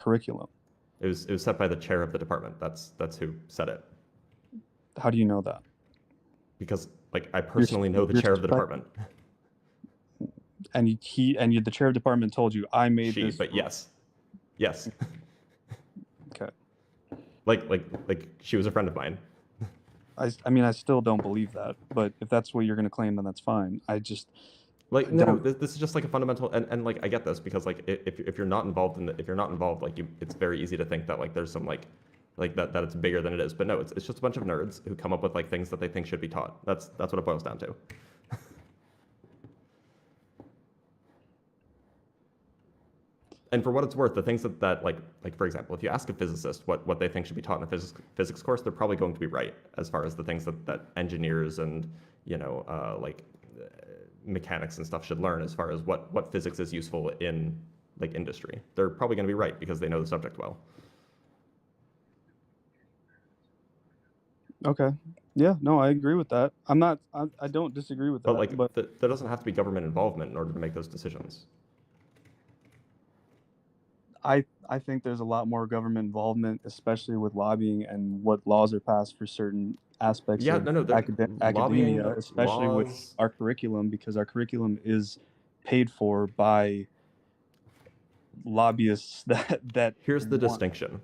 curriculum? It was set by the chair of the department. That's who said it. How do you know that? Because like I personally know the chair of the department. And the chair of the department told you I made She, this. but yes. Okay. Like she was a friend of mine. I mean, I still don't believe that, but if that's what you're going to claim, then that's fine. Like no, this is just like a fundamental, and like I get this because like if you're not involved if you're not involved, like it's very easy to think that like there's some like that it's bigger than it is, but no, it's just a bunch of nerds who come up with like things that they think should be taught. That's what it boils down to. And for what it's worth, the things that like for example, if you ask a physicist what they think should be taught in a physics course, they're probably going to be right as far as the things that engineers and mechanics and stuff should learn as far as what physics is useful in like industry. They're probably going to be right because they know the subject well. Okay. Yeah, no, I agree with that. I don't disagree with that. But there doesn't have to be government involvement in order to make those decisions. I think there's a lot more government involvement, especially with lobbying and what laws are passed for certain aspects of academia, especially laws. With our curriculum, because our curriculum is paid for by lobbyists that Here's the distinction.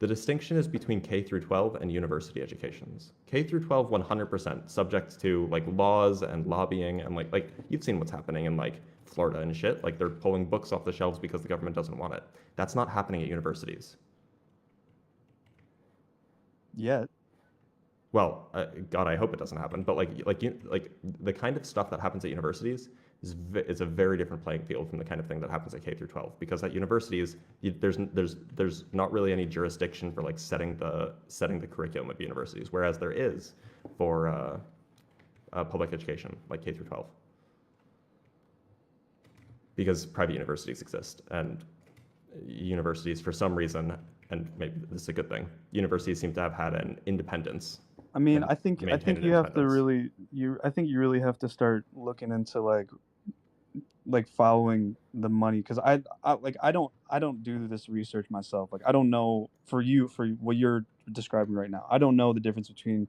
The distinction is between K through 12 and university educations. K through 12, 100% subject to like laws and lobbying and like you've seen what's happening in like Florida and shit. Like they're pulling books off the shelves because the government doesn't want it. That's not happening at universities. Yet. Well, God, I hope it doesn't happen. But like the kind of stuff that happens at universities is a very different playing field from the kind of thing that happens at K through 12. Because at universities, there's not really any jurisdiction for like setting the curriculum at universities, whereas there is for public education, like K through 12. Because private universities exist, and universities, for some reason, and maybe this is a good thing, universities seem to have had an independence. I mean, I think you have to really you really have to start looking into like following the money, because I don't do this research myself. Like I don't know for what you're describing right now. I don't know the difference between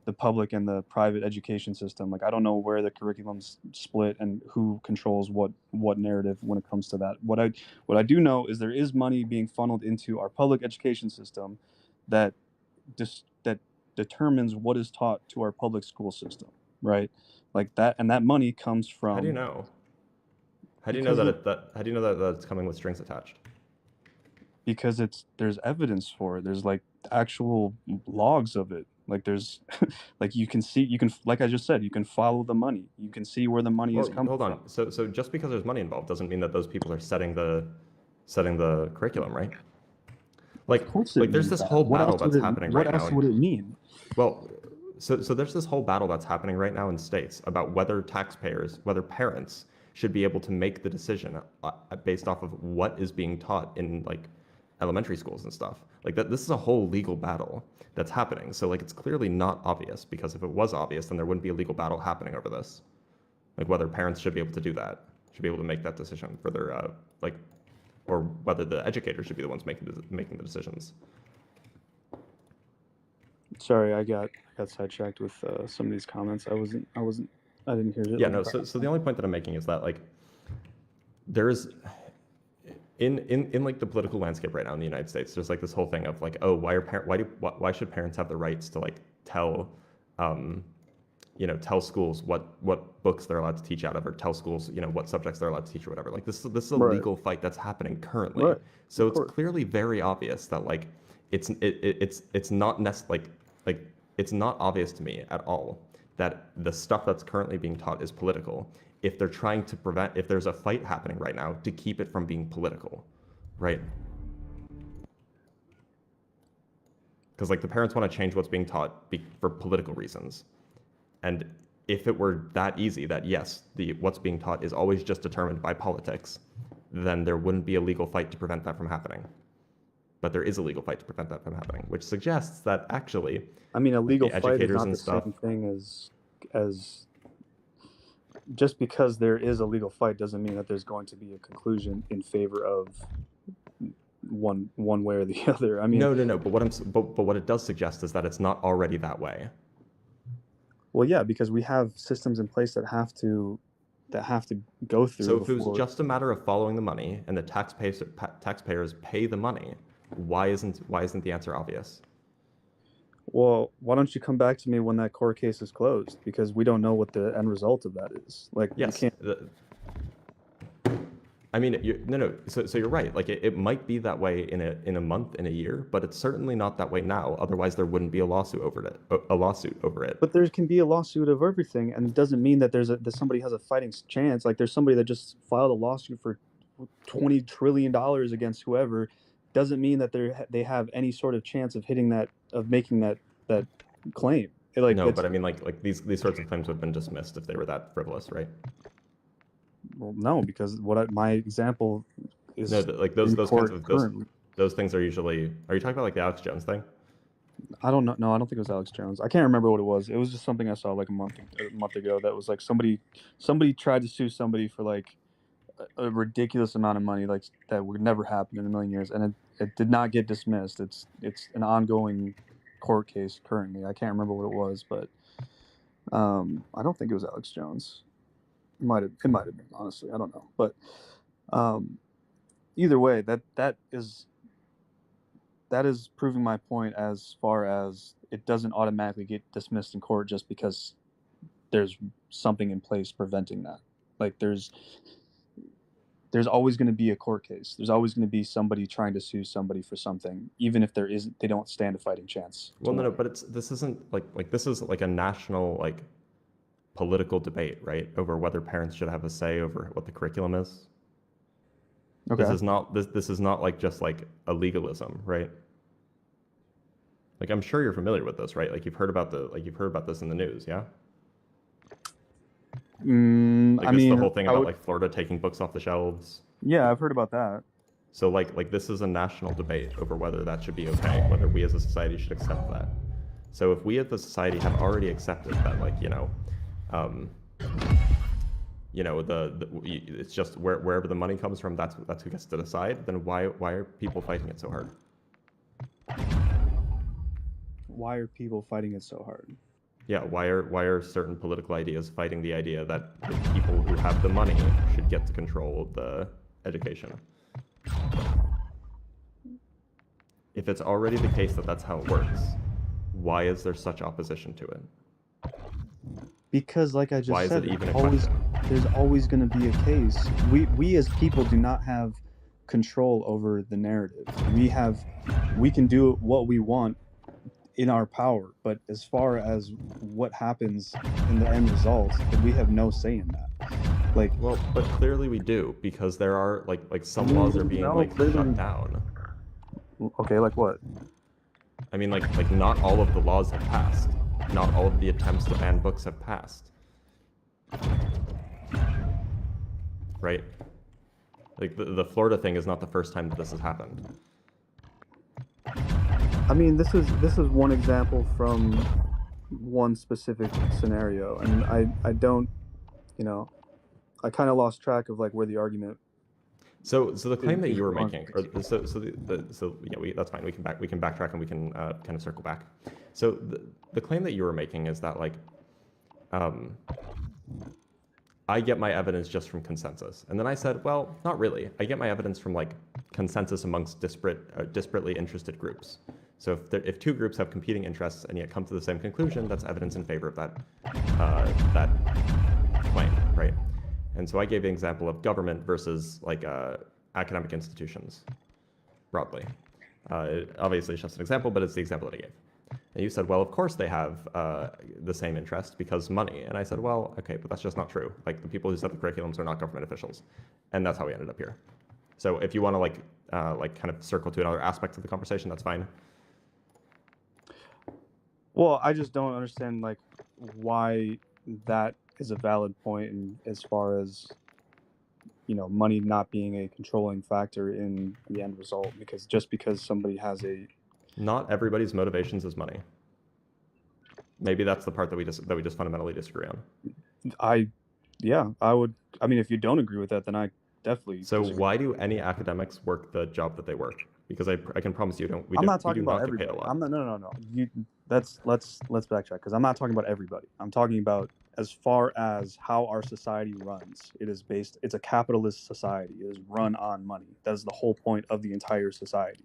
the public and the private education system. Like I don't know where the curriculum's split and who controls what narrative when it comes to that. What I do know is there is money being funneled into our public education system that determines what is taught to our public school system, right? Like that, and that money comes from. How do you know? How do you know that it's coming with strings attached? Because there's evidence for it. There's like actual logs of it. Like there's like like I just said, you can follow the money. You can see where the money is coming from. Hold on. So just because there's money involved doesn't mean that those people are setting the curriculum, right? Like there's this whole battle that's happening right now. What else would it mean? Well, so there's this whole battle that's happening right now in states about whether parents should be able to make the decision based off of what is being taught in like elementary schools and stuff. Like that, this is a whole legal battle that's happening. So like it's clearly not obvious, because if it was obvious, then there wouldn't be a legal battle happening over this. Like whether parents should be able to do that, should be able to make that decision for their or whether the educators should be the ones making the decisions. Sorry, I got sidetracked with some of these comments. I didn't hear it. Yeah, no. So the only point that I'm making is that like there is in like the political landscape right now in the United States, there's like this whole thing of like, oh, why should parents have the rights to like tell schools what books they're allowed to teach out of, or tell schools what subjects they're allowed to teach or whatever. Like this is a legal fight that's happening currently. Right. So it's clearly very obvious that like it's not it's not obvious to me at all that the stuff that's currently being taught is political, if they're trying to prevent, if there's a fight happening right now to keep it from being political, right? Because like the parents want to change what's being taught for political reasons. And if it were that easy, that yes, what's being taught is always just determined by politics, then there wouldn't be a legal fight to prevent that from happening. But there is a legal fight to prevent that from happening, which suggests that actually, I mean, a legal fight is not the same thing as just because there is a legal fight doesn't mean that there's going to be a conclusion in favor of one way or the other. I mean, no. But what it does suggest is that it's not already that way. well, yeah, because we have systems in place that have to go through. So if it was just a matter of following the money and the taxpayers pay the money, why isn't the answer obvious? Well, why don't you come back to me when that court case is closed? Because we don't know what the end result of that is. Like, yes, you can't. I mean, no. So you're right. Like it might be that way in a month, in a year, but it's certainly not that way now. Otherwise, there wouldn't be a lawsuit over it. But there can be a lawsuit of everything, and it doesn't mean that that somebody has a fighting chance. Like there's somebody that just filed a lawsuit for $20 trillion against whoever. Doesn't mean that they have any sort of chance of making that claim. Like, no, but I mean, like these sorts of claims would have been dismissed if they were that frivolous, right? Well, no, because my example is no, like those things are usually. Are you talking about like the Alex Jones thing? I don't know. No, I don't think it was Alex Jones. I can't remember what it was. It was just something I saw like a month ago. That was like somebody tried to sue somebody for like a ridiculous amount of money, like that would never happen in a million years, and it did not get dismissed. It's an ongoing court case currently. I can't remember what it was, but I don't think it was Alex Jones. It might have been, honestly. I don't know, but either way, that is proving my point as far as it doesn't automatically get dismissed in court just because there's something in place preventing that. Like there's always going to be a court case. There's always going to be somebody trying to sue somebody for something, even if they don't stand a fighting chance. Well, no, but this isn't like this is like a national like political debate, right? Over whether parents should have a say over what the curriculum is. Okay. This is not like just like a legalism, right? Like I'm sure you're familiar with this, right? Like you've heard about this in the news, yeah? I mean, the whole thing about like Florida taking books off the shelves. Yeah, I've heard about that. So like this is a national debate over whether that should be okay, whether we as a society should accept that. So if we as a society have already accepted that, like it's just wherever the money comes from, that's who gets to decide. Then why are people fighting it so hard? Why are people fighting it so hard? Yeah, why are certain political ideas fighting the idea that the people who have the money should get to control the education? If it's already the case that that's how it works, why is there such opposition to it? Because, like I just said, there's always going to be a case. We as people do not have control over the narrative. We can do what we want in our power, but as far as what happens in the end result, we have no say in that. Like, well, but clearly we do, because there are like some laws are being shut down. Okay, like what? I mean, like not all of the laws have passed. Not all of the attempts to ban books have passed. Right? Like the Florida thing is not the first time that this has happened. I mean, this is one example from one specific scenario, and I don't, I kind of lost track of like where the argument. So the claim that you were making, that's fine. We can backtrack and we can kind of circle back. So the claim that you were making is that like, I get my evidence just from consensus, and then I said, well, not really. I get my evidence from like consensus amongst disparately interested groups. So if two groups have competing interests and yet come to the same conclusion, that's evidence in favor of that claim, right? And so I gave an example of government versus like academic institutions, broadly. Obviously, it's just an example, but it's the example that I gave. And you said, well, of course they have the same interest because money. And I said, well, okay, but that's just not true. Like the people who set the curriculums are not government officials, and that's how we ended up here. So if you want to like kind of circle to another aspect of the conversation, that's fine. Well, I just don't understand like why that is a valid point, and as far as money not being a controlling factor in the end result, because just because somebody has not everybody's motivations is money. Maybe that's the part that we just fundamentally disagree on. I would. I mean, if you don't agree with that, then I definitely. So why do any academics work the job that they work? because I can promise you don't. I'm not we talking do about not get paid everybody. a lot. I'm not. No. Let's backtrack because I'm not talking about everybody. I'm talking about as far as how our society runs. It's a capitalist society. It is run on money. That is the whole point of the entire society,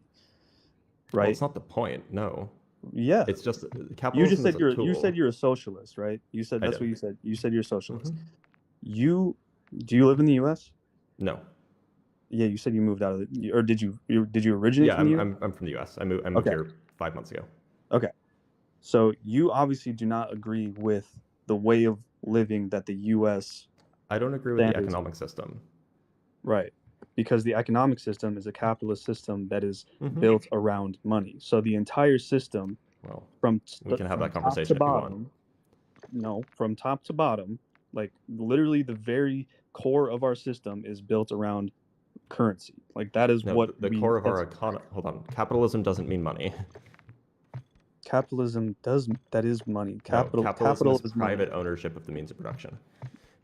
Well, right? it's not the point. No, Yeah. it's just You just capitalism is said a you tool. said you're a socialist, right? You said I that's did. what you said. You said you're a socialist. Hmm. You do you live in the U.S.? No. Yeah, you said you moved out of the, or did you originate Yeah, from the U.S.? I'm from the U.S. I moved Okay. here 5 months ago. Okay. So you obviously do not agree with the way of living that the U.S. I don't agree with the standards, economic system. right? Because the economic system is a capitalist system that is Hmm. built around money. So the entire system, Well, from we can have that top to conversation if you want. bottom, no, from top to bottom, like literally the very core of our system is built around currency. Like that is No, what the core of our economy. Hold on, capitalism doesn't mean money. capitalism does. That is money. No, capitalism is Capital is private money. ownership of the means of production.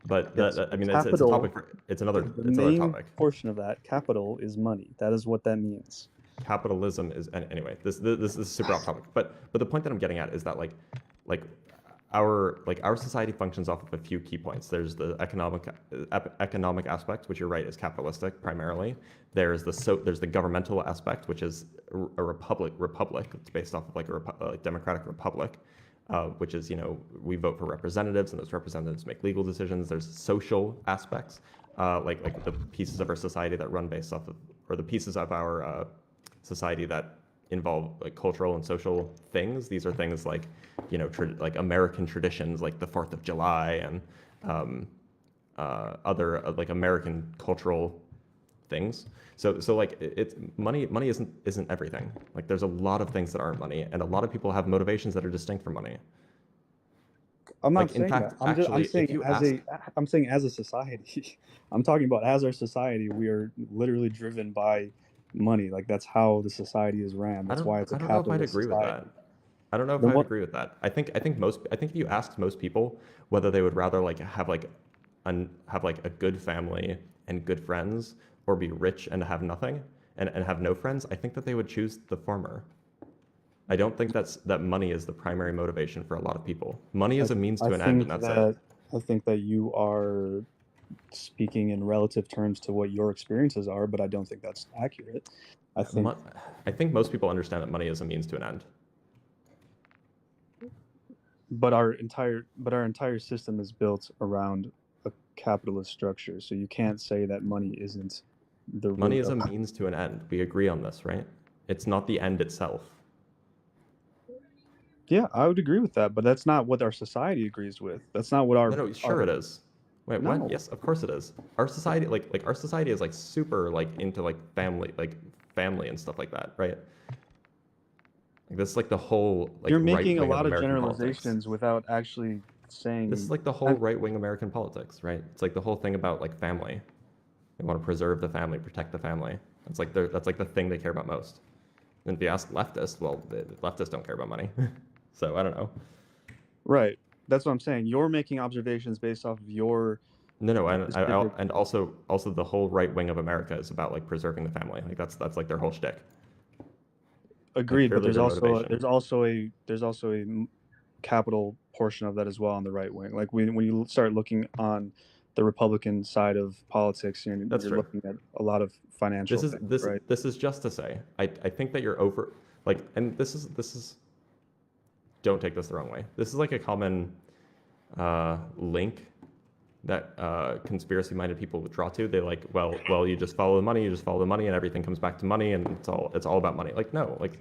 But Yes, I mean, it's a capital. topic for it's The another main topic. portion of that capital is money. That is what that means. Capitalism is, and anyway, this is super off topic. But the point that I'm getting at is that like our society functions off of a few key points. There's the economic aspect, which you're right is capitalistic primarily. There's the governmental aspect, which is a republic. It's based off of like a democratic republic, which is we vote for representatives, and those representatives make legal decisions. There's social aspects, like the pieces of our society that run based off of, or the pieces of our society that involve like cultural and social things. These are things like, like American traditions, like the 4th of July and other like American cultural things. So like it's money isn't everything. Like there's a lot of things that aren't money, and a lot of people have motivations that are distinct from money. I'm not Like in saying fact, that. actually, if you ask, I'm saying as a society. I'm talking about as our society, we are literally driven by money. Like that's how the society is ran. That's why it's a I don't know if I'd capitalist agree with society. that. I don't know if Then I'd what? agree with that. I think if you asked most people whether they would rather like have like a good family and good friends, or be rich and have nothing and have no friends, I think that they would choose the former. I don't think that money is the primary motivation for a lot of people. Money is a means I to an end, and think that's that it. I think that you are speaking in relative terms to what your experiences are, but I don't think that's accurate. I think I think most people understand that money is a means to an end. but our entire system is built around a capitalist structure. So you can't say that money isn't the Money root is a of. means to an end. We agree on this, right? It's not the end itself. Yeah, I would agree with that, but that's not what our society agrees with. That's not what No, sure it is. Wait, what? no. Yes, of course it is. Our society, like our society is like super like into like family and stuff like that, right? Like this is like the whole like You're right making a wing of lot of American politics. generalizations without actually saying. This is like the whole right wing American politics, right? It's like the whole thing about like family. They want to preserve the family, protect the family. That's like the thing they care about most. And if you ask leftists, well, the leftists don't care about money. So I don't know. Right. That's what I'm saying. You're making observations based off of your No, and specific. and also the whole right wing of America is about like preserving the family. Like that's like their whole shtick. Agreed, but Purely there's their also motivation. there's also a capital portion of that as well on the right wing. Like when you start looking on the Republican side of politics, you're That's true. looking at a lot of financial things, right? This is just to say, I think that you're over like, and this is don't take this the wrong way. This is like a common link that conspiracy-minded people would draw to. They like, well, you just follow the money, and everything comes back to money, and it's all about money. Like, no, like,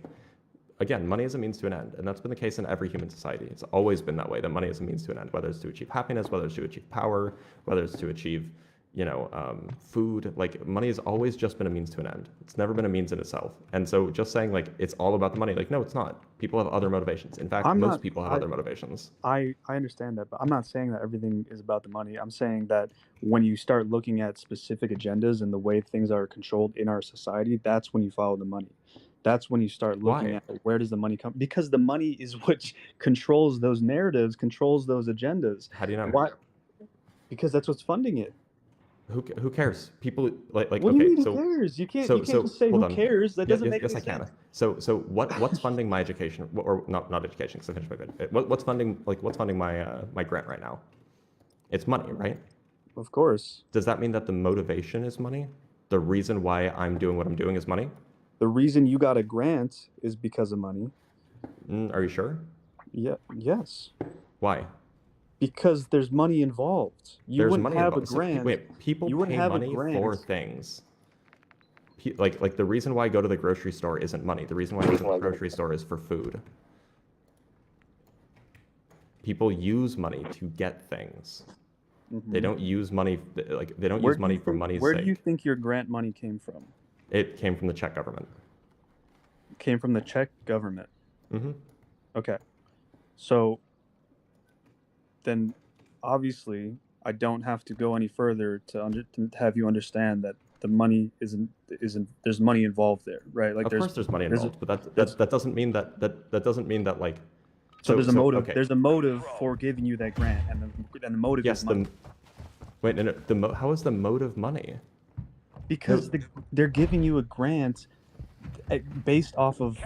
again, money is a means to an end, and that's been the case in every human society. It's always been that way, that money is a means to an end, whether it's to achieve happiness, whether it's to achieve power, whether it's to achieve, food. Like, money has always just been a means to an end. It's never been a means in itself. And so just saying, like, it's all about the money, like, no, it's not. People have other motivations. In fact, most people have other motivations. I understand that, but I'm not saying that everything is about the money. I'm saying that when you start looking at specific agendas and the way things are controlled in our society, that's when you follow the money. That's when you start looking at where does the money come? Because the money is what controls those narratives, controls those agendas. How do you know? Why? Because that's what's funding it. Who cares? People like What okay. do you mean So who cares? You can't so you can't just say hold who on. cares. That doesn't make yes, any I can. sense. So what's funding my education or not education? Because I finished my grade. What's funding my grant right now? It's money, right? Of course. Does that mean that the motivation is money? The reason why I'm doing what I'm doing is money? The reason you got a grant is because of money. Are you sure? Yeah. Yes. Why? Because there's money involved. You There's wouldn't money have a involved. So, grant. wait, people You wouldn't pay have a money for grant. things. Like the reason why I go to the grocery store isn't money. The reason why I go to the grocery store is for food. People use money to get things. They don't use money like they don't use money for money's sake. Where do you think your grant money came from? It came from the Czech government. Came from the Czech government. Mm-hmm. Okay. So then obviously I don't have to go any further to have you understand that the money isn't there's money involved there, right? Like of course there's money involved, but that doesn't mean that doesn't mean that like so there's a motive. Okay. There's a motive for giving you that grant, and the motive is money. Wait, no, how is the motive money? Because they're giving you a grant based off of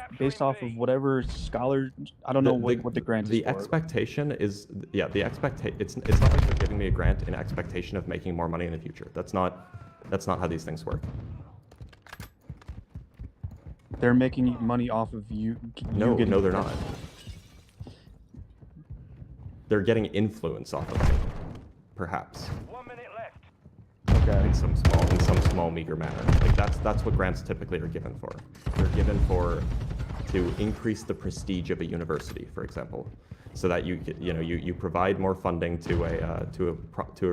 whatever scholar. I don't know what the grant is. The expectation is the expectation. It's not like they're giving me a grant in expectation of making more money in the future. That's not how these things work. They're making money off of you. No, they're not. They're getting influence off of it, perhaps. 1 minute left. Okay. In some small meager manner. Like that's what grants typically are given for. They're given to increase the prestige of a university, for example, so that you provide more funding to a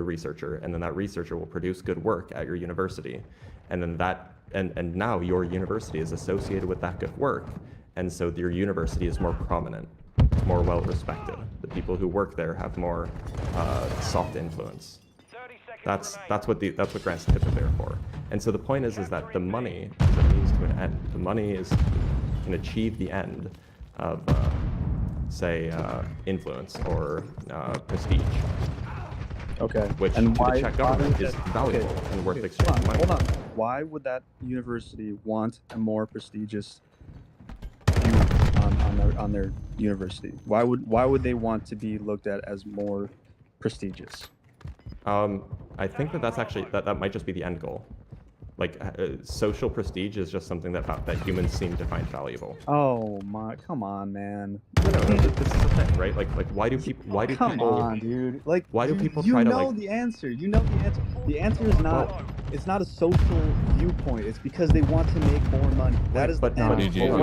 researcher, and then that researcher will produce good work at your university, and then and now your university is associated with that good work, and so your university is more prominent. It's more well respected. The people who work there have more soft influence. That's what grants typically are for. And so the point is that the money is a means to an end. The money can achieve the end of say influence or prestige. Okay. Which and to the Czech government is valuable and worth exchanging money. Hold on. Why would that university want a more prestigious view on their university? Why would they want to be looked at as more prestigious? I think that's actually that might just be the end goal. Like social prestige is just something that humans seem to find valuable. Oh my! Come on, man. No, this is the thing, right? Like why do people? Come on, dude. Like why do people you try to know like? the answer. You know the answer. The answer is not. It's not a social viewpoint. It's because they want to make more money. That is but the end goal.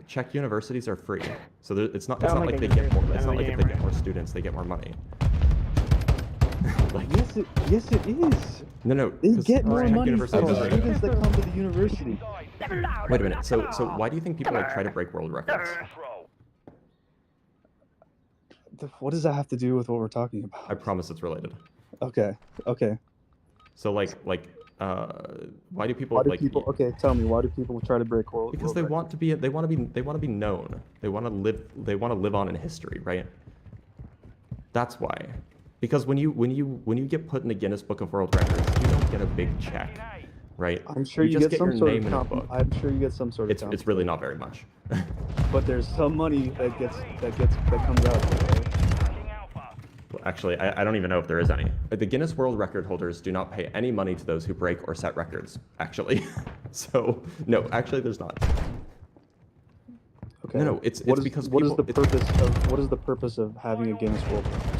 Czech universities are free, so it's not like they get more. It's not like if they get more students, they get more money. Like, yes, it is. No. They get more money from the students that come to the university. Wait a minute. So why do you think people like try to break world records? What does that have to do with what we're talking about? I promise it's related. Okay. So why do people Okay, tell me, why do people try to break world? Because they want to be known. They want to live on in history, right? That's why. Because when you get put in the Guinness Book of World Records, you don't get a big check, right? I'm sure you just get some your sort name of in a book. I'm sure you get some sort of. It's really not very much. But there's some money that comes out. Right? Well, actually, I don't even know if there is any. The Guinness World Record holders do not pay any money to those who break or set records. Actually, so no, actually, there's not. Okay. No, it's because what is the purpose of having a Guinness World Record?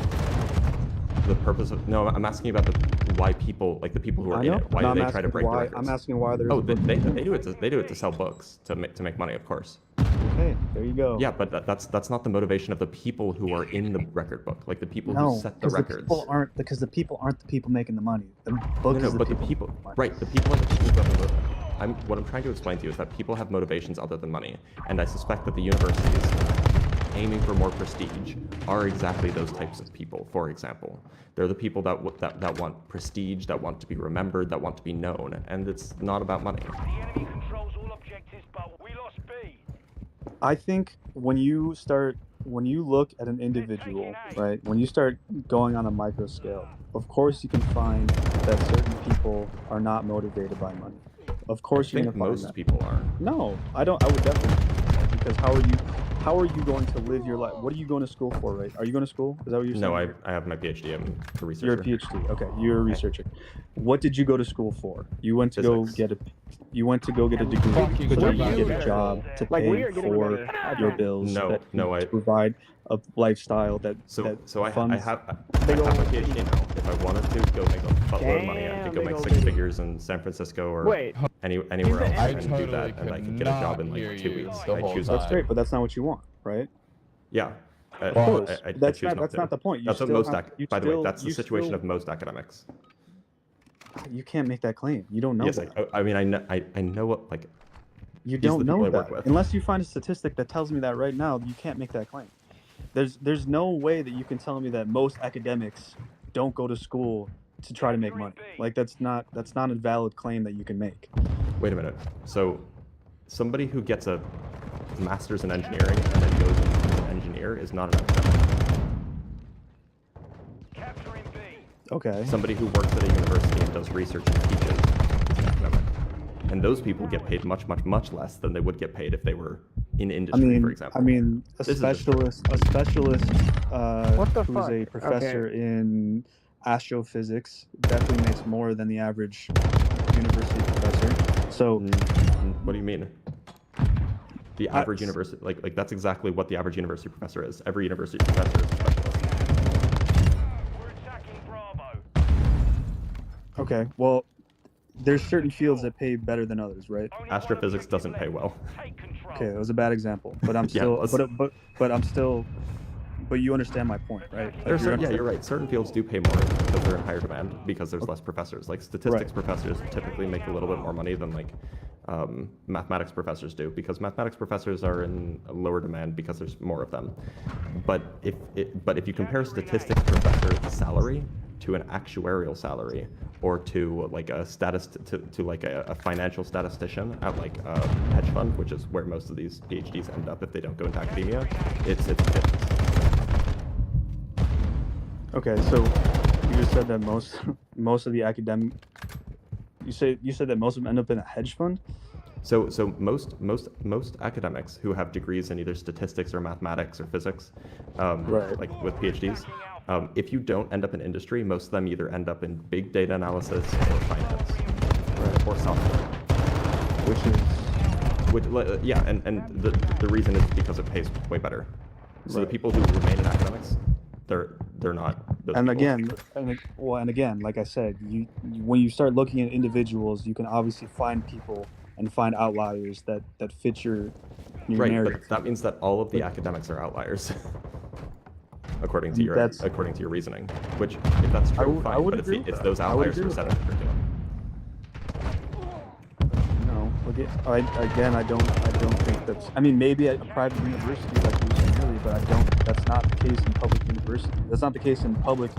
The purpose of I'm asking about why people like the people who are in it. Why do they try to break the records? I'm asking why there's. Oh, they do it to sell books to make money, of course. Okay, there you go. Yeah, but that's not the motivation of the people who are in the record book, like the people who set the records. Because the people aren't the people making the money. The book is the people. Right, the people are the people who have the what I'm trying to explain to you is that people have motivations other than money, and I suspect that the universities aiming for more prestige are exactly those types of people. For example, they're the people that want prestige, that want to be remembered, that want to be known, and it's not about money. The enemy controls all objectives, but we lost B. I think when you start when you look at an individual, right? When you start going on a micro scale, of course you can find that certain people are not motivated by money. Of course I you're think gonna find most that. people are. No, I don't. I would definitely, because how are you going to live your life? What are you going to school for, right? Are you going to school? Is that what you're saying? No, I have my PhD. I'm a researcher. You're a PhD. Okay, you're a researcher. What did you go to school for? You went to go Physics. get a. You went to go get a degree Fucking so that good you get a luck. job to Like, we pay are getting for better at your that. bills. No, to provide a lifestyle that So I funds. have my PhD now. If I wanted to go make a buttload of money, I could go Damn, make big 6 old figures in San Francisco or Wait. anywhere else I and do totally that, and I could get a job in like 2 weeks. the I whole choose time. not That's to. great, but that's not what you want, right? Yeah. Of course. I That's choose not. That's to. not the point. You That's what still most. have- you By the way, still- that's the you situation still- of most academics. You can't make that claim. You don't know Yes, that. I mean, I know what like. You these are don't the know people I that work with. unless you find a statistic that tells me that right now. You can't make that claim. There's no way that you can tell me that most academics don't go to school to try to make money. Like that's not a valid claim that you can make. Wait a minute. So, somebody who gets a master's in engineering and then goes into an engineer is not an academic. Capturing B. Okay. Somebody who works at a university and does research and teaches is an academic. And those people get paid much, much, much less than they would get paid if they were in industry, for example. I mean, a This is the specialist, What the who's fuck? a professor in astrophysics definitely makes more than the average university professor. So, What do you mean? The I- average university, like that's exactly what the average university professor is. Every university professor is a specialist. We're attacking Bravo. okay, well, there's certain fields that pay better than others, right? Only Astrophysics 1 doesn't objective pay well. left. Take control. Okay, it was a bad example, but I'm Yeah, still, let's- but I'm still, but you understand my point, right? Like, You're right. Certain fields do pay more because they're in higher demand because there's less professors. Like statistics professors typically make a little bit more money than like mathematics professors do because mathematics professors are in a lower demand because there's more of them. But if you compare statistics professor salary to an actuarial salary or to like a to like a financial statistician at like a hedge fund, which is where most of these PhDs end up if they don't go into academia, it's Okay, so you just said that most of the academic, you said that most of them end up in a hedge fund. So most academics who have degrees in either statistics or mathematics or physics, Right. like with PhDs, if you don't end up in industry, most of them either end up in big data analysis or finance, or software. And the reason is because it pays way better. So the Right. people who remain in academics, they're not. Those And people. again, like I said, when you start looking at individuals, you can obviously find people and find outliers that fit your Right, narrative. but that means that all of the academics are outliers, according to your reasoning. Which, if that's true, I fine. would But agree it's with that. those I would outliers agree who with set that. up the curriculum. No, I don't think that's. I mean, maybe at a private university, like you were saying earlier, but I don't. That's not the case in public university. That's not the case in public.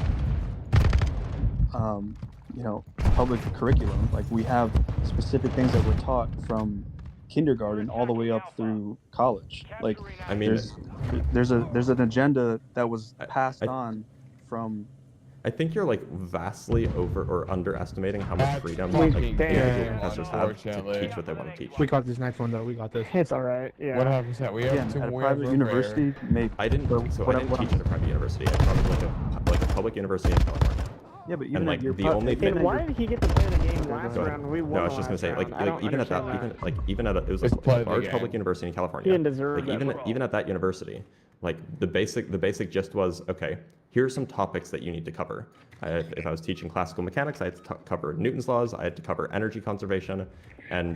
Public curriculum. Like we have specific things that we're taught from kindergarten all the way up through college. Like I mean, there's an agenda that was passed I- on from. I think you're like vastly over or underestimating how much That's freedom fucking individual damn, professors have to unfortunately. teach what they want to teach. We got this next one though. We got this. It's all right. Yeah. 100%. We have Again, to at a wear private the university, maybe. I didn't. But So what I I'm- didn't what teach I'm- at a private university. I taught like a public university in California. Yeah, but even And, like, at your the pub- only even thing- And at why your- did he get to play the game last Go ahead. round? We won No, I was the just gonna last say, round. I don't even at that, understand it was Let's a play the large game. public university in California. He didn't deserve like that. even at that university, like the basic gist was, okay, here are some topics that you need to cover. If I was teaching classical mechanics, I had to cover Newton's laws. I had to cover energy conservation, and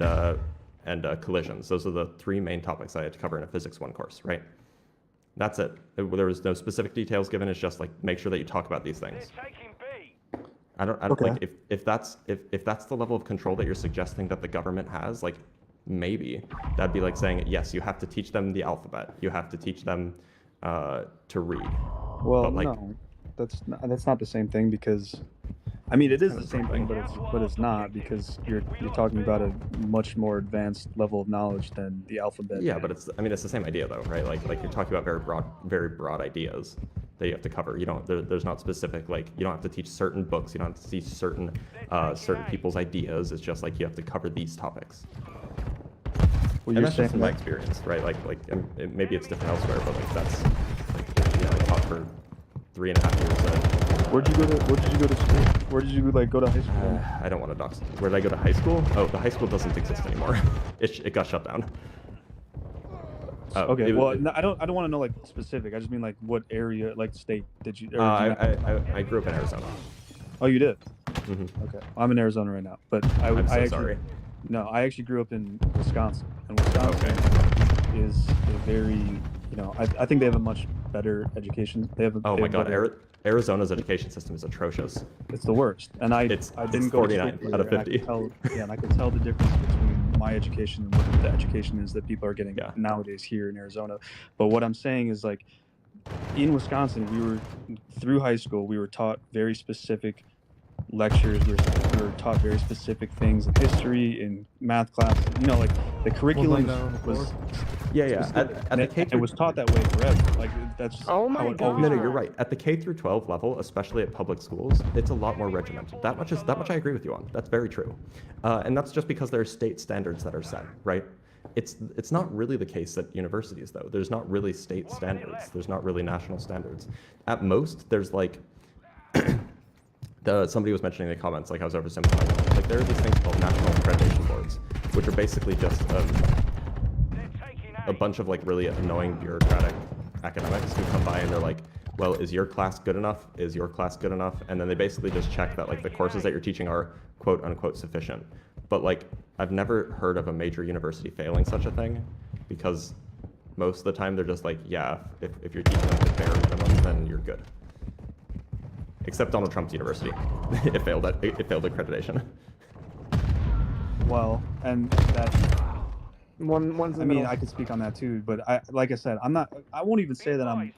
collisions. Those are the 3 main topics I had to cover in a Physics 1 course, right? That's it. There was no specific details given. It's just like make sure that you talk about these things. They're taking B. I don't Okay. like if that's the level of control that you're suggesting that the government has, like maybe that'd be like saying yes, you have to teach them the alphabet, you have to teach them to read. Well, But, like- no, that's not the same thing because I mean, it is the same thing, but it's not, because you're talking about a much more advanced level of knowledge than the alphabet. Yeah, but it's the same idea though, right? Like you're talking about very broad ideas that you have to cover. You don't there's not specific, like you don't have to teach certain books, you don't have to teach certain people's ideas. It's just like you have to cover these topics. Well, And you're that's just saying in my that, experience, right? Maybe it's different elsewhere, but like that's I taught for 3.5 years. where did you go to school? Where did you like go to high school? I don't want to dox. Where did I go to high school? Oh, the high school doesn't exist anymore. It got shut down. Okay, well, no, I don't want to know like specific. I just mean like what area, like state did you? Or did you not- I grew up in Arizona. Oh, you did. Hmm. Okay, I'm in Arizona right now, but I'm so actually, sorry. No, I actually grew up in Wisconsin, and Wisconsin is a very, I think they have a much better education. They have. Oh they my have God, better- Arizona's education system is atrocious. It's the worst, and I It's didn't go to 49 school out of there, and 50. I could tell the difference between my education and what the education is that people are getting Yeah. nowadays here in Arizona. But what I'm saying is, like, in Wisconsin, through high school, we were taught very specific lectures. We were taught very specific things in history, in math class. Like the curriculum was. Yeah. At the K It was taught that way forever. Like that's just Oh my how it God. always No, was. you're right. At the K through 12 level, especially at public schools, it's a lot more regimented. That much I agree with you on. That's very true. And that's just because there are state standards that are set, right? It's not really the case at universities though. There's not really state standards. There's not really national standards. At most, there's like somebody was mentioning in the comments, like I was oversimplifying. Like there are these things called national accreditation boards, which are basically just a bunch of like really annoying bureaucratic academics who come by and they're like, well, is your class good enough? Is your class good enough? And then they basically just check that like the courses that you're teaching are quote unquote sufficient. But like I've never heard of a major university failing such a thing, because most of the time they're just like, yeah, if you're teaching like the bare minimum, then you're good. Except Donald Trump's university, it failed accreditation. Well, and that. One's I mean, I could speak on that too, but like I said, I won't even say that I'm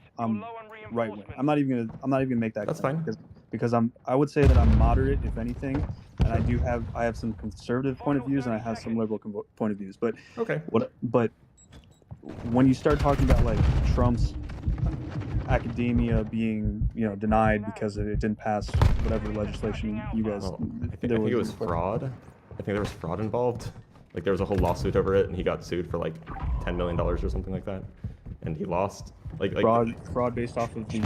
right wing. I'm not even gonna make that. That's claim, fine. because I would say that I'm moderate, if anything, and I have some conservative point of views and I have some liberal point of views. But Okay. but when you start talking about like Trump's academia being denied because it didn't pass whatever legislation you guys. Well, I think it was fraud. I think there was fraud involved. Like there was a whole lawsuit over it, and he got sued for like $10 million or something like that, and he lost. Like fraud based off of the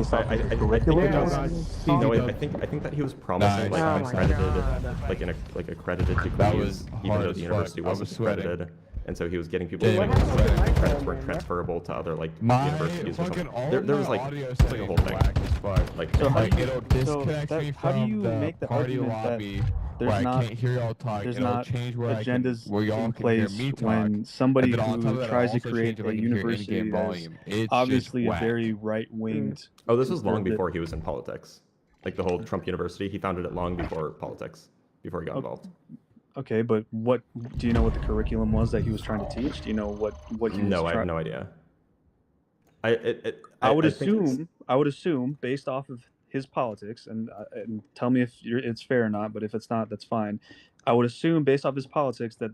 I think curriculum. it was. Yeah, No, I think that he was promising Nice. Oh like my accredited, God. accredited That degrees, was even hard though as the fuck. university I was wasn't sweating. accredited, and so he was getting people Damn, like I was sweating. the credits weren't transferable to other like My universities or fucking something. all There of was my like audio it's like a settings whole are thing. whack as fuck. Like So how Like do you- it'll disconnect me how do from you the make the party argument that lobby there's where I not- can't hear y'all talk. There's It'll not change where agendas where y'all in can hear place me talk. when somebody and then on top who of that, tries to also create change if a I can hear university in-game that's volume. It's obviously just a whack. very right-winged. Oh, this was long conservative- before he was in politics. Like the whole Trump University, he founded it long before politics, before he got Okay. involved. Okay, but what do you know what the curriculum was that he was trying to teach? Do you know what he was No, I have trying? no idea. I would I think it's- assume based off of his politics, and tell me if it's fair or not. But if it's not, that's fine. I would assume based off his politics that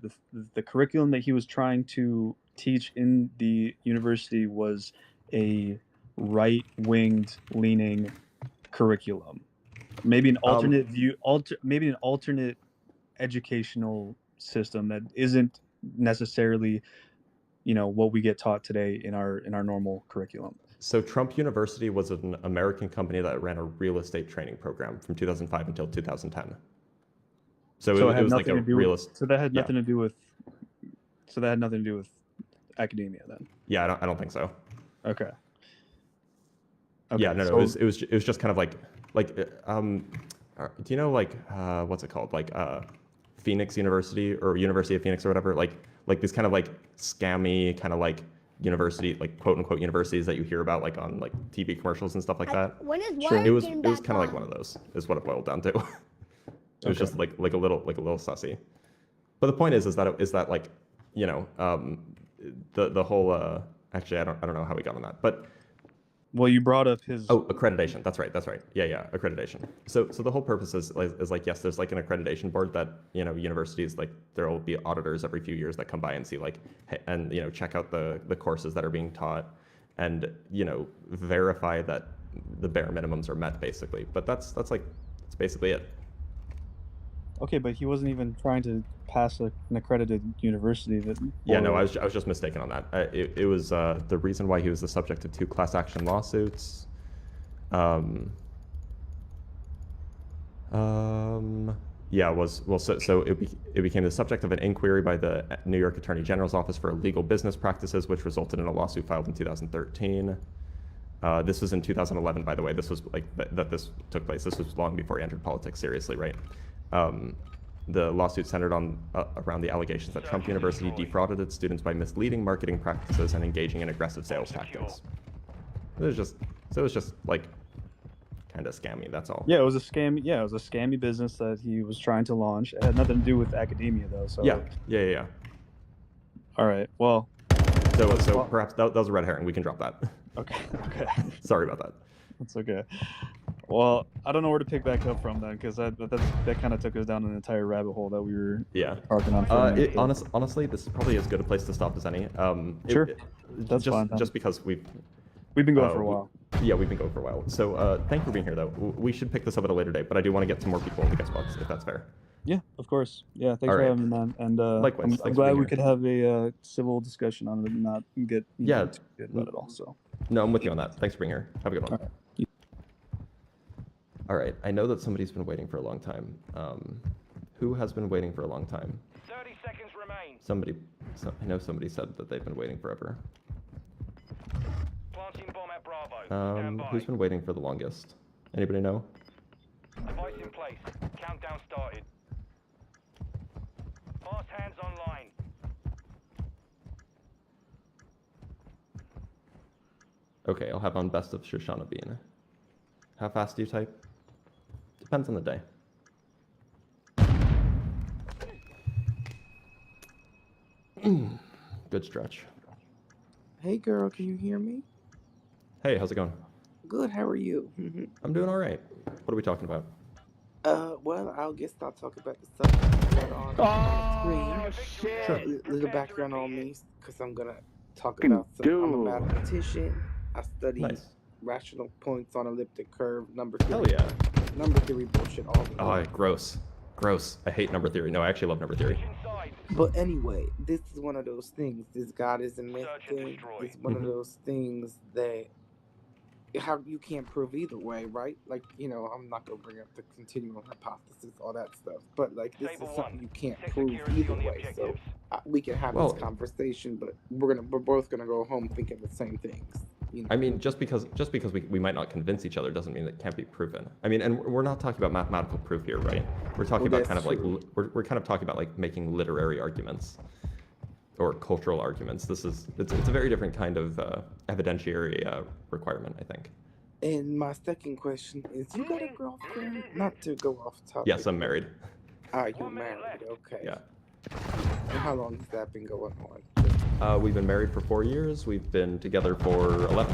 the curriculum that he was trying to teach in the university was a right-winged leaning curriculum. Maybe an alternate maybe an alternate educational system that isn't necessarily what we get taught today in our normal curriculum. So Trump University was an American company that ran a real estate training program from 2005 until 2010. So it had was like nothing a to do real with, so that had yeah. nothing to do with academia then. Yeah, I don't think so. Okay. Yeah, no, so- it was just kind of like do you know like what's it called, like Phoenix University or University of Phoenix or whatever, like these kind of like scammy kind of like university, like quote unquote universities that you hear about like on like TV commercials and stuff like that. When is Sure. Wyatt It was getting kind back of like on? one of those is what it boiled down to. It was Okay. just like a little sussy. But the point is that like the whole actually I don't know how we got on that, but Well, you brought up his. Oh, accreditation. That's right. Yeah, accreditation. So the whole purpose is like, yes, there's like an accreditation board that, you know, universities, like there will be auditors every few years that come by and see like, and, you know, check out the courses that are being taught and, you know, verify that the bare minimums are met basically. But that's basically it. Okay, but he wasn't even trying to pass an accredited university. Yeah, no, I was just mistaken on that. It was the reason why he was the subject of 2 class action lawsuits. Yeah, so it became the subject of an inquiry by the New York Attorney General's Office for Illegal Business Practices, which resulted in a lawsuit filed in 2013. This was in 2011, by the way. This was like that this took place. This was long before he entered politics seriously, right? The lawsuit centered on around the allegations that Trump University defrauded its students by misleading marketing practices and engaging in aggressive sales tactics. It was just like kind of scammy. That's all. Yeah, it was a scam. Yeah, it was a scammy business that he was trying to launch. It had nothing to do with academia, though. So Yeah. All right. Well. So perhaps that was a red herring. We can drop that. Okay. Sorry about that. That's okay. Well, I don't know where to pick back up from then, because that kind of took us down an entire rabbit hole that we were talking on. Honestly, this is probably as good a place to stop as any. Sure. That's fine. Just because we've been going for a while. Yeah, we've been going for a while. So thank you for being here, though. We should pick this up at a later date, but I do want to get some more people in the guest box, if that's fair. Yeah, of course. Yeah, thanks for having me, man. And likewise, I'm glad we could have a civil discussion on it and not get too good about it all. So. No, I'm with you on that. Thanks for being here. Have a good one. All right. I know that somebody's been waiting for a long time. Who has been waiting for a long time? 30 seconds remain. I know somebody said that they've been waiting forever. Planting bomb at Bravo. Stand by. Who's been waiting for the longest? Anybody know? Device in place. Countdown started. Fast hands online. Okay, I'll have on best of Shoshana Bean. How fast do you type? Depends on the day. Good stretch. Hey girl, can you hear me? Hey, how's it going? Good, how are you? I'm doing all right. What are we talking about? Well, I'll guess I'll talk about the subject on the screen. Shit. Sure. Little background on me, because I'm gonna talk about I'm a mathematician. I study rational points on elliptic curve, number theory. Hell yeah. Number theory bullshit all the time. Oh, gross. I hate number theory. No, I actually love number theory. But anyway, this is one of those things. This God is a myth thing. It's one of those things that how you can't prove either way, right? Like, you know, I'm not gonna bring up the continuum hypothesis, all that stuff. But like, this is something you can't prove either way. So we can have this conversation, but we're both gonna go home thinking the same things. You know? I mean, just because we might not convince each other doesn't mean it can't be proven. I mean, and we're not talking about mathematical proof here, right? We're talking about kind of like we're kind of talking about like making literary arguments or cultural arguments. It's a very different kind of evidentiary requirement, I think. And my second question is, you got a girlfriend? Not to go off topic. Yes, I'm married. Are you married? Okay. Yeah. And how long has that been going on? We've been married for 4 years. We've been together for 11.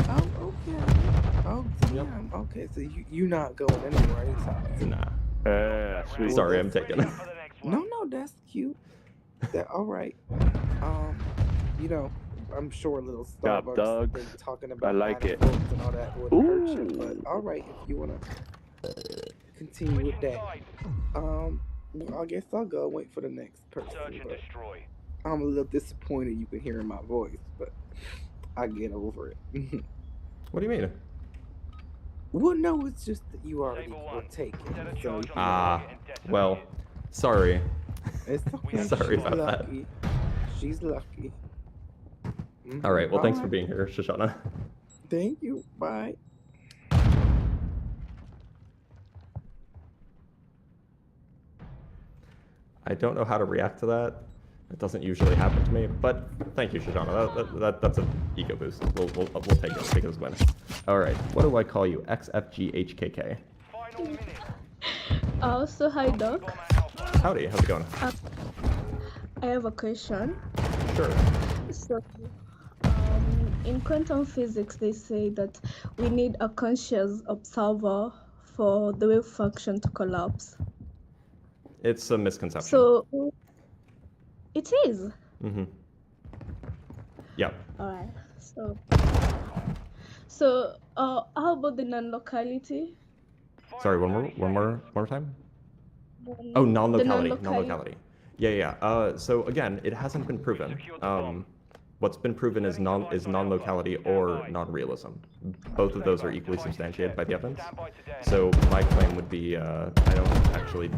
Oh, okay. Oh, damn. Yep. Okay, so you're not going anywhere anytime. Nah. Sweet. Sorry, I'm taking it. No, that's cute. All right. You know, I'm sure a little Starbucks thing talking about I like it. And all that would hurt you, but all right, if you wanna continue with that. Well, I guess I'll go wait for the next person. But I'm a little disappointed you can hear my voice, but I get over it. What do you mean? Well, no, it's just that you already were taken. So well, sorry. It's okay. Sorry She's about lucky. She's lucky. All right. Well, thanks for being here, Shoshana. Thank you. Bye. I don't know how to react to that. It doesn't usually happen to me, but thank you, Shoshana. That's an ego boost. We'll take it because win. All right. What do I call you? XFGHKK. So hi, Doc. Howdy. How's it going? I have a question. Sure. So, in quantum physics, they say that we need a conscious observer for the wave function to collapse. It's a misconception. So it is. Mm-hmm. Yeah. All right. So how about the non-locality? Sorry, one more time. Oh, The non-locality. non-locality. Non-locality. Yeah. So again, it hasn't been proven. What's been proven is non-locality or non-realism. Both of those are equally substantiated by the evidence. So my claim would be I don't actually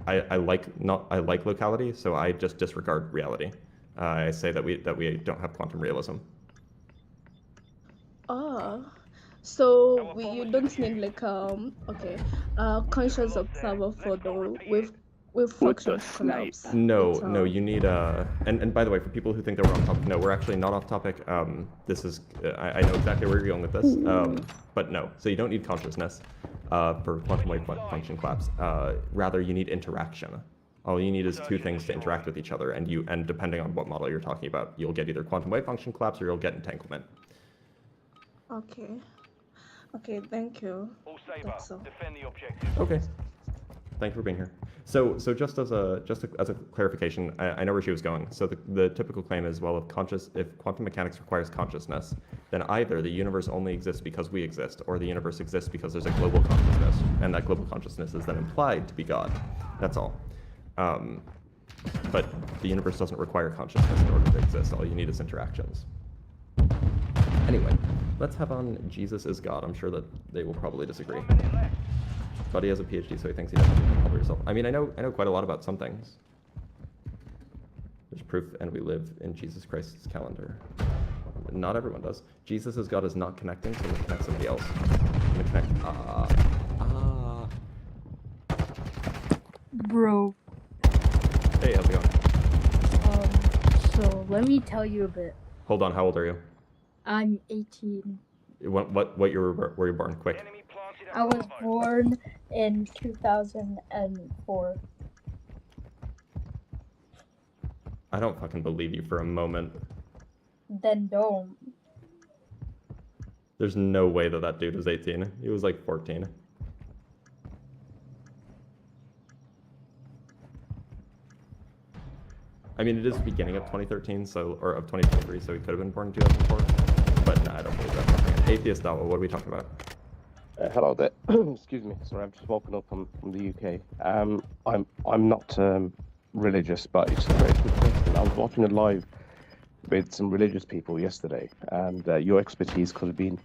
I like locality, so I just disregard reality. I say that we don't have quantum realism. So you don't need like conscious observer for the wave function to collapse. No, you need and by the way, for people who think that we're off topic, no, we're actually not off topic. This is I know exactly where you're going with this. But no, so you don't need consciousness for quantum wave function collapse. Rather, you need interaction. All you need is two things to interact with each other, and depending on what model you're talking about, you'll get either quantum wave function collapse or you'll get entanglement. Okay, thank you. All saber, That's all. defend the objective. Okay. Thank you for being here. So just as a clarification, I know where she was going. So the typical claim is, well, if quantum mechanics requires consciousness, then either the universe only exists because we exist, or the universe exists because there's a global consciousness, and that global consciousness is then implied to be God. That's all. But the universe doesn't require consciousness in order to exist. All you need is interactions. Anyway, let's have on Jesus is God. I'm sure that they will probably disagree. Buddy has a PhD, so he thinks he doesn't cover yourself. I mean, I know quite a lot about some things. There's proof, and we live in Jesus Christ's calendar. Not everyone does. Jesus is God is not connecting, so I'm gonna connect somebody else. I'm gonna connect. Bro. Hey, how's it going? So let me tell you a bit. Hold on, how old are you? I'm 18. What year were you born? Quick. Enemy planted at I was Bravo. born in 2004. I don't fucking believe you for a moment. Then don't. There's no way that dude was 18. He was like 14. I mean, it is the beginning of 2013, or of 2023, so he could have been born in 2004. But no, I don't believe that. Atheist Dawa, what are we talking about? Hello there. Excuse me. Sorry, I've just woken up from the UK. I'm not religious, but it's a very good question. I was watching it live with some religious people yesterday, and your expertise could have been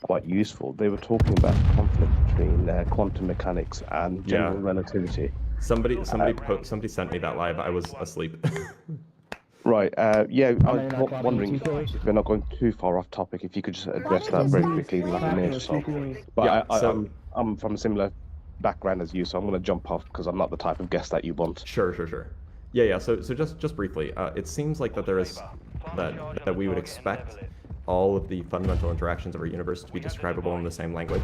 quite useful. They were talking about the conflict between quantum mechanics and general relativity. Somebody sent me that live. I was asleep. Right. Yeah, I was wondering, if we're not going too far off topic, if you could just address that very quickly in like a minute or so. But Yeah, I'm from a similar background as you, so I'm going to jump off because I'm not the type of guest that you want. Sure. Yeah. So just briefly, it seems like that there is that we would expect all of the fundamental interactions of our universe to be describable in the same language.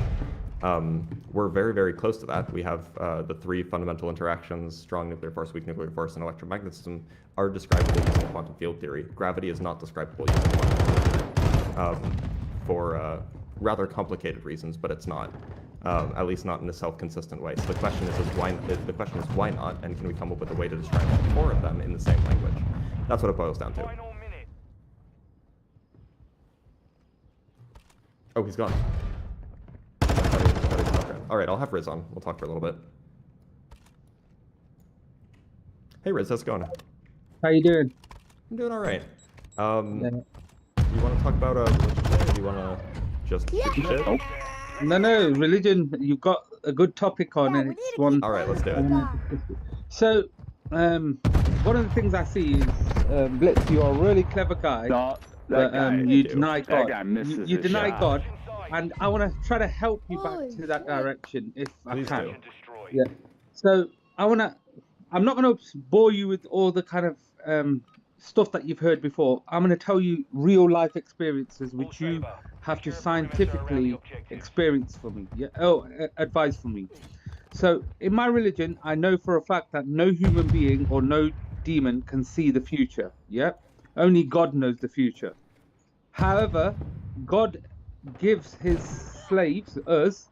We're very, very close to that. We have the three fundamental interactions: strong nuclear force, weak nuclear force, and electromagnetism are describable using quantum field theory. Gravity is not describable using quantum field theory for rather complicated reasons, but it's not. At least not in a self-consistent way. So the question is why not, and can we come up with a way to describe all four of them in the same language? That's what it boils down to. Final minute. Oh, he's gone. All right, I'll have Riz on. We'll talk for a little bit. Hey, Riz, how's it going? How you doing? I'm doing all right. Yeah. You want to talk about religion today, or do you want to just shoot the shit? No, religion. You've got a good topic on, and it's one. All right, let's do it. So, one of the things I see is, Blitz, you're a really clever guy, but you deny God. You deny God, and I want to try to help you back to that direction if I can. Yeah. So I'm not going to bore you with all the kind of stuff that you've heard before. I'm going to tell you real life experiences which you have to scientifically experience for me. Advise for me. So in my religion, I know for a fact that no human being or no demon can see the future. Yeah, only God knows the future. However, God gives his slaves, us,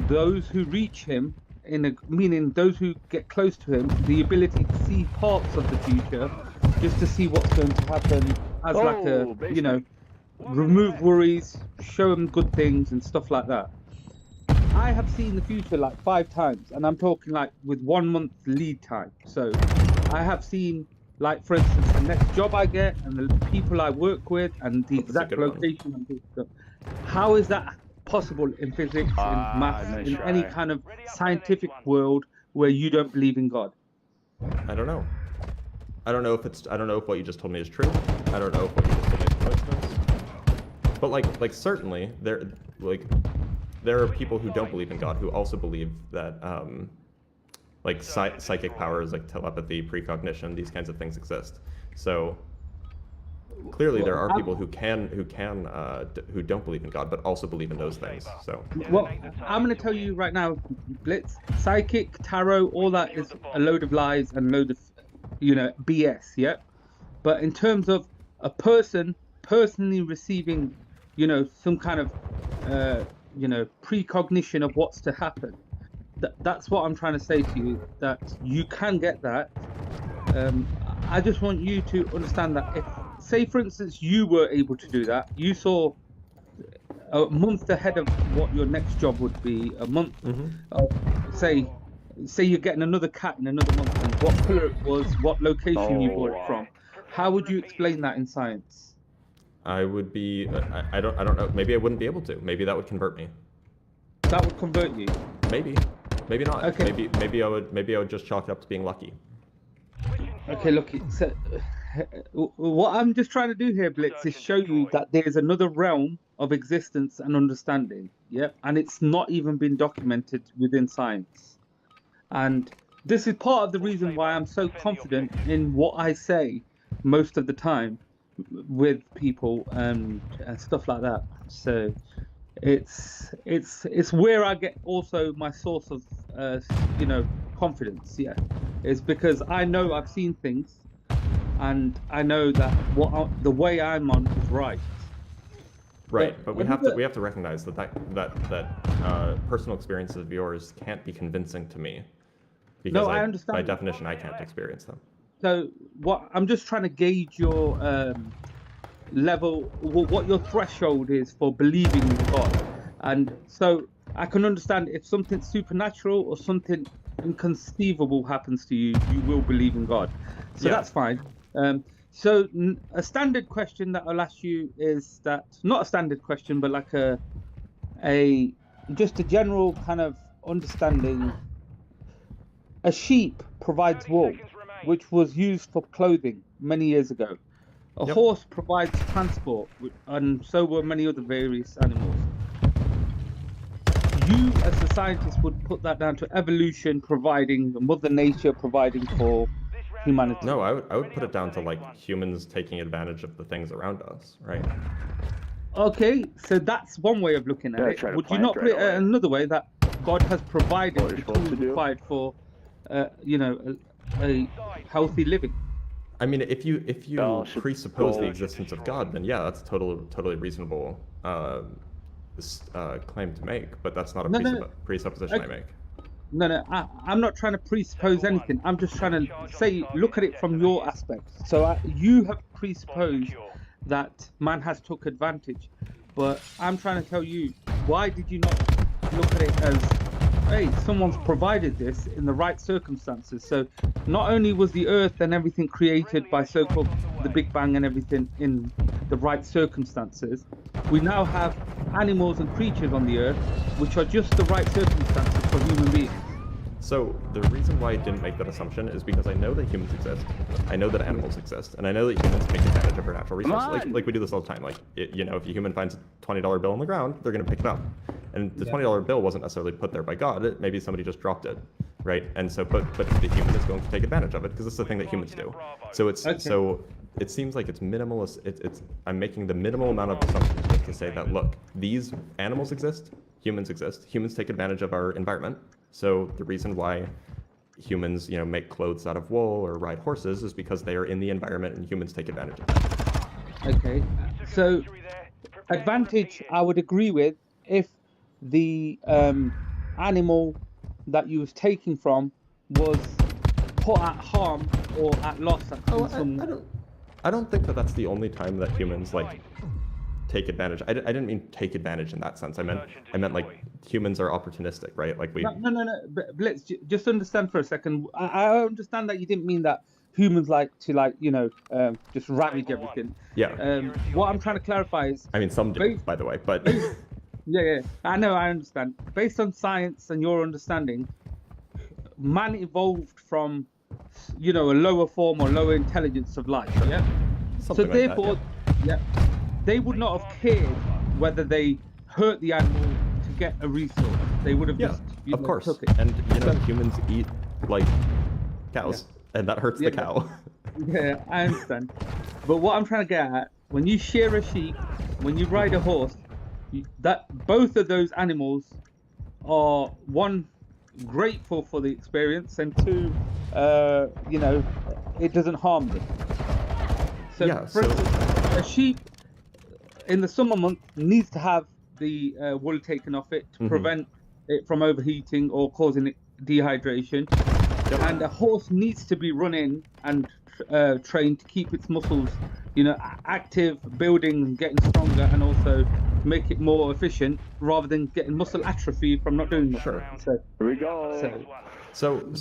those who reach him, meaning those who get close to him, the ability to see parts of the future, just to see what's going to happen, as like a, you know, remove worries, show them good things and stuff like that. I have seen the future like 5 times, and I'm talking like with 1 month lead time. So I have seen, like, for instance, the next job I get and the people I work with and the exact location and stuff. How is that possible in physics, in maths, in any kind of scientific world where you don't believe in God? I don't know. I don't know if what you just told me is true. I don't know if what you just told me is coincidence. But like certainly there are people who don't believe in God who also believe that like psychic powers, like telepathy, precognition, these kinds of things exist. So clearly there are people who don't believe in God but also believe in those things. So well, I'm going to tell you right now, Blitz, psychic, tarot, all that is a load of lies and load of, you know, BS. Yeah, but in terms of a person personally receiving, you know, some kind of you know, precognition of what's to happen, that's what I'm trying to say to you, that you can get that. I just want you to understand that if, say for instance, you were able to do that, you saw a month ahead of what your next job would be, a month, say you're getting another cat in another month, and what colour it was, what location you bought it from. How would you explain that in science? I would be, I don't know, maybe I wouldn't be able to. Maybe that would convert me. That would convert you? Maybe not. Okay. Maybe I would just chalk it up to being lucky. Okay, look, so, what I'm just trying to do here, Blitz, is show you that there's another realm of existence and understanding, yeah? And it's not even been documented within science. And this is part of the reason why I'm so confident in what I say most of the time with people and stuff like that. So it's where I get also my source of you know, confidence. Yeah, it's because I know I've seen things, and I know that the way I'm on is right. Right, but we have to recognize that personal experiences of yours can't be convincing to me, because I understand. By definition I can't experience them. So what I'm just trying to gauge your level, what your threshold is for believing in God, and so I can understand if something supernatural or something inconceivable happens to you, you will believe in God. So that's fine. So a standard question that I'll ask you is that, not a standard question, but like just a general kind of understanding. A sheep provides wool, which was used for clothing many years ago. A horse provides transport, and so were many other various animals. You, as a scientist, would put that down to evolution providing, Mother Nature providing for humanity. No, I would put it down to like humans taking advantage of the things around us, right? Okay, so that's one way of looking at it. Would you not put it another way, that God has provided the tools required for, you know, a healthy living? I mean, if you presuppose the existence of God, then yeah, that's totally reasonable claim to make. But that's not a presupposition I make. No, I'm not trying to presuppose anything. I'm just trying to say, look at it from your aspect. So you have presupposed that man has took advantage, but I'm trying to tell you, why did you not look at it as, hey, someone's provided this in the right circumstances? So not only was the earth and everything created by so-called the Big Bang and everything in the right circumstances, we now have animals and creatures on the earth which are just the right circumstances for human beings. So the reason why I didn't make that assumption is because I know that humans exist, I know that animals exist, and I know that humans take advantage of our natural resources. Like we do this all the time. Like, you know, if a human finds a $20 bill on the ground, they're going to pick it up. And the $20 bill wasn't necessarily put there by God. Maybe somebody just dropped it, right? And so, but the human is going to take advantage of it because it's the thing that humans do. So so it seems like it's minimalist. I'm making the minimal amount of assumptions just to say that, look, these animals exist, humans take advantage of our environment. So the reason why humans, make clothes out of wool or ride horses is because they are in the environment and humans take advantage of that. Okay, so advantage I would agree with if the animal that you was taking from was put at harm or at loss at some. I don't think that that's the only time that humans like take advantage. I didn't mean take advantage in that sense. I meant like humans are opportunistic, right? Like we. No. Blitz, just understand for a second. I understand that you didn't mean that humans like to just ravage everything. Yeah. What I'm trying to clarify is. I mean, some do, by the way, but. Yeah. I know. I understand. Based on science and your understanding, man evolved from, a lower form or lower intelligence of life. Yeah. Something so like therefore, they would not have cared whether they hurt the animal to get a resource. They would have just, of course. took it. And humans eat like cows, and that hurts the cow. Yeah, I understand. But what I'm trying to get at, when you shear a sheep, when you ride a horse, that both of those animals are, one, grateful for the experience, and two, it doesn't harm them. So, for instance, a sheep in the summer month needs to have the wool taken off it to prevent it from overheating or causing it dehydration. And a horse needs to be running and trained to keep its muscles, active, building, and getting stronger, and also make it more efficient rather than getting muscle atrophy from not doing much. Sure. So here we go. So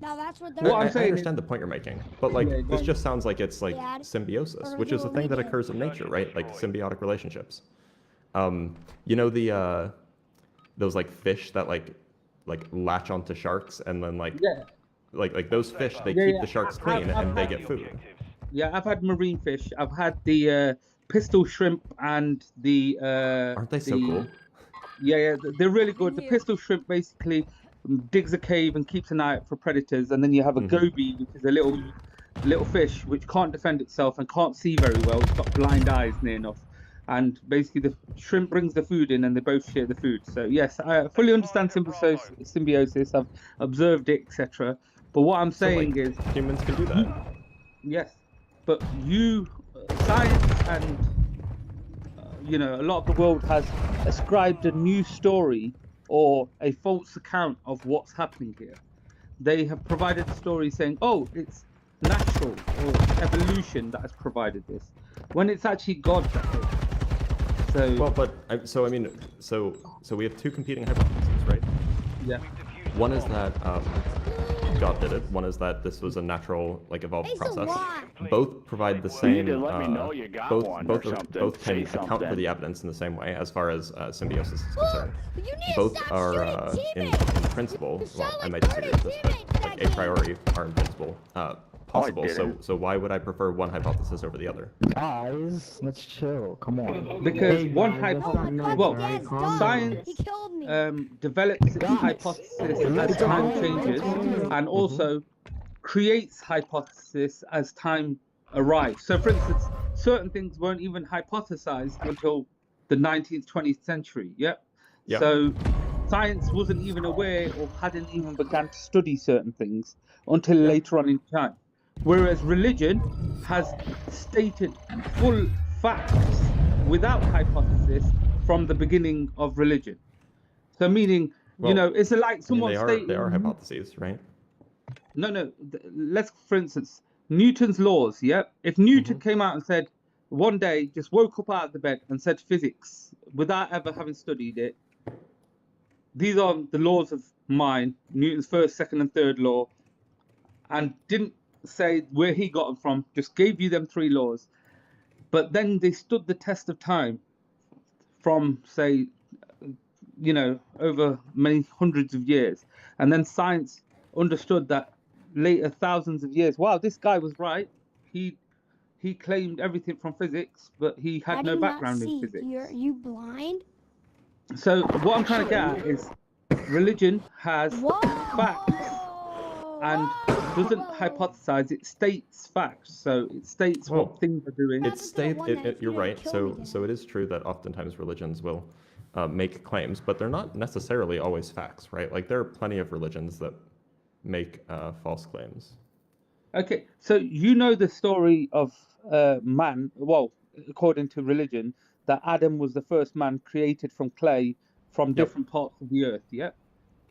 now that's what I understand the point you're making, but this just sounds like it's like symbiosis, which is a thing that occurs in nature, right? Like symbiotic relationships. Those like fish that like latch onto sharks and then like those fish, they keep the sharks clean and they get food. Yeah, I've had marine fish. I've had the pistol shrimp and the. Aren't they so cool? Yeah, they're really good. The pistol shrimp basically digs a cave and keeps an eye out for predators, and then you have a goby, which is a little fish which can't defend itself and can't see very well. It's got blind eyes near enough, and basically the shrimp brings the food in, and they both share the food. So yes, I fully understand symbiosis. I've observed it, etc. But what I'm saying is humans can do that. Yes, but science and a lot of the world has ascribed a new story or a false account of what's happening here. They have provided a story saying, "Oh, it's natural or evolution that has provided this," when it's actually God that did. So so we have two competing hypotheses, right? Yeah. One is that God did it. One is that this was a natural, evolved process. Both provide the same. Both can account for the evidence in the same way as far as symbiosis is concerned. Both are in principle. Well, I might disagree with this, but a priori are in principle possible. So why would I prefer one hypothesis over the other? Guys, let's chill. Come on. Because science develops its hypothesis as time changes, and also creates hypothesis as time arrives. So, for instance, certain things weren't even hypothesized until the 19th, 20th century. Yeah. So science wasn't even aware or hadn't even begun to study certain things until later on in time. Whereas religion has stated full facts without hypothesis from the beginning of religion. So meaning, it's like someone stating... They are hypotheses, right? No. Let's, for instance, Newton's laws, yeah? If Newton came out and said, one day, just woke up out of the bed and said physics, without ever having studied it, these are the laws of mine, Newton's first, second, and third law, and didn't say where he got them from, just gave you them three laws. But then they stood the test of time from, say, over many hundreds of years. And then science understood that later, thousands of years, wow, this guy was right. He claimed everything from physics, but he had no background in physics. Are you blind? So what I'm trying to get at is religion has facts and doesn't hypothesize, it states facts. So it states what things are doing. You're right. So it is true that oftentimes religions will make claims, but they're not necessarily always facts, right? Like there are plenty of religions that make false claims. Okay, so the story of man. Well, according to religion, that Adam was the first man created from clay from different parts of the earth. Yeah,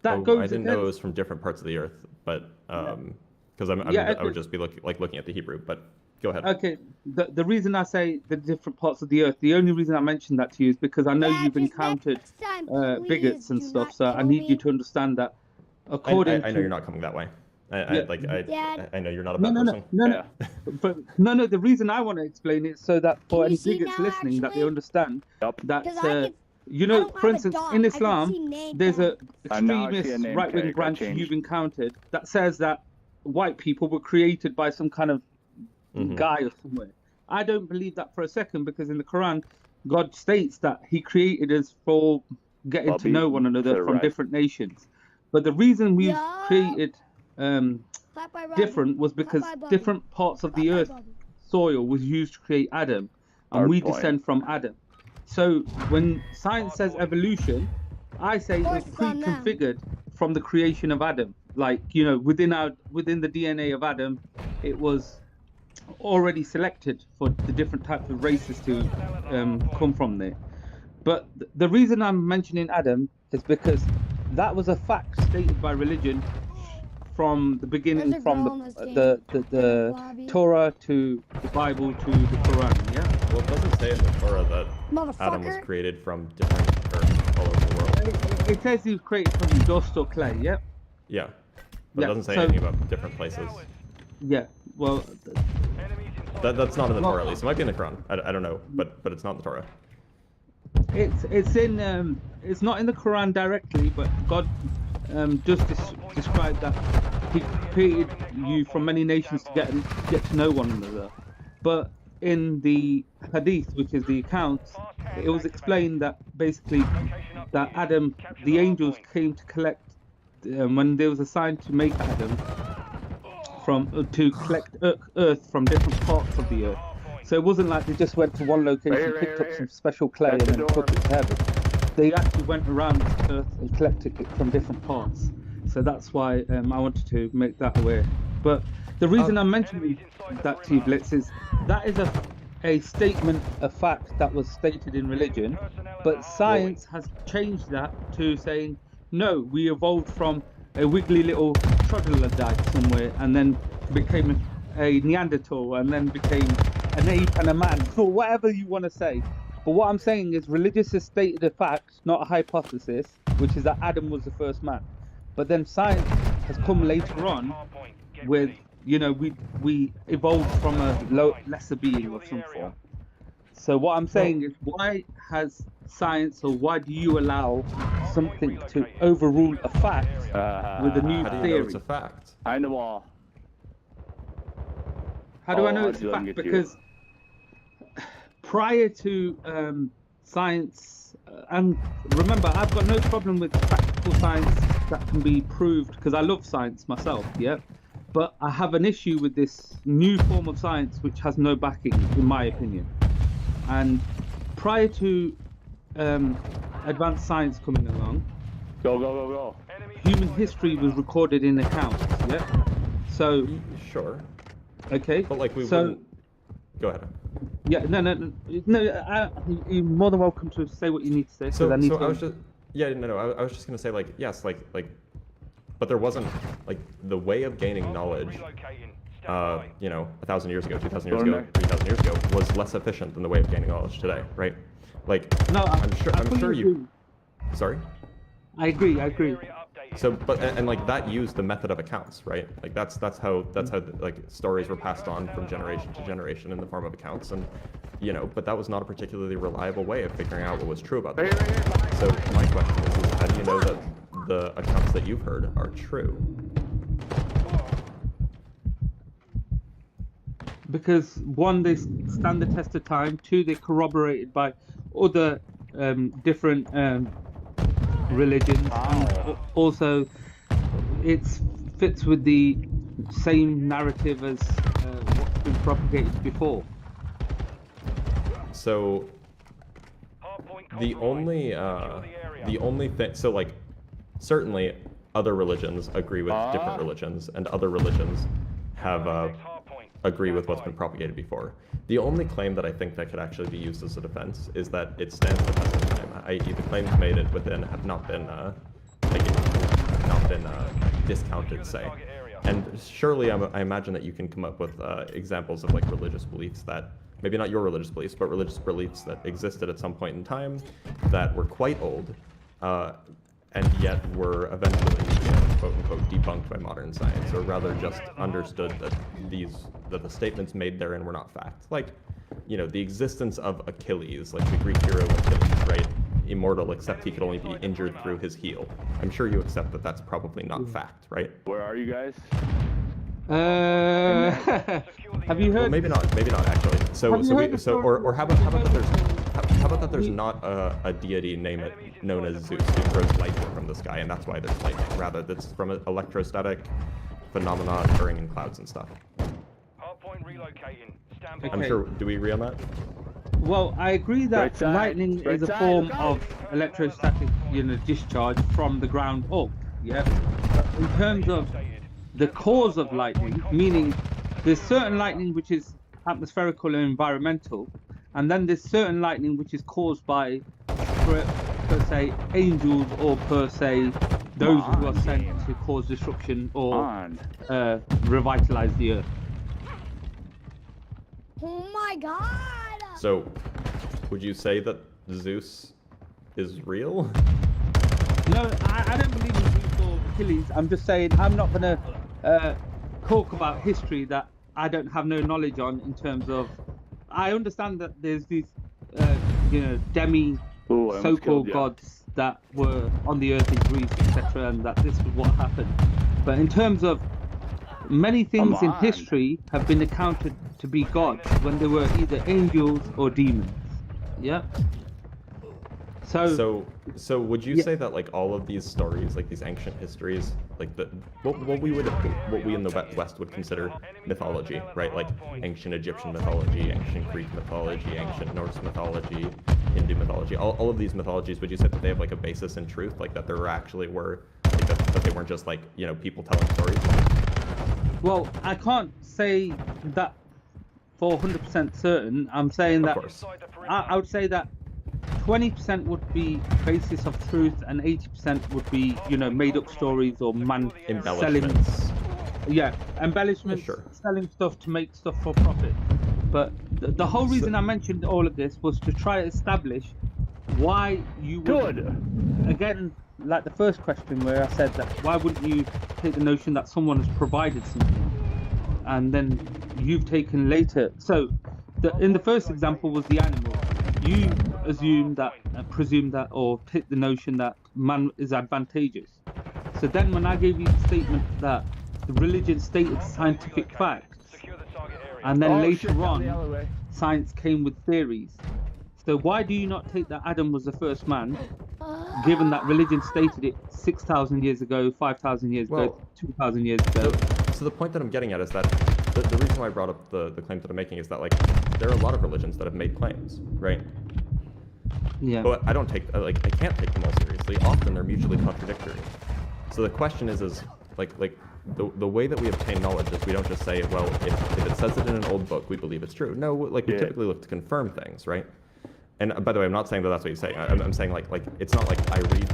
that goes. I didn't know it was from different parts of the earth, but because I would just be looking at the Hebrew. But go ahead. Okay, the reason I say the different parts of the earth, the only reason I mentioned that to you is because I know you've encountered bigots and stuff, so I need you to understand that. According I know you're not coming that way. I know you're not a bad person. No. The reason I want to explain it so that for any bigots listening, that they understand that you know, for instance, in Islam, there's a extremist right-wing branch you've encountered that says that white people were created by some kind of guy or somewhere. I don't believe that for a second, because in the Quran, God states that He created us for getting to know one another from different nations. But the reason we created different was because different parts of the earth soil was used to create Adam, and we descend from Adam. So when science says evolution, I say it's pre-configured from the creation of Adam. Like, you know, within the DNA of Adam, it was already selected for the different types of races to come from there. But the reason I'm mentioning Adam is because that was a fact stated by religion from the beginning, from the Torah to the Bible to the Quran. Yeah. Well, it doesn't say in the Torah that Adam was created from different earth all over the world. It says he was created from dust or clay. Yeah. Yeah. But it doesn't say anything about different places. Yeah. Well. That's not in the Torah, at least. It might be in the Quran. I don't know, but it's not in the Torah. It's in it's not in the Quran directly, but God just described that He created you from many nations to get to know one another. But in the Hadith, which is the accounts, it was explained that basically that Adam, the angels came to collect when there was assigned to make Adam to collect earth from different parts of the earth. So it wasn't like they just went to one location, picked up some special clay and then took it to heaven. They actually went around the earth and collected it from different parts. So that's why I wanted to make that aware. But the reason I'm mentioning that to you, Blitz, is that is a statement, a fact that was stated in religion, but science has changed that to saying, no, we evolved from a wiggly little troglodyte somewhere and then became a Neanderthal and then became an ape and a man, or whatever you want to say. But what I'm saying is religious has stated a fact, not a hypothesis, which is that Adam was the first man. But then science has come later on with, you know, we evolved from a lesser being of some form. So what I'm saying is, why has science, or why do you allow something to overrule a fact with a new How do you theory? know it's a fact? How do I know it's a fact? Because prior to science, and remember, I've got no problem with practical science that can be proved, because I love science myself, yeah? But I have an issue with this new form of science which has no backing, in my opinion. And prior to advanced science coming along, human history was recorded in accounts, yeah? So... Sure. Okay. But like we wouldn't... Go ahead. Yeah, no. You're more than welcome to say what you need to say. So I was just... Yeah, no, I was just going to say, like, yes, like... But there wasn't, like, the way of gaining knowledge, you know, 1,000 years ago, 2,000 years ago, 3,000 years ago, was less efficient than the way of gaining knowledge today, right? Like, no, I'm sure you... Sorry? I agree. So, but and like that used the method of accounts, right? Like that's how like stories were passed on from generation to generation in the form of accounts, and you know, but that was not a particularly reliable way of figuring out what was true about them. So my question is how do you know that the accounts that you've heard are true? Because one, they stand the test of time. Two, they're corroborated by other different religions, and also it fits with the same narrative as what's been propagated before. So the only thing, so like certainly other religions agree with different religions, and other religions have agree with what's been propagated before. The only claim that I think that could actually be used as a defense is that it stands the test of time, i.e. the claims made it within have not been discounted, say. And surely I imagine that you can come up with examples of like religious beliefs that, maybe not your religious beliefs, but religious beliefs that existed at some point in time that were quite old, and yet were eventually, quote unquote, debunked by modern science, or rather just understood that the statements made therein were not fact. Like, the existence of Achilles, like the Greek hero Achilles, right? Immortal, except he could only be injured through his heel. I'm sure you accept that that's probably not fact, right? Where are you guys? Have you heard? Well, maybe not actually. How about that there's not a deity known as Zeus who throws lightning from the sky, and that's why there's lightning. Rather, that's from an electrostatic phenomena occurring in clouds and stuff. Hardpoint relocating. Stand by. I'm sure. Do we agree on that? Well, I agree that lightning is a form of electrostatic, discharge from the ground up. Yeah. But in terms of the cause of lightning, meaning there's certain lightning which is atmospherical and environmental, and then there's certain lightning which is caused by, per se, angels, or per se, those who are sent to cause destruction or revitalize the earth. Oh my god! So, would you say that Zeus is real? No, I don't believe in Zeus or Achilles. I'm just saying I'm not going to talk about history that I don't have no knowledge on, in terms of, I understand that there's these, so-called gods that were on the earth in Greece, etc., and that this was what happened. But in terms of many things in history have been accounted to be gods when they were either angels or demons. Yeah. So would you say that like all of these stories, like these ancient histories, like what we in the West would consider mythology, right? Like ancient Egyptian mythology, ancient Greek mythology, ancient Norse mythology, Hindu mythology, all of these mythologies, would you say that they have like a basis in truth, like that there actually were, like, that they weren't just like, people telling stories? Well, I can't say that for 100% certain. I'm saying that I would say that 20% would be basis of truth, and 80% would be, made up stories or embellishments. Embellishments, selling stuff to make stuff for profit. But the whole reason I mentioned all of this was to try to establish why you would. Again, like the first question where I said that, why wouldn't you take the notion that someone has provided something, and then you've taken later. So in the first example was the animal. You assume that, presume that, or take the notion that man is advantageous. So then when I gave you the statement that the religion stated scientific facts, and then later on science came with theories. So why do you not take that Adam was the first man, given that religion stated it 6,000 years ago, 5,000 years ago, 2,000 years ago? So the point that I'm getting at is that the reason why I brought up the claims that I'm making is that, like, there are a lot of religions that have made claims, right? Yeah. But I don't take, I can't take them all seriously. Often they're mutually contradictory. So the question is the way that we obtain knowledge is we don't just say, well, if it says it in an old book, we believe it's true. No, we typically look to confirm things, right? And by the way, I'm not saying that that's what you're saying. I'm saying like it's not like I read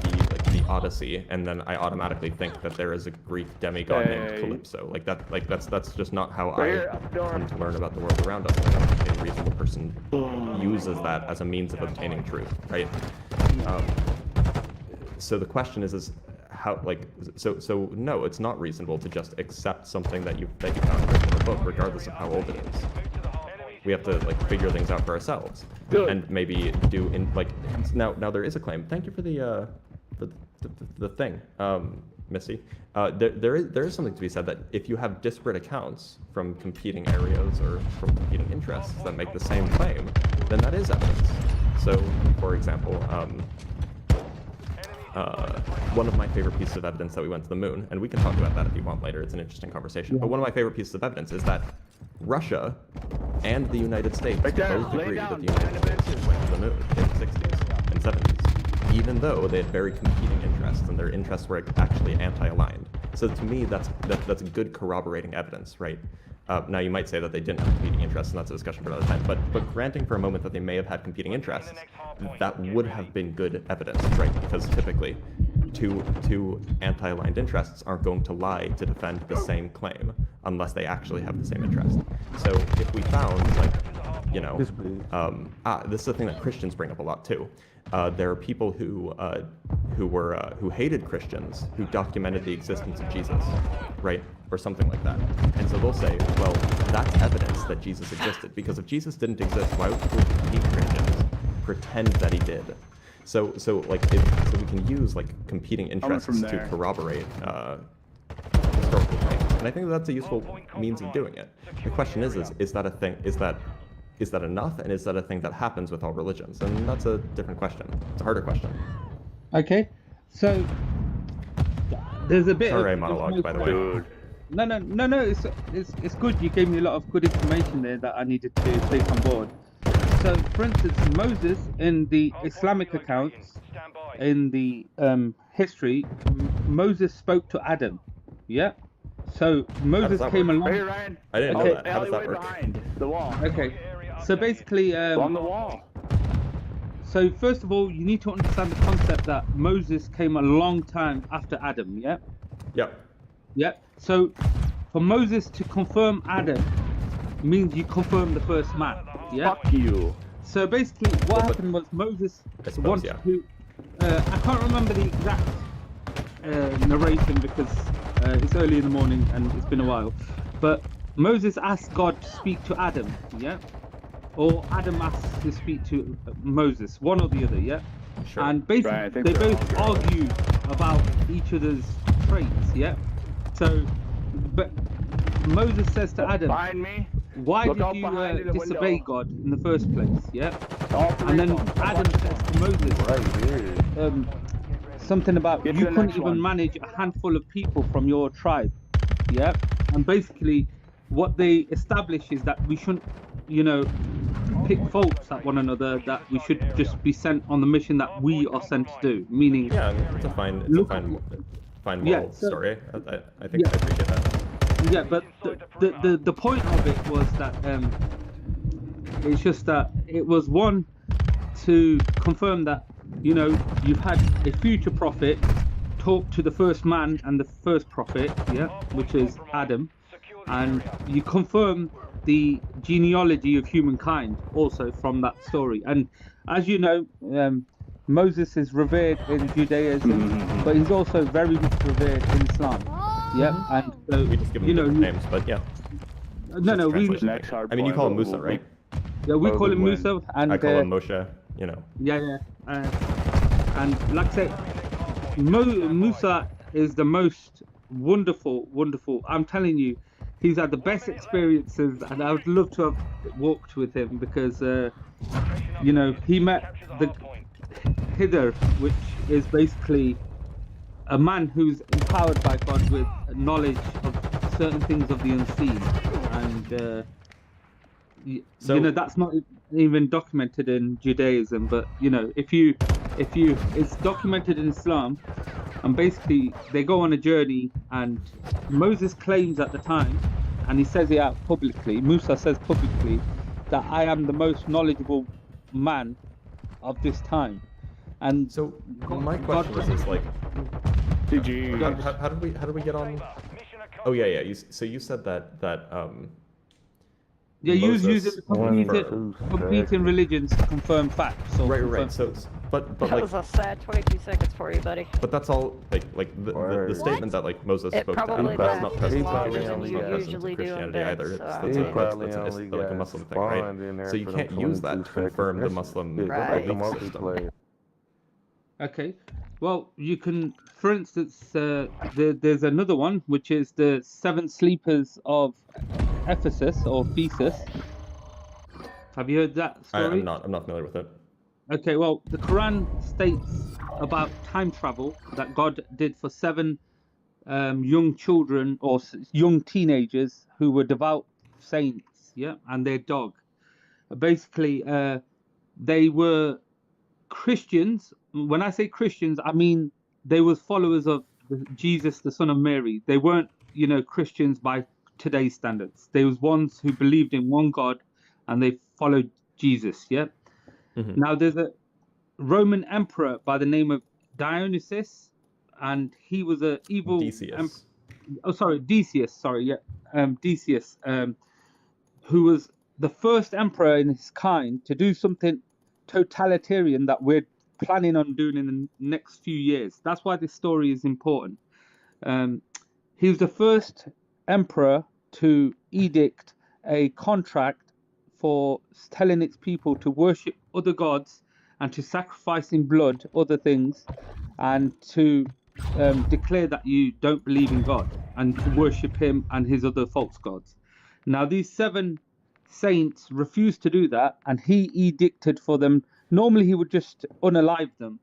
the Odyssey and then I automatically think that there is a Greek demigod named Calypso. That's just not how I come to learn about the world around us. I don't think a reasonable person uses that as a means of obtaining truth, right? So the question is how, so no, it's not reasonable to just accept something that you found written in a book, regardless of how old it is. We have to figure things out for ourselves, and maybe do now there is a claim. Thank you for the thing, Missy. There is something to be said that if you have disparate accounts from competing areas or from competing interests that make the same claim, then that is evidence. So, for example, one of my favorite pieces of evidence that we went to the moon, and we can talk about that if you want later, it's an interesting conversation, but one of my favorite pieces of evidence is that Russia and the United States both agree that the United States went to the moon in the 60s and 70s, even though they had very competing interests, and their interests were actually anti-aligned. So to me, that's good corroborating evidence, right? Now you might say that they didn't have competing interests, and that's a discussion for another time. But granting for a moment that they may have had competing interests, that would have been good evidence, right? Because typically, two anti-aligned interests aren't going to lie to defend the same claim unless they actually have the same interest. So if we found, like, you know, this is a thing that Christians bring up a lot too. There are people who hated Christians who documented the existence of Jesus, right, or something like that. And so they'll say, well, that's evidence that Jesus existed, because if Jesus didn't exist, why would people who hate Christians pretend that he did? So we can use like competing interests to corroborate historical claims, and I think that's a useful means of doing it. The question is that a thing? Is that enough? And is that a thing that happens with all religions? And that's a different question. It's a harder question. Okay, so there's a bit. Sorry, of monologue, by the way. No. It's good. You gave me a lot of good information there that I needed to take on board. So, for instance, Moses in the Islamic accounts, in the history, Moses spoke to Adam. Yeah. So Moses came along. Hey, Ryan. I didn't know that. How does that work? Behind the wall. Okay. So basically, on the wall. So first of all, you need to understand the concept that Moses came a long time after Adam. Yeah. Yep. Yep. So for Moses to confirm Adam means you confirm the first man. Yeah. Fuck you. So basically, what happened was Moses wanted to. I can't remember the exact narration because it's early in the morning and it's been a while. But Moses asked God to speak to Adam. Yeah. Or Adam asked to speak to Moses, one or the other, yeah? Sure. And basically, they both argue about each other's traits, yeah? So, but Moses says to Adam, why did you disobey God in the first place, yeah? And then Adam says to Moses, something about you couldn't even manage a handful of people from your tribe, yeah? And basically, what they establish is that we shouldn't, you know, pick faults at one another, that we should just be sent on the mission that we are sent to do, meaning... Yeah, it's a fine moral story. I think I appreciate that. Yeah, but the point of it was that it's just that it was one to confirm that, you know, you've had a future prophet talk to the first man and the first prophet, yeah, which is Adam, and you confirm the genealogy of humankind also from that story. And as you know, Moses is revered in Judaism, but he's also very much revered in Islam. Yeah, and so, we just give them different names, but yeah. No, we. I mean, you call him Musa, right? Yeah, we call him Musa, and I call him Moshe. You know. Yeah. And like I say, Musa is the most wonderful. I'm telling you, he's had the best experiences, and I would love to have walked with him because, you know, he met the Hidr, which is basically a man who's empowered by God with knowledge of certain things of the unseen, and you know, that's not even documented in Judaism, but you know, if you, it's documented in Islam, and basically they go on a journey, and Moses claims at the time, and he says it out publicly, Musa says publicly, that I am the most knowledgeable man of this time. And so my question is like, did you? How did we get on? Oh yeah. You said that yeah, you use it to competing religions to confirm facts. Or right. So, but that like, was a sad 22 seconds for you, buddy. But that's all like the statement that like Moses spoke to Adam, that's not present in Christianity either. That's like a Muslim thing, right? So you can't use that to confirm the Muslim belief system. Okay, well, you can, for instance, there's another one, which is the 7 sleepers of Ephesus, or Thesis. Have you heard that story? I'm not familiar with it. Okay, well, the Quran states about time travel that God did for 7 young children, or young teenagers, who were devout saints, yeah, and their dog. Basically, they were Christians. When I say Christians, I mean they were followers of Jesus, the son of Mary. They weren't, you know, Christians by today's standards. They was ones who believed in one God, and they followed Jesus. Yeah. Mm-hmm. Now there's a Roman emperor by the name of Dionysius, and he was a evil. Decius. Decius. Sorry, yeah, Decius, who was the first emperor in his kind to do something totalitarian that we're planning on doing in the next few years. That's why this story is important. He was the first emperor to edict a contract for telling its people to worship other gods and to sacrifice in blood other things, and to declare that you don't believe in God and to worship him and his other false gods. Now these 7 saints refused to do that, and he edicted for them. Normally he would just unalive them,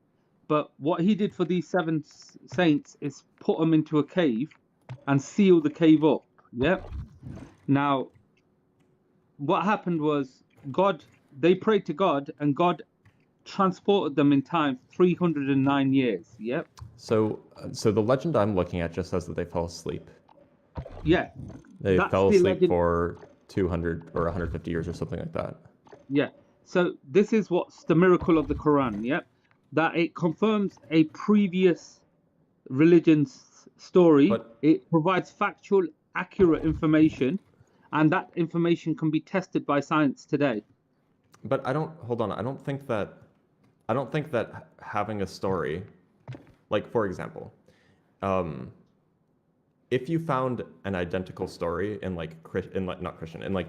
but what he did for these 7 saints is put them into a cave and seal the cave up. Yeah. Now what happened was they prayed to God, and God transported them in time 309 years. Yep. So the legend I'm looking at just says that they fell asleep. Yeah. They That's fell the asleep legend. for 200 or 150 years or something like that. Yeah. So this is what's the miracle of the Quran. Yep. That it confirms a previous religion's story. It provides factual, accurate information, and that information can be tested by science today. But I don't think that having a story, like for example, if you found an identical story in like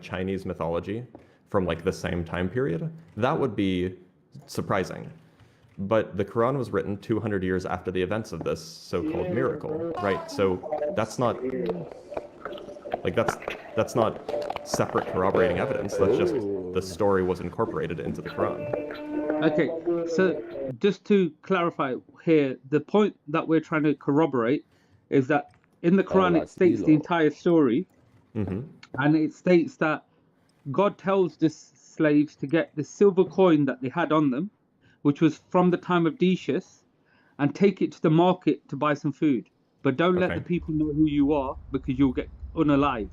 Chinese mythology from like the same time period, that would be surprising. But the Quran was written 200 years after the events of this so-called miracle, right? So that's not separate corroborating evidence. That's just the story was incorporated into the Quran. Okay, so just to clarify here, the point that we're trying to corroborate is that in the Quran it states the entire story, and it states that God tells the slaves to get the silver coin that they had on them, which was from the time of Decius, and take it to the market to buy some food. But don't let the people know who you are, because you'll get unalived.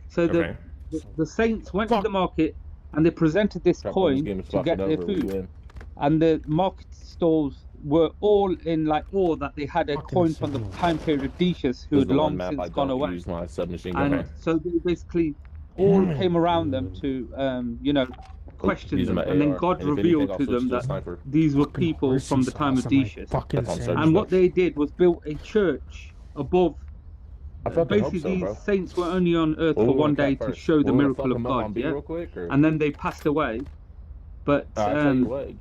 So the saints went to the market and they presented this coin to get their food. And the market stalls were all in like awe that they had a coin from the time period of Decius, who had long since gone away. And so they basically all came around them to, question them. And then God revealed to them that these were people from the time of Decius. And what they did was built a church above. Basically, these saints were only on earth for one day to show the miracle of God, yeah? And then they passed away. But the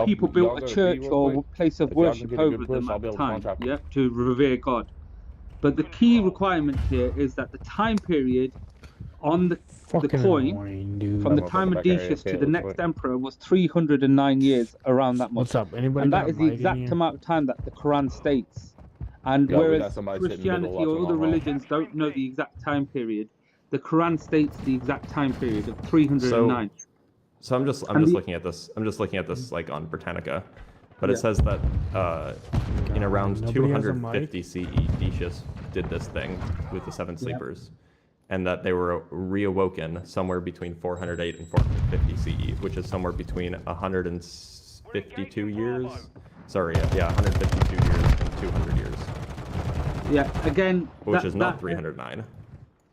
people built a church or a place of worship over them at the time, yeah, to revere God. But the key requirement here is that the time period on the coin, from the time of Decius to the next emperor, was 309 years, around that much. What's up? Anybody And that is the exact amount of time that the Quran states. And whereas Christianity or other religions don't know the exact time period, the Quran states the exact time period of 309. So I'm just looking at this. I'm just looking at this like on Britannica, but it says that in around 250 CE, Decius did this thing with the 7 sleepers, and that they were reawoken somewhere between 408 and 450 CE, which is somewhere between 152 years. Sorry, 152 years and 200 years. Yeah, again, which is not 309.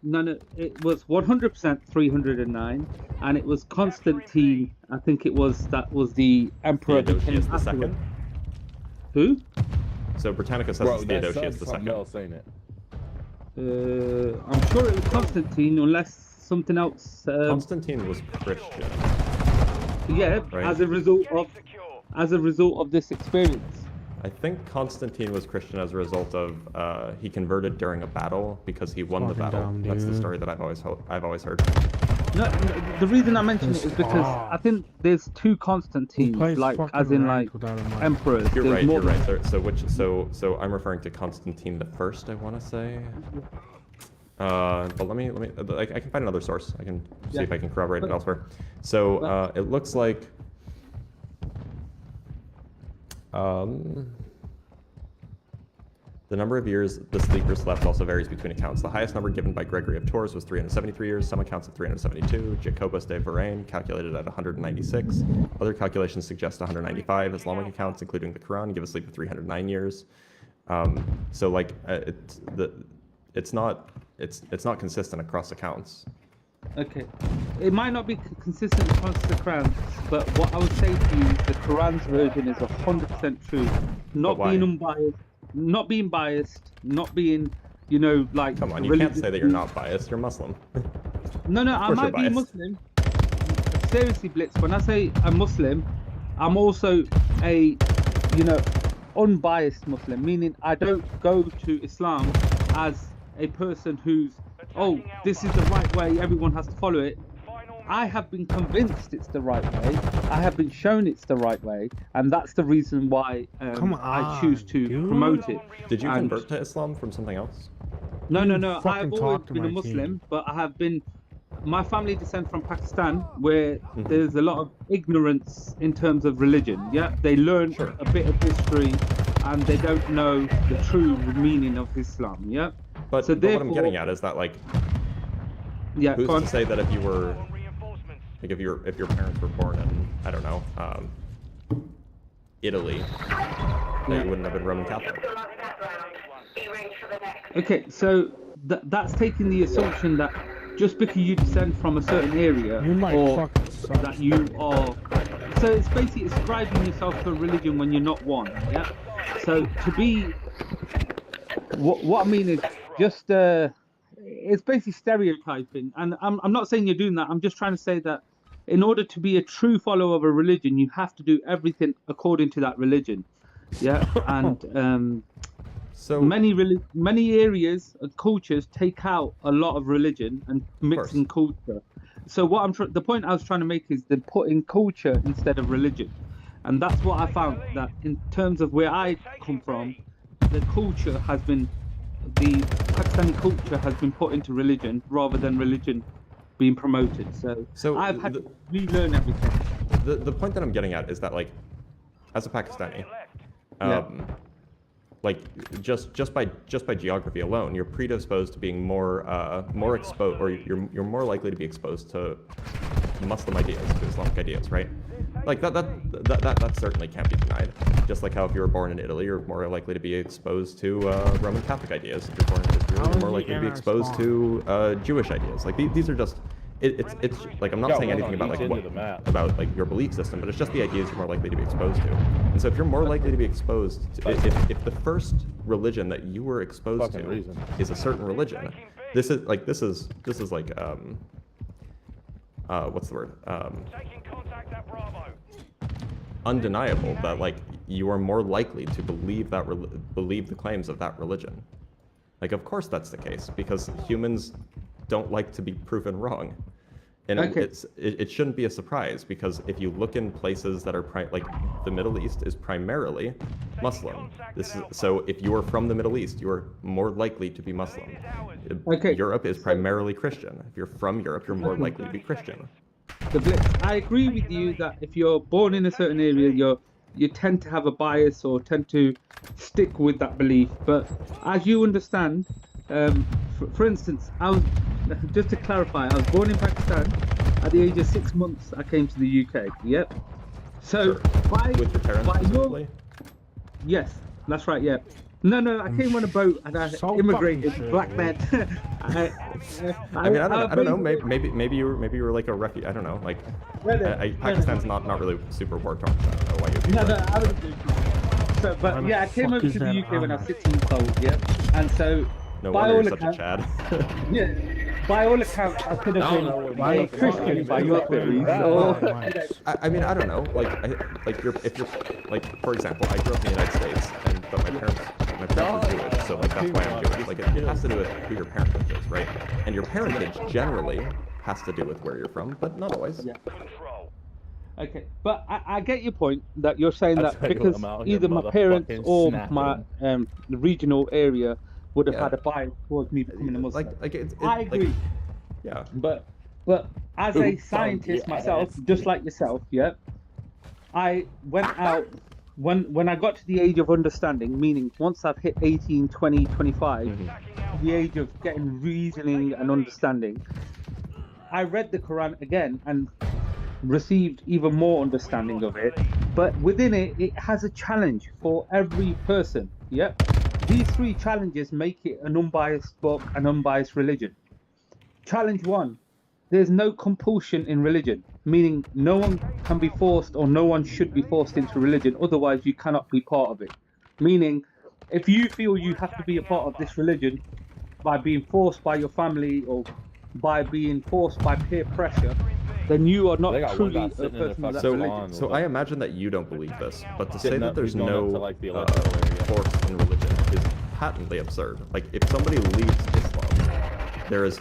No, it was 100% 309, and it was Constantine. I think it was that was the emperor that came afterwards. Who? So Britannica says it's Theodosius the second. I'm sure it was Constantine, unless something else. Constantine was Christian. Yeah, right? as a result of this experience. I think Constantine was Christian as a result of he converted during a battle because he won the battle. That's the story that I've always heard. No, the reason I mention it is because I think there's 2 Constantines, like as in like emperors. You're right. You're right. So I'm referring to Constantine the First. I want to say. But let me. I can find another source. I can see if I can corroborate it elsewhere. So it looks like. The number of years the sleeper slept also varies between accounts. The highest number given by Gregory of Tours was 373 years, some accounts at 372, Jacobus de Varenne calculated at 196, other calculations suggest 195, Islamic accounts, including the Quran, give a sleep of 309 years. So like, it's not consistent across accounts. Okay, it might not be consistent across the Quran, but what I would say to you, the Quran's version is 100% true. Not being unbiased, not being biased, not being, you know, like. Come on, you can't say that you're not biased. You're Muslim. No, I might be Muslim. Seriously, Blitz. When I say I'm Muslim, I'm also a, you know, unbiased Muslim, meaning I don't go to Islam as a person who's, oh, this is the right way, everyone has to follow it. I have been convinced it's the right way. I have been shown it's the right way, and that's the reason why I choose to promote it. Did you convert to Islam from something else? No. I've always been a Muslim, but I have been. My family descends from Pakistan, where there's a lot of ignorance in terms of religion. Yeah, they learn a bit of history, and they don't know the true meaning of Islam. Yeah. But, so what I'm getting at is that, like, who's to say that if you were, like, if your parents were born in, I don't know, Italy, that you wouldn't have been Roman Catholic? Okay, so that's taking the assumption that just because you descend from a certain area, or that you are, so it's basically ascribing yourself to a religion when you're not one. Yeah. So to be, what I mean is just it's basically stereotyping, and I'm not saying you're doing that. I'm just trying to say that in order to be a true follower of a religion, you have to do everything according to that religion. Yeah, and so many areas and cultures take out a lot of religion and mix in culture. So what the point I was trying to make is they put in culture instead of religion, and that's what I found, that in terms of where I come from, the culture has been. The Pakistani culture has been put into religion rather than religion being promoted. So I've had to relearn everything. The point that I'm getting at is that, like, as a Pakistani, like just by geography alone, you're predisposed to being more exposed, or you're more likely to be exposed to Muslim ideas, to Islamic ideas, right? Like that certainly can't be denied. Just like how if you were born in Italy, you're more likely to be exposed to Roman Catholic ideas. If you're born in Israel, you're more likely to be exposed to Jewish ideas. Like these are just, it's like, I'm not saying anything about like your belief system, but it's just the ideas you're more likely to be exposed to. And so if you're more likely to be exposed to, if the first religion that you were exposed to is a certain religion, this is like what's the word? Undeniable that, like, you are more likely to believe the claims of that religion. Like, of course that's the case, because humans don't like to be proven wrong. And it shouldn't be a surprise, because if you look in places that are like the Middle East is primarily Muslim. So if you are from the Middle East, you are more likely to be Muslim. Europe is primarily Christian. If you're from Europe, you're more likely to be Christian. I agree with you that if you're born in a certain area, you tend to have a bias or tend to stick with that belief. But as you understand, for instance, just to clarify, I was born in Pakistan. At the age of 6 months, I came to the UK. Yep. So with your parents, yes, that's right. Yeah. No, I came on a boat and I immigrated back then. I don't know. Maybe you were like a refugee. I don't know. Like, Pakistan's not really super war torn. I don't know why you'd be. I would do. So, but yeah, I came over to the UK when I was 6 months old. Yeah, and so by all accounts, yeah, by all accounts, I could have been a Christian by your theories. I mean, I don't know. If you're like, for example, I grew up in the United States, but my parents are Jewish, so like that's why I'm Jewish. Like, it has to do with who your parentage is, right? And your parentage generally has to do with where you're from, but not always. Yeah. Okay, but I get your point that you're saying that because either my parents or my the regional area would have had a bias towards me becoming a Muslim. I agree. Like, yeah. But as a scientist myself, just like yourself, yeah, I went out when I got to the age of understanding, meaning once I've hit 18, 20, 25, the age of getting reasoning and understanding, I read the Quran again and received even more understanding of it. But within it, it has a challenge for every person. Yep. These 3 challenges make it an unbiased book, an unbiased religion. Challenge 1, there's no compulsion in religion, meaning no one can be forced or no one should be forced into religion, otherwise you cannot be part of it. Meaning, if you feel you have to be a part of this religion by being forced by your family or by being forced by peer pressure, then you are not truly a person of that religion. So I imagine that you don't believe this, but to say that there's no force in religion is patently absurd. Like, if somebody leaves Islam, there is,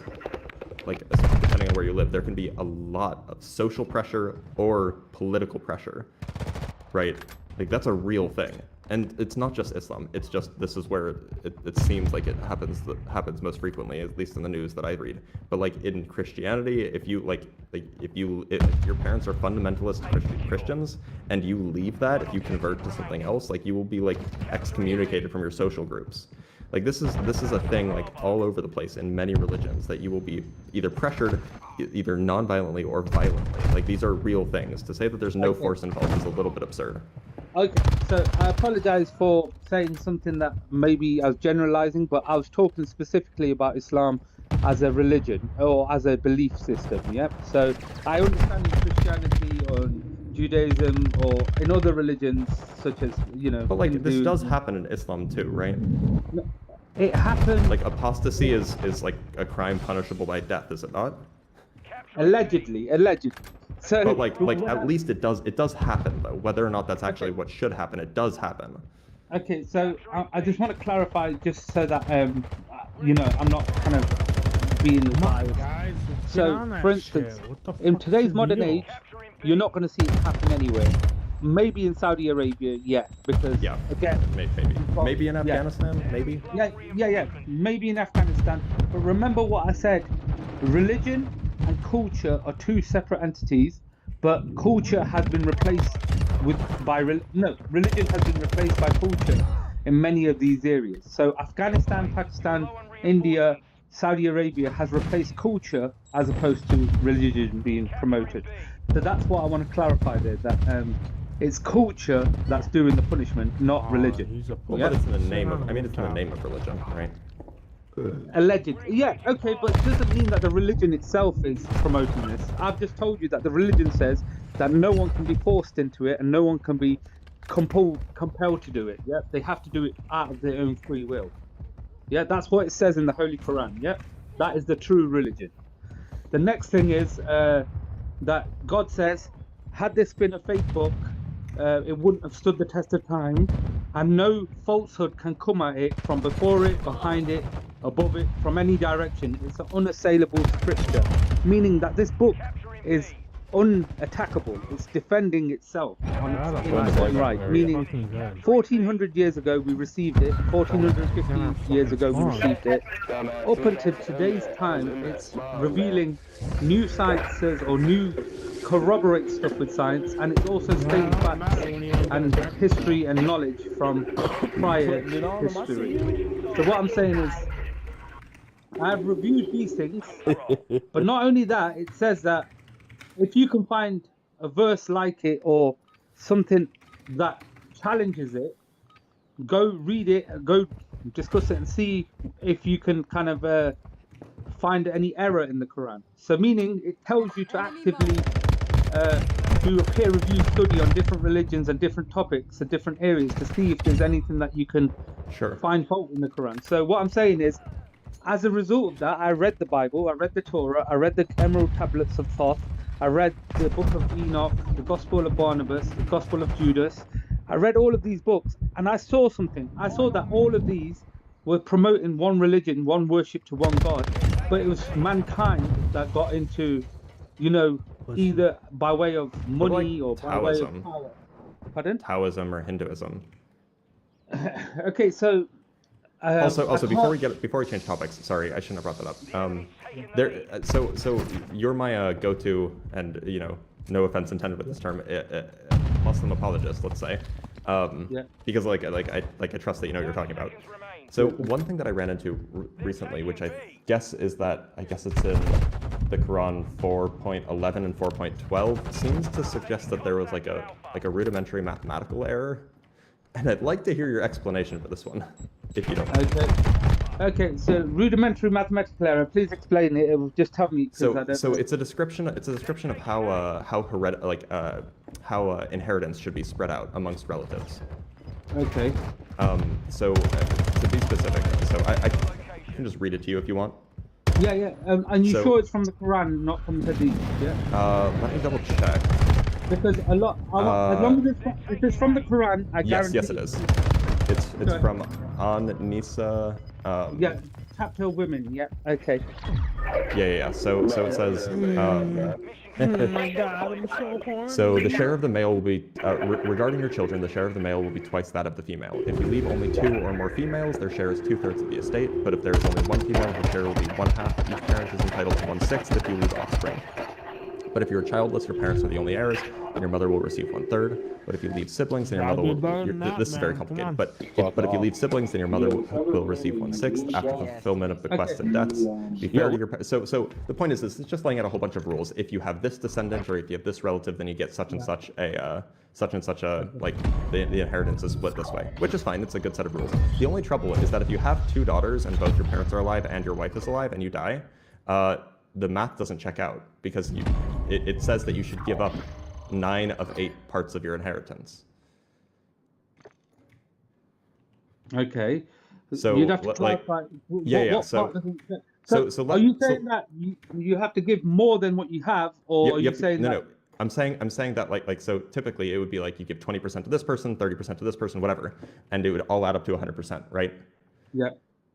like, depending on where you live, there can be a lot of social pressure or political pressure, right? Like, that's a real thing. And it's not just Islam. It's just, this is where it seems like it happens most frequently, at least in the news that I read. But like in Christianity, if your parents are fundamentalist Christians and you leave that, if you convert to something else, like you will be like excommunicated from your social groups. Like this is a thing like all over the place in many religions, that you will be either pressured, either non-violently or violently. Like these are real things. To say that there's no force involved is a little bit absurd. Okay, so I apologize for saying something that maybe I was generalizing, but I was talking specifically about Islam as a religion or as a belief system, yeah? So I understand in Christianity or Judaism or in other religions such as, you know... But like, Hindu, this does happen in Islam too, right? No, it happens... Like, apostasy is like a crime punishable by death, is it not? Allegedly. So, but like at least it does happen though. Whether or not that's actually what should happen, it does happen. Okay, so I just want to clarify, just so that you know, I'm not kind of being biased. So, for instance, in today's modern age, you're not going to see it happen anywhere. Maybe in Saudi Arabia, yeah, because again, maybe in Afghanistan, maybe. Yeah, maybe in Afghanistan. But remember what I said: religion and culture are 2 separate entities, but culture has been replaced religion has been replaced by culture in many of these areas. So Afghanistan, Pakistan, India, Saudi Arabia has replaced culture as opposed to religion being promoted. So that's what I want to clarify there, that it's culture that's doing the punishment, not religion. Well, but it's in the name of, it's in the name of religion, right? Alleged. Yeah, okay, but it doesn't mean that the religion itself is promoting this. I've just told you that the religion says that no one can be forced into it and no one can be compelled to do it. Yeah, they have to do it out of their own free will. Yeah, that's what it says in the Holy Quran. Yeah, that is the true religion. The next thing is that God says, had this been a fake book, it wouldn't have stood the test of time, and no falsehood can come at it from before it, behind it, above it, from any direction. It's an unassailable scripture, meaning that this book is unattackable. It's defending itself on its own right, meaning 1400 years ago we received it, 1450 years ago we received it. Up until today's time, it's revealing new sciences or new corroborate stuff with science, and it's also stating facts and history and knowledge from prior history. So what I'm saying is, I've reviewed these things, but not only that, it says that if you can find a verse like it or something that challenges it, go read it, go discuss it and see if you can kind of find any error in the Quran. So meaning it tells you to actively do a peer review study on different religions and different topics and different areas to see if there's anything that you can find fault in the Quran. So what I'm saying is, as a result of that, I read the Bible, I read the Torah, I read the Emerald Tablets of Thoth, I read the Book of Enoch, the Gospel of Barnabas, the Gospel of Judas. I read all of these books and I saw something. I saw that all of these were promoting one religion, one worship to one God, but it was mankind that got into, you know, either by way of money or by way of power. Pardon? Taoism or Hinduism. Okay, so also before we change topics, sorry, I shouldn't have brought that up. So you're my go-to, and you know, no offense intended with this term, Muslim apologist, let's say. Because like I trust that you know what you're talking about. So one thing that I ran into recently, which I guess it's in the Quran 4.11 and 4.12, seems to suggest that there was like a rudimentary mathematical error, and I'd like to hear your explanation for this one, if you don't. Okay. So rudimentary mathematical error. Please explain it. It will just tell me. So it's a description. It's a description of how inheritance should be spread out amongst relatives. Okay. So to be specific, so I can just read it to you if you want. Yeah. And you sure it's from the Quran, not from the Hadith? Yeah. Let me double check. Because as long as it's from the Quran, I guarantee. Yes, it is. It's from An-Nisa. Chapter women. Yeah. Okay. Yeah. So it says. Oh my God, I'm so horny. So the share of the male will be, regarding your children, the share of the male will be twice that of the female. If you leave only 2 or more females, their share is 2/3 of the estate. But if there is only 1 female, her share will be 1/2. Each parent is entitled to 1/6 if you leave offspring. But if you're childless, your parents are the only heirs, and your mother will receive 1/3. But if you leave siblings, then your mother will. This is very complicated. But if you leave siblings, then your mother will receive 1/6 after the fulfillment of bequests and debts. Be fair to your so the point is, this is just laying out a whole bunch of rules. If you have this descendant, or if you have this relative, then you get such and such a like the inheritance is split this way, which is fine. It's a good set of rules. The only trouble is that if you have 2 daughters and both your parents are alive and your wife is alive and you die, the math doesn't check out because it says that you should give up 9 of 8 parts of your inheritance. Okay. So you'd have to clarify. So are you saying that you have to give more than what you have, or are you saying that? No. I'm saying that like so typically it would be like you give 20% to this person, 30% to this person, whatever, and it would all add up to 100%, right? Yeah.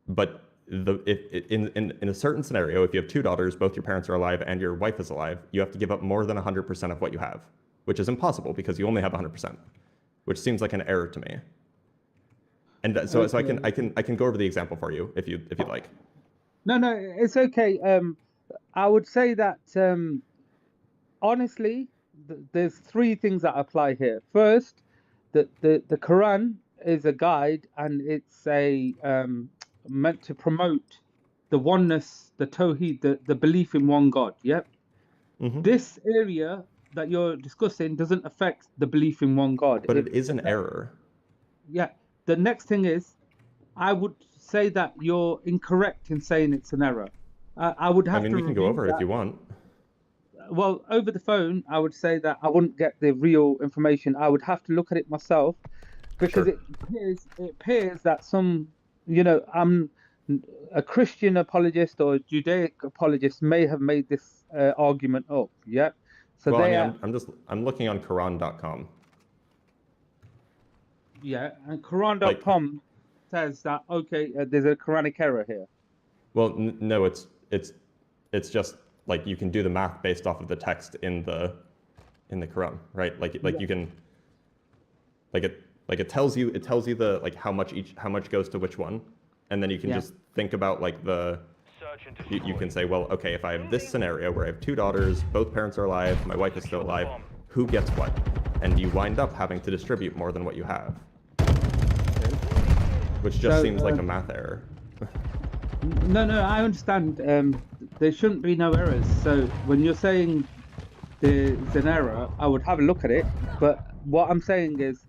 But in a certain scenario, if you have 2 daughters, both your parents are alive and your wife is alive, you have to give up more than 100% of what you have, which is impossible because you only have 100%, which seems like an error to me. And so I can go over the example for you if you'd like. No, it's okay. I would say that honestly, there's 3 things that apply here. First, the Quran is a guide, and it's meant to promote the oneness, the Tawheed, the belief in one God. Yep. Mm-hmm. This area that you're discussing doesn't affect the belief in one God. But it is an error. Yeah. The next thing is, I would say that you're incorrect in saying it's an error. I would have to. We can go over it if you want. Well, over the phone, I would say that I wouldn't get the real information. I would have to look at it myself, because it appears that some, I'm a Christian apologist or a Judaic apologist may have made this argument up. Yeah. So I'm looking on Quran.com. Yeah, and Quran.com says that there's a Quranic error here. Well, no, it's just like you can do the math based off of the text in the Quran, right? You can it tells you the like how much goes to which one, and then you can just think about you can say, well, okay, if I have this scenario where I have 2 daughters, both parents are alive, my wife is still alive, who gets what? And you wind up having to distribute more than what you have. Which just seems like a math error. No, I understand. There shouldn't be no errors. So when you're saying there's an error, I would have a look at it. But what I'm saying is,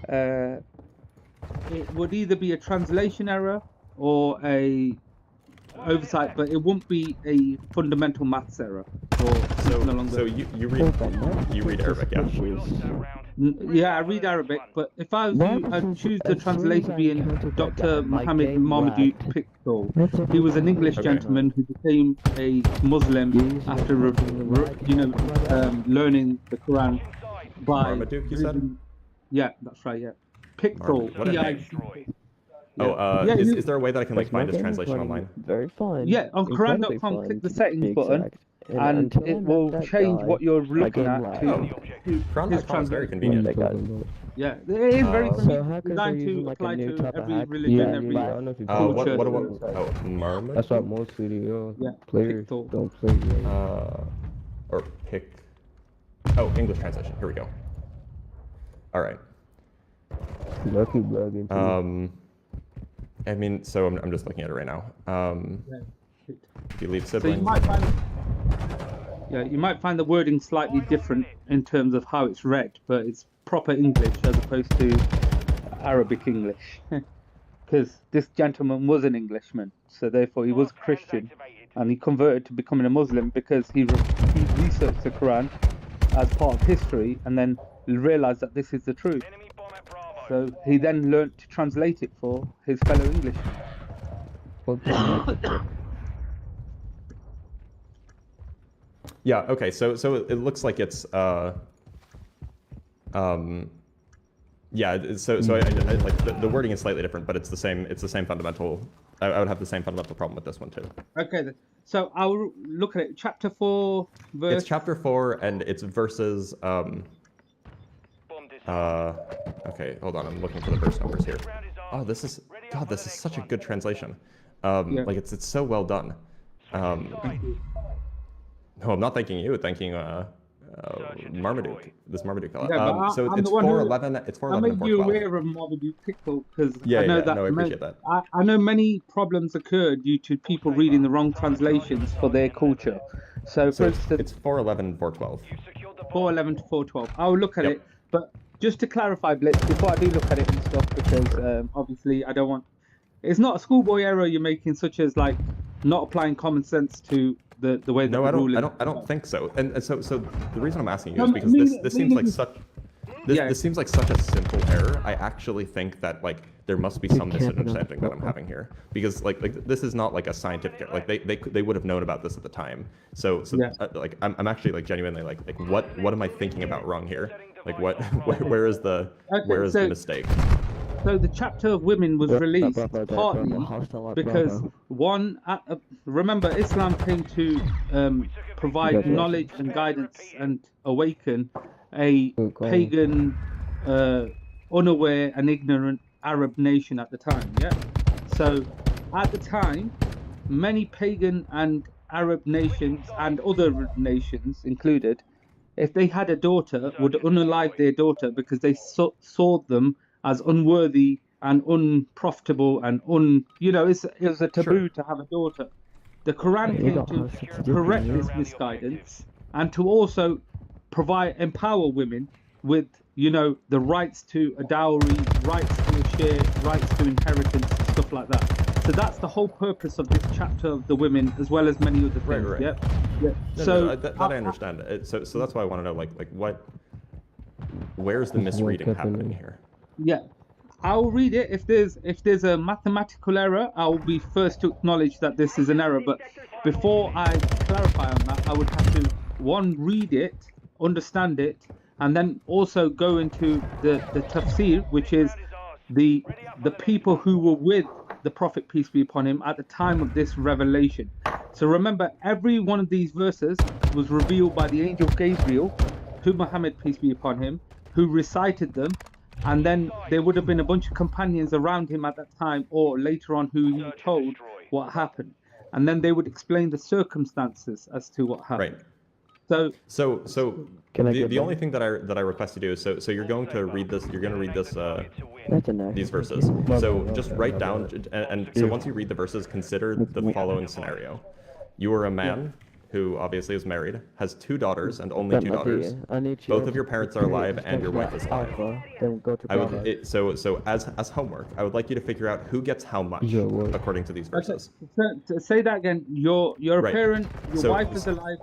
it would either be a translation error or a oversight, but it won't be a fundamental maths error. So you read Arabic, yeah? Yeah, I read Arabic, but if I was you, I'd choose the translator being Dr. Mohammed Marmaduke Pickthall. He was an English gentleman who became a Muslim after learning the Quran by Marmaduke, you said? Yeah, that's right. Yeah, Pickthall. Is there a way that I can find his translation online? Very fun. Yeah, on Quran.com, click the settings button, and it will change what you're looking at to his translation. Very convenient. Yeah, it is very convenient. Designed to apply to every religion, every culture. What about Marmaduke? That's what most video players don't play. Or pick. English translation. Here we go. All right. Lucky blogging. I mean, so I'm just looking at it right now. Delete So siblings. you might find the wording slightly different in terms of how it's read, but it's proper English as opposed to Arabic English. Because this gentleman was an Englishman, so therefore he was Christian, and he converted to becoming a Muslim because he researched the Quran as part of history, and then realized that this is the truth. So he then learnt to translate it for his fellow Englishmen. Yeah. Okay. So it looks like it's yeah. So I like the wording is slightly different, but it's the same. It's the same fundamental. I would have the same fundamental problem with this one too. Okay. Then. So I'll look at it. Chapter 4, verse. It's chapter 4, and it's verses. Okay, hold on. I'm looking for the verse numbers here. Oh, this is such a good translation. Like it's so well done. No, I'm not thanking you. Thanking Marmaduke. This Marmaduke fellow. Yeah, so I'm it's the one who- 411. It's 411 I and made you 412. aware of Marmaduke Pickle because Yeah, I know yeah, that. no, I appreciate that. I know many problems occur due to people reading the wrong translations for their culture. So, So for it's instance, 411 and 412. 411 to 412. I'll look at it, but just to clarify, Blitz, before I do look at it and stuff, because obviously I don't want. It's not a schoolboy error you're making, such as like not applying common sense to the way that No, the I rule is. don't think so. And so the reason I'm asking you No, is because me- this me seems like neither. such. This seems like such a simple error. I actually think that like there must be some misunderstanding that I'm having here, because like this is not like a scientific error. Like they would have known about this at the time. So like I'm actually like genuinely like what am I thinking about wrong here? Like where is the mistake? So the chapter of women was released partly because one, remember Islam came to provide knowledge and guidance and awaken a pagan, unaware and ignorant Arab nation at the time. Yeah. So at the time, many pagan and Arab nations and other nations included, if they had a daughter, would unalive their daughter because they saw them as unworthy and unprofitable and it was a taboo to have a daughter. The Quran came to correct this misguidance and to also empower women with the rights to a dowry, rights to a share, rights to inheritance, stuff like that. So that's the whole purpose of this chapter of the women, as well as many other things. Right. Yeah. No, that I understand. So that's why I want to know like where's the misreading happening here? Yeah, I'll read it. If there's a mathematical error, I'll be first to acknowledge that this is an error. But before I clarify on that, I would have to read it, understand it, and then also go into the tafsir, which is the people who were with the Prophet, peace be upon him, at the time of this revelation. So remember, every one of these verses was revealed by the angel Gabriel to Muhammad, peace be upon him, who recited them, and then there would have been a bunch of companions around him at that time, or later on who he told what happened, and then they would explain the circumstances as to what happened. Right. So the only thing that I request you do is so you're going to read this. You're going to read this these verses. So just write down and so once you read the verses, consider the following scenario. You are a man who obviously is married, has 2 daughters and only 2 daughters. Both of your parents are alive and your wife is alive. So as homework, I would like you to figure out who gets how much according to these verses. So say that again. You're a parent. Your wife is alive.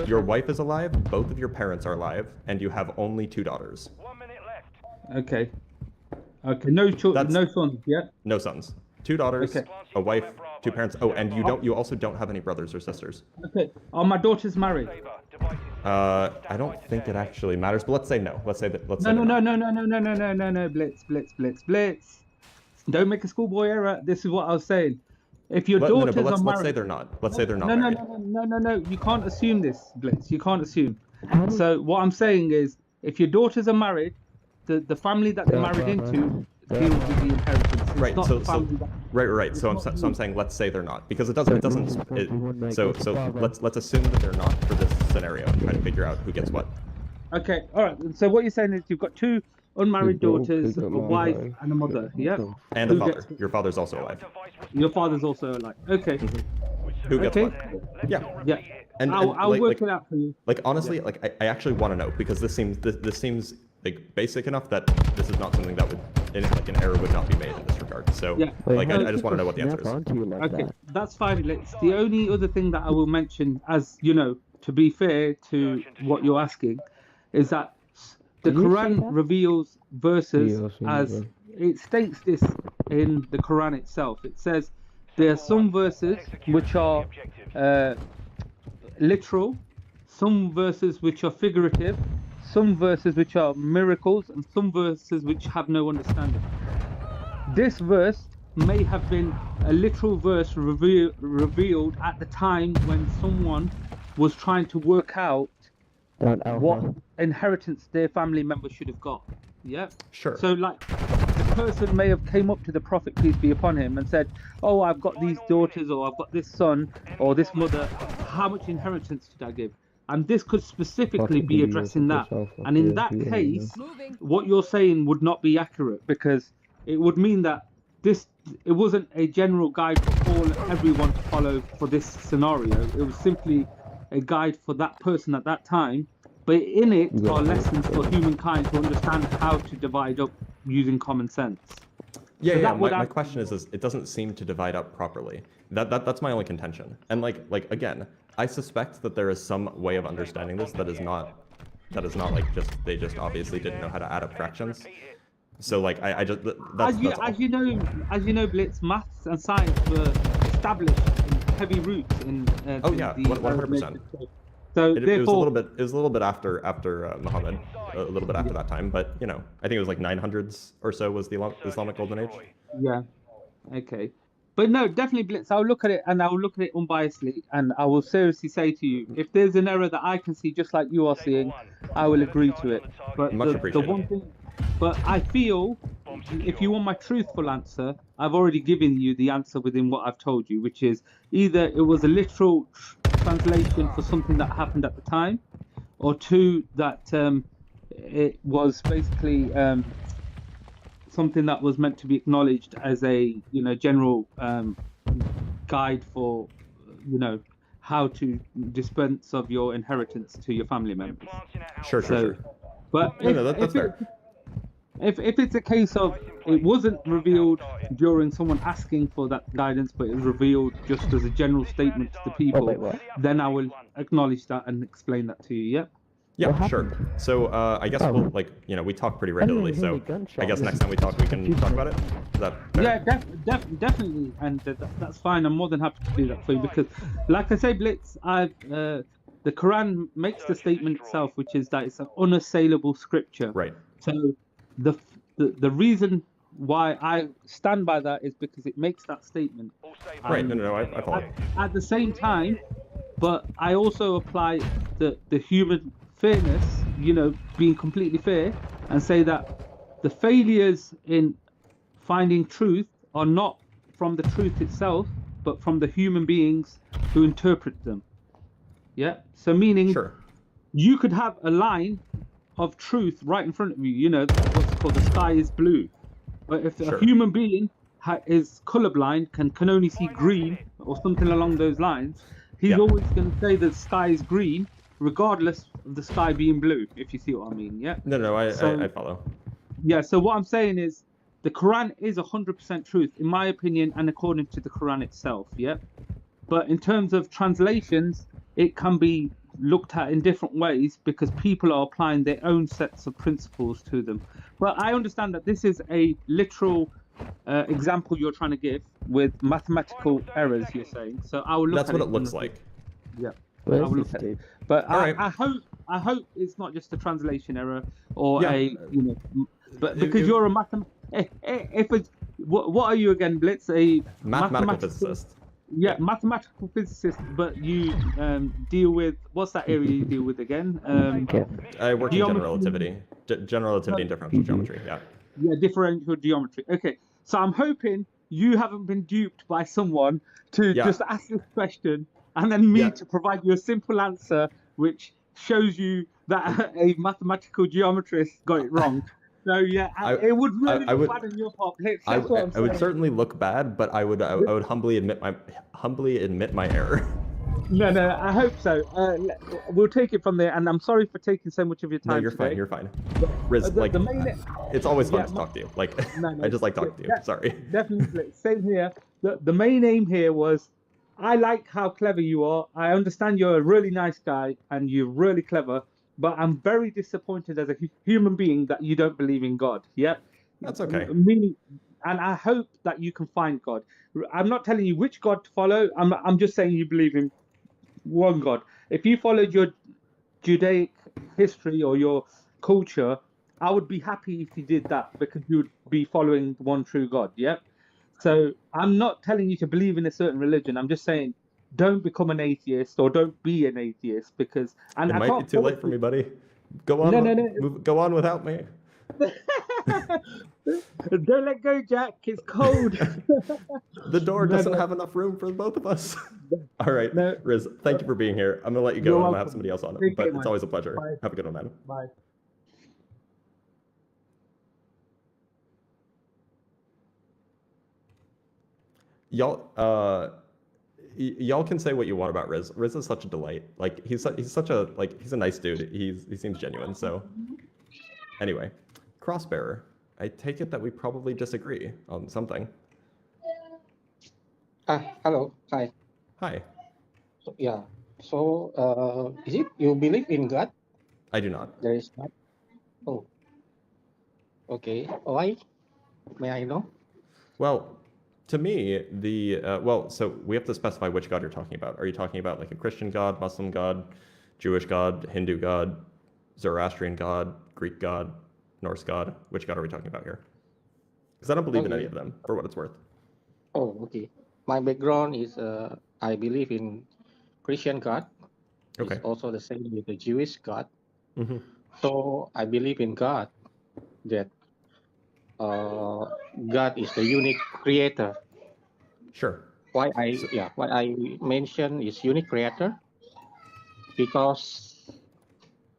Your wife is alive, both of your parents are alive, and you have only 2 daughters. 1 minute left. Okay. No sons, yeah? No sons. 2 daughters, a wife, 2 parents. Oh, and you also don't have any brothers or sisters. Okay. Are my daughters married? I don't think it actually matters, but let's say no. Let's say that. No, Blitz. Don't make a schoolboy error. This is what I was saying. If your daughters are married, let's say they're not. Let's say they're not married. No. You can't assume this, Blitz. You can't assume. So what I'm saying is, if your daughters are married, the family that they're married into deals with the inheritance. It's Right. not So the family that- right. So I'm saying let's say they're not, because it doesn't. So let's assume that they're not for this scenario and try to figure out who gets what. Okay. All right. So what you're saying is you've got two unmarried daughters, a wife, and a mother. Yeah. And a father. Your father's also alive. Your father's also alive. Okay. Who gets Okay. what? Yeah. Yeah. And I'll work it out for you. Like honestly, like I actually want to know because this seems like basic enough that this is not something that would like an error would not be made in this regard. So Yeah. like I just want to know what the answer is. Okay, that's fine. The only other thing that I will mention, as you know, to be fair to what you're asking, is that the Quran reveals verses as it states this in the Quran itself. It says there are some verses which are literal, some verses which are figurative, some verses which are miracles, and some verses which have no understanding. This verse may have been a literal verse revealed at the time when someone was trying to work out what inheritance their family member should have got. Yeah. Sure. So like the person may have came up to the Prophet, peace be upon him, and said, "Oh, I've got these daughters, or I've got this son, or this mother. How much inheritance should I give?" And this could specifically be addressing that. And in that case, what you're saying would not be accurate, because it would mean that it wasn't a general guide for everyone to follow for this scenario. It was simply a guide for that person at that time. But in it are lessons for humankind to understand how to divide up using common sense. Yeah, yeah. My question is it doesn't seem to divide up properly. That's my only contention. And like again, I suspect that there is some way of understanding this that is not like they just obviously didn't know how to add up fractions. So like I just that's as you know, Blitz, maths and science were established in heavy roots in 100%. So it was a little bit after Muhammad, a little bit after that time, but you know, I think it was like 900s or so was the Islamic Golden Age. Yeah. Okay. But no, definitely Blitz. I'll look at it and I'll look at it unbiasedly, and I will seriously say to you, if there's an error that I can see just like you are seeing, I will agree to it. But the one thing, but I feel if you want my truthful answer, I've already given you the answer within what I've told you, which is either it was a literal translation for something that happened at the time, or two, that it was basically something that was meant to be acknowledged as a general guide for how to dispense of your inheritance to your family members. Sure. But that's fair. If it's a case of it wasn't revealed during someone asking for that guidance, but it was revealed just as a general statement to the people, then I will acknowledge that and explain that to you. Yeah. Yeah, sure. So I guess we'll we talk pretty regularly. So I guess next time we talk, we can talk about it. Is that fair? Yeah, definitely, and that's fine. I'm more than happy to do that for you because, like I say, Blitz, the Quran makes the statement itself, which is that it's an unassailable scripture. Right. So the reason why I stand by that is because it makes that statement. Right. No, I follow. At the same time, but I also apply the human fairness, being completely fair, and say that the failures in finding truth are not from the truth itself, but from the human beings who interpret them. Yeah. So meaning, you could have a line of truth right in front of you. What's called the sky is blue, but if a human being is colorblind, can only see green or something along those lines, he's always going to say the sky is green, regardless of the sky being blue. If you see what I mean, yeah. No, I follow. Yeah. So what I'm saying is, the Quran is 100% truth, in my opinion, and according to the Quran itself. Yeah. But in terms of translations, it can be looked at in different ways because people are applying their own sets of principles to them. But I understand that this is a literal example you're trying to give with mathematical errors, you're saying. So I will look at it. That's what it looks like. Yeah. I will look at it. But I hope it's not just a translation error or but because you're a what are you again, Blitz? A mathematical physicist. Yeah, mathematical physicist, but you deal with, what's that area you deal with again? I work in general relativity. General relativity and differential geometry, yeah. Yeah, differential geometry. Okay, so I'm hoping you haven't been duped by someone to just ask this question and then me to provide you a simple answer which shows you that a mathematical geometrist got it wrong. So yeah, it would really look bad in your politics. That's what I'm saying. I would certainly look bad, but I would humbly admit my error. No, I hope so. We'll take it from there, and I'm sorry for taking so much of your time. No, you're today. fine. You're fine. Riz, it's always fun to talk to you. Like, I just like talking to you. Sorry. Definitely, same here. The main aim here was, I like how clever you are. I understand you're a really nice guy and you're really clever, but I'm very disappointed as a human being that you don't believe in God. Yeah, that's okay. And I hope that you can find God. I'm not telling you which God to follow. I'm just saying you believe in one God. If you followed your Judaic history or your culture, I would be happy if you did that, because you would be following one true God. Yeah. So I'm not telling you to believe in a certain religion. I'm just saying, don't become an atheist or don't be an atheist, because it might be too late for me, buddy. Go on. Go on without me. Don't let go, Jack. It's cold. The door doesn't have enough room for both of us. All right, Riz, thank you for being here. I'm gonna let you go. I'm gonna have somebody else on it, but it's always a pleasure. Bye. Have a good one, man. Bye. Y'all can say what you want about Riz. Riz is such a delight. Like he's a nice dude. He seems genuine. So anyway, Crossbearer. I take it that we probably disagree on something. Hello. Hi. Hi. So, yeah. So, is it you believe in God? I do not. There is not. Oh. Okay. Why? May I know? Well, to me, so we have to specify which God you're talking about. Are you talking about like a Christian God, Muslim God, Jewish God, Hindu God, Zoroastrian God, Greek God, Norse God? Which God are we talking about here? Because I don't believe in any of them, for what it's worth. Oh, okay. My background is I believe in Christian God. Okay. It's also the same with the Jewish God. Mm-hmm. So I believe in God, that God is the unique creator. Sure. Why I mention is unique creator, because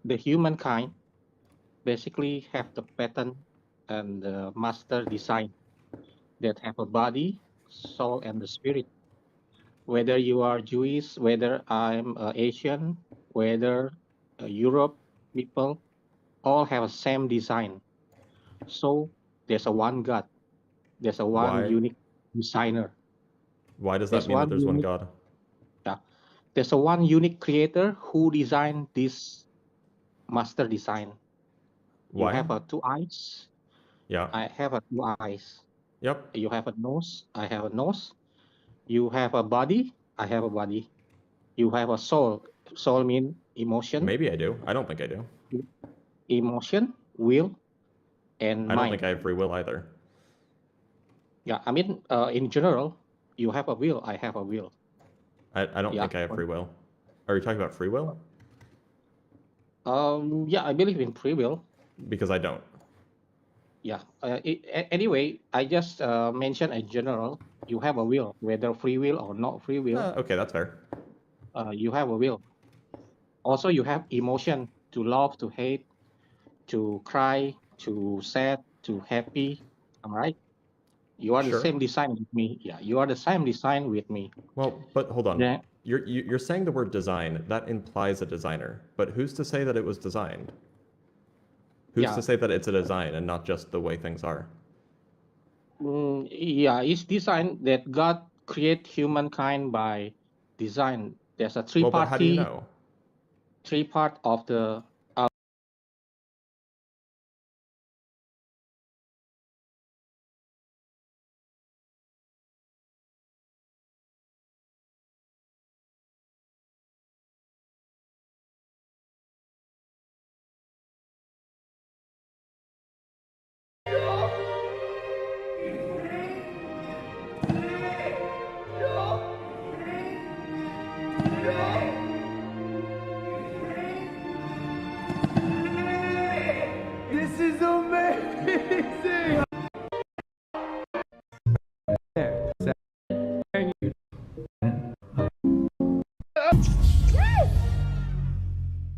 the humankind basically have the pattern and the master design that have a body, soul, and the spirit. Whether you are Jewish, whether I'm Asian, whether Europe people, all have a same design. So there's a one God. There's a one unique designer. Why does that mean that there's one God? Yeah. There's a one unique creator who designed this master design. Why? You have two eyes. Yeah. I have two eyes. Yep. You have a nose. I have a nose. You have a body. I have a body. You have a soul. Soul means emotion. Maybe I do. I don't think I do. Emotion, will, and mind. I don't think I have free will either. Yeah, I mean, in general, you have a will. I have a will. I don't think I have free will. Are you talking about free will? Yeah, I believe in free will. Because I don't. Yeah. Anyway, I just mentioned in general, you have a will, whether free will or not free will. Okay, that's fair. You have a will. Also, you have emotion, to love, to hate, to cry, to sad, to happy. Am I right? You are the same design with me. Yeah, you are the same design with me. Well, but hold on. Yeah. You're saying the word design. That implies a designer. But who's to say that it was designed? Who's to say that it's a design and not just the way things are? Yeah, it's designed that God create humankind by design. There's a three-party. Well, but how do you know? Three part of the. This is amazing!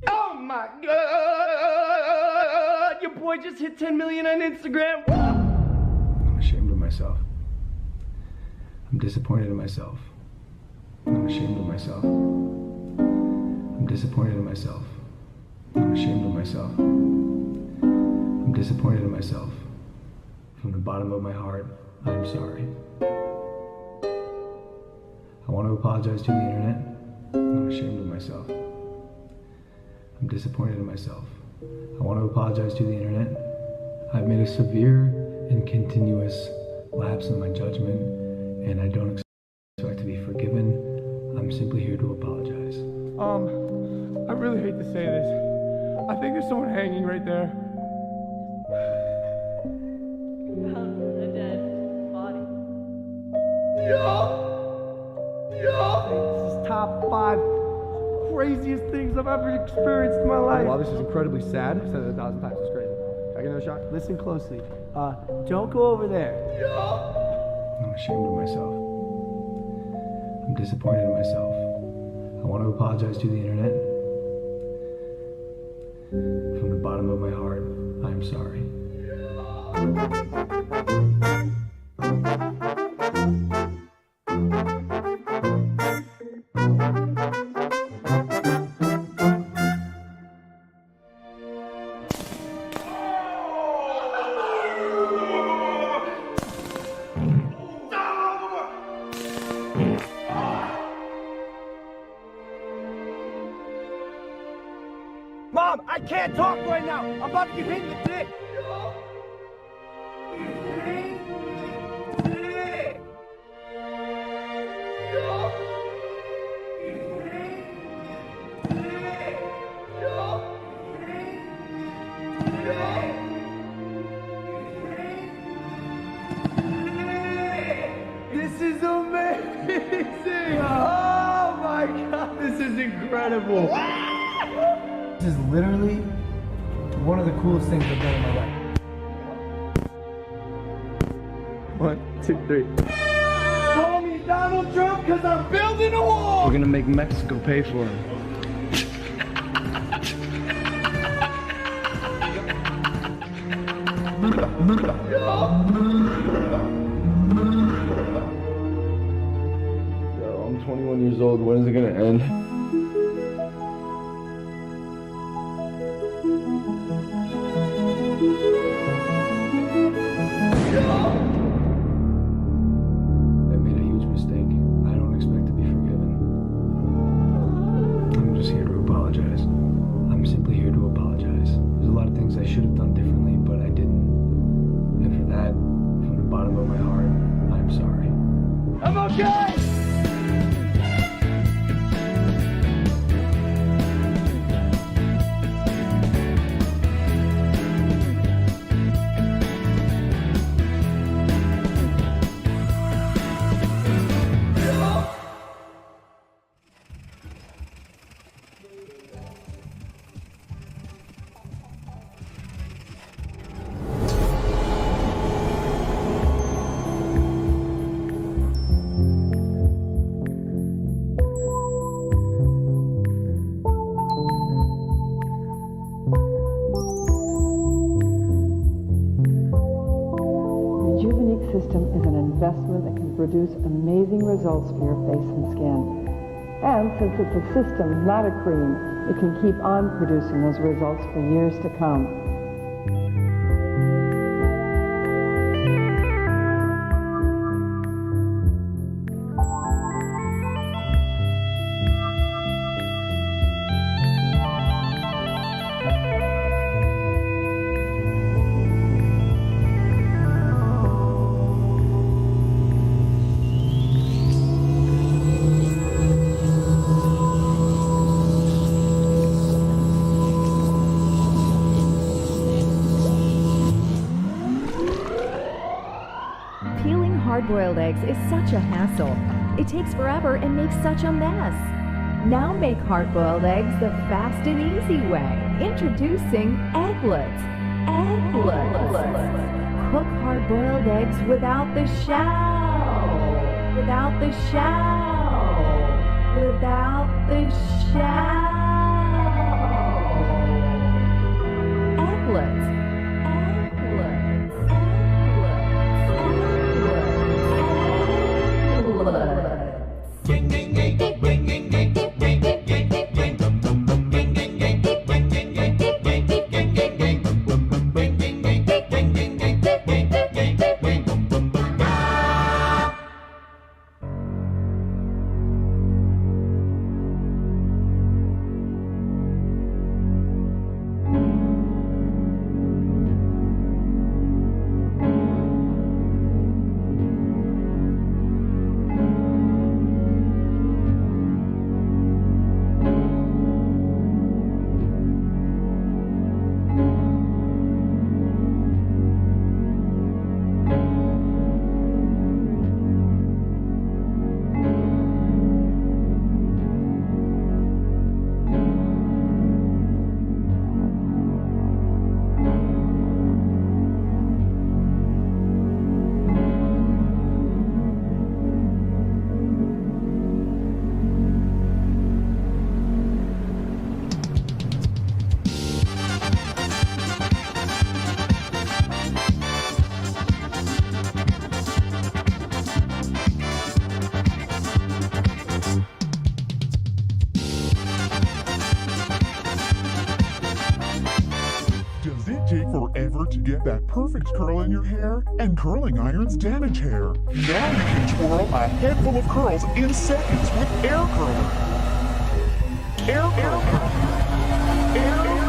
Oh my God! Your boy just hit 10 million on Instagram. I'm ashamed of myself. I'm disappointed in myself. I'm ashamed of myself. I'm disappointed in myself. I'm ashamed of myself. I'm disappointed in myself. From the bottom of my heart, I'm sorry. I want to apologize to the internet. I'm ashamed of myself. I'm disappointed in myself. I want to apologize to the internet. I've made a severe and continuous lapse in my judgment, and I don't expect to be forgiven. I'm simply here to apologize. I really hate to say this. I think there's someone hanging right there. Found a dead body. This is top 5 craziest things I've ever experienced in my life. While this is incredibly sad, I've said it 1,000 times, it's crazy. Can I get another shot? Listen closely. Don't go over there. I'm ashamed of myself. I'm disappointed in myself. I want to apologize to the internet. From the bottom of my heart, I'm sorry. Mom, I can't talk right now. I'm about to get hit in the dick. This is amazing. Oh my God, this is incredible. This is literally one of the coolest things I've done in my life. 1, 2, 3. Call me Donald Trump because I'm building a wall! We're gonna make Mexico pay for him. Yo, I'm 21 years old. When is it gonna end? I made a huge mistake. I don't expect to be forgiven. I'm just here to apologize. I'm simply here to apologize. There's a lot of things I should have done differently, but I didn't. And for that, from the bottom of my heart, I'm sorry. I'm okay! System is an investment that can produce amazing results for your face and skin. And since it's a system, not a cream, it can keep on producing those results for years to come. Hard-boiled eggs is such a hassle. It takes forever and makes such a mess. Now make hard-boiled eggs the fast and easy way. Introducing Egglets. Egglets. Cook hard-boiled eggs without the shell. Without the shell. Without the shell. Egglets. forever to get that perfect curl in your hair? And curling irons damage hair. Now you can twirl a head full of curls in seconds with Air Curler. Air Curler. Air Curler.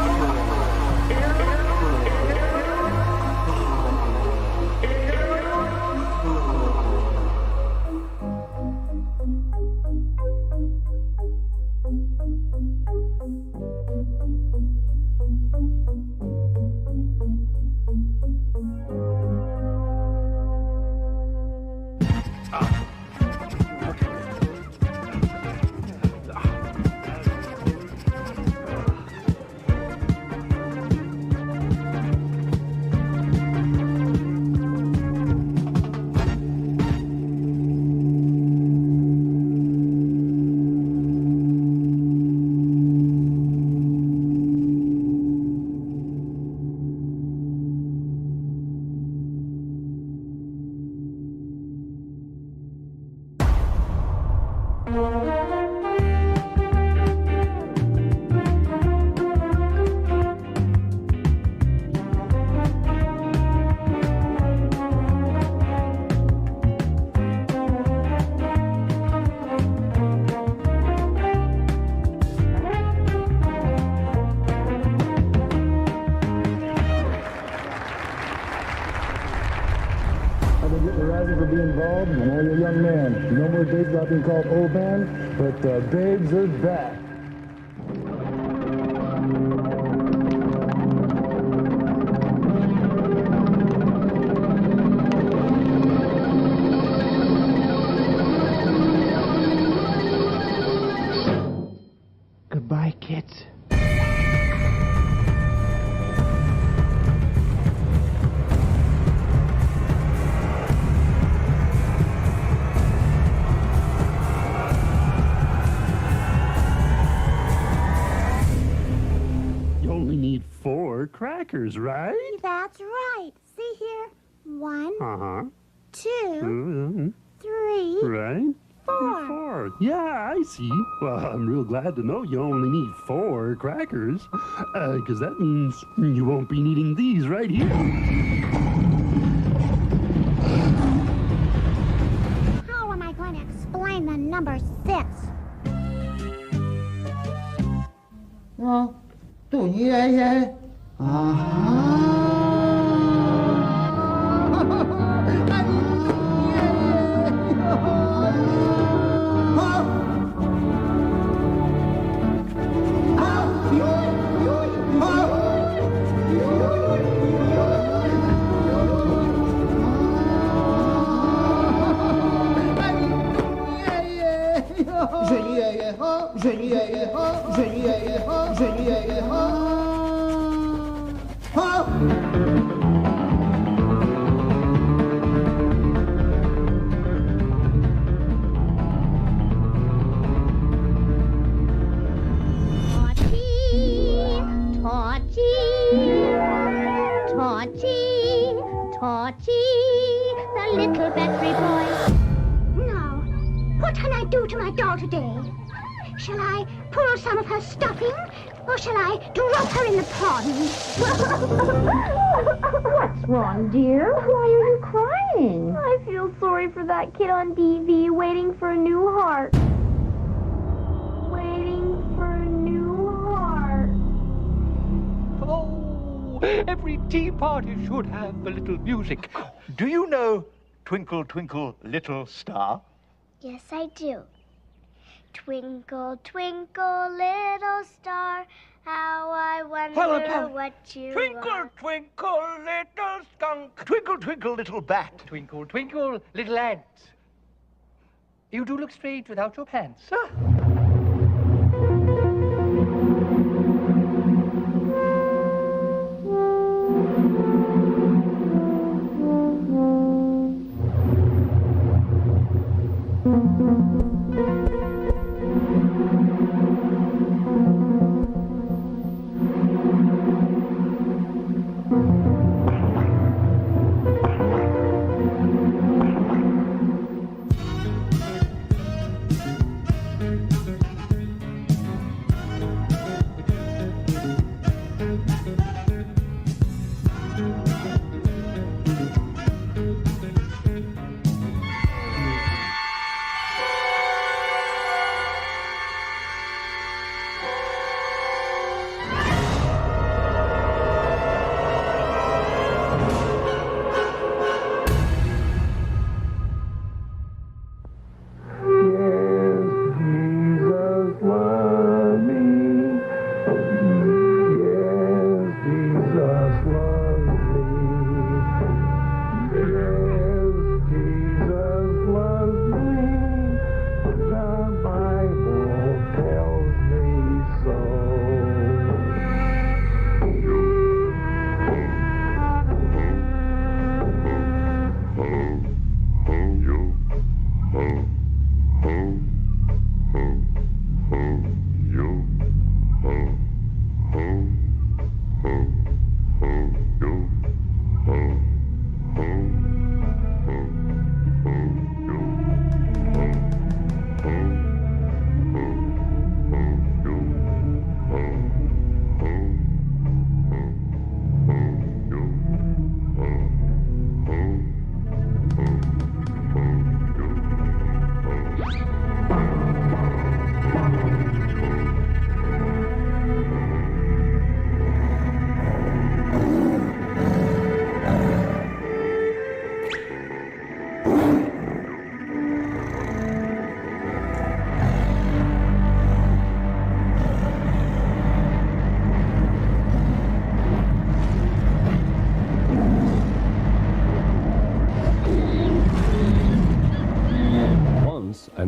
Babes not being called old man, but babes are back. Goodbye, kids. Crackers, right? That's right. See here? 1, Uh-huh. 2, 3, Right? 4. 4. Yeah, I see. Well, I'm real glad to know you only need 4 crackers. Because that means you won't be needing these right here. How am I going to explain the number 6? Tụi nhé nhé. Torchy, the little battery boy. Now, what can I do to my doll today? Shall I pull some of her stuffing, or shall I drop her in the pond? What's wrong, dear? Why are you crying? I feel sorry for that kid on TV waiting for a new heart. Waiting for a new heart. Oh, every tea party should have a little music. Do you know Twinkle, Twinkle, Little Star? Yes, I do. Twinkle, twinkle, little star, how I wonder what you Twinkle, are. twinkle, little skunk. Twinkle, twinkle, little bat. Twinkle, twinkle, little ant. You do look strange without your pants. Huh?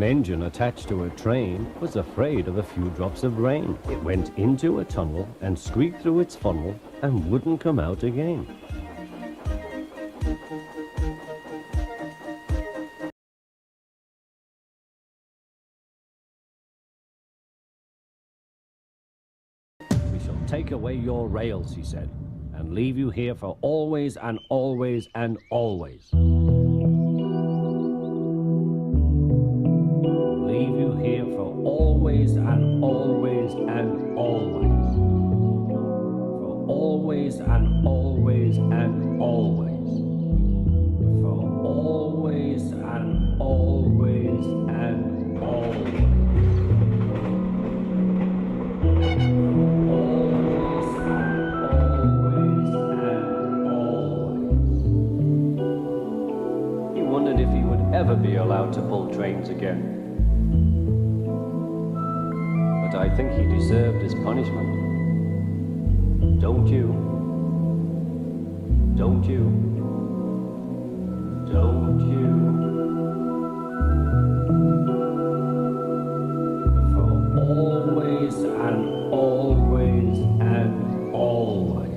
An engine attached to a train was afraid of a few drops of rain. It went into a tunnel and squeaked through its funnel and wouldn't come out again. We shall take away your rails, he said, and leave you here for always and always and always. Leave you here for always and always and always. For always and always and always. For always and always and always. He wondered if he would ever be allowed to pull trains again. But I think he deserved his punishment. Don't you? Don't you? Don't you? For always and always and always.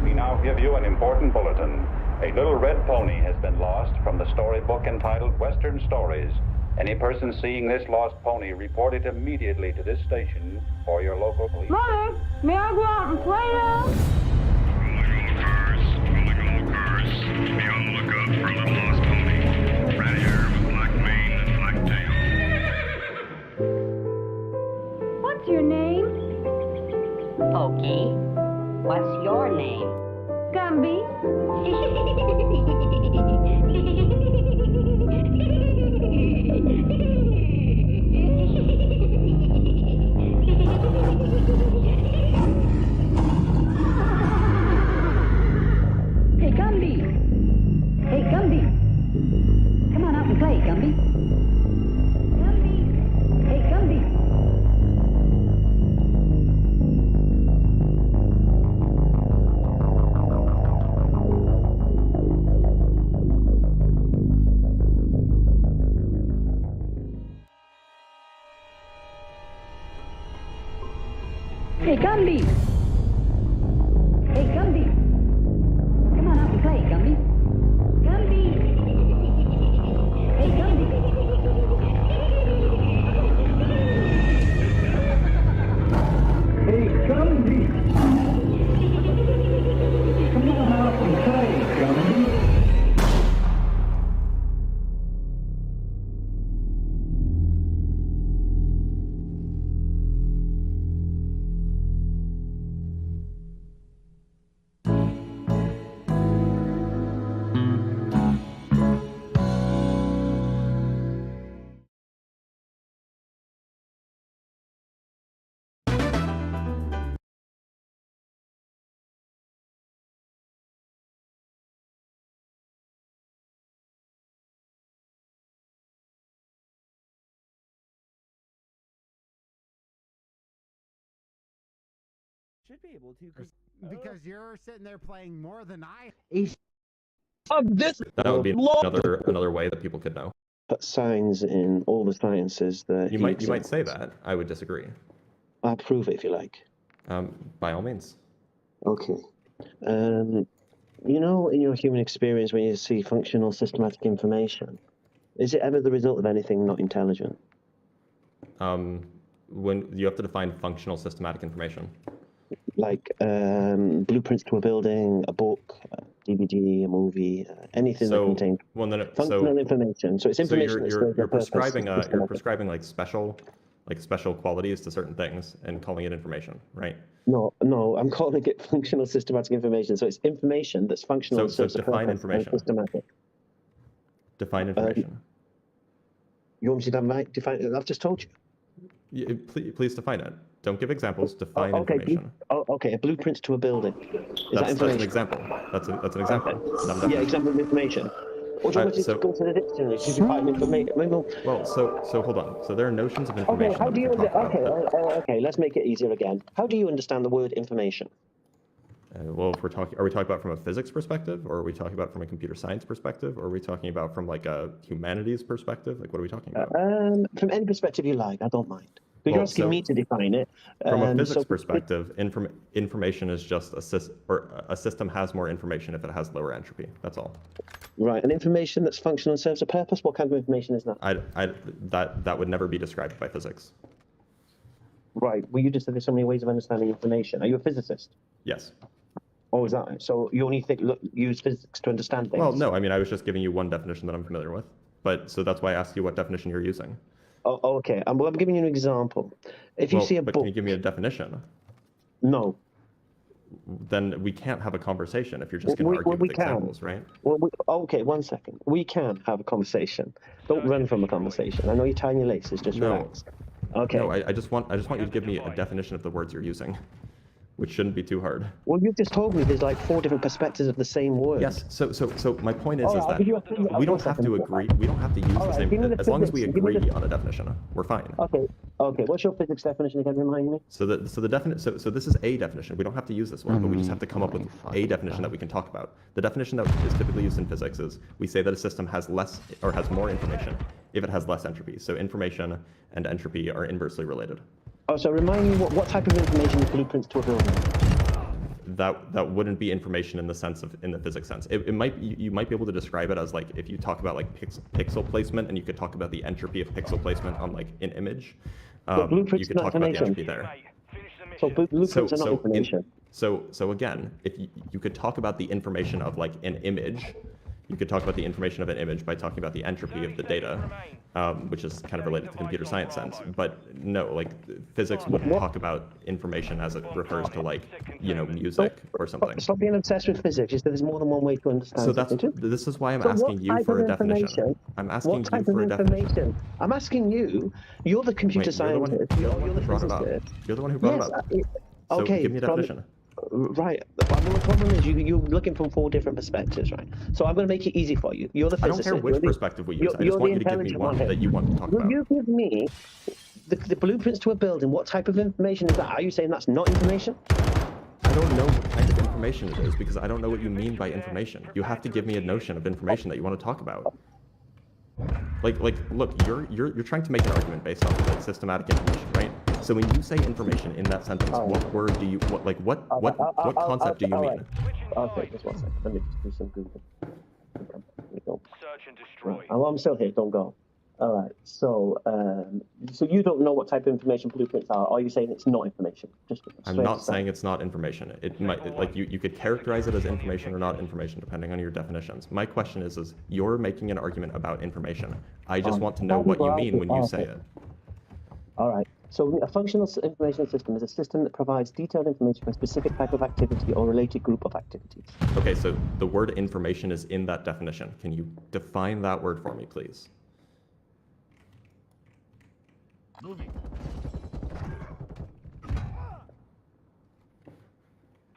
We now give you an important bulletin. A little red pony has been lost from the storybook entitled Western Stories. Any person seeing this lost pony, report it immediately to this station or your local police. Mother, may I go out and play now? Calling all cars. Be on the lookout for a little lost pony. Red hair with black mane and black tail. What's your name? Pokey, what's your name? Gumby. Hey, Gumby. Hey, Gumby. Come on out and play, Gumby. Gumby. Hey, Gumby. Hey, Gumby! Hey, Gumby! Come on out and play, Gumby. Gumby! Hey, Gumby! Hey, Gumby! Come on out and play, Gumby. Should be able to, because you're sitting there playing more than I. That would be another way that people could know. Put signs in all the sciences that You might say that. I would disagree. I'll prove it if you like. By all means. Okay. You know, in your human experience, when you see functional systematic information, is it ever the result of anything not intelligent? When you have to define functional systematic information. Like blueprints to a building, a book, a DVD, a movie, anything that contains functional information. So it's information. You're prescribing like special qualities to certain things and calling it information, right? No, I'm calling it functional systematic information. So it's information that's functional. So define information. Systematic. Define information. You want me to define? I've just told you. Yeah, please define it. Don't give examples. Define information. Okay, a blueprint to a building. That's an example. That's an example. Yeah, example of information. Or do you want me to go to the dictionary to find information? Well, so hold on. So there are notions of information. Okay, how do you? Okay, okay, let's make it easier again. How do you understand the word information? Well, if we're talking, are we talking about from a physics perspective, or are we talking about from a computer science perspective, or are we talking about from like a humanities perspective? Like, what are we talking about? From any perspective you like, I don't mind. But Well, you're asking so me to define it. From a physics so- perspective, information is just a system has more information if it has lower entropy. That's all. Right, and information that's functional and serves a purpose. What kind of information is that? That would never be described by physics. Right. Well, you just said there's so many ways of understanding information. Are you a physicist? Yes. Oh, is that so? You only use physics to understand things? Well, no. I mean, I was just giving you one definition that I'm familiar with. But so that's why I asked you what definition you're using. Oh, okay. Well, I'm giving you an example. If you see a but book, can you give me a definition? No. Then we can't have a conversation if you're just going to argue with examples, right? Well, okay, 1 second. We can have a conversation. Don't run from a conversation. I know you're tying your laces. Just relax. Okay. No, I just want you to give me a definition of the words you're using, which shouldn't be too hard. Well, you just told me there's like 4 different perspectives of the same word. Yes. So my point is, All right, is I'll give you a that physics- we don't 1 have second. to agree. We don't have to use All the right, same. give me the As long as we physics, give me agree the- on a definition, we're fine. Okay. Okay. What's your physics definition again? Remind me. So this is a definition. We don't have to use this one, but we just have to come up with a definition that we can talk about. The definition that is typically used in physics is we say that a system has less or has more information if it has less entropy. So information and entropy are inversely related. Oh, so remind me what type of information is blueprints to a building? That wouldn't be information in the sense of in the physics sense. It might you might be able to describe it as like if you talk about like pixel placement and you could talk about the entropy of pixel placement on like an image. You could talk about the entropy there. So blueprints are not information. So again, if you could talk about the information of like an image, you could talk about the information of an image by talking about the entropy of the data, which is kind of related to computer science sense. But no, like physics wouldn't talk about information as it refers to like, music or something. Stop being obsessed with physics. You said there's more than one way to understand. So this is why I'm asking you for a definition. I'm asking you for a definition. I'm asking you. You're the computer scientist. You're the one who brought it up. You're the one who brought it up. So Okay. give me a definition. Right. The problem is you're looking from 4 different perspectives, right? So I'm going to make it easy for you. You're the I physicist. don't care which perspective we use. I just want you to give me one that you want to talk Will about. you give me the blueprints to a building? What type of information is that? Are you saying that's not information? I don't know what kind of information it is because I don't know what you mean by information. You have to give me a notion of information that you want to talk about. Like, look, you're trying to make an argument based off of like systematic information, right? So when you say information in that sentence, what word do you what concept do you mean? Okay, just 1 second. Let me just do some Google. Search and destroy. I'm still here. Don't go. All right. So, so you don't know what type of information blueprints are? Or are you saying it's not information? I'm not saying it's not information. It might you could characterize it as information or not information depending on your definitions. My question is you're making an argument about information. I just want to know what you mean when you say it. All right. So a functional information system is a system that provides detailed information for a specific type of activity or related group of activities. Okay, so the word information is in that definition. Can you define that word for me, please?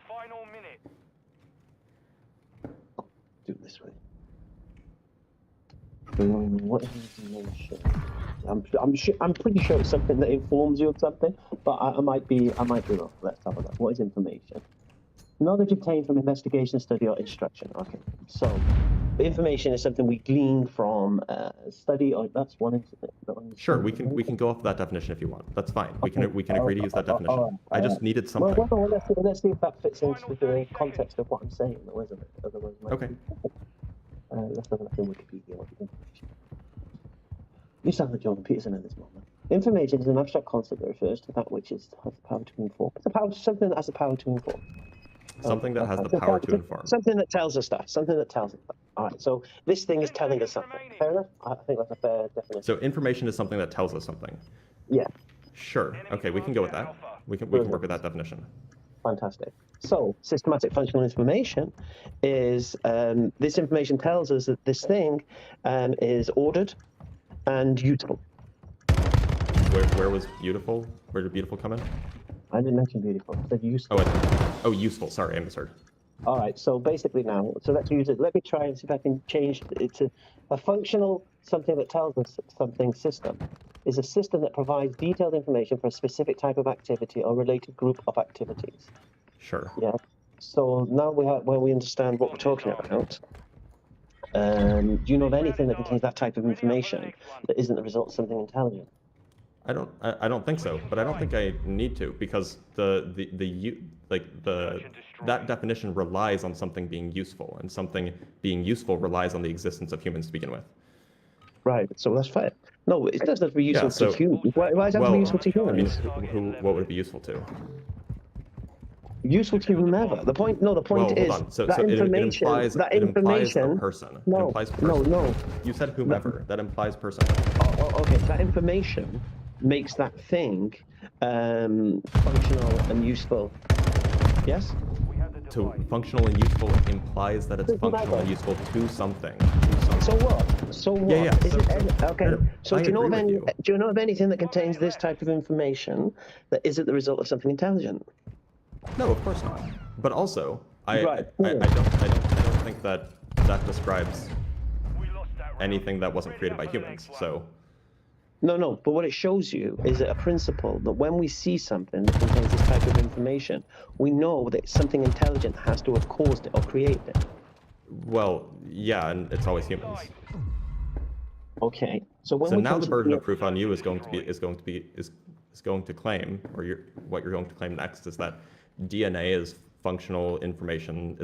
Final minute. Do it this way. What is information? I'm pretty sure it's something that informs you of something, but I might be wrong. Let's have a look. What is information? Knowledge obtained from investigation, study, or instruction. Okay, so information is something we glean from study, or that's one. Sure, we can go off that definition if you want. That's fine. We can agree to use that definition. I just needed something. Well, let's see if that fits into the context of what I'm saying, though, isn't it? Otherwise, okay. Let's have a look in Wikipedia. What is information? You sound like Jordan Peterson at this moment. Information is an abstract concept that refers to that which has the power to inform. Something that has the power to inform. Something that has the power to inform. Something that tells us stuff. Something that tells us stuff. All right. So this thing is telling us something. Fair enough. I think that's a fair definition. So information is something that tells us something. Yeah. Sure. Okay, we can go with that. We can work with that definition. Fantastic. So systematic functional information is this information tells us that this thing is ordered and useful. Where was beautiful? Where did beautiful come in? I didn't mention beautiful. I said useful. Useful. Sorry, I misheard. All right. So basically now, so let's use it. Let me try and see if I can change it to a functional something that tells us something system. Is a system that provides detailed information for a specific type of activity or related group of activities. Sure. Yeah. So now we understand what we're talking about. Do you know of anything that contains that type of information that isn't the result of something intelligent? I don't think so, but I don't think I need to, because that definition relies on something being useful, and something being useful relies on the existence of humans to begin with. Right. So that's fair. No, it doesn't have to be useful to humans. Why does it have to be useful to humans? I mean, what would it be useful to? Useful to whomever. The point is hold on. So, that information. It implies a person. No, it implies person. no. You said whomever. That implies person. Okay. That information makes that thing functional and useful. Yes. So functional and useful implies that it's functional and useful to something. So what? So what? Yeah. Okay. So I do you know agree of with do you know of anything that contains this type of information that isn't the result of something intelligent? No, of course not. But also, I Right. don't think that describes anything that wasn't created by humans. So. No. But what it shows you is a principle that when we see something that contains this type of information, we know that something intelligent has to have caused it or created it. Well, yeah, and it's always humans. Okay. So when So we now come the to burden of proof on you is going to claim, or what you're going to claim next is that DNA is a functional information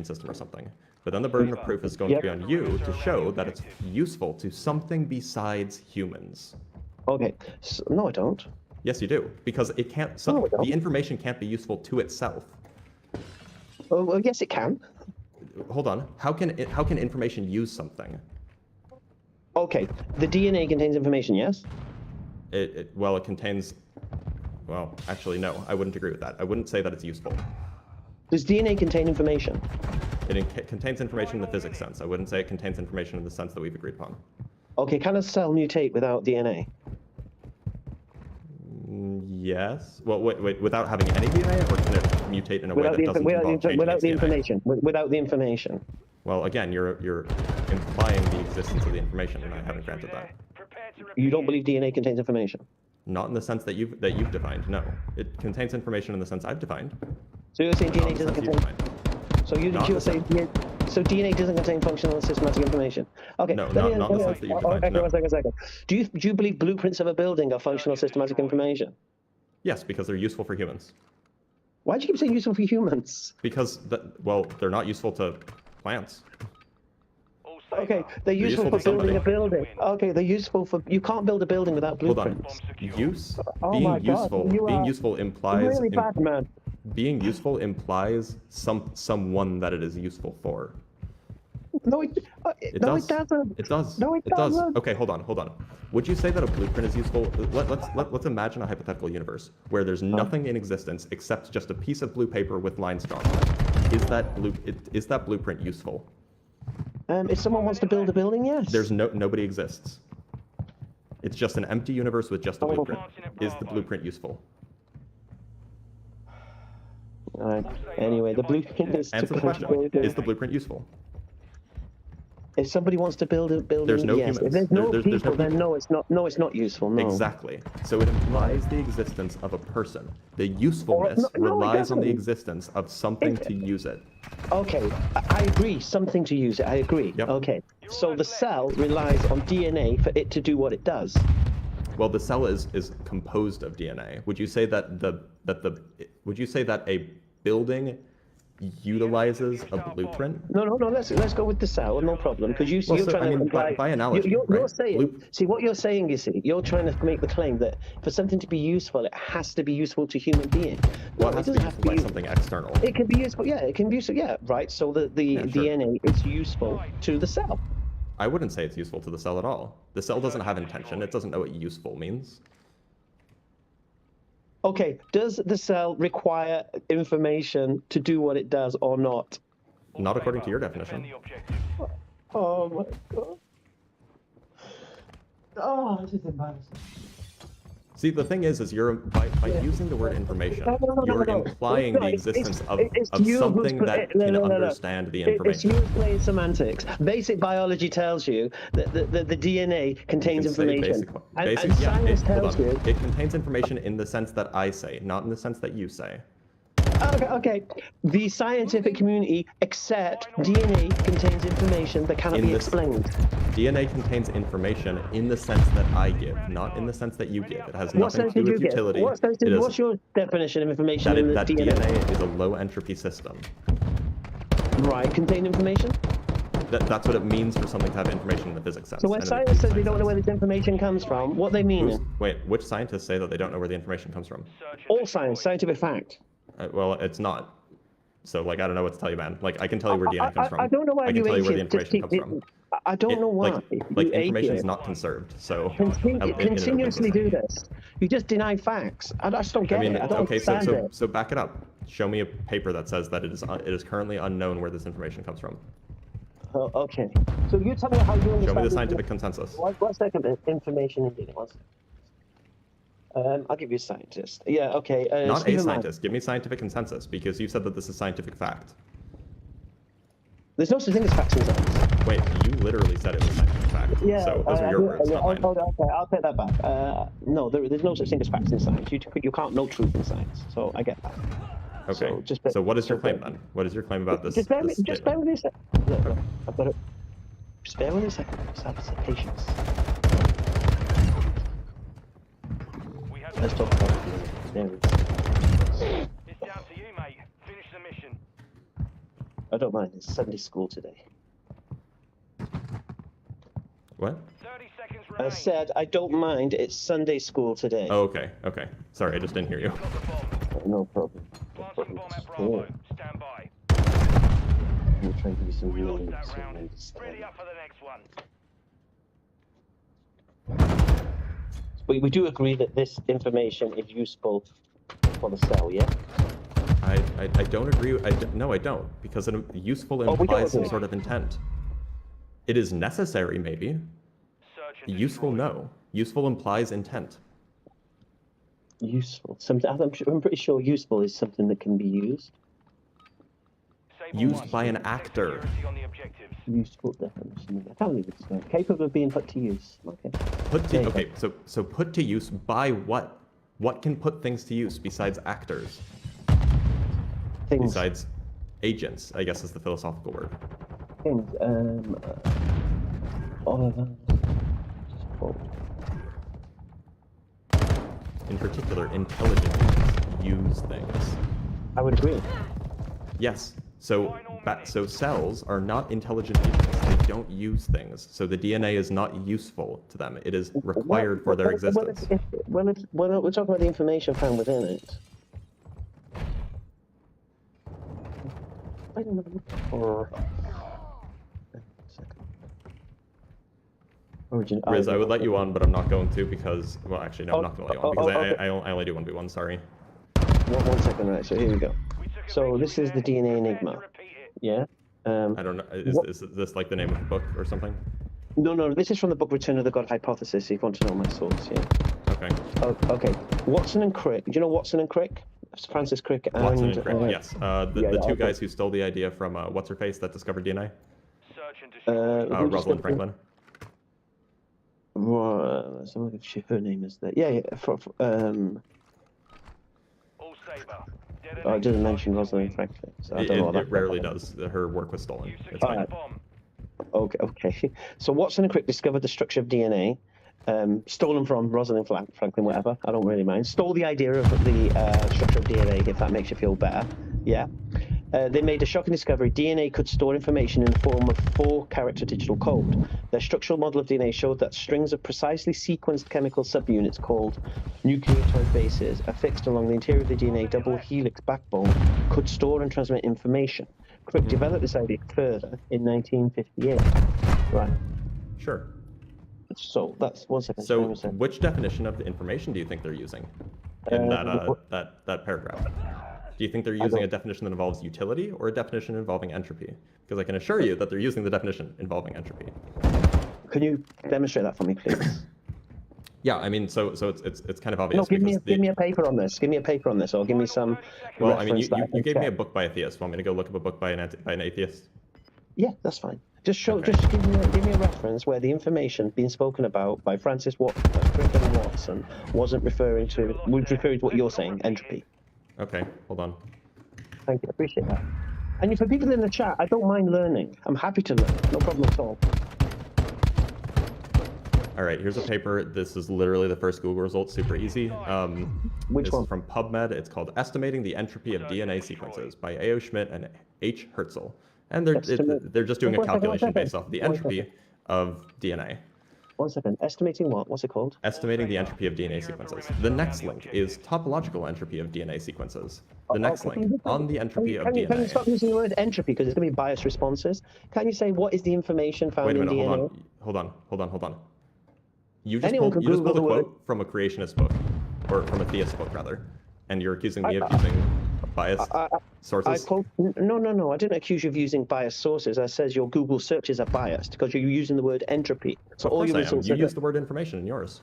system or something. But then the burden of proof is going to be on you to show that it's useful to something besides humans. Okay. So, no, I don't. Yes, you do, because it can't. The information can't be useful to itself. Oh, well, yes, it can. Hold on. How can information use something? Okay. The DNA contains information. Yes. It contains. Well, actually, no. I wouldn't agree with that. I wouldn't say that it's useful. Does DNA contain information? It contains information in the physics sense. I wouldn't say it contains information in the sense that we've agreed upon. Okay, can a cell mutate without DNA? Yes. Well, wait. Without having any DNA, or can it mutate in a way that doesn't involve changing without its the DNA? information. Without the information. Well, again, you're implying the existence of the information, and I haven't granted that. You don't believe DNA contains information? Not in the sense that you've defined. No, it contains information in the sense I've defined. So you're saying DNA doesn't contain. So you're saying so DNA doesn't contain functional and systematic information. Okay. No, not in the sense that you've defined. Okay, No. one second. Do you believe blueprints of a building are functional systematic information? Yes, because they're useful for humans. Why do you keep saying useful for humans? Because they're not useful to plants. Okay, they're useful for building a building. Okay, they're useful for. You can't build a building without Hold on. blueprints. Being useful implies. Really bad, man. Being useful implies someone that it is useful for. No, it doesn't. It does. No, it doesn't. Okay, hold on. Would you say that a blueprint is useful? Let's imagine a hypothetical universe where there's nothing in existence except just a piece of blue paper with lines drawn on it. Is that blueprint useful? If someone wants to build a building, yes. There's nobody exists. It's just an empty universe with just a blueprint. Is the blueprint useful? All right. Anyway, the blueprint is. Answer the question. Is the blueprint useful? If somebody wants to build a building, there's no yes. humans. If there's no There's people, no then no, it's not. No, it's not useful. No. Exactly. So it implies the existence of a person. The usefulness relies on the existence of something to use it. Okay, I agree. Something to use it. I agree. Yep. Okay. So the cell relies on DNA for it to do what it does. Well, the cell is composed of DNA. Would you say that a building utilizes a blueprint? No. Let's go with the cell. No problem. Because you're trying to imply. By analogy, you're saying. See what you're saying. You're trying to make the claim that for something to be useful, it has to be useful to human beings. Well, it has to be useful by something external. It can be useful. Yeah, it can be useful. Yeah, right. So the DNA is useful to the cell. I wouldn't say it's useful to the cell at all. The cell doesn't have intention. It doesn't know what useful means. Okay, does the cell require information to do what it does or not? Not according to your definition. Oh my god. Oh, this is embarrassing. See, the thing is you're by using the word information, No. you're implying the existence of something that can understand the information. It's you playing semantics. Basic biology tells you that the DNA contains information. And science tells you... It contains information in the sense that I say, not in the sense that you say. Okay. The scientific community accept DNA contains information that cannot be explained. DNA contains information in the sense that I give, not in the sense that you give. It has nothing to do with utility. What's your definition of information in the that DNA? DNA is a low entropy system. Right, contain information? That's what it means for something to have information in the physics sense. So when scientists say they don't know where this information comes from, what they mean? Wait, which scientists say that they don't know where the information comes from? All science, scientific fact. Well, it's not. So, like, I don't know what to tell you, man. Like, I can tell you where DNA comes from. I don't know why I can you tell you where the ate it. information comes from. I don't know why. Like information is not conserved, so... Continuously do this. You just deny facts. I just don't get it. I don't understand it. So back it up. Show me a paper that says that it is currently unknown where this information comes from. Oh, okay. So you tell me how you understand... Show me the scientific consensus. What's that information in DNA? I'll give you a scientist. Yeah, okay. Not a scientist. Give me scientific consensus, because you said that this is scientific fact. There's no such thing as facts in science. Wait, you literally said it was scientific fact. Yeah, so those are your words, not mine. Okay, I'll take that back. No, there's no such thing as facts in science. You can't know truth in science, so I get that. Okay, so what is your claim then? What is your claim about this? Just bear with me a second. Look, I've got it. Just bear with me a second. Just have some patience. Let's talk about it. There it is. It's down to you, mate. Finish the mission. I don't mind. It's Sunday school today. What? 30 seconds I said I don't mind. It's Sunday school today. Oh, okay. Sorry, I just didn't hear you. No problem. Planting bomb at Bravo. Stand by. I'm trying to do some We really lost that round. Ready up for the next one. We do agree that this information is useful for the cell, yeah? I don't agree. No, I don't, because useful implies some sort of intent. It is necessary, maybe. Useful, no. Useful implies intent. Useful. I'm pretty sure useful is something that can be used. Used by an actor. Useful definition. I can't believe it's capable of being put to use. Okay. So put to use by what? What can put things to use besides actors? Besides agents, I guess is the philosophical word. Things. In particular, intelligent agents use things. I would agree. Yes. So cells are not intelligent agents. They don't use things. So the DNA is not useful to them. It is required for their existence. When we're talking about the information found within it. I don't know. Riz, I would let you on, but I'm not going to because, well, actually, no, I'm not going to let you on because I only do 1v1, sorry. One second, right, so here we go. So this is the DNA Enigma, yeah? I don't know, is this like the name of the book or something? No, this is from the book Return of the God Hypothesis, if you want to know my source, yeah? Okay. Okay, Watson and Crick, do you know Watson and Crick? Francis Crick and... Watson and Crick, yes. The two guys who stole the idea from, what's-her-face that discovered DNA? Rosalind Franklin. Well, her name is there. Yeah. Oh, it doesn't mention Rosalind Franklin. So I don't know what it rarely does. Her work was stolen. It's fine. Okay. So Watson and Crick discovered the structure of DNA, stolen from Rosalind Franklin, whatever. I don't really mind. Stole the idea of the structure of DNA, if that makes you feel better. Yeah. They made a shocking discovery. DNA could store information in the form of 4-character digital code. Their structural model of DNA showed that strings of precisely sequenced chemical subunits called nucleotide bases affixed along the interior of the DNA double helix backbone could store and transmit information. Crick developed this idea further in 1958. Right. Sure. So that's 1 second. So which definition of the information do you think they're using in that paragraph? Do you think they're using a definition that involves utility or a definition involving entropy? Because I can assure you that they're using the definition involving entropy. Can you demonstrate that for me, please? Yeah, I mean, so it's kind of obvious. No, give me because a paper on this. Give me a paper on this, or give me some. Well, I mean, reference that I you can gave me a check. book by a theist. Want me to go look up a book by an atheist? Yeah, that's fine. Just Okay. just give me a reference where the information being spoken about by Francis Crichton Watson was referring to what you're saying, entropy. Okay, hold on. Thank you, appreciate that. And for people in the chat, I don't mind learning. I'm happy to learn, no problem at all. All right, here's a paper. This is literally the first Google result, super easy. Which this one? is from PubMed. It's called Estimating the Entropy of DNA Sequences by A.O. Schmidt and H. Herzl. And they're just doing a One second, calculation based off the one entropy of DNA. 1 second. Estimating what? What's it called? Estimating the entropy of DNA sequences. The next link is topological entropy of DNA sequences. The next link on the entropy of Can you DNA. stop using the word entropy because it's going to be biased responses? Can you say what is the information found Wait a minute, in DNA? hold on. You just Anyone pulled, can you just Google pulled a the quote from a creationist book, or from a theist book rather, and you're accusing me of using biased sources. No. I didn't accuse you of using biased sources. I says your Google searches are biased because you're using the word entropy. So Of all course your I am. results You are- use the word information in yours.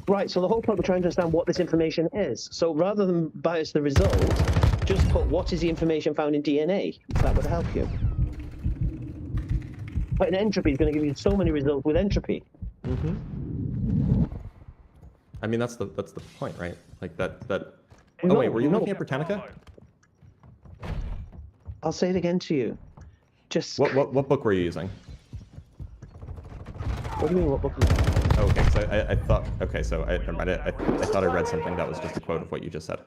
Right, so the whole point we're trying to understand what this information is. So rather than bias the result, just put what is the information found in DNA. That would help you. But an entropy is going to give you so many results with entropy. I mean, that's the point, right? Like that. Oh No, wait, were you no. looking at Britannica? I'll say it again to you. Just What book were you using? What do you mean? What book? Oh, okay, so I thought. Okay, so never mind. I thought I read something that was just a quote of what you just said.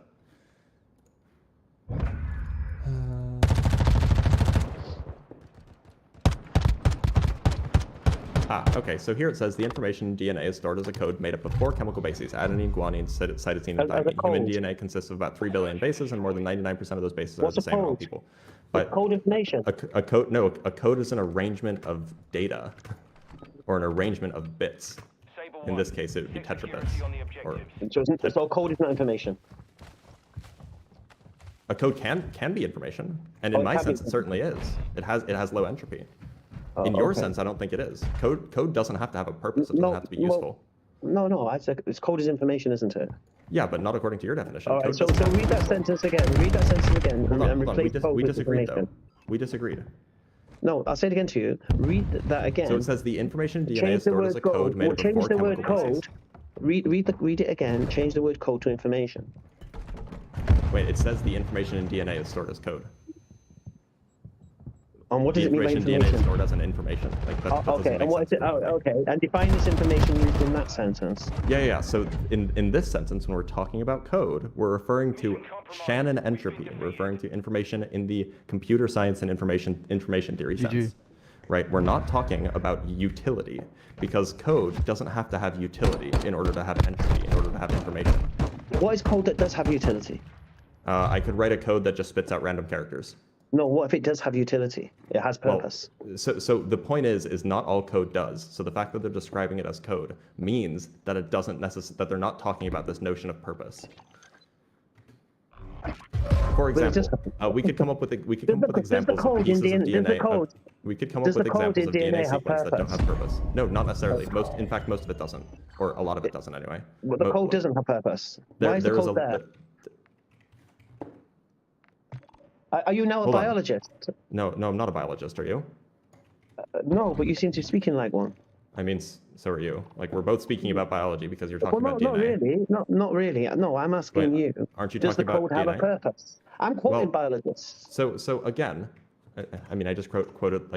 Okay, so here it says the information in DNA is stored as a code made up of 4 chemical bases: adenine, guanine, cytosine, and As a thymine. Human code. DNA consists of about 3 billion bases, and more than 99% of those bases What's are a the same in all code? people. But Code information. a code, no, a code is an arrangement of data, or an arrangement of bits. In this case, it would be tetrabits. Or So code is not information. a code can be information, and Oh, in it my can be sense, it certainly is. It has low entropy. Oh, In your okay. sense, I don't think it is. Code doesn't have to have a purpose. It doesn't have to be useful. No. It's code is information, isn't it? Yeah, but not according to your definition. All right. Code So doesn't have- read that sentence again. Read that sentence again Hold and on. replace code We with disagreed, information. though. We disagreed. No, I'll say it again to you. Read that again. So it says the information in DNA Change is the stored as word a code made Well, up of change 4 the word chemical bases. code. Read it again. Change the word code to information. Wait, it says the information in DNA is stored as code. And what does The it mean by information in DNA is information? stored as an information. Like that doesn't Okay, make and what is sense. it? Oh, okay, and define this information used in that sentence. Yeah. So in this sentence, when we're talking about code, we're referring to Shannon entropy. We're referring to information in the computer science and information theory sense. Right? We're not talking about utility, because code doesn't have to have utility in order to have entropy, in order to have information. What is code that does have utility? I could write a code that just spits out random characters. No, what if it does have utility? It has purpose. So the point is not all code does. So the fact that they're describing it as code means that it doesn't that they're not talking about this notion of purpose. For example, we could come up with examples of pieces of DNA. We could come up with examples of DNA sequence that don't have purpose. No, not necessarily. In fact, most of it doesn't, or a lot of it doesn't anyway. But the code doesn't have purpose. Why is the there is code there? Are you now a Hold on. biologist? No, I'm not a biologist. Are you? No, but you seem to be speaking like one. I mean, so are you. Like, we're both speaking about biology because you're talking Well, about not DNA. really. Not really. No, I'm asking Wait, you. aren't you Does the talking about code have a DNA? purpose? I'm quoting Well, biologists. So again, I mean, I just quoted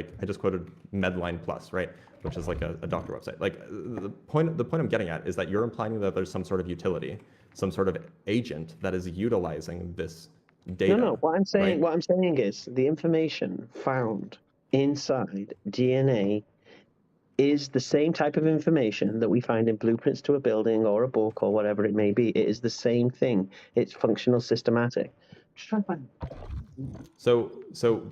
Medline Plus, right? Which is like a doctor website. Like the point I'm getting at is that you're implying that there's some sort of utility, some sort of agent that is utilizing this data. No. What I'm saying, right? what I'm saying is the information found inside DNA is the same type of information that we find in blueprints to a building or a book or whatever it may be. It is the same thing. It's functional, systematic. Just trying to find.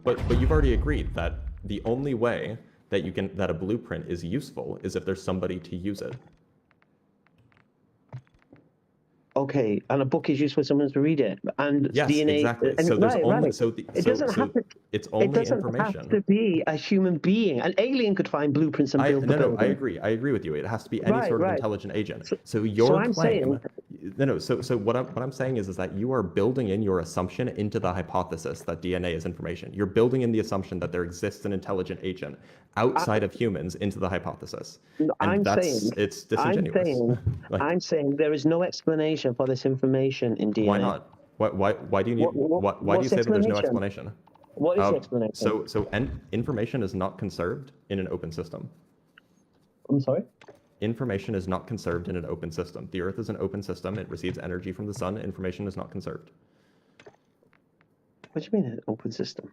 But you've already agreed that the only way that a blueprint is useful is if there's somebody to use it. Okay, and a book is used for someone to read it, and Yes, DNA. exactly. And, So there's right, only right. so It doesn't have to. it's It only doesn't information. have to be a human being. An alien could find blueprints and build the No, I building. agree with you. It has to be any Right, sort of right. intelligent agent. So your I'm claim, saying- So what I'm saying is that you are building in your assumption into the hypothesis that DNA is information. You're building in the assumption that there exists an intelligent agent outside of humans into the hypothesis. And I'm that's saying it's disingenuous. I'm saying there is no explanation for this information in DNA. Why not? Why do you need? Why do you say that there's no explanation? What is the explanation? So information is not conserved in an open system. I'm sorry? Information is not conserved in an open system. The Earth is an open system. It receives energy from the sun. Information is not conserved. What do you mean an open system?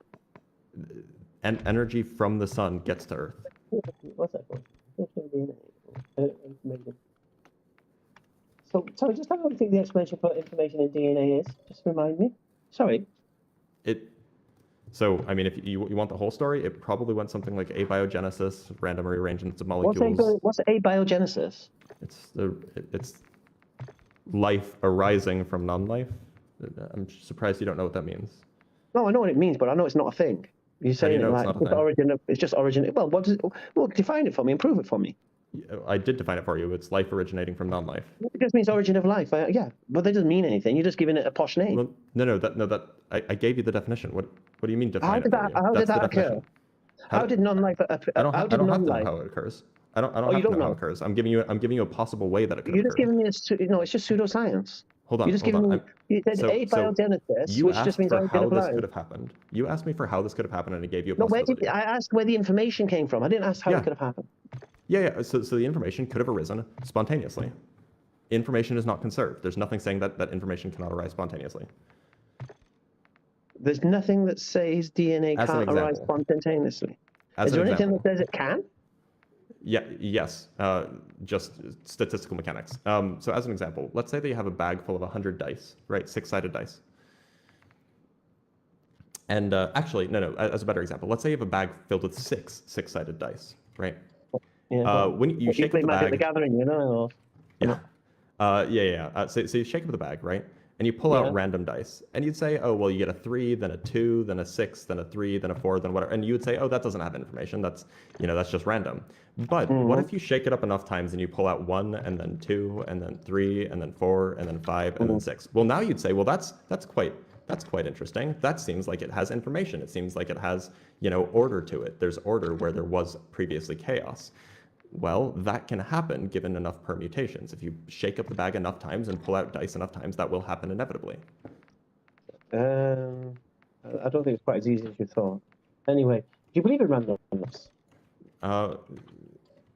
And energy from the sun gets to Earth. What's that for? Information. So just how do you think the explanation for information in DNA is? Just remind me. Sorry. So, I mean, if you want the whole story, it probably went something like abiogenesis, random rearrangements of molecules. What's abiogenesis? It's life arising from non-life. I'm surprised you don't know what that means. No, I know what it means, but I know it's not a thing. You're saying know it it's like not a thing? it's just origin. Well, what does it? Well, define it for me and prove it for me. I did define it for you. It's life originating from non-life. It just means origin of life. Yeah, but that doesn't mean anything. You're just giving it a posh name. Well, no. I gave you the definition. What do you mean define How it did for that? you? How That's did the that occur? definition. How did non-life? I don't have to know non-life? how it occurs. I don't have you to don't know how know? it occurs. I'm giving you a possible way that it could You're just occur. giving me it's just pseudoscience. Hold on. You're just hold giving on. me. You said abiogenesis, you which asked just means for origin how of this life. could have happened. You asked me for how this could have happened, and I gave you a No, possibility. I asked where the information came from. I didn't ask how it could have happened. Yeah. So the information could have arisen spontaneously. Information is not conserved. There's nothing saying that information cannot arise spontaneously. There's nothing that says DNA As an can't arise example. spontaneously. As Is there an anything example. that says it can? Yes. Just statistical mechanics. So as an example, let's say that you have a bag full of 100 dice, right? 6-sided dice. And actually, no. As a better example, let's say you have a bag filled with 6-sided dice, right? Yeah. When you shake play up the Magic the bag, Gathering, you know? So you shake up the bag, right? And you pull out random dice, and you'd say, oh, well, you get a 3, then a 2, then a 6, then a 3, then a 4, then whatever. And you would say, oh, that doesn't have information. That's just random. But what if you shake it up enough times and you pull out 1, and then 2, and then 3, and then 4, and then 5, and then 6? Well, now you'd say, well, that's quite interesting. That seems like it has information. It seems like it has, order to it. There's order where there was previously chaos. Well, that can happen given enough permutations. If you shake up the bag enough times and pull out dice enough times, that will happen inevitably. I don't think it's quite as easy as you thought. Anyway, do you believe in randomness?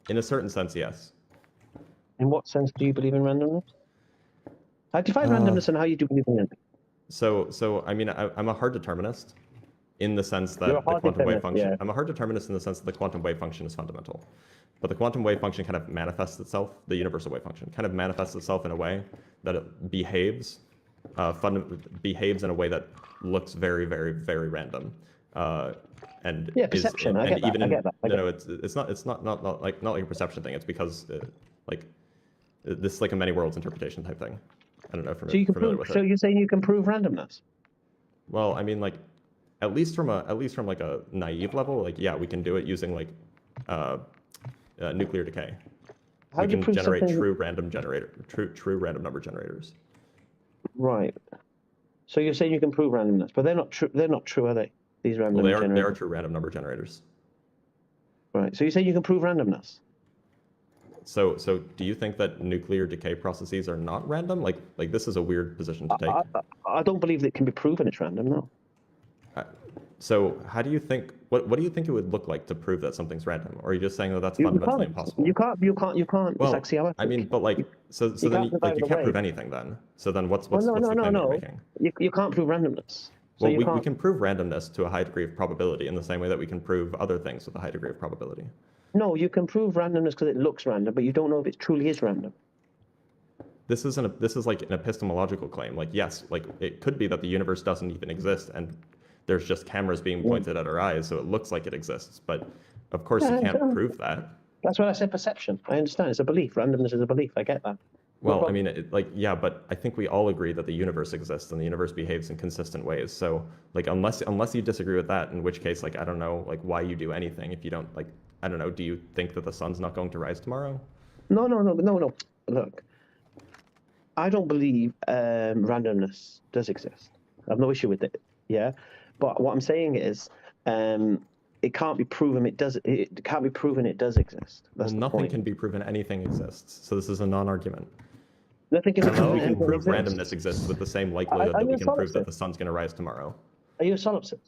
In a certain sense, yes. In what sense do you believe in randomness? I define randomness and how you do believe in it. So I mean, I'm a hard determinist in the sense that You're a the hard quantum wave determinist, function. yeah. I'm a hard determinist in the sense that the quantum wave function is fundamental. But the quantum wave function kind of manifests itself, the universal wave function, kind of manifests itself in a way that it behaves in a way that looks very, very, very random. And Yeah, perception. I get that. It's not like a perception thing. It's because this is like a many worlds interpretation type thing. I don't know if you're familiar with it. So you're saying you can prove randomness? Well, I mean, like, at least from like a naive level, like, yeah, we can do it using like nuclear decay. How we do you can prove generate something- true random number generators. Right. So you're saying you can prove randomness, but they're not true. They're not true, are they? These random Well, they are generators. true random number generators. Right. So you're saying you can prove randomness? So do you think that nuclear decay processes are not random? Like this is a weird position to take. I don't believe that it can be proven it's random. No. So how do you think? What do you think it would look like to prove that something's random? Or are you just saying that that's fundamentally impossible? You can't. Well, it's axiological. I mean, but like, so You then can't divide you it can't away. prove anything then. So then what's Well, the claim you're no. making? You can't prove randomness. So Well, you we can't. can prove randomness to a high degree of probability in the same way that we can prove other things with a high degree of probability. No, you can prove randomness because it looks random, but you don't know if it truly is random. This is like an epistemological claim. Like, yes, like it could be that the universe doesn't even exist and there's just cameras being pointed at our eyes, so it looks like it exists. But of course, you Yeah, can't sure. prove that. That's why I said perception. I understand. It's a belief. Randomness is a belief. I get that. Well, I mean, yeah, but I think we all agree that the universe exists and the universe behaves in consistent ways. So, like, unless you disagree with that, in which case, like, I don't know, like, why you do anything if you don't, like, I don't know, do you think that the sun's not going to rise tomorrow? No. Look, I don't believe randomness does exist. I have no issue with it, yeah? But what I'm saying is, it can't be proven it does. It can't be proven it does exist. That's Well, nothing can be proven anything exists. So this is a non-argument. Nothing can I be don't know if proven. we can prove anything randomness exists with the same likelihood Are that we you a can prove solipsist? that the sun's going to rise tomorrow. Are you a solipsist?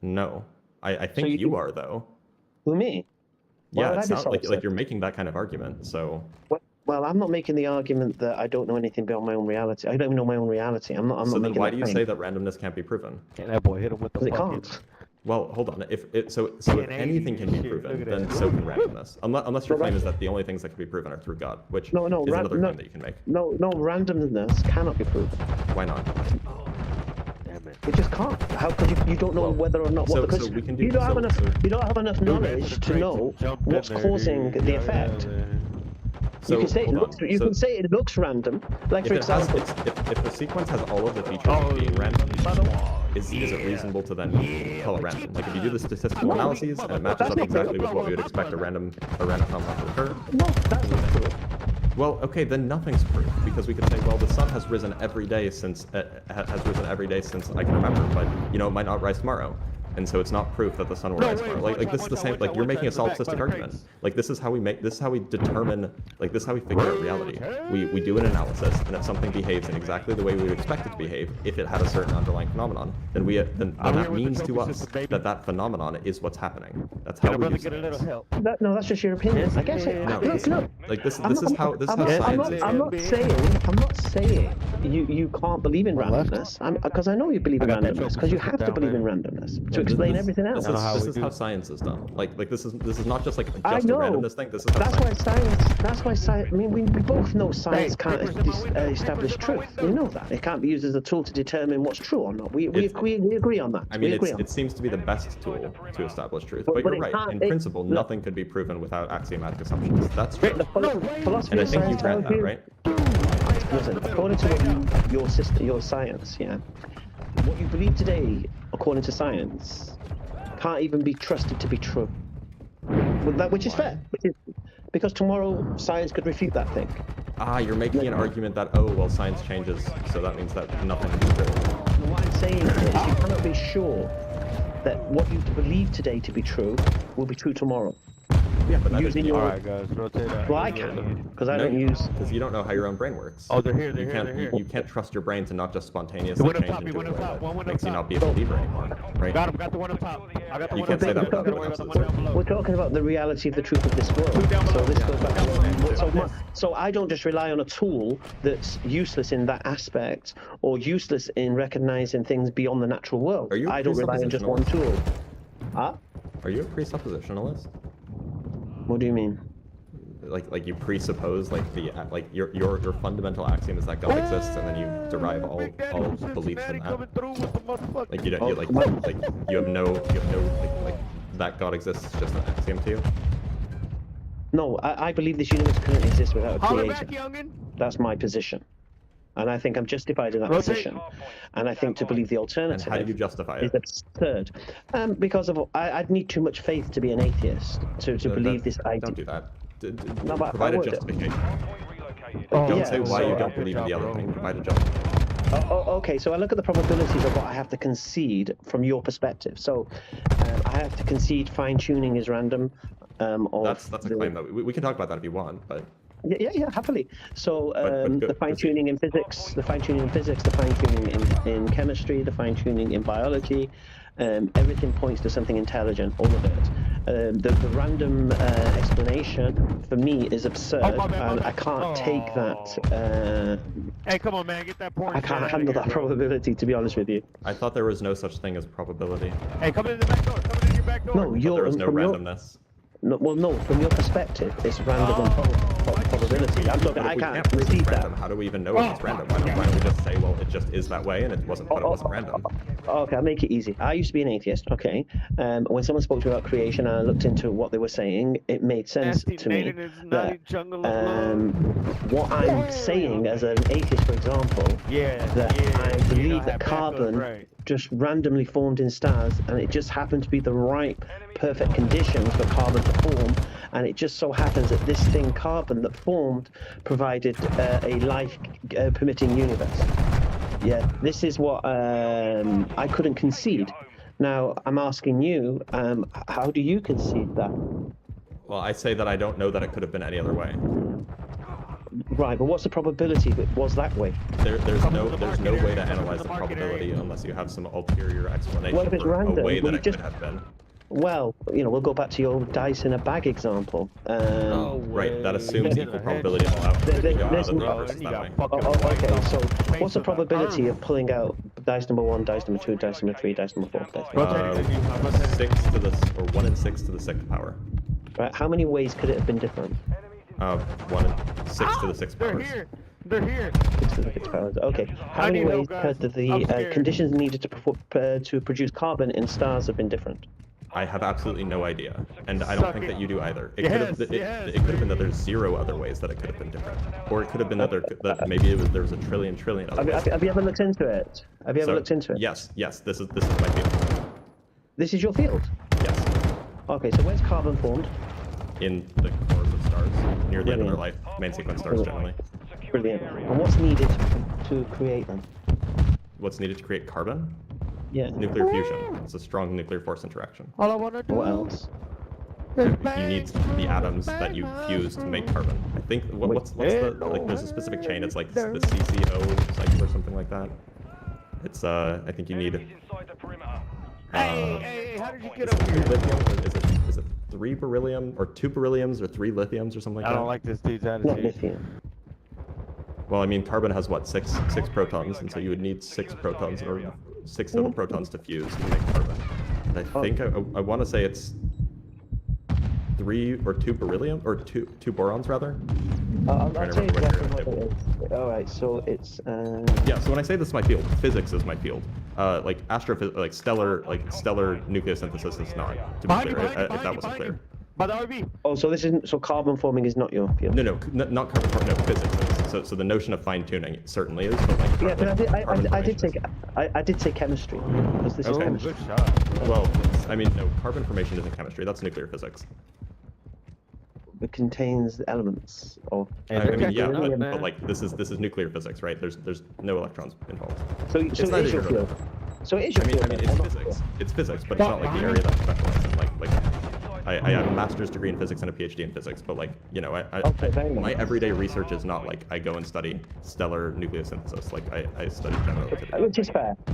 No, I think you are though. Who, me? Why Yeah, would I it's be not like solipsist? you're making that kind of argument. So Well, I'm not making the argument that I don't know anything beyond my own reality. I don't even know my own reality. I'm not so then making why that do you claim. say that randomness can't be proven? Can that boy hit him with the Because it fucking... can't. Well, hold on. If anything can be proven, then so can randomness. Unless your claim is that the only things that can be proven are through God, which No, is another no. claim that you can make. No, randomness cannot be proven. Why not? Damn it. It just can't. How could you don't know whether or not what? so Because we can do- you don't have so- enough. so- You don't have enough knowledge to know what's causing the effect. So, You can say it hold on. looks. You So can say it looks random. Like for if it has, example, if the sequence has all of the features of being random, is it reasonable to then call it random? Like if you do the statistical analyses and it matches up exactly with what we would expect a random phenomenon to occur. No, that's not true. Well, okay, then nothing's proof because we could say, well, the sun has risen every day since I can remember, but you know it might not rise tomorrow. And so it's not proof that the sun will rise tomorrow. Like this is the same. Like you're making a solipsistic argument. Like this is how we determine. Like this is how we figure out reality. We do an analysis, and if something behaves in exactly the way we would expect it to behave, if it had a certain underlying phenomenon, then that means to us that phenomenon is what's happening. That's how we do science. No, that's just your opinion. I guess it. No, Look. like this is how science is. I'm not saying you can't believe in randomness. Because I know you believe in randomness. Because you have to believe in randomness to explain everything else. This is how science is done. Like this is not just like I just a know. randomness thing. This is how That's why science. I mean, we both know science can't establish truth. We know that it can't be used as a tool to determine what's true or not. We agree on that. I mean, it seems to be the best tool to establish truth. But But you're it right. can't- In principle, nothing could be proven without axiomatic assumptions. That's true. Philosophy And I of think you science grant tells that, you. right? Listen, according to your science, yeah, what you believe today, according to science, can't even be trusted to be true. Which is fair. Because tomorrow science could refute that thing. You're making an argument that science changes, so that means that nothing is true. What I'm saying is you cannot be sure that what you believe today to be true will be true tomorrow. Yeah, but that Using doesn't- your- Alright guys, rotate that. Well, I can, because I don't use... Because you don't know how your own brain works. Oh, they're here, You they're here, can't, they're here. you can't trust your brain to not just spontaneously One up change top, into one a up way top, one that up makes you top. not be a believer anymore, right? Got him, got the one up top. I got the You one can't up say top. that without Don't the worry about the witnesses. one down below. We're talking about the reality of the truth of this world. So this goes back to I don't just rely on a tool that's useless in that aspect or useless in recognizing things beyond the natural world. Are you a I don't rely on just one tool. Huh? Are you a presuppositionalist? What do you mean? Like you presuppose your fundamental axiom is that God exists, and then you derive all beliefs from that. Like you don't you have no like that God exists is just an axiom to you. No, I believe this universe couldn't exist without a Holler creator. back, youngin. That's my position. And I think I'm justified in that Rotate. position. And I think to believe the alternative And how do you justify is it? absurd. Because of I'd need too much faith to be an atheist to believe this idea. Don't do that. No, but Provide I a would. justification. Oh, Don't yeah, say why so- you don't believe in the other thing. Provide a justification. Okay, so I look at the probabilities of what I have to concede from your perspective. So I have to concede fine-tuning is random. That's a claim that we can talk about that if you want, but Yeah, happily. So but the fine-tuning in physics, the fine-tuning in chemistry, the fine-tuning in biology, everything points to something intelligent, all of it. The random explanation for me is absurd, and I can't take that. Hey, come on, man, get that porn. I can't handle that probability, to be honest with you. I thought there was no such thing as probability. Hey, come in the back door. Come in your back door. No, There was no from your- randomness. No, well, no, from your perspective, it's random and probable. probability. I'm talking. But I if we can't prove it's repeat that. random, how do we even know if it's random? Why don't we just say, well, it just is that way, and it wasn't random? Okay, I'll make it easy. I used to be an atheist. Okay, when someone spoke to me about creation, and I looked into what they were saying, it made sense to me that what I'm saying as an atheist, for example, that I believe that carbon just randomly formed in stars, and it just happened to be the right, perfect conditions for carbon to form, and it just so happens that this thing, carbon, that formed, provided a life-permitting universe. Yeah, this is what I couldn't concede. Now, I'm asking you, how do you concede that? Well, I say that I don't know that it could have been any other way. Right, but what's the probability that it was that way? There's no way to analyze the probability unless you have some ulterior explanation What if it's for random? a way that Well, it could have been. Well, we'll go back to your dice in a bag example. Right, that assumes equal probability in all outcomes. Okay, so what's the probability of pulling out dice number 1, dice number 2, dice number 3, dice number 4? 6 to the, or 1 and 6 to the 6th power. Right, how many ways could it have been different? 1 and 6 to the 6th powers. They're here. 6 to the 6th powers. Okay. How many ways could the conditions needed to produce carbon in stars have been different? I have absolutely no idea, and I don't think that you do either. It could have been that there's 0 other ways that it could have been different, or it could have been that maybe there was a trillion other ways. Have you ever looked into it? Have you ever looked into it? Yes. This is my field. This is your field. Yes. Okay, so where's carbon formed? In the cores of stars, near the end of their life, main sequence stars generally. Brilliant. And what's needed to create them? What's needed to create carbon? Yeah. Nuclear fusion. It's a strong nuclear force interaction. All I want to do. What else? You need the atoms that you fuse to make carbon. I think what's the like? There's a specific chain. It's like the CCO cycle or something like that. It's I think you need. Hey, how did you get over here? Lithium? Is it 3 beryllium or 2 berylliums or 3 lithiums or something like that? I don't like this dude's attitude. Well, I mean, carbon has what, six protons, and so you would need 6 protons or 6 little protons to fuse to make carbon. And I think I want to say it's 3 or 2 beryllium or 2 borons rather. I'll tell you exactly what it is. All right, so it's. Yeah. So when I say this is my field, physics is my field. Like astrophysics, like stellar nucleosynthesis is not. To be clear, if that wasn't clear. Oh, so this isn't. So carbon forming is not your field. No, not carbon forming. No, physics is. So the notion of fine tuning certainly is, but like. Yeah, but I did say chemistry. Because this is chemistry. Good shot. Well, I mean, no, carbon formation isn't chemistry. That's nuclear physics. It contains the elements of. I mean, yeah, but like this is nuclear physics, right? There's no electrons involved. So it is your field. So it is your field. I mean, it's physics. It's physics, but it's not like the area that I specialize in. Like I have a master's degree in physics and a PhD in physics, but like my everyday research is not like I go and study stellar nucleosynthesis. Like I study general relativity.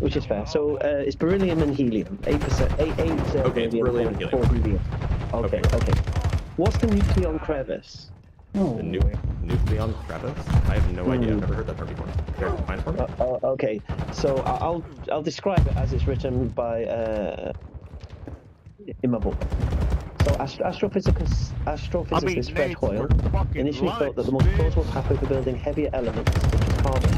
Which is fair. So it's beryllium and helium. 8%. Okay, it's beryllium and helium. Okay. What's the nucleon crevice? The nucleon crevice? I have no idea. I've never heard that term before. Care to define for me? Okay, so I'll describe it as it's written by in my book. So astrophysicist Fred Hoyle initially thought that the most plausible pathway for building heavier elements such as carbon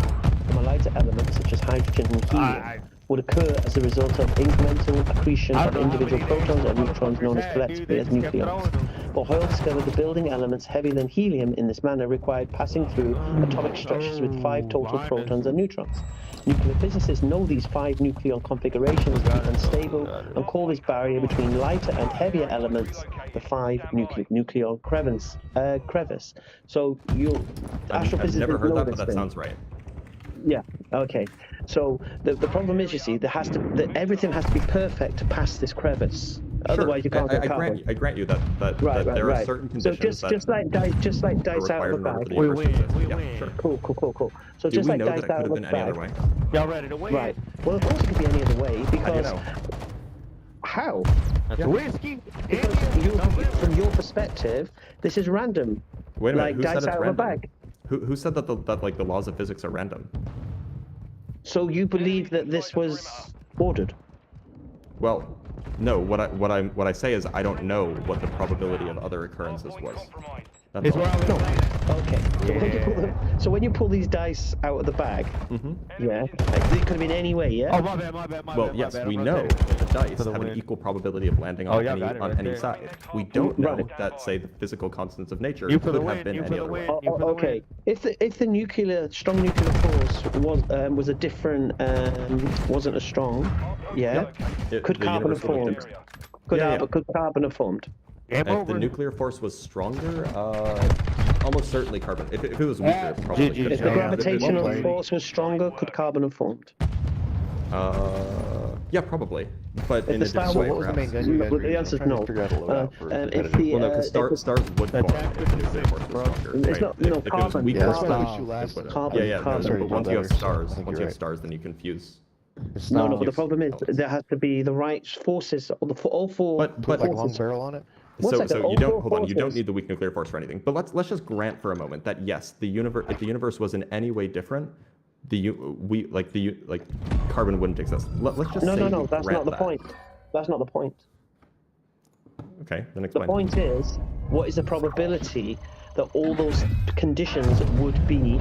from a lighter element such as hydrogen and helium would occur as a result of incremental accretion of individual protons or neutrons known as collectively as nucleons. But Hoyle discovered the building elements heavier than helium in this manner required passing through atomic structures with 5 total protons and neutrons. Nuclear physicists know these 5 nucleon configurations to be unstable and call this barrier between lighter and heavier elements the 5 nucleon crevice. So I've never heard that, but that sounds right. Yeah. Okay. So the problem is, you see, everything has to be perfect to pass this crevice. Otherwise, you can't get carbon. I grant you that there are certain conditions so just like dice out of a bag. We win. Sure. Cool. So just like dice out of a bag. Y'all ready to win? Right. Well, of course it could be any other way because. How? That's whiskey. Because from your perspective, this is random. Wait a minute. Who dice said it's out random? of a bag. Who said that the laws of physics are random? So you believe that this was ordered? Well, no. What I say is I don't know what the probability of other occurrences was. That's all. Okay. So when you pull these dice out of the bag, yeah, it could have been any way, yeah. Oh, my bad. Well, yes, we know that the dice have an equal probability of landing on any side. We don't know that, say, the physical constants of nature could have been any other way. Okay. If the strong nuclear force was a different, wasn't as strong, yeah, could carbon have formed? Could carbon have formed? If the nuclear force was stronger, almost certainly carbon. If it was weaker, probably. If the gravitational force was stronger, could carbon have formed? Yeah, probably. But If in the a star different way, was- perhaps. The answer is no. If the Well, no, because stars would form if the nuclear force was stronger. It's right? not- no, If it was carbon. weaker, That's it why would- issue last it would- time. Yeah, yeah. Carbon. No, but once you have stars, I think once you you're have stars, then you can fuse. No, but the problem is there has to be the right forces. All four. But forces. on it. One So, second, so all you don't four hold on. You don't forces- need the weak nuclear force for anything. But let's just grant for a moment that yes, the universe, if the universe was in any way different, carbon wouldn't exist. Let's just say No. we That's grant not the that. point. That's not the point. Okay, then The explain. point is, what is the probability that all those conditions would be?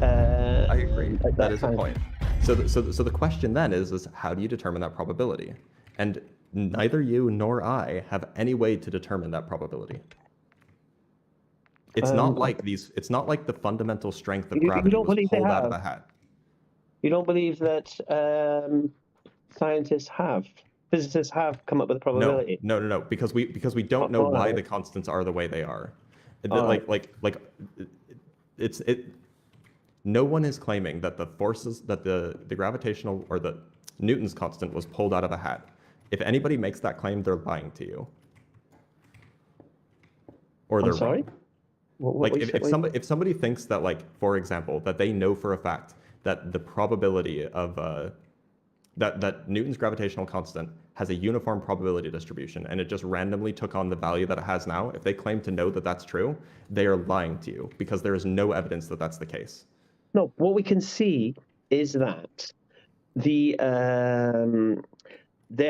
I agree. That is a point. So the question then is how do you determine that probability? And neither you nor I have any way to determine that probability. It's not like these. It's not like the fundamental strength of You gravity don't was believe they pulled out of a have? hat. You don't believe that physicists have come up with a probability? No. Because we don't know why Alright. the constants are the way they are. Alright. No one is claiming that the forces that the gravitational or the Newton's constant was pulled out of a hat. If anybody makes that claim, they're lying to you. Or they're I'm sorry? wrong. What you said- If somebody thinks that, like, for example, that they know for a fact that the probability of that Newton's gravitational constant has a uniform probability distribution and it just randomly took on the value that it has now, if they claim to know that that's true, they are lying to you because there is no evidence that that's the case. No, what we can see is that there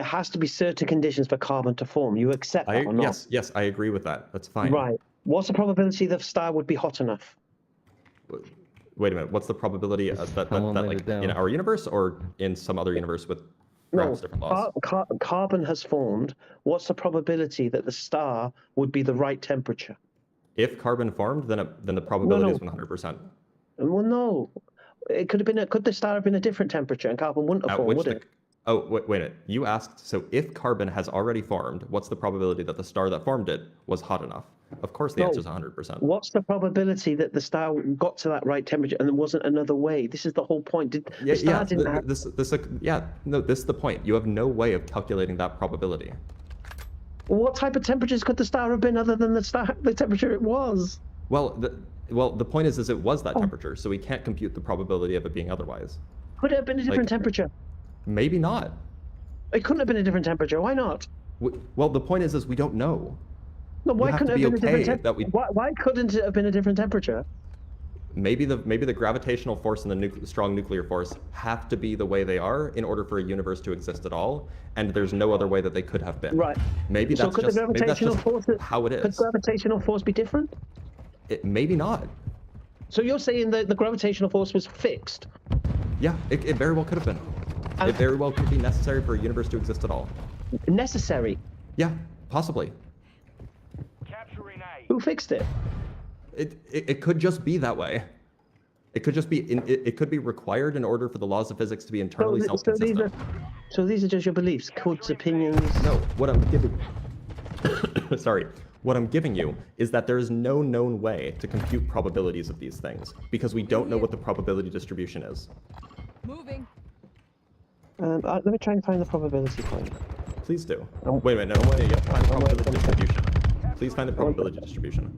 has to be certain conditions for carbon to form. You accept that or not? Yes, I agree with that. That's fine. Right. What's the probability the star would be hot enough? Wait a minute. What's the probability that like in our universe or in some other universe with perhaps different laws? Carbon has formed. What's the probability that the star would be the right temperature? If carbon formed, then the probability No. is 100%. Well, no. It could have been. Could the star have been a different temperature and carbon wouldn't have At formed, which would the it? Oh, wait a minute. You asked, so if carbon has already formed, what's the probability that the star that formed it was hot enough? Of course, the No. answer is 100%. What's the probability that the star got to that right temperature and there wasn't another way? This is the whole point. The star didn't have... This is the point. You have no way of calculating that probability. What type of temperatures could the star have been other than the temperature it was? Well, the point is it was that temperature, so we can't compute the probability of it being otherwise. Could it have been a different temperature? Maybe not. It couldn't have been a different temperature. Why not? Well, the point is we don't know. No, why You have couldn't to it have be been a different okay that we- temperature? Why couldn't it have been a different temperature? Maybe the gravitational force and the strong nuclear force have to be the way they are in order for a universe to exist at all, and there's no other way that they could have been. Right. Maybe So that's could just, the gravitational force how it Could is. gravitational force be different? Maybe not. So you're saying that the gravitational force was fixed? Yeah, it very well could have been. It very well could be necessary for a universe to exist at all. Necessary? Yeah, possibly. Who fixed it? It could just be that way. It could just be it could be required in order for the laws of physics to be internally self-consistent. So these are just your beliefs, codes, opinions. No, what I'm giving what I'm giving you is that there is no known way to compute probabilities of these things because we don't know what the probability distribution is. Moving. Let me try and find the probability for you. Please do. Wait a minute, no, you have to find the probability distribution. Please find the probability distribution.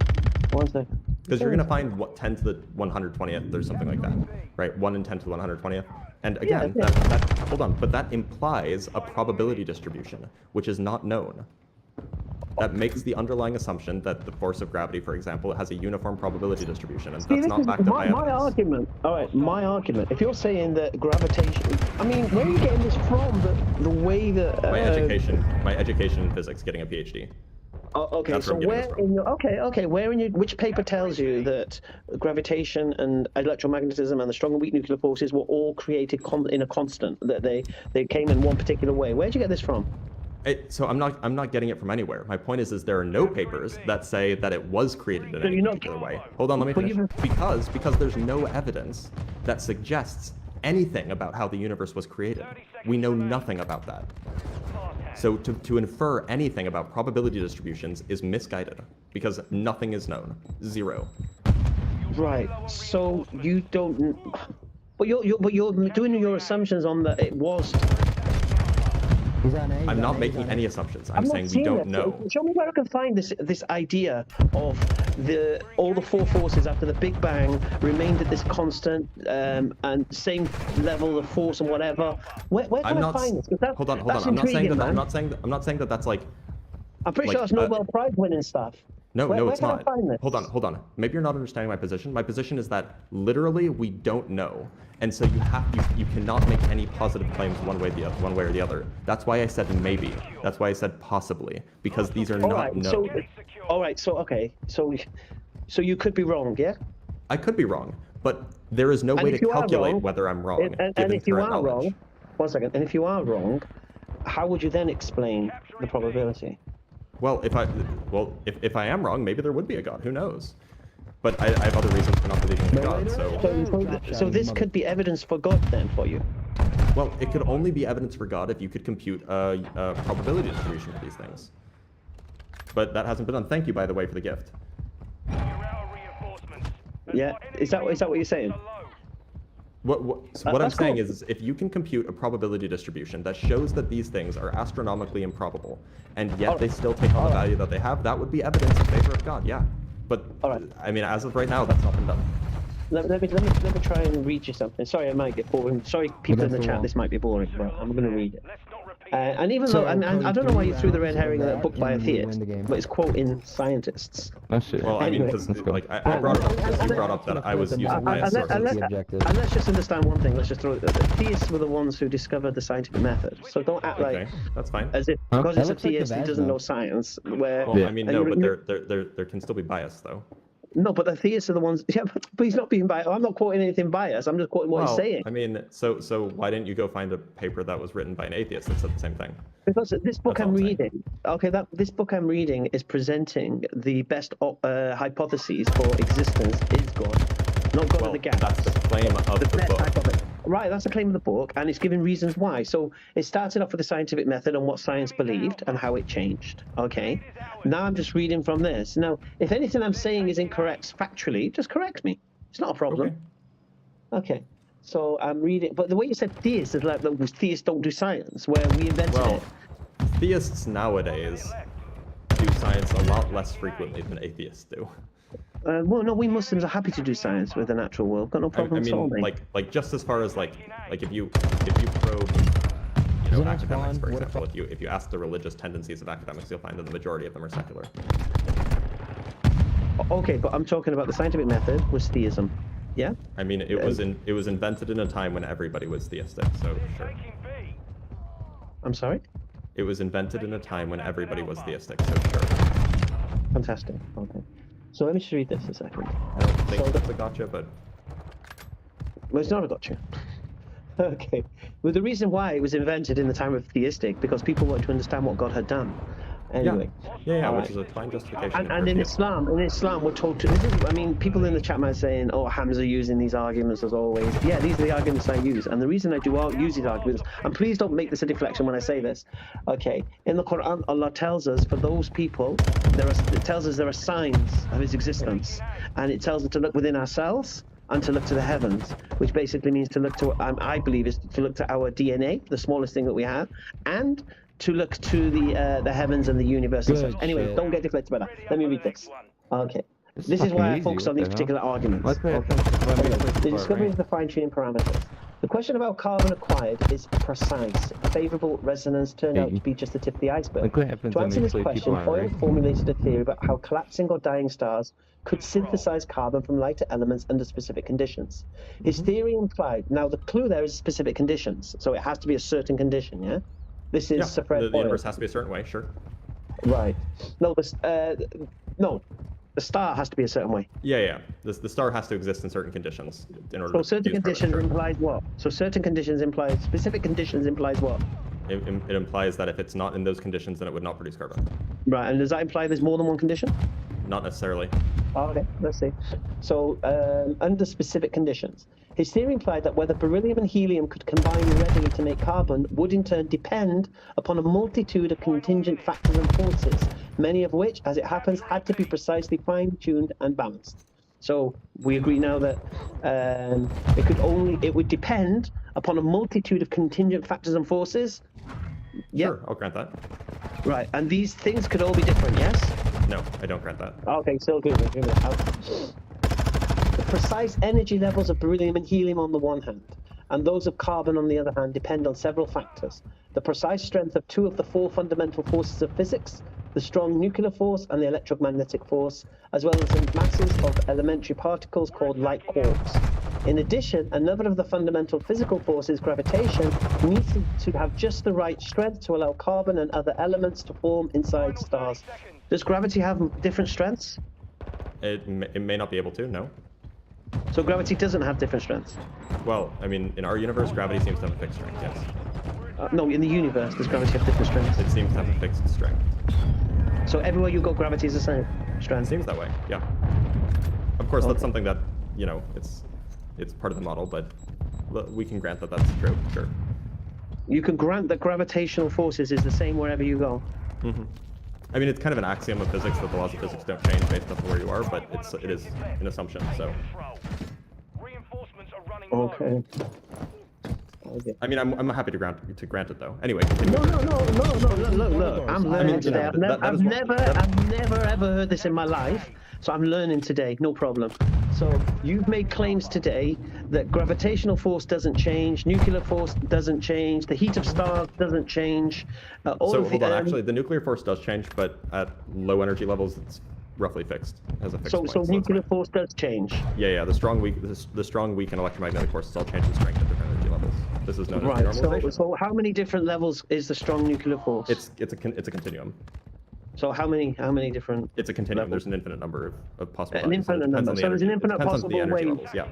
1 second. Because you're going to find, 10 to the 120th or something like that, right? 1 in 10 to the 120th. And again, hold on, but that implies a probability distribution, which is not known. That makes the underlying assumption that the force of gravity, for example, has a uniform probability distribution, and that's not backed up by my evidence. argument. All right, my argument. If you're saying that gravitation, I mean, where are you getting this from? The way that My education in physics, getting a PhD. Oh, okay, That's so where I'm getting this where from. in your where in your which paper tells you that gravitation and electromagnetism and the strong and weak nuclear forces were all created in a constant, that they came in one particular way? Where'd you get this from? So I'm not getting it from anywhere. My point is there are no papers that say that it was created in any particular way. Hold on, let me finish. Because there's no evidence that suggests anything about how the universe was created. We know nothing about that. So to infer anything about probability distributions is misguided because nothing is known. Zero. Right. So you don't. But you're doing your assumptions on that it was. I'm not making any assumptions. I'm saying we don't know. Show me where I can find this idea of all the four forces after the Big Bang remained at this constant and same level of force and whatever. Where can I find this? Hold on. I'm not saying that that's like. I'm pretty sure that's Nobel Prize winning stuff. No, it's where not. Can I find this? Hold on. Maybe you're not understanding my position. My position is that literally we don't know, and so you cannot make any positive claims one way or the other. That's why I said maybe. That's why I said possibly, because these are not known. So you could be wrong, yeah? I could be wrong, but there is no way to calculate whether I'm wrong. And if you are wrong, one second. And if you are wrong, how would you then explain the probability? Well, if I am wrong, maybe there would be a God. Who knows? But I have other reasons for not believing in God. So this could be evidence for God then for you. Well, it could only be evidence for God if you could compute a probability distribution for these things. But that hasn't been done. Thank you, by the way, for the gift. Yeah, is that what you're saying? What I'm saying is if you can compute a probability distribution that shows that these things are astronomically improbable, and yet they still take on the value that they have, that would be evidence in favor of God, yeah. But, I mean, as of right now, that's not been done. Let me try and read you something. Sorry, I might get boring. Sorry, people in the chat, this might be boring, but I'm going to read it. And even though, and I don't know why you threw the red herring in that book by a theist, but it's quoting scientists. Well, I mean, because like I brought it up because you brought up that I was using biased sources. And let's just understand one thing. Let's just throw it. The theists were the ones who discovered the scientific method. So don't act like that's fine. As if because it's a theist, he doesn't know science. Where I mean, no, but there can still be bias though. No, but the theists are the ones. Yeah, but he's not being biased. I'm not quoting anything biased. I'm just quoting what he's saying. I mean, so why didn't you go find a paper that was written by an atheist that said the same thing? Because this book I'm reading, this book I'm reading is presenting the best hypotheses for existence is God, not God of the gaps. That's the claim of the book. Right, that's the claim of the book, and it's giving reasons why. So it started off with the scientific method and what science believed and how it changed. Okay, now I'm just reading from this. Now, if anything I'm saying is incorrect factually, just correct me. It's not a problem. Okay. So I'm reading, but the way you said theists is like theists don't do science, where we invented it. Theists nowadays do science a lot less frequently than atheists do. Well, no, we Muslims are happy to do science with the natural world. Got no problem solving. like just as far as like if you probe, academics, for example, if you ask the religious tendencies of academics, you'll find that the majority of them are secular. Okay, but I'm talking about the scientific method was theism. Yeah. I mean, it was invented in a time when everybody was theistic, so sure. I'm sorry? It was invented in a time when everybody was theistic, so sure. Fantastic. Okay. So let me just read this a second. I don't think that's a gotcha, but... Well, it's not a gotcha. Okay. Well, the reason why it was invented in the time of theistic, because people wanted to understand what God had done. Anyway. Yeah, which is a fine justification. And in Islam, we're told to... I mean, people in the chat might saying, oh, Hamza using these arguments as always. Yeah, these are the arguments I use. And the reason I do use these arguments, and please don't make this a deflection when I say this. Okay, in the Quran, Allah tells us, for those people, it tells us there are signs of His existence. And it tells us to look within ourselves and to look to the heavens, which basically means to look to, I believe, is to look to our DNA, the smallest thing that we have, and to look to the heavens and the universe and such. Anyway, don't get deflected by that. Let me read this. Okay. This is why I focus on these particular arguments. Okay. The discovery of the fine-tuning parameters. The question about carbon acquired is precise. Favorable resonance turned out to be just the tip of the iceberg. To answer this question, Hoyle formulated a theory about how collapsing or dying stars could synthesize carbon from lighter elements under specific conditions. His theory implied, now the clue there is specific conditions, so it has to be a certain condition, yeah? This is the universe has to be a certain way, sure. Right. No, the star has to be a certain way. Yeah. The star has to exist in certain conditions in order So to certain use carbon, conditions sure. implies what? So certain conditions implies specific conditions implies what? It implies that if it's not in those conditions, then it would not produce carbon. Right, and does that imply there's more than one condition? Not necessarily. Oh, okay, let's see. So, under specific conditions, his theory implied that whether beryllium and helium could combine readily to make carbon would in turn depend upon a multitude of contingent factors and forces, many of which, as it happens, had to be precisely fine-tuned and balanced. So we agree now that it would depend upon a multitude of contingent factors and forces. Yep. Sure, I'll grant that. Right, and these things could all be different, yes? No, I don't grant that. Okay, so good. The precise energy levels of beryllium and helium on the one hand, and those of carbon on the other hand, depend on several factors. The precise strength of two of the four fundamental forces of physics, the strong nuclear force and the electromagnetic force, as well as the masses of elementary particles called light quarks. In addition, another of the fundamental physical forces, gravitation, needs to have just the right strength to allow carbon and other elements to form inside stars. Does gravity have different strengths? It may not be able to, no. So gravity doesn't have different strengths? Well, I mean, in our universe, gravity seems to have a fixed strength, yes. No, in the universe, does gravity have different strengths? It seems to have a fixed strength. So everywhere you go, gravity is the same strength? Seems that way, yeah. Of course, that's something that, you know, it's part of the model, but we can grant that that's true, sure. You can grant that gravitational forces is the same wherever you go? Mm-hmm. I mean, it's kind of an axiom of physics that the laws of physics don't change based off of where you are, but it is an assumption, so. Okay. I mean, I'm happy to grant it though. Anyway. No. Look. I'm learning today. I've never ever heard this in my life, so I'm learning today. No problem. So you've made claims today that gravitational force doesn't change, nuclear force doesn't change, the heat of stars doesn't change. Hold on. Actually, the nuclear force does change, but at low energy levels, it's roughly fixed as a fixed point. So nuclear force does change. Yeah. The strong, weak, and electromagnetic forces all change in strength at different energy levels. This is known as normalization. So how many different levels is the strong nuclear force? It's a continuum. So how many different? It's a continuum. levels? There's an infinite number of possible. An infinite number. So there's an infinite possible ways. Yeah.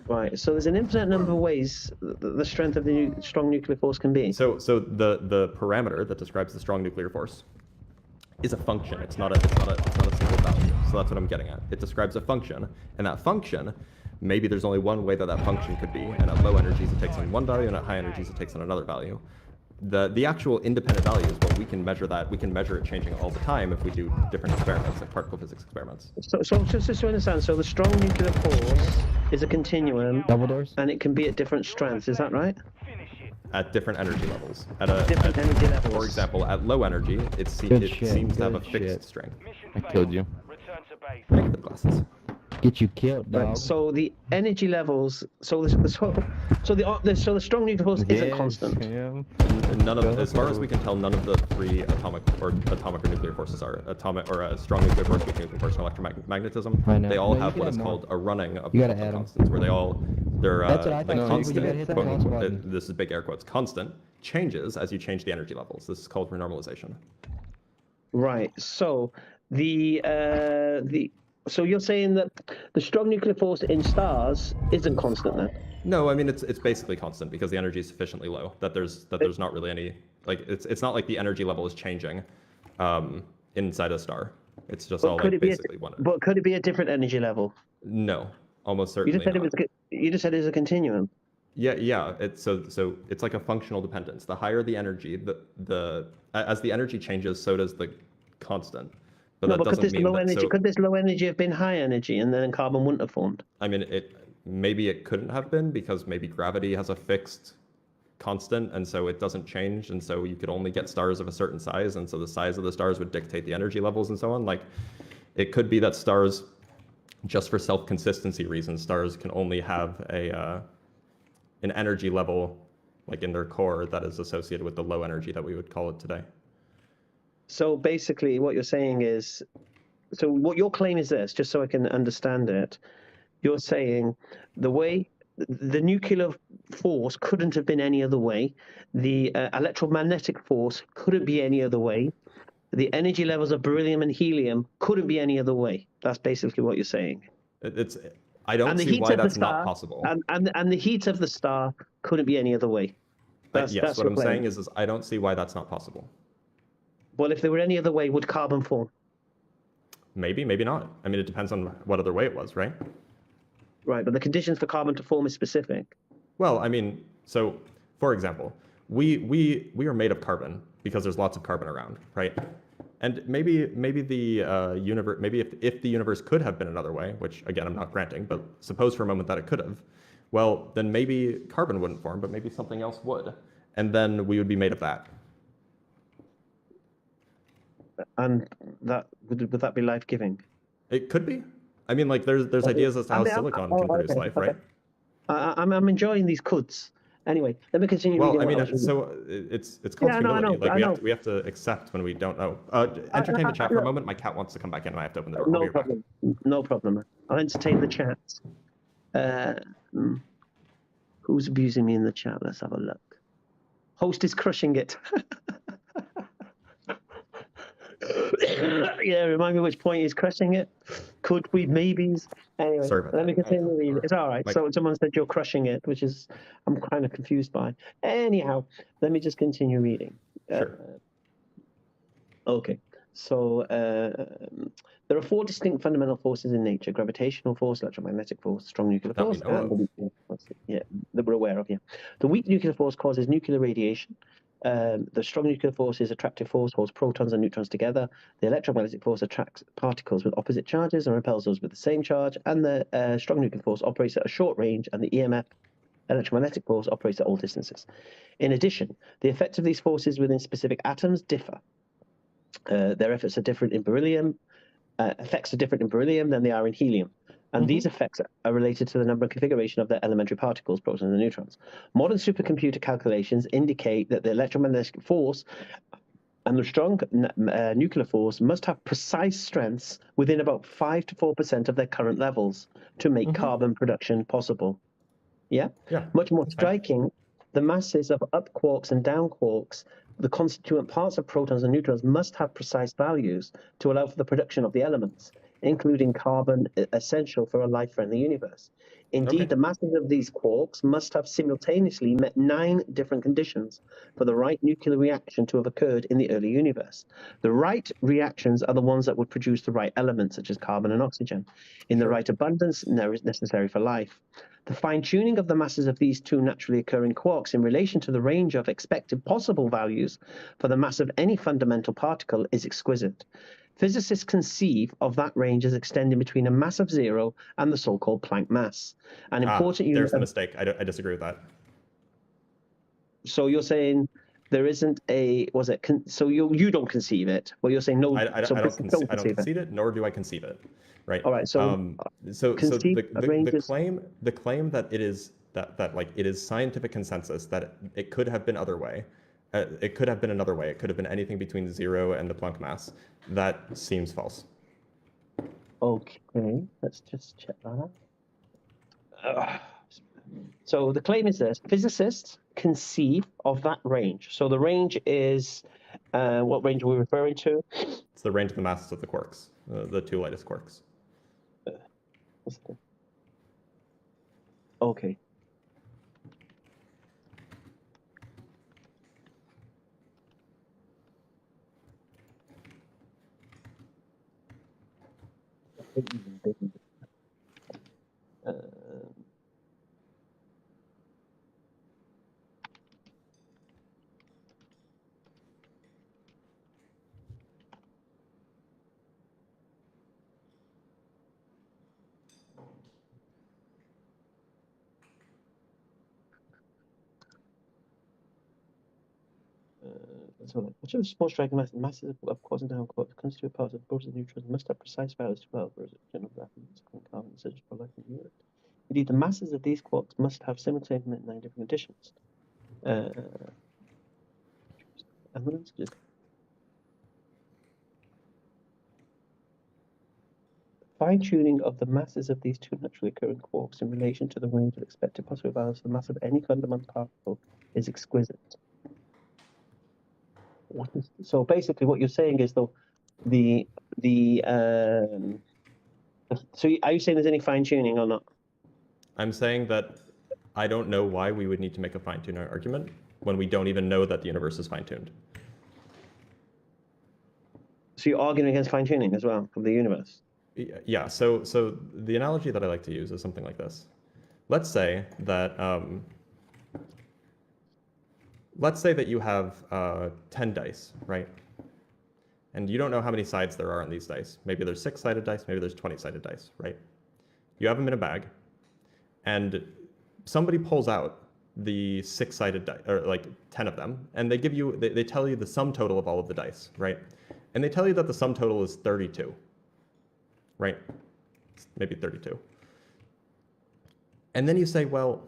Right. So there's an infinite number of ways the strength of the strong nuclear force can be. So the parameter that describes the strong nuclear force is a function. It's not a single value. So that's what I'm getting at. It describes a function, and that function, maybe there's only one way that function could be, and at low energies it takes on one value, and at high energies it takes on another value. The actual independent value is what we can measure that. We can measure it changing all the time if we do different experiments, like particle physics experiments. So just to understand, so the strong nuclear force is a continuum, and it can be at different strengths. Is that right? At different energy levels. Different energy levels. For example, at low energy, it seems to have a fixed strength. I killed you. Make the glasses. Get you killed, dog. Right, so the energy levels, so the strong nuclear force isn't constant. None of, as far as we can tell, none of the three atomic or nuclear forces are atomic or a strong nuclear force, weak nuclear force, and electromagnetism. They all have what is called a running of constants, where they're like constant. This is big air quotes. Constant changes as you change the energy levels. This is called renormalization. Right. So so you're saying that the strong nuclear force in stars isn't constant then? No, I mean it's basically constant because the energy is sufficiently low that there's not really any, like, it's not like the energy level is changing inside a star. It's just all like basically one. But could it be a different energy level? No, almost certainly. You just said it was a continuum. Yeah. It's it's like a functional dependence. The higher the energy, as the energy changes, so does the constant. But that doesn't mean that. Could this low energy have been high energy, and then carbon wouldn't have formed? I mean, maybe it couldn't have been because maybe gravity has a fixed constant, and so it doesn't change, and so you could only get stars of a certain size, and so the size of the stars would dictate the energy levels and so on. Like, it could be that stars, just for self-consistency reasons, stars can only have an energy level, like in their core, that is associated with the low energy that we would call it today. So basically what you're saying is, so what your claim is this, just so I can understand it, you're saying the way the nuclear force couldn't have been any other way, the electromagnetic force couldn't be any other way, the energy levels of beryllium and helium couldn't be any other way. That's basically what you're saying. I don't And the see heat why of the that's star, not possible. And the heat of the star couldn't be any other way. Yes, that's what your I'm claim. saying is I don't see why that's not possible. Well, if there were any other way, would carbon form? Maybe, maybe not. I mean, it depends on what other way it was, right? Right, but the conditions for carbon to form is specific. Well, I mean, so for example, we are made of carbon because there's lots of carbon around, right? And maybe the universe, maybe if the universe could have been another way, which again I'm not granting, but suppose for a moment that it could have, well then maybe carbon wouldn't form, but maybe something else would, and then we would be made of that. And that would that be life-giving? It could be. I mean, like there's ideas as to how silicon can produce life, right? I'm enjoying these codes. Anyway, let me continue. Well, reading I what mean, was so it's called humility. Like we have to accept when we don't know. Entertain the chat for a moment. My cat wants to come back in, and I have to open the door. I'll be right back. No problem. I'll entertain the chat. Who's abusing me in the chat? Let's have a look. Host is crushing it. Yeah, remind me which point he's crushing it. Could we maybes? Anyway, Sorry about let that. me continue reading. It's all right. Like- So someone said you're crushing it, which is I'm kind of confused by. Anyhow, let me just continue reading. Sure. Okay. So there are 4 distinct fundamental forces in nature: gravitational force, electromagnetic force, strong nuclear That we force, know and of. the weak nuclear force. Yeah, that we're aware of. Yeah, the weak nuclear force causes nuclear radiation. The strong nuclear force is attractive force, holds protons and neutrons together. The electromagnetic force attracts particles with opposite charges and repels those with the same charge. And the strong nuclear force operates at a short range, and the EMF, electromagnetic force, operates at all distances. In addition, the effects of these forces within specific atoms differ. Their effects are different in beryllium. Effects are different in beryllium than they are in helium. And these effects are related to the number and configuration of the elementary particles, protons and neutrons. Modern supercomputer calculations indicate that the electromagnetic force and the strong nuclear force must have precise strengths within about 5 to 4% of their current levels to make carbon production possible. Yeah? Yeah. Much more striking, the masses of up quarks and down quarks, the constituent parts of protons and neutrons, must have precise values to allow for the production of the elements, including carbon, essential for a life-friendly universe. Indeed, the masses of these quarks must have simultaneously met 9 different conditions for the right nuclear reaction to have occurred in the early universe. The right reactions are the ones that would produce the right elements, such as carbon and oxygen, in the right abundance necessary for life. The fine-tuning of the masses of these 2 naturally occurring quarks in relation to the range of expected possible values for the mass of any fundamental particle is exquisite. Physicists conceive of that range as extending between a mass of 0 and the so-called Planck mass. An important there's unit the of... mistake. I disagree with that. So you're saying there isn't a... So you don't conceive it? Well, you're saying no... I don't concede it, nor do I conceive it. Right. All right. So the claim that it is that like it is scientific consensus that it could have been other way. It could have been another way. It could have been anything between 0 and the Planck mass. That seems false. Okay, let's just check that out. So the claim is this: physicists conceive of that range. So the range is, what range are we referring to? It's the range of the masses of the quarks, the 2 lightest quarks. Okay. Which of the small striking masses of quarks and down quarks constitute parts of protons and neutrons must have precise values to allow for a of atoms, carbon, essential for life in the Earth. Indeed, the masses of these quarks must have simultaneously 9 different conditions. Fine-tuning of the masses of these 2 naturally occurring quarks in relation to the range of expected possible values for the mass of any fundamental particle is exquisite. So basically, what you're saying is though, so are you saying there's any fine tuning or not? I'm saying that I don't know why we would need to make a fine-tuning argument when we don't even know that the universe is fine-tuned. So you're arguing against fine tuning as well of the universe? Yeah. So the analogy that I like to use is something like this. Let's say that you have 10 dice, right? And you don't know how many sides there are on these dice. Maybe there's 6-sided dice, maybe there's 20-sided dice, right? You have them in a bag, and somebody pulls out the 6-sided dice, or like 10 of them, and they give you, they tell you the sum total of all of the dice, right? And they tell you that the sum total is 32, right? Maybe 32. And then you say, well,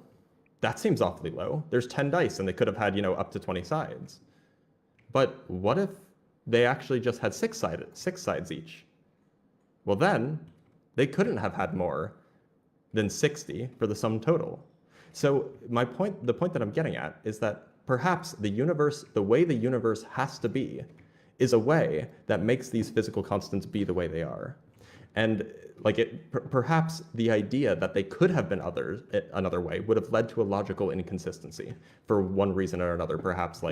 that seems awfully low. There's 10 dice, and they could have had, up to 20 sides. But what if they actually just had 6 sides each? Well, then they couldn't have had more than 60 for the sum total. So the point that I'm getting at is that perhaps the universe, the way the universe has to be, is a way that makes these physical constants be the way they are. And perhaps the idea that they could have been another way would have led to a logical inconsistency for one reason or another. Perhaps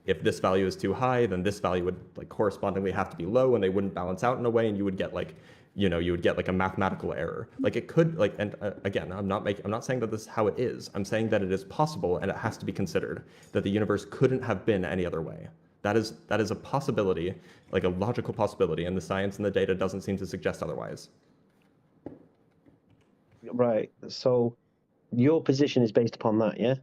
if this value is too high, then this value would correspondingly have to be low, and they wouldn't balance out in a way, and you would get a mathematical error. Again, I'm not saying that this is how it is. I'm saying that it is possible, and it has to be considered, that the universe couldn't have been any other way. That is a possibility, like a logical possibility, and the science and the data doesn't seem to suggest otherwise. Right. So your position is based upon that, yeah?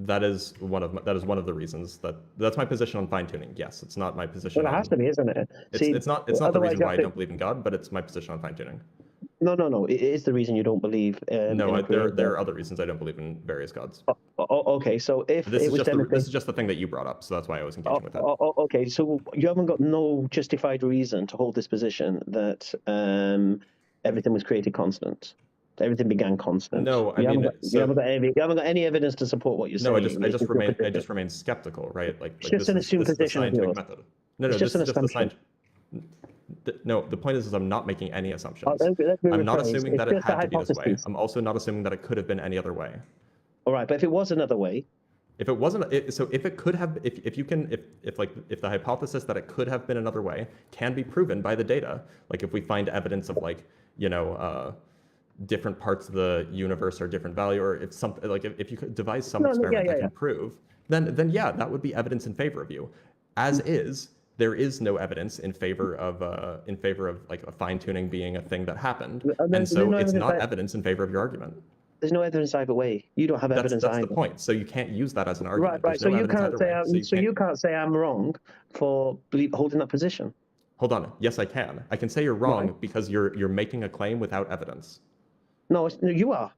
That is one of the reasons that's my position on fine tuning. Yes, it's not my position. Well, it has to be, isn't it? It's not the reason why I don't believe in God, but it's my position on fine tuning. No. It is the reason you don't believe. No, there are other reasons I don't believe in various gods. Okay, so if this it was this is just the thing that you brought up, so that's why I was engaging with that. Okay, so you haven't got no justified reason to hold this position that everything was created constant. Everything began constant. No, you haven't got any evidence to support what you're saying. No, I just remain skeptical, right? It's just an assumed position of yours. Method. No, this is just the scientific. No, the point is I'm not making any assumptions. I'm not assuming that it had to be this way. I'm also not assuming that it could have been any other way. All right, but if it was another way, if it wasn't, if it could have, if the hypothesis that it could have been another way can be proven by the data, like if we find evidence of different parts of the universe or different value, or if something if you could devise some experiment that can prove, then yeah, that would be evidence in favor of you. As is, there is no evidence in favor of a fine tuning being a thing that happened, and so it's not evidence in favor of your argument. There's no evidence either way. You don't have evidence either. That's the point. So you can't use that as an argument. Right. So you can't say you can't say I'm wrong for holding that position. Hold on. Yes, I can. I can say you're wrong because you're making a claim without evidence. No, you are.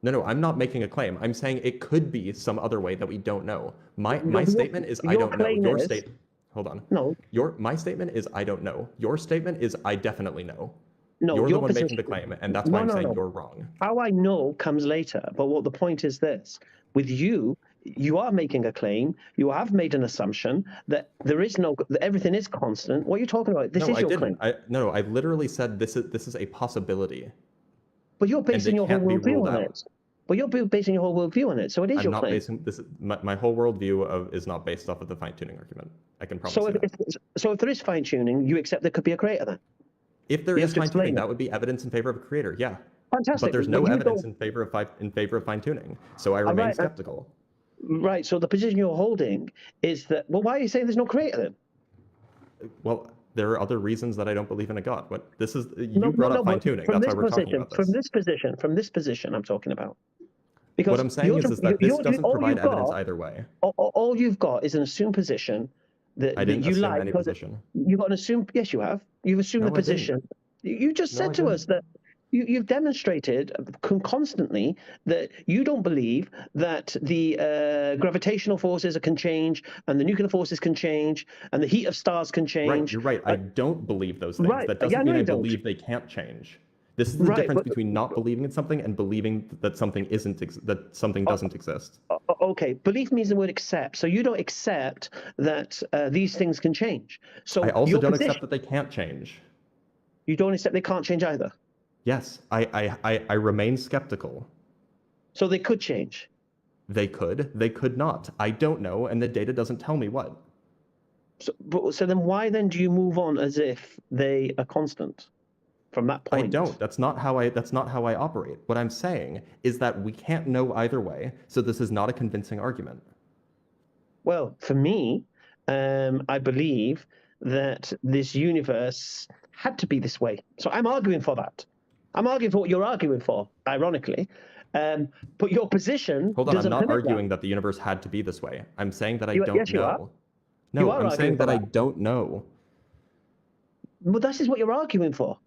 No, I'm not making a claim. I'm saying it could be some other way that we don't know. My statement is I don't know. Your statement. Hold on. No. My statement is I don't know. Your statement is I definitely know. No, you're the one making the claim, and that's why I'm saying you're wrong. How I know comes later, but what the point is this: with you are making a claim. You have made an assumption that that everything is constant. What are you talking about? This is your claim. No, I literally said this is a possibility. But you're basing your whole worldview on it. But you're basing your whole worldview on it, so it is your claim. I'm not basing this. My whole worldview is not based off of the fine tuning argument. I can promise you that. So if there is fine tuning, you accept there could be a creator then. If there is fine tuning, that would be evidence in favor of a creator. Yeah. Fantastic. But there's no evidence in favor of fine tuning, so I remain skeptical. Right. So the position you're holding is that. Well, why are you saying there's no creator then? Well, there are other reasons that I don't believe in a god. But this is you brought up fine tuning. That's why we're talking about this. From this position, I'm talking about. Because what I'm saying is that this doesn't provide evidence either way. All you've got is an assumed position that I didn't you assume like. Any position. You've got an assumed. Yes, you have. You've assumed the position. You just said to us that you've demonstrated constantly that you don't believe that the gravitational forces can change and the nuclear forces can change and the heat of stars can change. Right, you're right. I don't believe those things. That doesn't mean I believe they can't change. This is the Right, difference but- between not believing in something and believing that something that something doesn't exist. Okay, belief means the word accept. So you don't accept that these things can change. So I also your don't position- accept that they can't change. You don't accept they can't change either. Yes, I remain skeptical. So they could change. They could not. I don't know, and the data doesn't tell me what. So then why then do you move on as if they are constant from that point? I don't. That's not how I operate. What I'm saying is that we can't know either way, so this is not a convincing argument. Well, for me, I believe that this universe had to be this way. So I'm arguing for that. I'm arguing for what you're arguing for, ironically. But your position Hold on, I'm doesn't not permit arguing that the universe had to be this way. I'm saying that I You- don't yes, you know. are. No, You are I'm arguing saying for that I that. don't know. But this is what you're arguing for.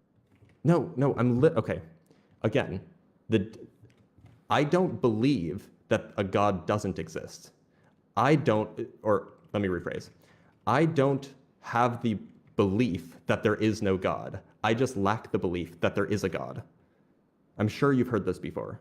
No, okay. Again, I don't believe that a God doesn't exist. Let me rephrase. I don't have the belief that there is no God. I just lack the belief that there is a God. I'm sure you've heard this before.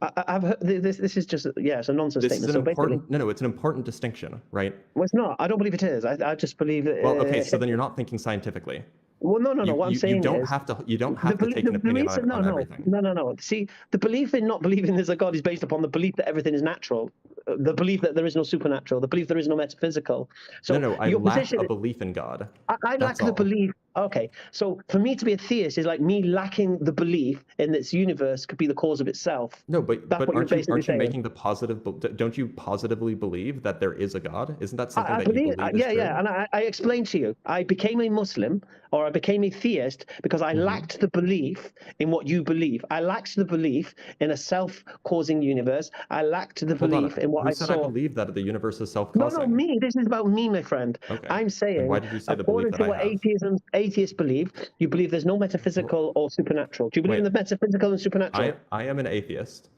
I've heard this. This is just it's a nonsense This statement. is So an basically, important, it's an important distinction, right? well, it's not. I don't believe it is. I just believe that. Well, okay, so then you're not thinking scientifically. Well, no. What I'm saying you don't is have to take an opinion on everything. No. See, the belief in not believing there's a God is based upon the belief that everything is natural, the belief that there is no supernatural, the belief there is no metaphysical. So No, I your lack position, a belief in God. I lack That's the all. belief. Okay, so for me to be a theist is like me lacking the belief in this universe could be the cause of itself. No, but That's what you're aren't you basically saying. making the positive? Don't you positively believe that there is a God? Isn't that something I that believe, you believe is true? and I explained to you. I became a Muslim or I became a theist because I lacked the belief in what you believe. I lacked the belief in a self-causing universe. I lacked the Hold on. belief in what Who I said saw. I believe that the universe is No, self-causing? me. This is about me, my friend. Okay. I'm saying, Then why did you say the according belief to that I what have? atheists believe, you believe there's no metaphysical or supernatural. Do you believe in the metaphysical and supernatural? I am an atheist,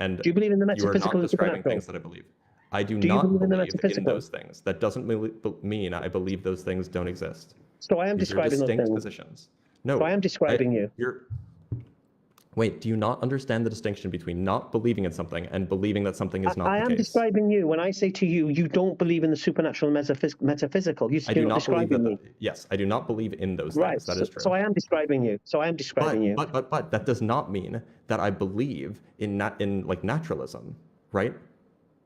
and Do you believe in the you are metaphysical not and describing supernatural? things that I believe. I do Do you not believe in the believe in metaphysical? those things. That doesn't mean I believe those things don't exist. So I am These are describing those distinct things. positions. No, So I am describing you. Wait, do you not understand the distinction between not believing in something and believing that something is not I the am case? describing you. When I say to you, you don't believe in the supernatural and metaphysical. You're I do not believe describing me. yes, I do not believe in those Right. things. That is true. So I am describing you. But that does not mean that I believe in like naturalism, right?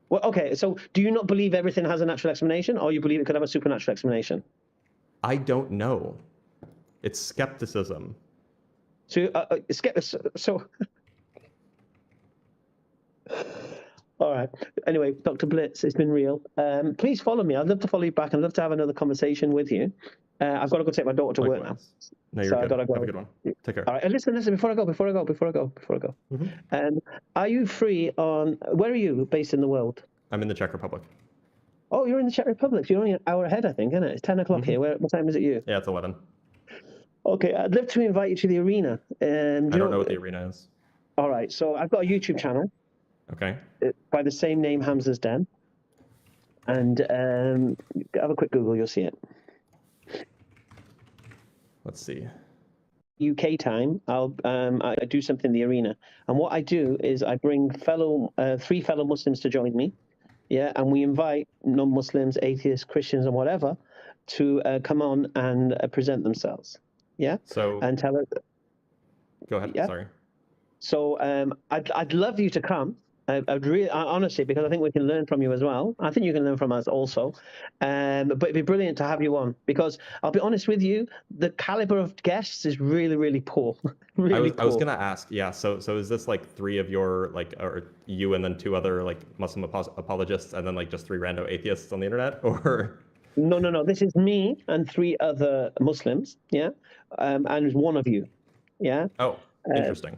Well, okay. So do you not believe everything has a natural explanation, or you believe it could have a supernatural explanation? I don't know. It's skepticism. So, all right. Anyway, Dr. Blitz, it's been real. Please follow me. I'd love to follow you back. I'd love to have another conversation with you. I've got to go take my daughter to work now. No, you're So I good. gotta go. Have a good one. Take care. All right. And listen. Before I go. Are you free on? Where are you based in the world? I'm in the Czech Republic. Oh, you're in the Czech Republic. You're only an hour ahead, I think, isn't it? It's 10 o'clock here. What time is it you? Yeah, it's 11. Okay, I'd love to invite you to the arena. I don't know what the arena is. All right, so I've got a YouTube channel. Okay. By the same name, Hamza's Den. And have a quick Google, you'll see it. Let's see. UK time, I do something in the arena. And what I do is I bring three fellow Muslims to join me. Yeah, and we invite non-Muslims, atheists, Christians, and whatever to come on and present themselves. Yeah. So. And tell us. Go ahead. Yeah? Sorry. So I'd love you to come. I'd really, honestly, because I think we can learn from you as well. I think you can learn from us also. But it'd be brilliant to have you on because I'll be honest with you, the caliber of guests is really, really poor. I was gonna ask, yeah. So is this like three of your or you and then two other like Muslim apologists and then like just three random atheists on the internet, or? No. This is me and three other Muslims, yeah, and one of you, yeah. Oh, interesting.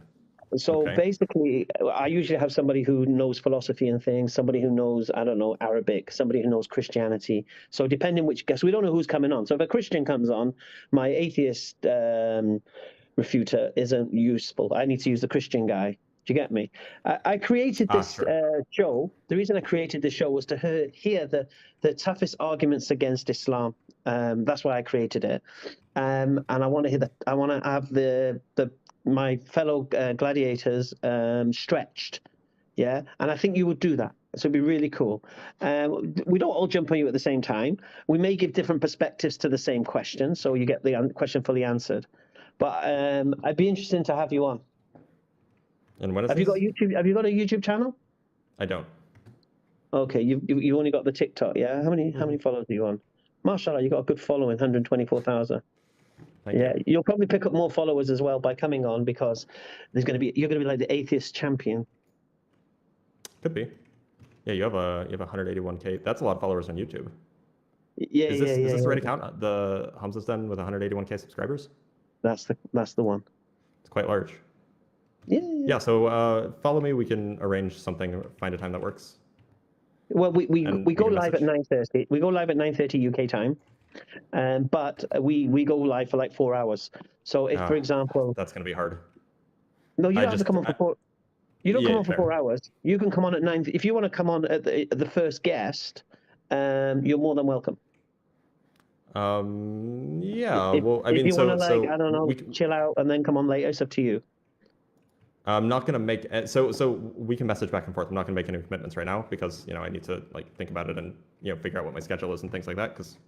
So Okay. basically, I usually have somebody who knows philosophy and things, somebody who knows, I don't know, Arabic, somebody who knows Christianity. So depending which guest, we don't know who's coming on. So if a Christian comes on, my atheist refuter isn't useful. I need to use the Christian guy. Do you get me? I created this show. The reason I created this show was to hear the toughest arguments against Islam. That's why I created it. And I want to hear I want to have the my fellow gladiators stretched. Yeah, and I think you would do that. So it'd be really cool. We don't all jump on you at the same time. We may give different perspectives to the same question, so you get the question fully answered. But I'd be interested to have you on. And when is Have this? you got YouTube? Have you got a YouTube channel? I don't. Okay, you only got the TikTok, yeah? How many followers are you on? Mashallah, you got a good following, 124,000. Yeah, you'll probably pick up more followers as well by coming on because you're going to be like the atheist champion. Could be. Yeah, you have 181K. That's a lot of followers on YouTube. Yeah, is yeah, this the right yeah. account? The Hamza's Den with 181K subscribers? That's the one. It's quite large. Yeah. So follow me. We can arrange something. Find a time that works. Well, we go can live at 9:30. We go live at 9:30 UK time, but we go live for like 4 hours. So if, for example, that's going to be hard. No, you don't have to come on for 4. You don't come on for fair. 4 hours. You can come on at 9. If you want to come on at the first guest, you're more than welcome. Yeah. Well, I if mean, you so want to so I don't know, chill out and then come on later, it's up to you. I'm not going to make so we can message back and forth. I'm not going to make any commitments right now because I need to think about it and figure out what my schedule is and things like that because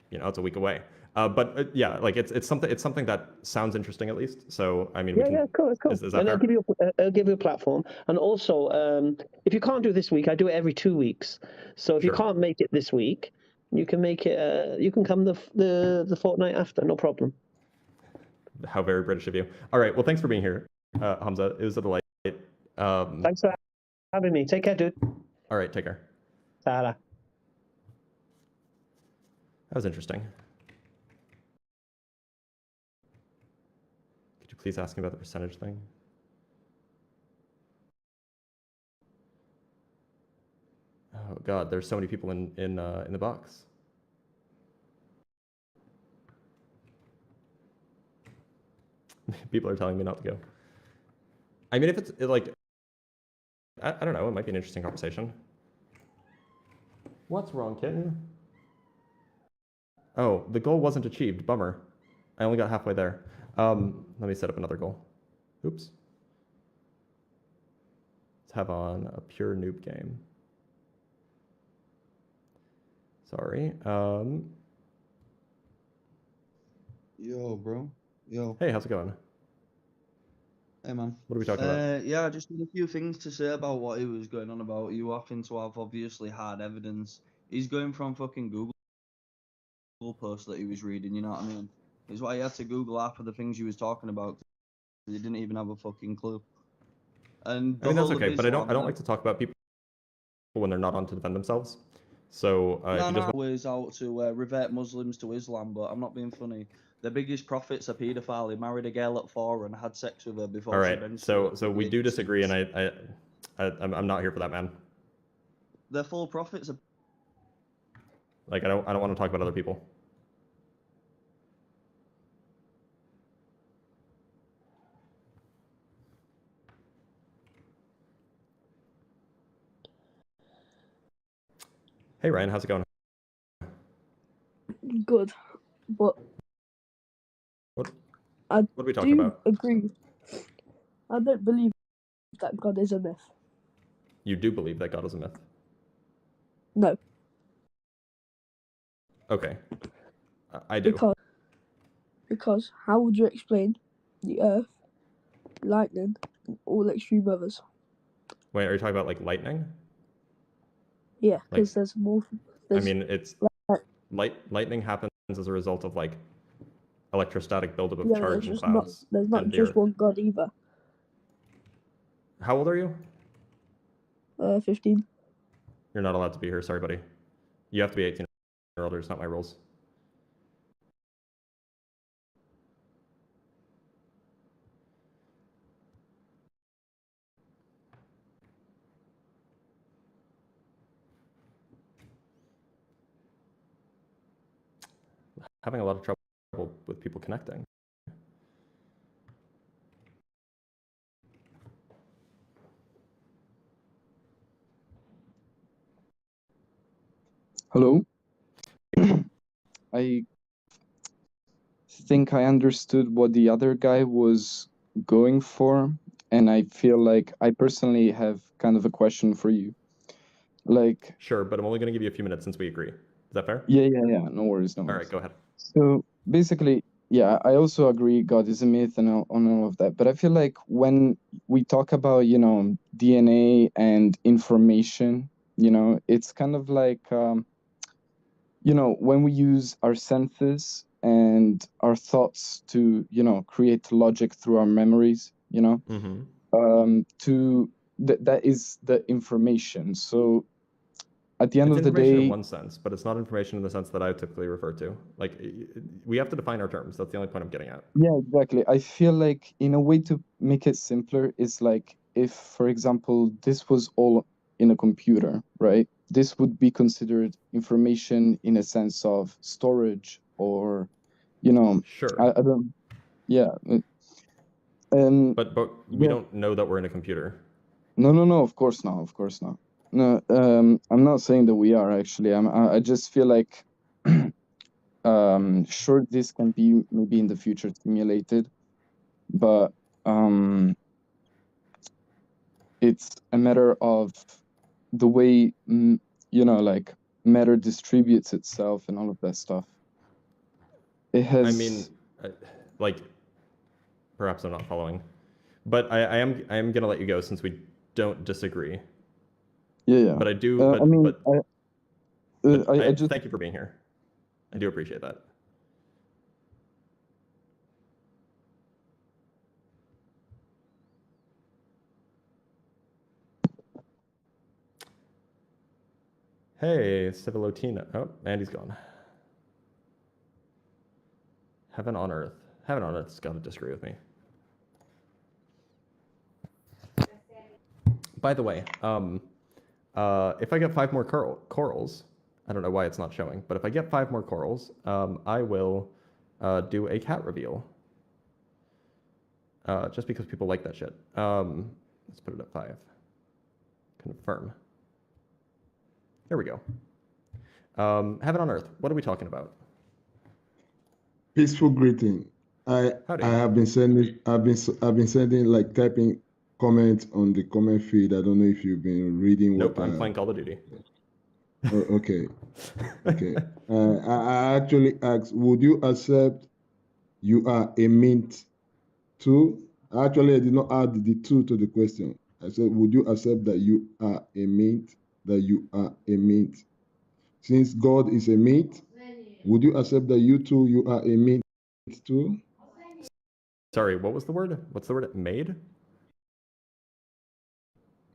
it's a week away. But yeah, it's something that sounds interesting at least. So I mean, Cool. Is that And fair? I'll give you a platform. And also, if you can't do it this week, I do it every 2 weeks. So if you can't make it this week, you can make it. You can come the fortnight after, no problem. How very British of you. All right. Well, thanks for being here, Hamza. It was a delight. Thanks for having me. Take care, dude. All right. Take care. Ta-ra. That was interesting. Could you please ask me about the percentage thing? Oh God, there's so many people in the box. People are telling me not to go. I mean, if it's I don't know, it might be an interesting conversation. What's wrong, kitten? Oh, the goal wasn't achieved. Bummer. I only got halfway there. Let me set up another goal. Oops. Let's have on a pure noob game. Sorry. Yo, bro. Yo. Hey, how's it going? Hey, man. What are we talking about? Yeah, I just had a few things to say about what he was going on about. You happen to have obviously hard evidence. He's going from fucking Google post that he was reading, you know what I mean? It's why he had to Google half of the things he was talking about. He didn't even have a fucking clue. And I mean, that's okay, but I don't like to talk about people when they're not on to defend themselves. So if you just ways out to revert Muslims to Islam, but I'm not being funny. The biggest prophets are paedophile. He married a girl at 4 and had sex with her before. all she right, eventually so we do disagree, and I'm not here for that, man. They're full prophets. I don't want to talk about other people. Hey Ryan, how's it going? Good, but what I are we talking about? Agree. I don't believe that God is a myth. You do believe that God is a myth? No. Okay. I do. Because how would you explain the Earth, lightning, and all extreme weathers? Wait, are you talking about lightning? Yeah, because there's more. I mean, it's lightning happens as a result of electrostatic buildup of charge in clouds. There's not just one God either. How old are you? 15. You're not allowed to be here. Sorry, buddy. You have to be 18 or older. It's not my rules. Having a lot of trouble with people connecting. Hello. I think I understood what the other guy was going for, and I feel like I personally have kind of a question for you. Like, Sure, but I'm only going to give you a few minutes since we agree. Is that fair? yeah, no worries, no All worries. right, go ahead. So basically, yeah, I also agree God is a myth and all of that. But I feel like when we talk about, DNA and information, it's kind of like, when we use our senses and our thoughts to, create logic through our memories, Mm-hmm. that is the information. So at the end It's of the information in day, one sense, but it's not information in the sense that I typically refer to. Like, we have to define our terms. That's the only point I'm getting at. yeah, exactly. I feel like in a way to make it simpler is like if, for example, this was all in a computer, right? This would be considered information in a sense of storage or, Sure. I don't, yeah. But we yeah. don't know that we're in a computer. No, of course not, No, I'm not saying that we are actually. I just feel like, sure, this can be maybe in the future simulated, but it's a matter of the way like matter distributes itself and all of that stuff. It has. I mean, like, perhaps I'm not following, but I am gonna let you go since we don't disagree. Yeah. But I do. I mean, I just thank you for being here. I do appreciate that. Hey, Civilotina. Oh, Andy's gone. Heaven on Earth. Heaven on Earth's got to disagree with me. By the way, if I get 5 more corals, I don't know why it's not showing, but if I get 5 more corals, I will do a cat reveal. Just because people like that shit. Let's put it at 5. Confirm. There we go. Heaven on Earth. What are we talking about? Peaceful greeting. I have been sending like typing comments on the comment feed. I don't know if you've been reading. Nope, what I'm playing Call of Duty. Oh, okay. Okay. I actually asked, would you accept you are a mint too? Actually, I did not add the 2 to the question. I said, would you accept that you are a mint? That you are a mint? Since God is a mint, would you accept that you are a mint too? Sorry, what was the word? What's the word? Made?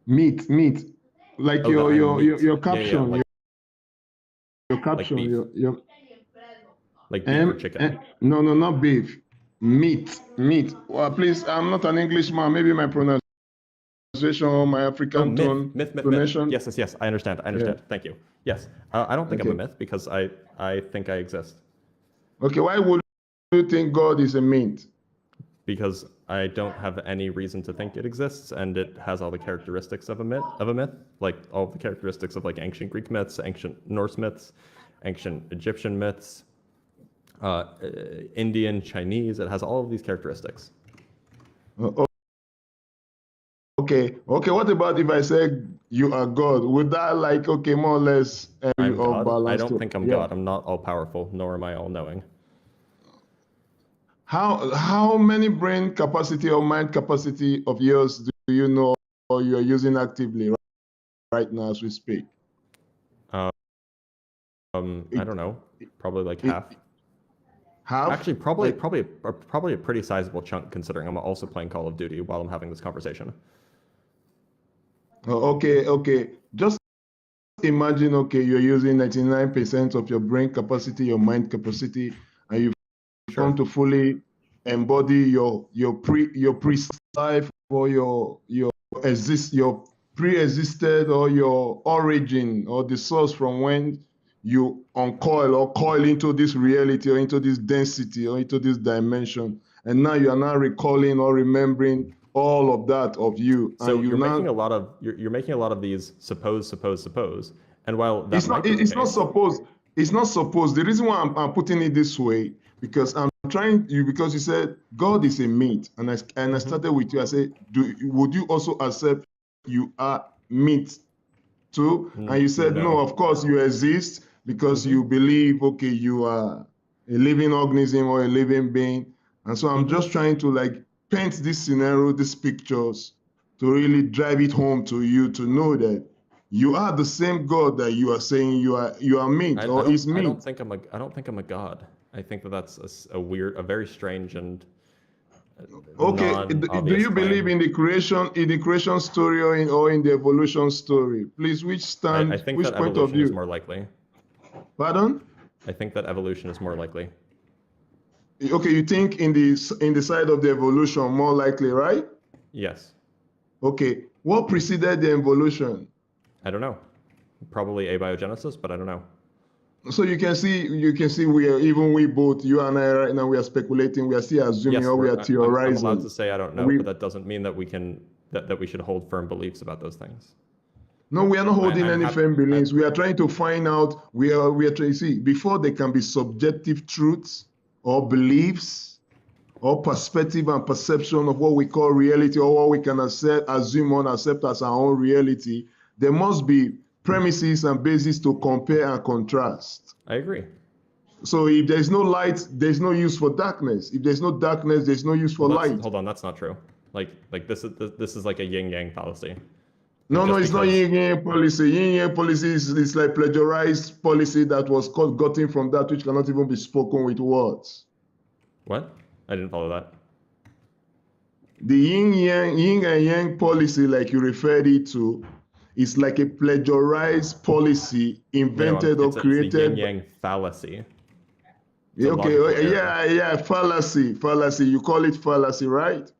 Meat. Like Oh, your that caption. like- Your caption. beef. Your Like beef or chicken? No, not beef. Meat. Well, please, I'm not an Englishman. Maybe my pronunciation or my African tone. Myth. pronunciation. Yes, I understand. Thank you. Yes, I don't think I'm a myth because I think I exist. Okay, why would you think God is a mint? Because I don't have any reason to think it exists, and it has all the characteristics of a myth, like all the characteristics of like ancient Greek myths, ancient Norse myths, ancient Egyptian myths, Indian, Chinese. It has all of these characteristics. Okay. What about if I say you are God? Would that more or less I'm all God. I balanced? don't think I'm God. I'm not all powerful, nor am I all knowing. How many brain capacity or mind capacity of yours do you know or you are using actively right now as we speak? I don't know. Probably like half. Half? Actually, probably a pretty sizable chunk considering I'm also playing Call of Duty while I'm having this conversation. Okay. Just imagine, you're using 99% of your brain capacity, your mind capacity, and you've come to fully embody your life or your pre-existed or your origin or the source from when you uncoil or coil into this reality or into this density or into this dimension, and now you are now recalling or remembering all of that of you. So and you're making a lot of these suppose, and while that it's not supposed. The reason why I'm putting it this way, because I'm trying you because you said God is a meat, and I started with you. I said, would you also accept you are meat too? And you said no. Of course you exist because you believe you are a living organism or a living being, and so I'm just trying to like paint this scenario, these pictures, to really drive it home to you to know that you are the same God that you are saying you are meat or is meat. I don't think I'm a god. I think that that's a very strange and okay. Do you believe in the creation story or in the evolution story? Please, which stand? I think which that point evolution of view is more likely. Pardon? I think that evolution is more likely. Okay, you think in the side of the evolution more likely, right? Yes. Okay, what preceded the evolution? I don't know. Probably abiogenesis, but I don't know. So you can see we both, you and I right now, we are speculating, we are still assuming, or we are theorizing. I'm allowed to say I don't know, but that doesn't mean that we should hold firm beliefs about those things. No, we are not holding any firm beliefs. We are trying to find out. We are trying to see before there can be subjective truths or beliefs or perspective and perception of what we call reality or what we can assume or accept as our own reality. There must be premises and basis to compare and contrast. I agree. So if there's no light, there's no use for darkness. If there's no darkness, there's no use for light. Hold on, that's not true. Like this is like a yin-yang fallacy. No, it's not yin-yang policy. Yin-yang policy is like plagiarized policy that was gotten from that which cannot even be spoken with words. What? I didn't follow that. The yin and yang policy, like you referred it to, is like a plagiarized policy invented or created. It's a yin-yang fallacy. Okay, fallacy. You call it fallacy, right?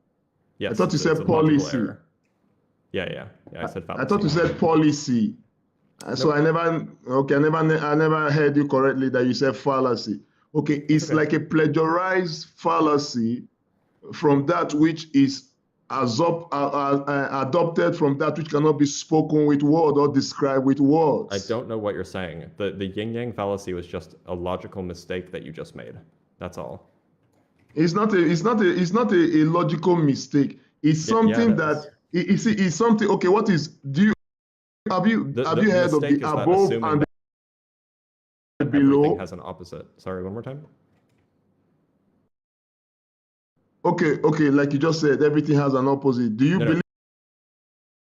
Yes. I thought you said policy. Yeah, I said fallacy. I thought you said policy. So I never heard you correctly that you said fallacy. Okay, it's like a plagiarized fallacy from that which is adopted from that which cannot be spoken with word or described with words. I don't know what you're saying. The yin-yang fallacy was just a logical mistake that you just made. That's all. It's not a logical mistake. It's something it's something. Okay, what is have you heard of the above and the below? Everything has an opposite. Sorry, one more time. Okay, like you just said, everything has an opposite. Do you believe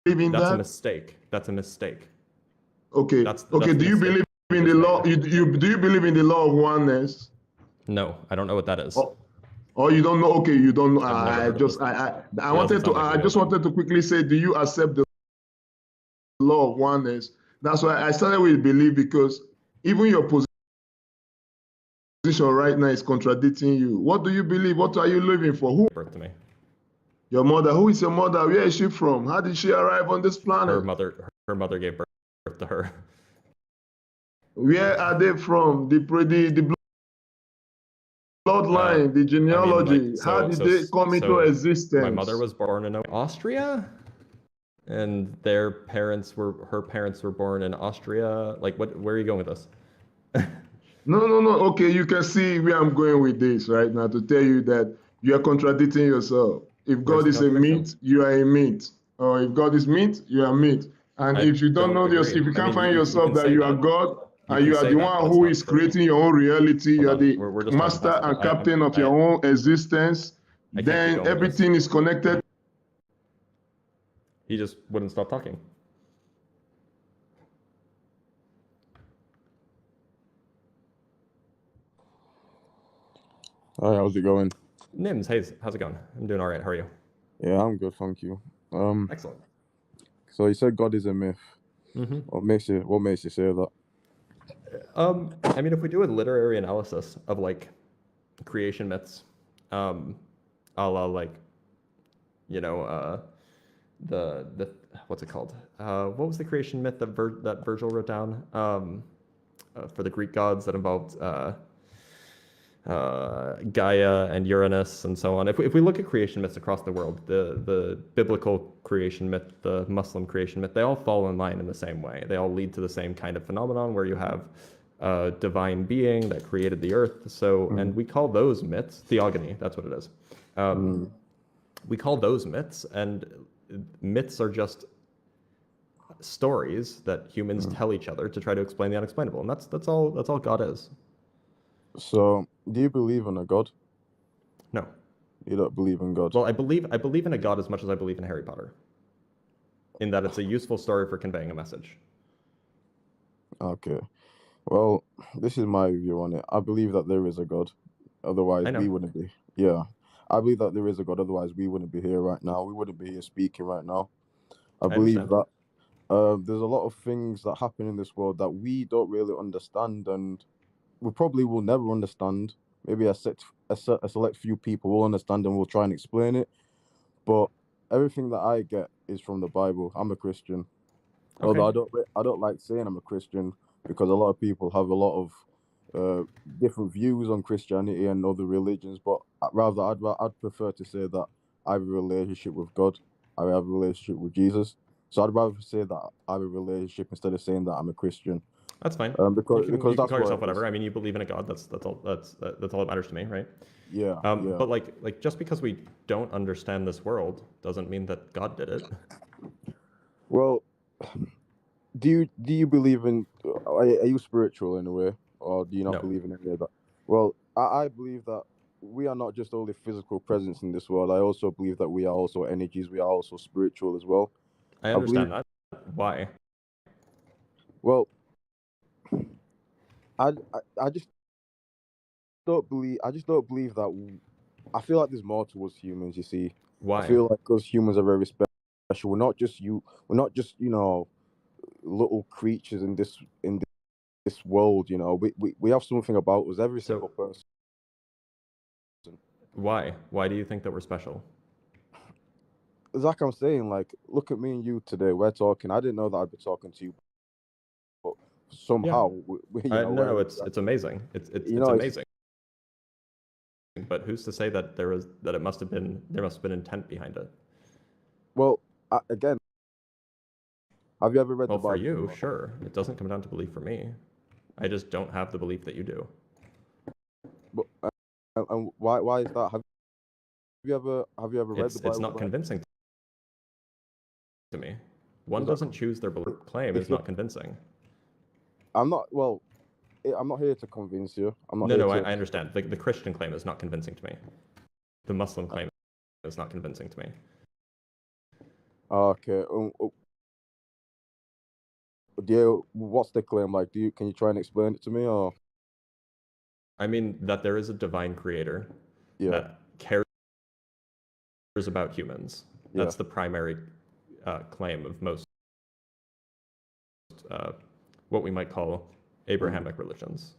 in that? That's a mistake. That's a mistake. Okay. Do you believe in the law? Do you believe in the law of oneness? No, I don't know what that is. Oh, you don't know? Okay, you don't know. I just wanted to quickly say, do you accept the law of oneness? That's why I started with belief, because even your position right now is contradicting you. What do you believe? What are you living for? Who? Birth to me. Your mother. Who is your mother? Where is she from? How did she arrive on this planet? Her mother gave birth to her. Where are they from? The bloodline, the genealogy. How did they come into existence? My mother was born in Austria, and her parents were born in Austria. Like, where are you going with this? No. Okay, you can see where I'm going with this right now, to tell you that you are contradicting yourself. If God is a meat, you are a meat. Or if God is meat, you are meat. And if you don't know this, if you can't find yourself that you are God, and you are the one who is creating your own reality, you are the master and captain of your own existence, then everything is connected. He just wouldn't stop talking. Hi, how's it going? Nims, hey, how's it going? I'm doing all right. How are you? Yeah, I'm good, thank you. Excellent. So you said God is a myth. Mm-hmm. What makes you say that? I mean, if we do a literary analysis of like creation myths, a la like, the what's it called? What was the creation myth that Virgil wrote down for the Greek gods that involved Gaia and Uranus and so on. If we look at creation myths across the world, the biblical creation myth, the Muslim creation myth, they all fall in line in the same way. They all lead to the same kind of phenomenon where you have divine being that created the earth. So, and we call those myths theogony. That's what it is. We call those myths, and myths are just stories that humans tell each other to try to explain the unexplainable, and that's all God is. So, do you believe in a God? No. You don't believe in God? Well, I believe in a God as much as I believe in Harry Potter, in that it's a useful story for conveying a message. Okay. Well, this is my view on it. I believe that there is a God. Otherwise, I know. we wouldn't be. Yeah. I believe that there is a God. Otherwise, we wouldn't be here right now. We wouldn't be here speaking right now. I believe understand. that there's a lot of things that happen in this world that we don't really understand, and we probably will never understand. Maybe a select few people will understand and will try and explain it. But everything that I get is from the Bible. I'm a Christian. Okay. Although I don't like saying I'm a Christian, because a lot of people have a lot of different views on Christianity and other religions. But I'd prefer to say that I have a relationship with God. I have a relationship with Jesus. So I'd rather say that I have a relationship instead of saying that I'm a Christian. That's fine. Because you can that's call yourself what it is. whatever. I mean, you believe in a God. That's all that matters to me, right? Yeah. But like just because we don't understand this world doesn't mean that God did it. Well, do you believe in? Are you spiritual in a way, or do you not No. believe in any of that? Well, I believe that we are not just only physical presence in this world. I also believe that we are also energies. We are also spiritual as well. I understand that. Why? Well, I just don't believe. I just don't believe that. I feel like there's more to us humans. You see, Why? I feel like us humans are very special. We're not just little creatures in this world. We have something about us. Every single person. Why? Why do you think that we're special? It's like I'm saying, like, look at me and you today. We're talking. I didn't know that I'd be talking to you, but somehow, No, it's amazing. It's amazing. But who's to say that there must have been intent behind it? Well, again, have you ever read the Bible? Well, for you, sure. It doesn't come down to belief for me. I just don't have the belief that you do. But and why is that? Have you ever read the Bible? It's not convincing to me. One doesn't choose their belief claim. It's not convincing. I'm not here to convince you. I understand. The Christian claim is not convincing to me. The Muslim claim is not convincing to me. Okay. What's the claim like? Can you try and explain it to me, or? I mean that there is a divine creator that cares about humans. That's the primary claim of most what we might call Abrahamic religions.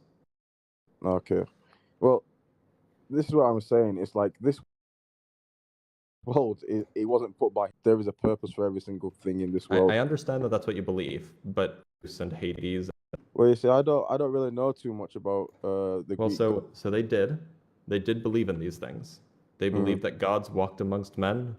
Okay. Well, this is what I'm saying. It's like this world, it wasn't put by. There is a purpose for every single thing in this world. I understand that that's what you believe, but and Hades. Well, you see, I don't really know too much about the. Well, Greek so they did believe in these things. They believed that gods walked amongst men,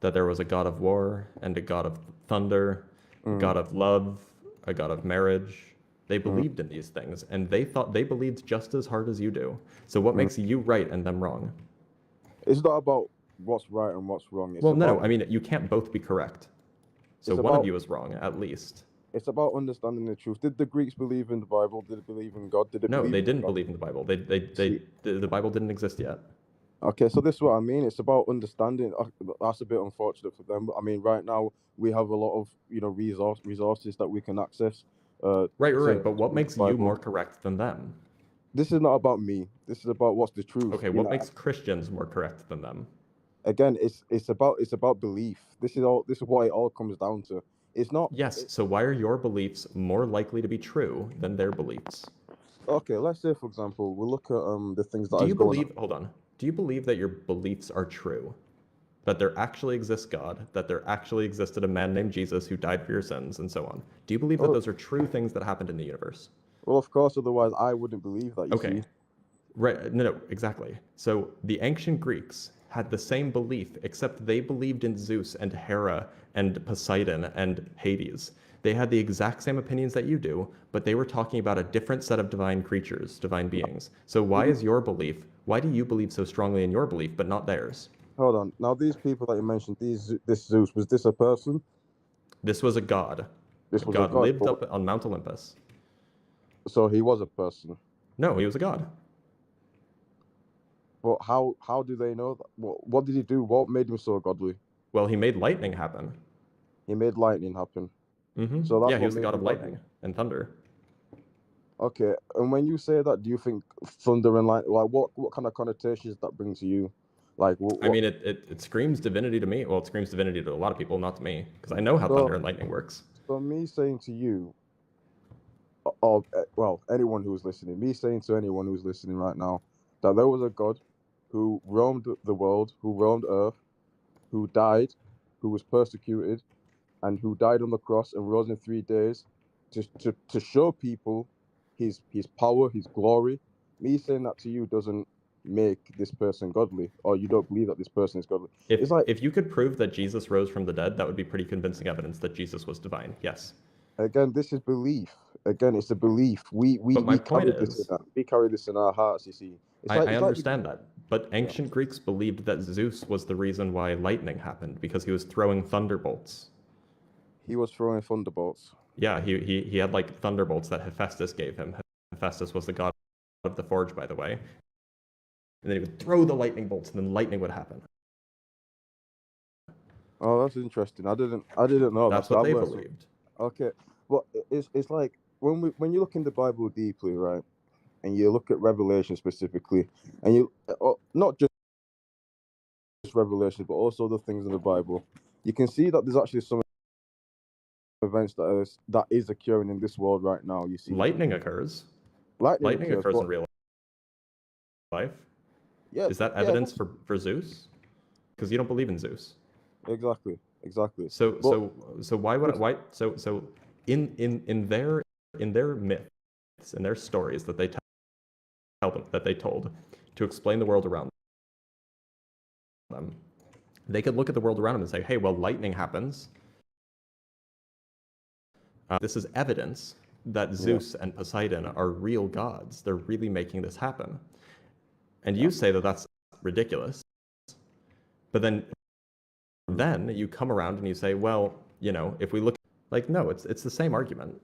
that there was a god of war and a god of thunder, a god of love, a god of marriage. They believed in these things, and they believed just as hard as you do. So what makes you right and them wrong? It's not about what's right and what's wrong. It's No. I mean, you can't both be correct. So one of you is wrong, at least. It's about understanding the truth. Did the Greeks believe in the Bible? Did they believe in God? No, they didn't believe in the Bible. The Bible didn't exist yet. Okay, so this is what I mean. It's about understanding. That's a bit unfortunate for them. But I mean, right now we have a lot of resources that we can access. Right. But what makes you more correct than them? This is not about me. This is about what's the truth. Okay, what makes Christians more correct than them? Again, it's about belief. This is what it all comes down to. It's not. Yes. So why are your beliefs more likely to be true than their beliefs? Okay, let's say for example, we'll look at the things that. Hold on. Do you believe that your beliefs are true? That there actually exists God, that there actually existed a man named Jesus who died for your sins, and so on? Do you believe that those are true things that happened in the universe? Well, of course, otherwise I wouldn't believe that, you see. Right, no, exactly. So the ancient Greeks had the same belief, except they believed in Zeus and Hera and Poseidon and Hades. They had the exact same opinions that you do, but they were talking about a different set of divine creatures, divine beings. So why is your belief, why do you believe so strongly in your belief, but not theirs? Hold on. Now, these people that you mentioned, this Zeus, was this a person? This was a god. This was God a god. lived up on Mount Olympus. So he was a person. No, he was a god. But how do they know that? What did he do? What made him so godly? Well, he made lightning happen. He made lightning happen. Mm-hmm. So that's yeah, he what was the made god him of godly. lightning and thunder. Okay, and when you say that, do you think thunder and light, like what kind of connotations that bring to you? Like, I mean, it screams divinity to me. Well, it screams divinity to a lot of people, not to me, because I know how So- thunder and lightning works. So me saying to you, or well, anyone who's listening, me saying to anyone who's listening right now, that there was a God who roamed the world, who roamed Earth, who died, who was persecuted, and who died on the cross and rose in 3 days, to show people his power, his glory. Me saying that to you doesn't make this person godly, or you don't believe that this person is godly. If you could prove that Jesus rose from the dead, that would be pretty convincing evidence that Jesus was divine. Yes. Again, this is belief. Again, it's a belief. We carry this in our hearts. You see, I understand that, but ancient Greeks believed that Zeus was the reason why lightning happened, because he was throwing thunderbolts. He was throwing thunderbolts. Yeah, he had like thunderbolts that Hephaestus gave him. Hephaestus was the god of the forge, by the way. And then he would throw the lightning bolts, and then lightning would happen. Oh, that's interesting. I didn't know. That's that. what they I've learned believed. Okay, well, it's like when you look in the Bible deeply, right, and you look at Revelation specifically, and you not just Revelation, but also the things in the Bible, you can see that there's actually some events that is occurring in this world right now. You see, Lightning occurs. Lightning occurs but- in real life. Yeah, Is that yeah, evidence for Zeus? Because you don't believe in Zeus. Exactly. So But- so why would why so in their myths, in their stories that they told to explain the world around them, they could look at the world around them and say, hey, well, lightning happens. This is evidence that Zeus and Poseidon are real gods. They're really making this happen. And you say that that's ridiculous. But then you come around and you say, well, you know, if we look, like, no, it's the same argument.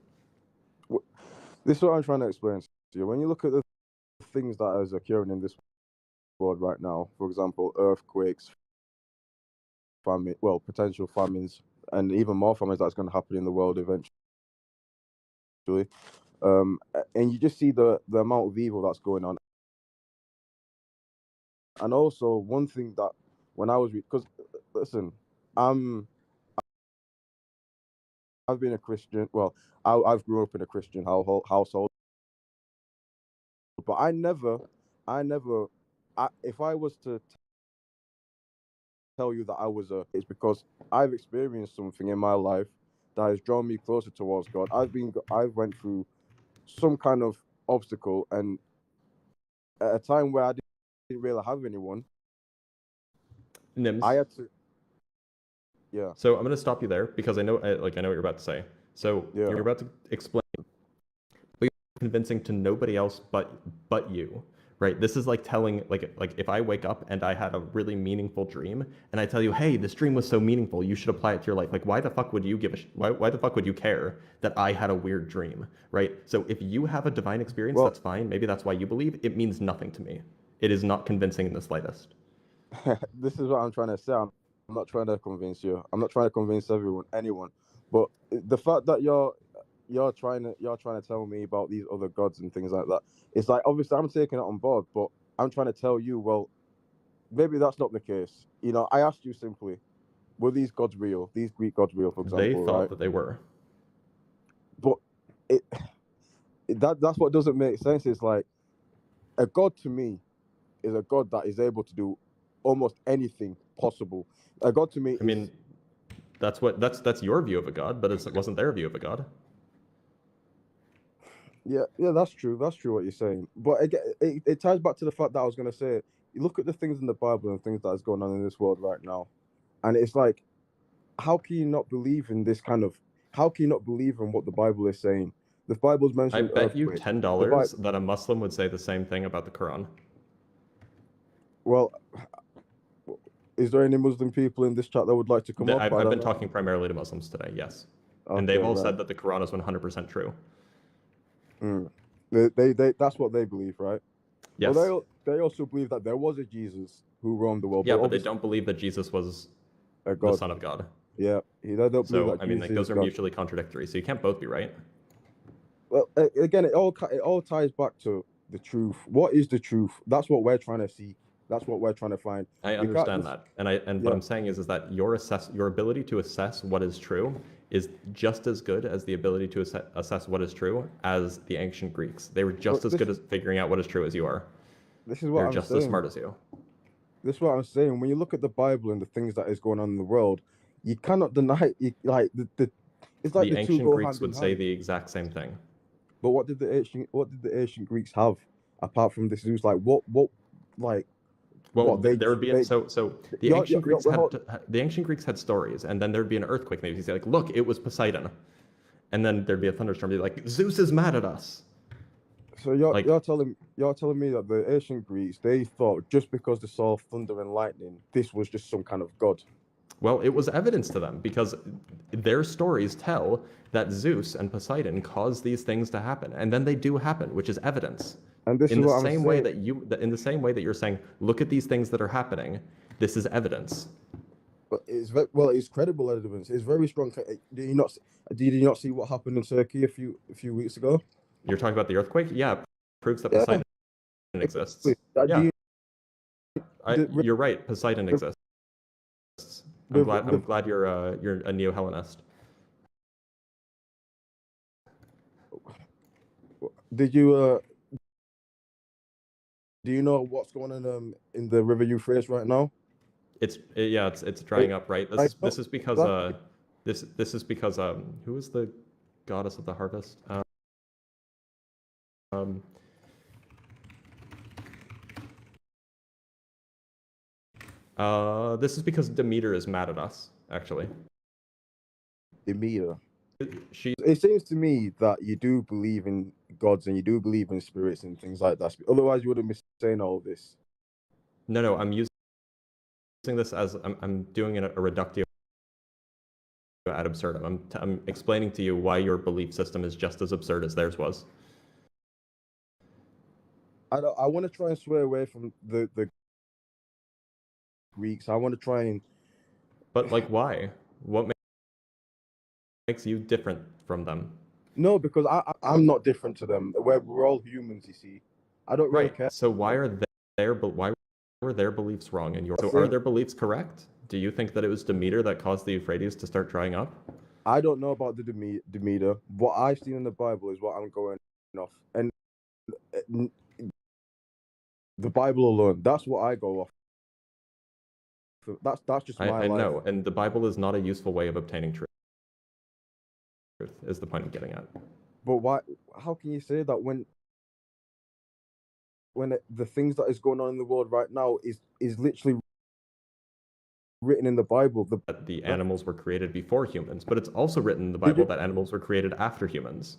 This is what I'm trying to explain to you. When you look at the things that is occurring in this world right now, for example, earthquakes, famine, well, potential famines, and even more famines that's going to happen in the world eventually. And you just see the amount of evil that's going on. And also, one thing that when I was, because listen, I've been a Christian. Well, I've grown up in a Christian household, but I never, if I was to tell you that I was it's because I've experienced something in my life that has drawn me closer towards God. I've went through some kind of obstacle, and at a time where I didn't really have anyone, Nims. I had to. Yeah. So I'm going to stop you there because I know what you're about to say. So you're about to explain, but you're convincing to nobody else but you, right? This is like telling, like if I wake up and I had a really meaningful dream, and I tell you, hey, this dream was so meaningful, you should apply it to your life. Like, why the fuck would you why the fuck would you care that I had a weird dream, right? So if you have a divine experience, that's fine. Maybe that's why you believe. It means nothing to me. It is not convincing in the slightest. This is what I'm trying to say. I'm not trying to convince you. I'm not trying to convince anyone. But the fact that you're trying to tell me about these other gods and things like that, it's like, obviously I'm taking it on board, but I'm trying to tell you, well, maybe that's not the case. You know, I asked you simply, were these gods real? These Greek gods real, for example? They thought right? that they were. But that's what doesn't make sense. It's like, a god to me is a god that is able to do almost anything possible. A god to me. I mean, that's your view of a god, but it wasn't their view of a god. Yeah, that's true. That's true what you're saying. But again, it ties back to the fact that I was going to say, you look at the things in the Bible and things that is going on in this world right now, and it's like, how can you not believe in this kind of? how can you not believe in what the Bible is saying? The Bible's I mentioned bet you earthquakes. $10 that a Muslim would say the same thing about the Quran. Well, is there any Muslim people in this chat that would like to come up? I've I been don't know. talking primarily to Muslims today, yes. And they've Okay, all right. said that the Quran is 100% true. They that's what they believe, right? Yes. Well, they also believe that there was a Jesus who roamed the world. Yeah, but they obviously don't believe that Jesus was a the God. Son of God. Yeah, they don't believe So, that I mean, Jesus like, is those are God. mutually contradictory, so you can't both be right. Well, again, it all ties back to the truth. What is the truth? That's what we're trying to see. That's what we're trying to find. I We can't understand just- that. And what I'm saying is that your ability to assess what is true is just as good as the ability to assess what is true as the ancient Greeks. They were just as good as figuring out what is true as you are. This is what They're I'm just saying. as smart as you. This is what I'm saying. When you look at the Bible and the things that is going on in the world, you cannot deny it's like The the two ancient go Greeks hand in would say hand. the exact same thing. But what did the ancient Greeks have apart from this? It was like what like. Well, what, they, there would be they, the You're- ancient you're- Greeks well, the ancient Greeks had stories, and then there'd be an earthquake. Maybe say like, "Look, it was Poseidon," and then there'd be a thunderstorm. Be like, "Zeus is mad at us." So you're Like- you're telling me that the ancient Greeks, they thought just because they saw thunder and lightning, this was just some kind of god. Well, it was evidence to them because their stories tell that Zeus and Poseidon caused these things to happen, and then they do happen, which is evidence. And this in is the what I'm same way saying. in the same way that you're saying, look at these things that are happening. This is evidence. But it's credible evidence. It's very strong. Did you not see what happened in Turkey a few weeks ago? You're talking about the earthquake? Yeah, proves that Yeah. Poseidon exists. Do Yeah. you- You're right. Poseidon exists. I'm glad you're a neo-Hellenist. Did you do you know what's going on in the River Euphrates right now? It's drying up, right? This is because who is the goddess of the harvest? This is because Demeter is mad at us, actually. Demeter. She. It seems to me that you do believe in gods and you do believe in spirits and things like that. Otherwise, you wouldn't be saying all this. No, I'm using this as I'm doing a reductio ad absurdum. I'm explaining to you why your belief system is just as absurd as theirs was. I want to try and sway away from the Greeks. I want to try and. But like, why? What makes you different from them? No, because I'm not different to them. We're all humans, you see. I don't really care. So why are why were their beliefs wrong and yours? So are their beliefs correct? Do you think that it was Demeter that caused the Euphrates to start drying up? I don't know about the Demeter. What I've seen in the Bible is what I'm going off, and the Bible alone. That's what I go off. That's just my life. I know, and the Bible is not a useful way of obtaining truth. Is the point I'm getting at? But why? How can you say that when the things that is going on in the world right now is literally written in the Bible? The animals were created before humans, but it's also written in the Bible that animals were created after humans.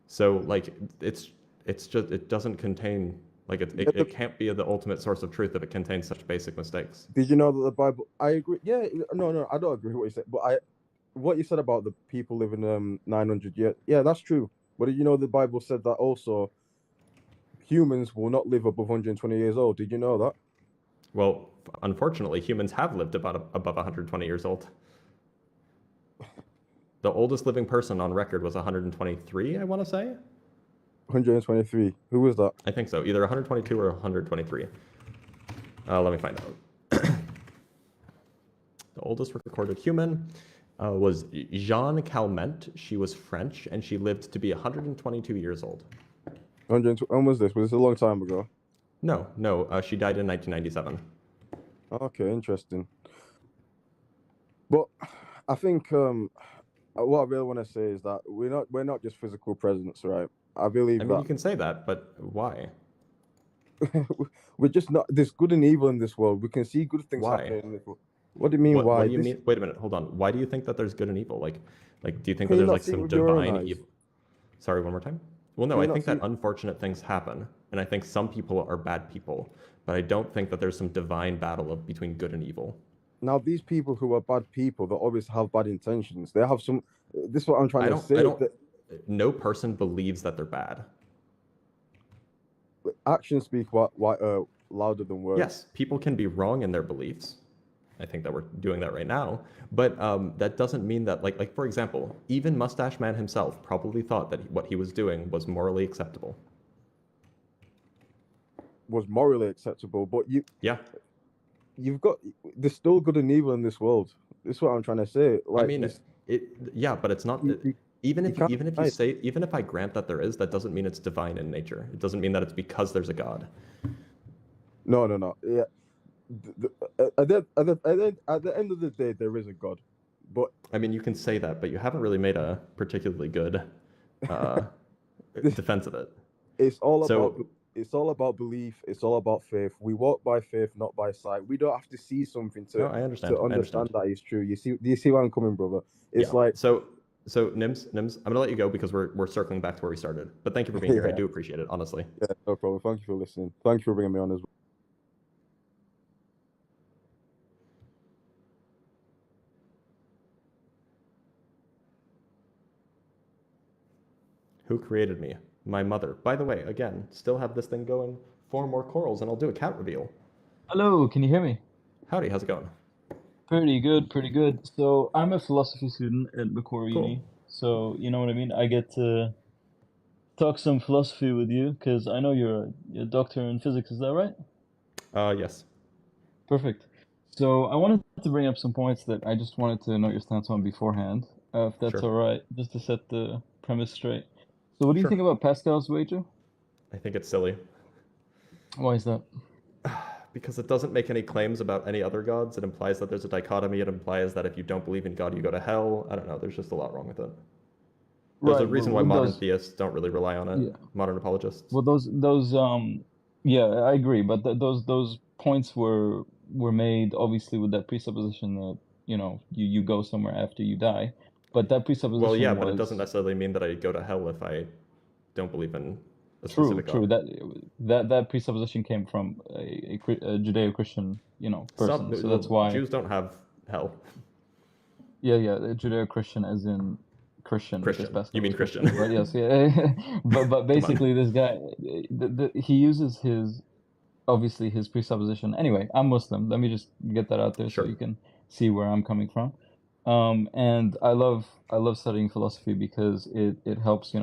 So like it's just it doesn't contain like it can't be the ultimate source of truth if it contains such basic mistakes. Did you know that the Bible? I agree. Yeah, no, I don't agree with what you said. But what you said about the people living 900 years, yeah, that's true. But did you know the Bible said that also humans will not live above 120 years old? Did you know that? Well, unfortunately, humans have lived above 120 years old. The oldest living person on record was 123, I want to say. 123. Who was that? I think so. Either 122 or 123. Let me find out. The oldest recorded human was Jeanne Calment. She was French, and she lived to be 122 years old. When was this? Was this a long time ago? No. She died in 1997. Okay, interesting. But I think what I really want to say is that we're not just physical presence, right? I believe I mean, you can say that, but why? we're just not. There's good and evil in this world. We can see good things Why? happening in this world. What do you mean? Why? What do you This- mean? Wait a minute. Hold on. Why do you think that there's good and evil? Like, do you think Can that you there's not like see it some with your own divine eyes? evil? Sorry, one more time. Well, no, Can I you think not that see- unfortunate things happen, and I think some people are bad people, but I don't think that there's some divine battle between good and evil. Now, these people who are bad people, they always have bad intentions. They have some. This is what I'm trying I to don't. say. I don't. That No person believes that they're bad. actions speak louder than words. Yes, people can be wrong in their beliefs. I think that we're doing that right now, but that doesn't mean that, like for example, even Mustache Man himself probably thought that what he was doing was morally acceptable. Was morally acceptable, but Yeah. you've got. There's still good and evil in this world. This is what I'm trying to say. Like, I mean, yeah, but it's not. Even if even if I grant that there is, that doesn't mean it's divine in nature. It doesn't mean that it's because there's a God. No. Yeah. At the end of the day, there is a God, but I mean, you can say that, but you haven't really made a particularly good defense of it. it's all about belief. It's all about faith. We walk by faith, not by sight. We don't have to see something to No, I understand. to I understand understand. that is true. Do you see where I'm coming, brother? It's Yeah. like so Nims, I'm gonna let you go because we're circling back to where we started. But thank you for being here. I Yeah. do appreciate it, honestly. yeah, no problem. Thank you for listening. Thank you for bringing me on as well. Who created me? My mother. By the way, again, still have this thing going. 4 more corals, and I'll do a cat reveal. Hello, can you hear me? Howdy, how's it going? Pretty good, pretty good. So I'm a philosophy student at Macquarie Cool. Uni. So you know what I mean? I get to talk some philosophy with you because I know you're a doctor in physics, is that right? Yes. Perfect. So I wanted to bring up some points that I just wanted to know your stance on beforehand, if that's Sure. all right, just to set the premise straight. So what do you Sure. think about Pascal's wager? I think it's silly. Why is that? Because it doesn't make any claims about any other gods. It implies that there's a dichotomy. It implies that if you don't believe in God, you go to hell. I don't know. There's just a lot wrong with it. There's a Right, reason but why with modern those- theists don't really rely on it. Yeah. Modern apologists. Well, those yeah, I agree, but those points were made obviously with that presupposition that you go somewhere after you die, but that presupposition Well, yeah, but it was doesn't necessarily mean that I go to hell if I don't believe in a true. specific God. That presupposition came from a Judeo-Christian person, so that's why Jews don't have hell. yeah, Judeo-Christian as in Christian. because Christian. Pascal You mean was Christian. right? Yes, yeah. but basically, this guy, he uses obviously his presupposition. Anyway, I'm Muslim. Let me just get that out there so you can see where I'm coming from. And I love studying philosophy because it helps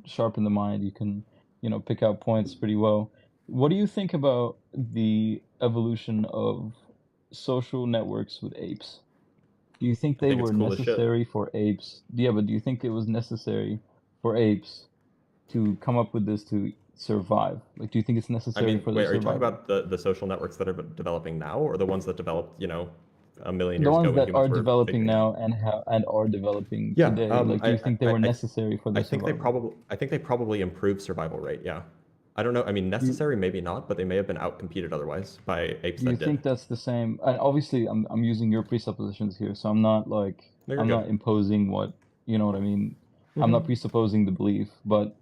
sharpen the mind. You can pick out points pretty well. What do you think about the evolution of social networks with apes? Do you think they think it's were cool as shit. necessary for apes? Yeah, but do you think it was necessary for apes to come up with this to survive? Like, do you think it's I necessary mean, for wait, their are you talking survival? about the social networks that are developing now, or the ones that developed, a million The years ago ones when that humans are were developing figuring it out? now and are developing Yeah, today. Like, do you think they were necessary for their I think survival? I think they probably improved survival rate. Yeah, I don't know. I mean, necessary maybe not, but they may have been outcompeted otherwise by apes Do you that did. think that's the same? And obviously, I'm using your presuppositions here, so I'm not like No, you're I'm good. not imposing what you know what I mean. I'm not Mhm. presupposing the belief, but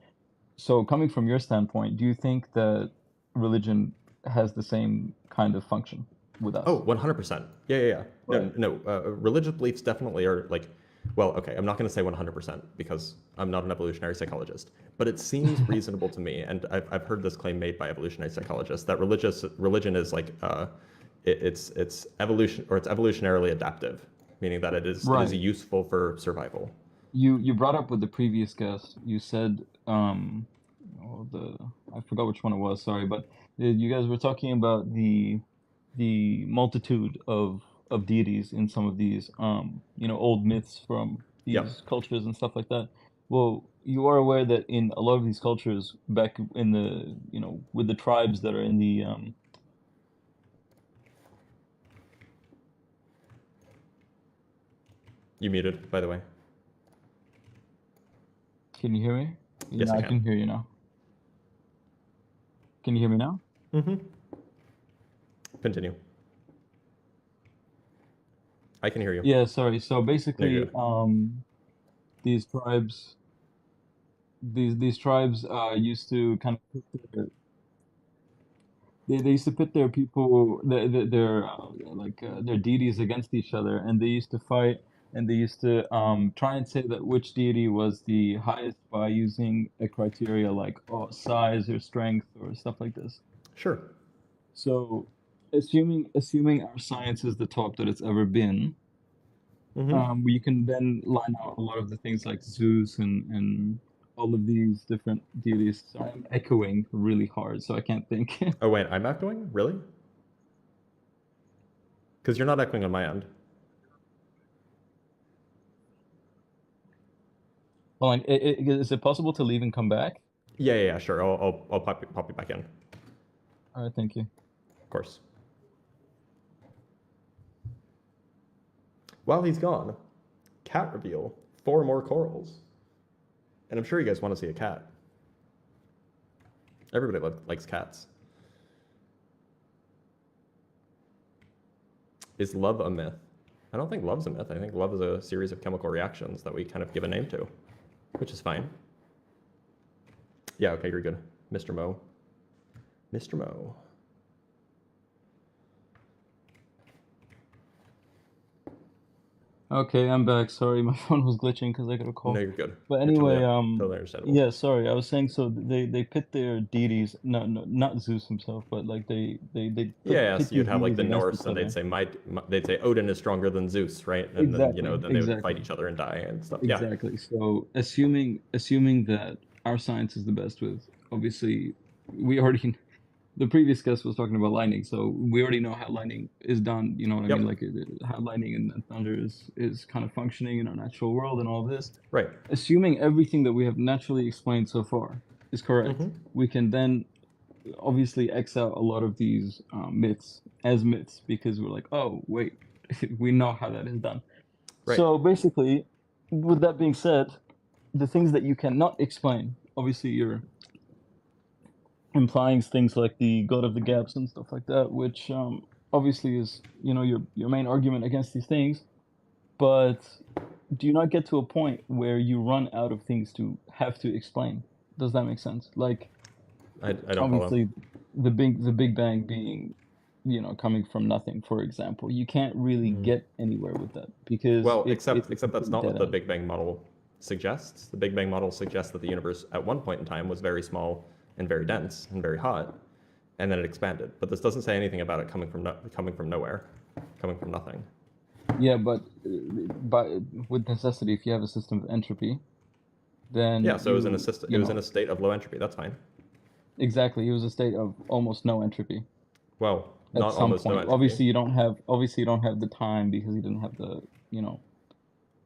so coming from your standpoint, do you think that religion has the same kind of function with us? Oh, 100%. Yeah. No, religious beliefs definitely are like, well, okay, I'm not going to say 100% because I'm not an evolutionary psychologist, but it seems reasonable to me, and I've heard this claim made by evolutionary psychologists that religion is like, it's evolution, or it's evolutionarily adaptive, meaning that it is Right. useful for survival. You brought up with the previous guest. You said I forgot which one it was. Sorry, but you guys were talking about the multitude of deities in some of these old myths from these Yep. cultures and stuff like that. Well, you are aware that in a lot of these cultures, back in the with the tribes that are in the You muted, by the way. Can you hear me? Yes, Yeah, I I can. can hear you now. Can you hear me now? Mm-hmm. Continue. I can hear you. Yeah, sorry. So There basically, you go. these tribes, these tribes used to kind of put they used to put their people their deities against each other, and they used to fight, and they used to try and say that which deity was the highest by using a criteria like size or strength or stuff like this. Sure. So, assuming our science is the top that it's ever been, we can then line out a lot of the things like Zeus and all of these different deities. So I'm echoing really hard, so I can't think. Oh wait, I'm echoing? Really? Because you're not echoing on my end. Hold on, is it possible to leave and come back? Yeah, sure. I'll pop you back in. All right, thank you. Of course. While he's gone, cat reveal, 4 more corals. And I'm sure you guys want to see a cat. Everybody likes cats. Is love a myth? I don't think love's a myth. I think love is a series of chemical reactions that we kind of give a name to, which is fine. Yeah, okay, you're good. Mr. Mo. Mr. Mo. Okay, I'm back. Sorry, my phone was glitching because I got a call. No, you're good. But You're totally- anyway, totally understandable. yeah, sorry. I was saying so they pit their deities, no, not Zeus himself, but like they Yeah, pit so you'd these have like the deities against Norse, each and they'd other. say they'd say Odin is stronger than Zeus, right? And then then they would Exactly. fight each other and die and stuff. Yeah. Exactly. So assuming that our science is the best with, obviously, we already the previous guest was talking about lightning, so we already know how lightning is done. You know what I mean? Like how lightning and thunder is kind of functioning in our natural world and all this. Right. Assuming everything that we have naturally explained so far is correct, we can then obviously X out a lot of these myths as myths because we're like, oh wait, we know how that is done. Right. So basically, with that being said, the things that you cannot explain, obviously you're implying things like the God of the Gaps and stuff like that, which obviously is your main argument against these things. But do you not get to a point where you run out of things to have to explain? Does that make sense? Like, I don't obviously follow. the Big Bang being coming from nothing, for example, you can't really get anywhere with that because Well, it's except it's that's not what dead the end. Big Bang model suggests. The Big Bang model suggests that the universe at one point in time was very small and very dense and very hot, and then it expanded. But this doesn't say anything about it coming from nowhere, coming from nothing. Yeah, but with necessity, if you have a system of entropy, then Yeah, so it was in you a system. you It was know in a state of low entropy. That's fine. exactly. It was a state of almost no entropy Well, at not some almost no point. entropy. Obviously, you don't have the time because you didn't have the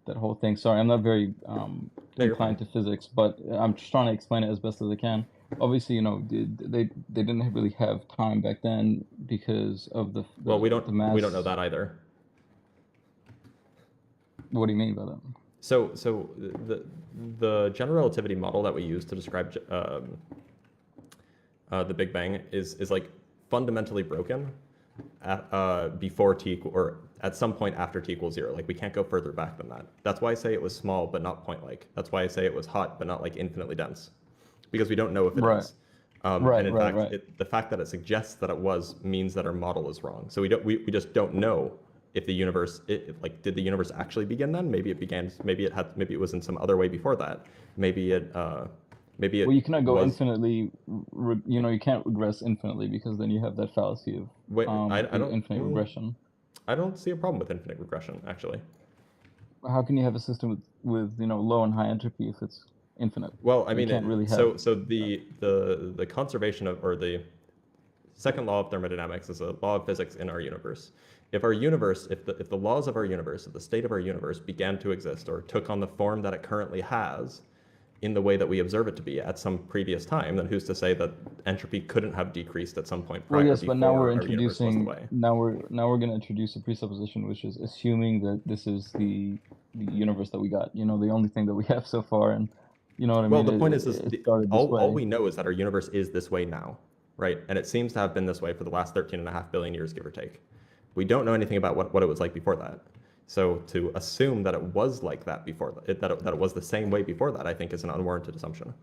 that whole thing. Sorry, I'm not very No, you're inclined to physics, but I'm just trying to explain it as best as I can. Obviously, they didn't really have time back then because of the Well, we the don't mass. know that either. What do you mean by that? So the general relativity model that we use to describe the Big Bang is like fundamentally broken at, before or at some point after t equals 0. Like we can't go further back than that. That's why I say it was small but not point-like. That's why I say it was hot but not like infinitely dense, because we don't know if it is. Right. Right, And in right, fact, right. the fact that it suggests that it was means that our model is wrong. So we just don't know if the universe, did the universe actually begin then? Maybe it was in some other way before that. Maybe it Well, you cannot go was, infinitely. You can't regress infinitely because then you have that fallacy of Wait, I don't. infinite regression. I don't see a problem with infinite regression, actually. How can you have a system with low and high entropy if it's infinite? Well, I You mean, can't really have. so the conservation of, or the second law of thermodynamics is a law of physics in our universe. If our universe, if the laws of our universe, if the state of our universe began to exist or took on the form that it currently has, in the way that we observe it to be at some previous time, then who's to say that entropy couldn't have decreased at some point prior? Well, yes, but now before we're our universe was the introducing. way? Now we're going to introduce a presupposition, which is assuming that this is the universe that we got. The only thing that we have so far, and you know what I mean. Well, the point is it started this all way. we know is that our universe is this way now, right? And it seems to have been this way for the last 13.5 billion years, give or take. We don't know anything about what it was like before that. So to assume that it was like that before, that it was the same way before that, I think is an unwarranted assumption.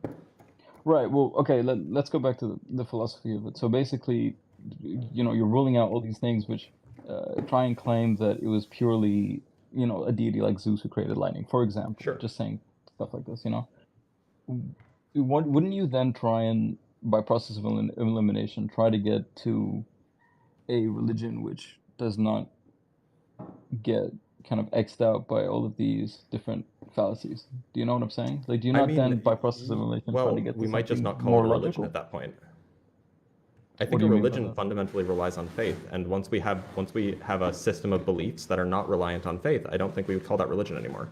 Right. Well, okay. Let's go back to the philosophy of it. So basically, you're ruling out all these things which try and claim that it was purely, a deity like Zeus who created lightning, for example. Sure. Just saying stuff like this. Wouldn't you then try and, by process of elimination, try to get to a religion which does not get kind of X'd out by all of these different fallacies? Do you know what I'm saying? Like, do you not then, by process of elimination, try to get to we might just something not call more it a religion logical? at that point. I What think do a you mean by religion that? fundamentally relies on faith, and once we have a system of beliefs that are not reliant on faith, I don't think we would call that religion anymore.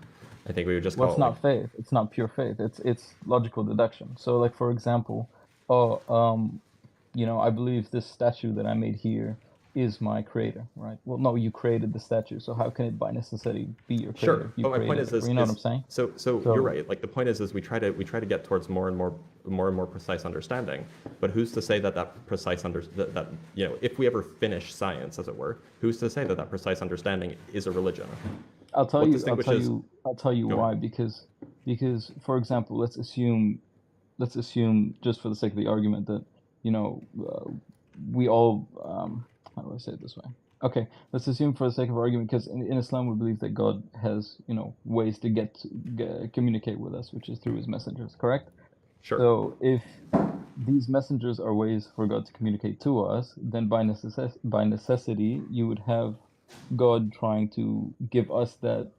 I think we would just Well, call it's it not faith. It's not pure faith. It's logical deduction. So, like, for example, I believe this statue that I made here is my creator, right? Well, no, you created the statue, so how can it by necessity be your creator? Sure, You but my point created is, it, you know what I'm saying? So you're right. Like the point is we try to get towards more and more precise understanding. But who's to say that precise if we ever finish science, as it were, who's to say that precise understanding is a religion? I'll tell What you distinguishes- why. Because for example, let's assume just for the sake of the argument that we all how do I say it this way? Okay, let's assume for the sake of argument, because in Islam we believe that God has ways to communicate with us, which is through his messengers, correct? Sure. So if these messengers are ways for God to communicate to us, then by necessity you would have God trying to give us that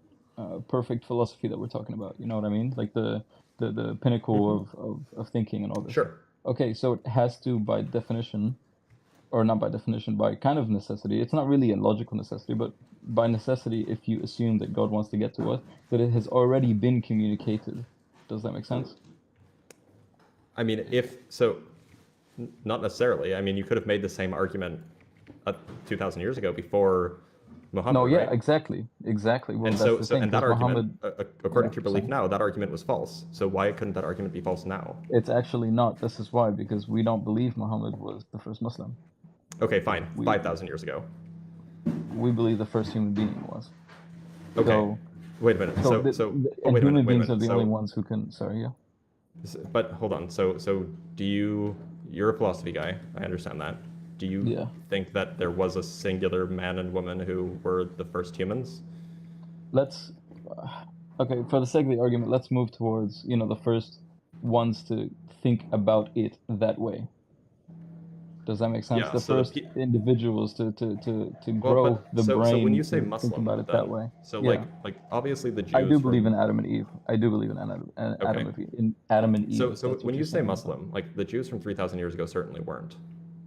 perfect philosophy that we're talking about. You know what I mean? Like the pinnacle of thinking and all this. Sure. Okay, so it has to, by definition, or not by definition, by kind of necessity. It's not really a logical necessity, but by necessity, if you assume that God wants to get to us, that it has already been communicated. Does that make sense? I mean, not necessarily. I mean, you could have made the same argument 2,000 years ago before Muhammad. No, yeah, right? exactly. Well, And that's the thing, and that 'cause argument, Muhammad, according to your belief same. now, that argument was false. So why couldn't that argument be false now? It's actually not. This is why, because we don't believe Muhammad was the first Muslim. Okay, fine. 5,000 years ago. We believe the first human being was. Okay. So, wait a minute. and wait a human minute. beings are the only ones who can. Sorry, yeah. But hold on. So you're a philosophy guy. I understand that. Do you think that there was a singular man and woman who were the first humans? Okay, for the sake of the argument, let's move towards, the first ones to think about it that way. Does that make sense? Yeah, the so first individuals to grow the so brain when you say to Muslim, think about it then, that way. So yeah. like obviously the Jews. I do believe from- in Adam and Eve. I do believe in Adam and Eve. So if that's when what you you're say saying. Muslim, like the Jews from 3,000 years ago certainly weren't,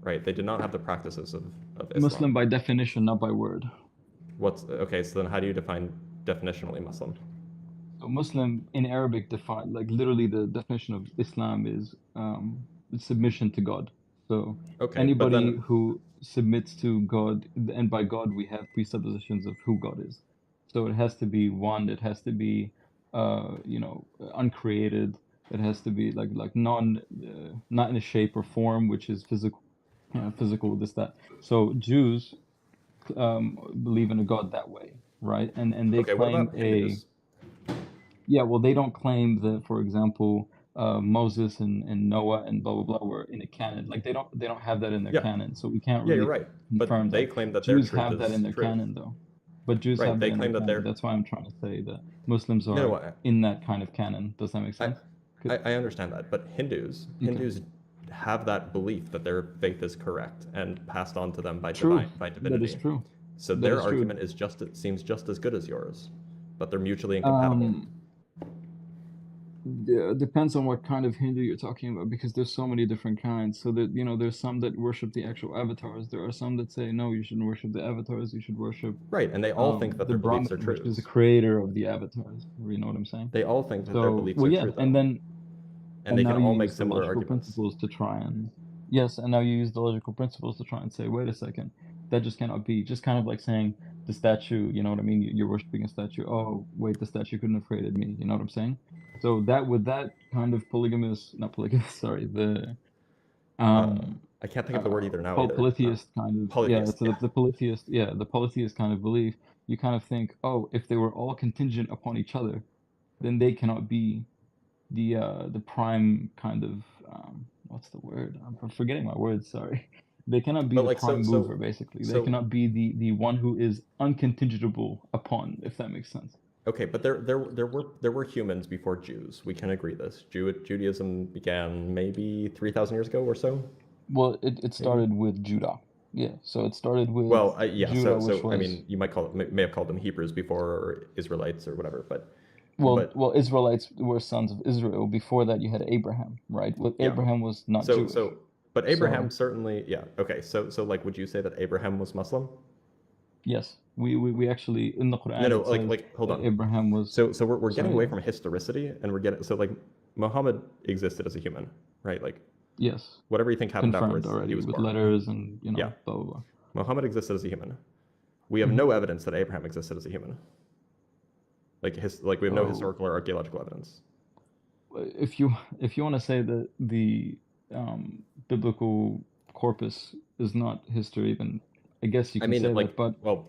right? They did not have the practices of Islam. Muslim by definition, not by word. Okay? So then how do you define definitionally Muslim? So Muslim in Arabic literally the definition of Islam is submission to God. So Okay, but anybody then- who submits to God, and by God we have presuppositions of who God is. So it has to be one. It has to be, uncreated. It has to be not in a shape or form, which is physical, this, that. So Jews believe in a God that way, right? And they Okay, what claim about Hindus? Yeah, well, they don't claim that, for example, Moses and Noah and blah blah blah were in a canon. Like they don't have that in their Yeah. canon, so we can't Yeah, really you're right. But confirm they that. claim that their Jews truth have that is in their truth. canon, though. But Jews Right, have they that in claim their that canon. they're- That's why I'm trying to say that Muslims are No, in that kind of canon. Does that make sense? I understand that, but Hindus have that belief that their faith is correct and passed on to them by True. by That divinity. is true. So That their is true. argument seems just as good as yours, but they're mutually incompatible. Yeah, it depends on what kind of Hindu you're talking about, because there's so many different kinds. So that there's some that worship the actual avatars. There are some that say no, you shouldn't worship the avatars. You should worship Right, and they all think that the their beliefs are Brahman, which true. is the creator of the avatars. You know what I'm saying? They all think that So, their beliefs well, are yeah, true, though. and then And they now can you all make use the similar logical arguments. principles to try and and now you use the logical principles to try and say, wait a second, that just cannot be. Just kind of like saying the statue. You know what I mean? You're worshiping a statue. Oh, wait, the statue couldn't have created me. You know what I'm saying? So that with that kind of not polygamous, sorry, the I can't think of the word either now. Polytheist kind of. Polytheist. Yeah, so the polytheist. Yeah, the polytheist kind of belief. You kind of think, oh, if they were all contingent upon each other, then they cannot be the prime kind of what's the word? I'm forgetting my words. Sorry. They cannot be But the like, prime mover, basically. They so- cannot be the one who is uncontingentable upon, if that makes sense. Okay, but there were humans before Jews. We can agree this. Judaism began maybe 3,000 years ago or so. Well, it started with Judah. Yeah, so it started with Yeah. Judah, So which I was mean, you might may have called them Hebrews before, or Israelites, or whatever. But well, Israelites were sons of Israel. Before that, you had Abraham, right? Well, Yeah. Abraham was not Jewish. But Abraham certainly, yeah. Okay, so like, would you say that Abraham was Muslim? Yes, we actually in the Quran. No, it says like hold that on. Abraham was. So we're getting away yeah. from historicity, and we're getting like Muhammad existed as a human, right? Like Yes. whatever you think happened Confirmed afterwards, already he was with born. letters and Yeah. blah blah blah. Muhammad existed as a human. We have no evidence that Abraham existed as a human. Like we have no Oh. historical or archaeological evidence. If you want to say that the biblical corpus is not history, then I guess you I can mean, say like, that. But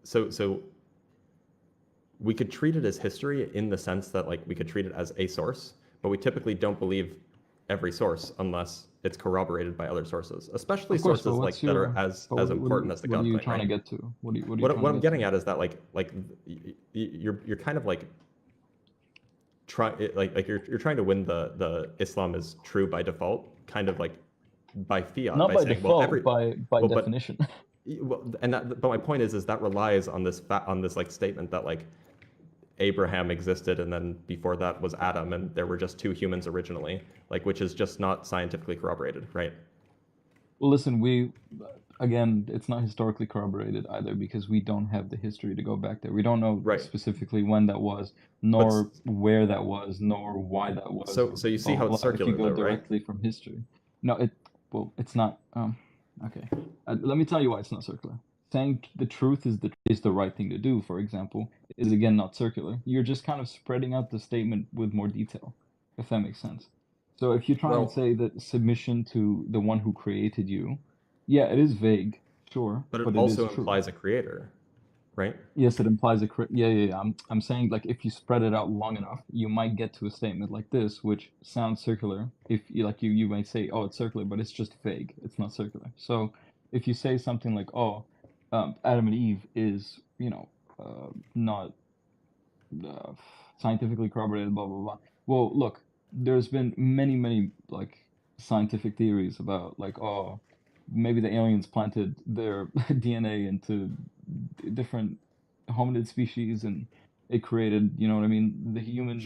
so we could treat it as history in the sense that like we could treat it as a source, but we typically don't believe every source unless it's corroborated by other sources, especially Of course, sources but like what's that are your- as but what- important as the what God are you claim, trying right? to get to? What are you What trying to I'm get getting to? at is that you're kind of like you're trying to win the Islam is true by default, kind of like by fiat. Not by saying, default, well, by well, but- definition. Well, but my point is that relies on this like statement that like Abraham existed and then before that was Adam and there were just two humans originally, like which is just not scientifically corroborated, right? Well, listen, again, it's not historically corroborated either because we don't have the history to go back there. We don't know specifically when that was, nor where that was, nor why that was. So you see blah, how it's blah, blah, circular if you go though, right? directly from history. No, it's not. Okay, let me tell you why it's not circular. Saying the truth is the right thing to do, for example, is again not circular. You're just kind of spreading out the statement with more detail, if that makes sense. So if you try and say that submission to the one who created you, yeah, it is vague, sure, But it is also true. implies a creator, right? Yes, it implies yeah. I'm saying like if you spread it out long enough, you might get to a statement like this, which sounds circular. If you might say, oh, it's circular, but it's just vague. It's not circular. So if you say something like, oh, Adam and Eve is not scientifically corroborated, blah blah blah. Well, look, there's been many like scientific theories about like, oh, maybe the aliens planted their DNA into different hominid species and it created, you know what I mean, the human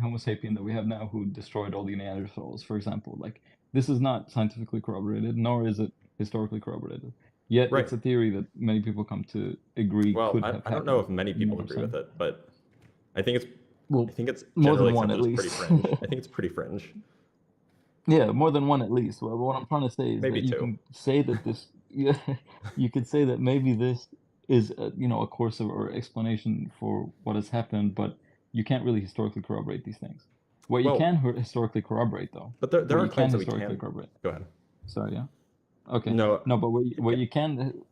Homo sapien that we have now who destroyed all the Neanderthals, for example. Like, this is not scientifically corroborated, nor is it historically corroborated. Yet it's a theory that many people come to agree Well, could I have don't know if happened. many You know people what I'm agree with saying? it, but I think it's Well, I think it's more than generally one accepted at as least. pretty fringe. I think it's pretty fringe. Yeah, more than one at least. Well, what I'm trying to say is Maybe that you two. can say that this, yeah, you could say that maybe this is a course of or explanation for what has happened, but you can't really historically corroborate these things. What you Well- can historically corroborate, though. But there what are you claims that we historically can. corroborate. Go ahead. Sorry, yeah. Okay. No. But what you can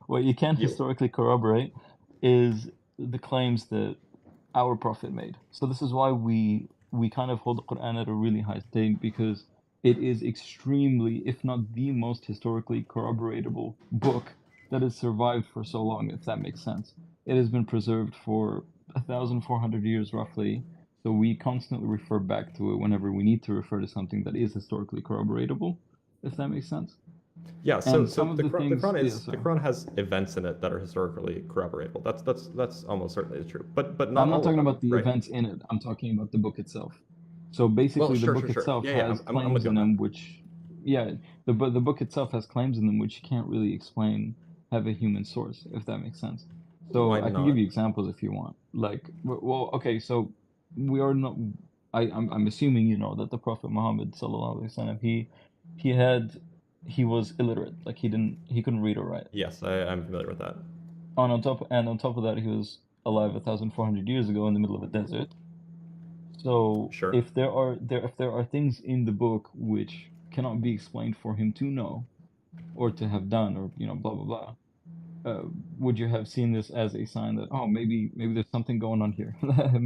what you can historically corroborate is the claims that our prophet made. So this is why we kind of hold the Quran at a really high state because it is extremely, if not the most historically corroboratable book that has survived for so long, if that makes sense. It has been preserved for 1,400 years roughly. So we constantly refer back to it whenever we need to refer to something that is historically corroboratable, if that makes sense. Yeah, so And some of the the Quran, things- the Quran yeah, is the sorry. Quran has events in it that are historically corroboratable. That's almost certainly true. But not I'm all not of talking them, about the right? events in it. I'm talking about the book itself. So basically, sure, the book sure. itself Yeah, has I'm with claims you in on them which, yeah, the book itself has claims in them which you can't really explain have a human source, if that makes sense. So Why I can not? give you examples if you want. Like, well, okay, so we are not. I'm assuming you know that the Prophet Muhammad sallallahu alaihi wasallam he was illiterate, like he couldn't read or write. Yes, I'm familiar with that. On top of that, he was alive 1,400 years ago in the middle of a desert. So if there are things in the book which cannot be explained for him to know, or to have done, or blah blah blah. Would you have seen this as a sign that, oh, maybe there's something going on here?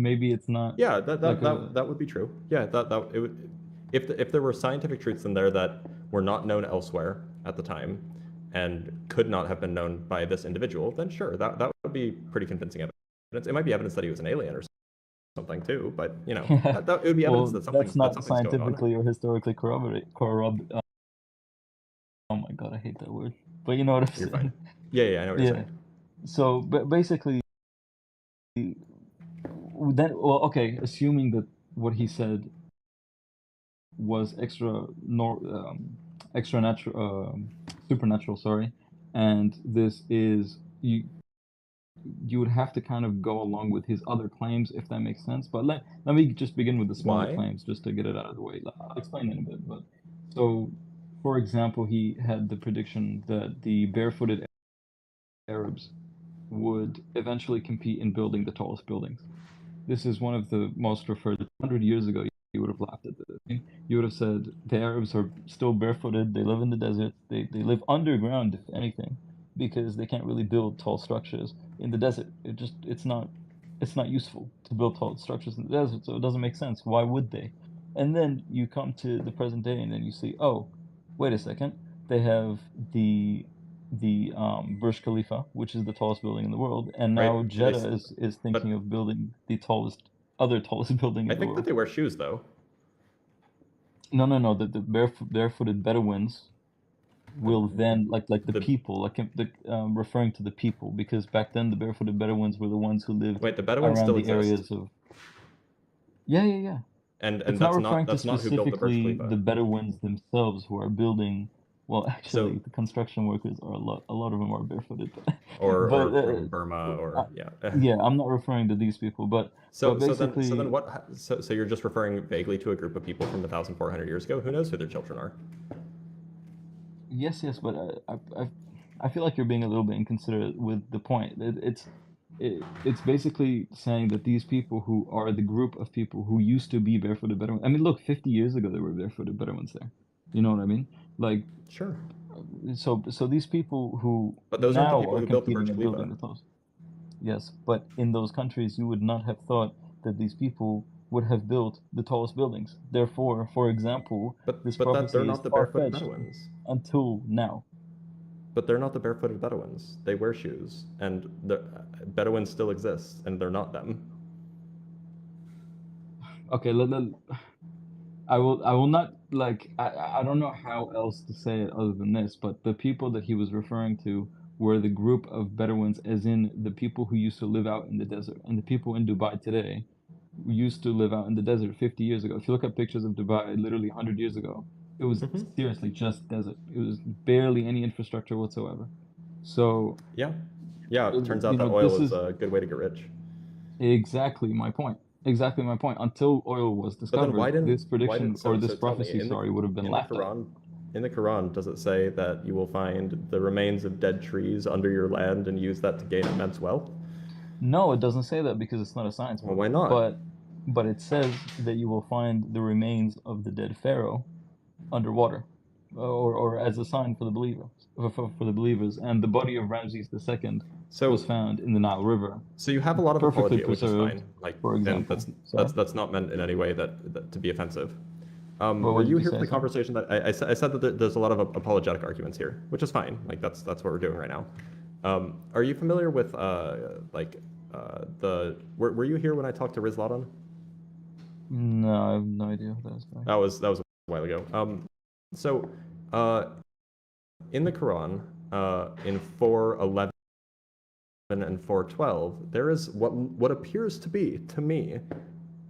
Maybe it's not. Yeah, like that would be true. Yeah, that it would, if there were scientific truths in there that were not known elsewhere at the time, and could not have been known by this individual, then sure, that would be pretty convincing evidence. It might be evidence that he was an alien or something too, but it would be evidence that something. That's not that something's going on. scientifically or historically corroborated. Oh my god, I hate that word. But you know what I'm saying. You're fine. Yeah, I know what you're saying. So, but basically, then, well, okay, assuming that what he said was supernatural, sorry, and this is you would have to kind of go along with his other claims, if that makes sense. But let me just begin with the smaller Why? claims, just to get it out of the way. I'll explain in a bit. But so, for example, he had the prediction that the barefooted Arabs would eventually compete in building the tallest buildings. This is one of the most referred. 100 years ago, you would have laughed at this. You would have said the Arabs are still barefooted. They live in the desert. They live underground, if anything, because they can't really build tall structures in the desert. It's not useful to build tall structures in the desert, so it doesn't make sense. Why would they? And then you come to the present day, and then you see, oh, wait a second, they have the Burj Khalifa, which is the tallest building in the world, and now Right. Jeddah is thinking of building the tallest building in I the think world. that they wear shoes though. No. The barefooted Bedouins will then like the people, referring to the people, because back then the barefooted Bedouins were the ones who lived Wait, the Bedouins around still the exist. areas of. Yeah. And It's that's not referring that's to not who built the Burj specifically Khalifa. the Bedouins themselves who are building. Well, actually, So- the construction workers are a lot of them are barefooted. or But, from Burma, or yeah. Yeah, I'm not referring to these people, but So basically, then what? So you're just referring vaguely to a group of people from 1,400 years ago. Who knows who their children are? yes, but I feel like you're being a little bit inconsiderate with the point. It's basically saying that these people who are the group of people who used to be barefooted Bedouins. I mean, look, 50 years ago there were barefooted Bedouins there. You know what I mean? Like, sure. So these people who But those aren't the now people are who built the competing Burj in building Khalifa. the tallest. Yes, but in those countries, you would not have thought that these people would have built the tallest buildings. Therefore, for example, this But prophecy they're is not the barefooted far-fetched Bedouins. until now. But they're not the barefooted Bedouins. They wear shoes, and the Bedouins still exist, and they're not them. Okay, I will not, like, I don't know how else to say it other than this, but the people that he was referring to were the group of Bedouins, as in the people who used to live out in the desert. And the people in Dubai today used to live out in the desert 50 years ago. If you look at pictures of Dubai literally 100 years ago, it was seriously just desert. It was barely any infrastructure whatsoever. So Yeah. It turns out you that know, oil this is a good way to get rich. exactly my point. Exactly my point. Until oil was But then discovered, this prediction so or this tell me, prophecy, in the- sorry, would have been in the laughed at. Quran, in the Quran, does it say that you will find the remains of dead trees under your land and use that to gain immense wealth? No, it doesn't say that because it's not a science book. Well, why not? But it says that you will find the remains of the dead pharaoh underwater, or as a sign for the believers, for the believers. And the body of Ramses II was found in the Nile River. So you have a lot of perfectly apology, which is preserved, fine. Like, for and example. that's not meant in any way that to be offensive. What Were would you you here for say, the sir? conversation that I said that there's a lot of apologetic arguments here, which is fine. Like that's what we're doing right now. Are you familiar with were you here when I talked to Riz Ladan? No, I have no idea what that is. That was a while ago. So in the Quran, in 4:11 and 4:12, there is what appears to be, to me,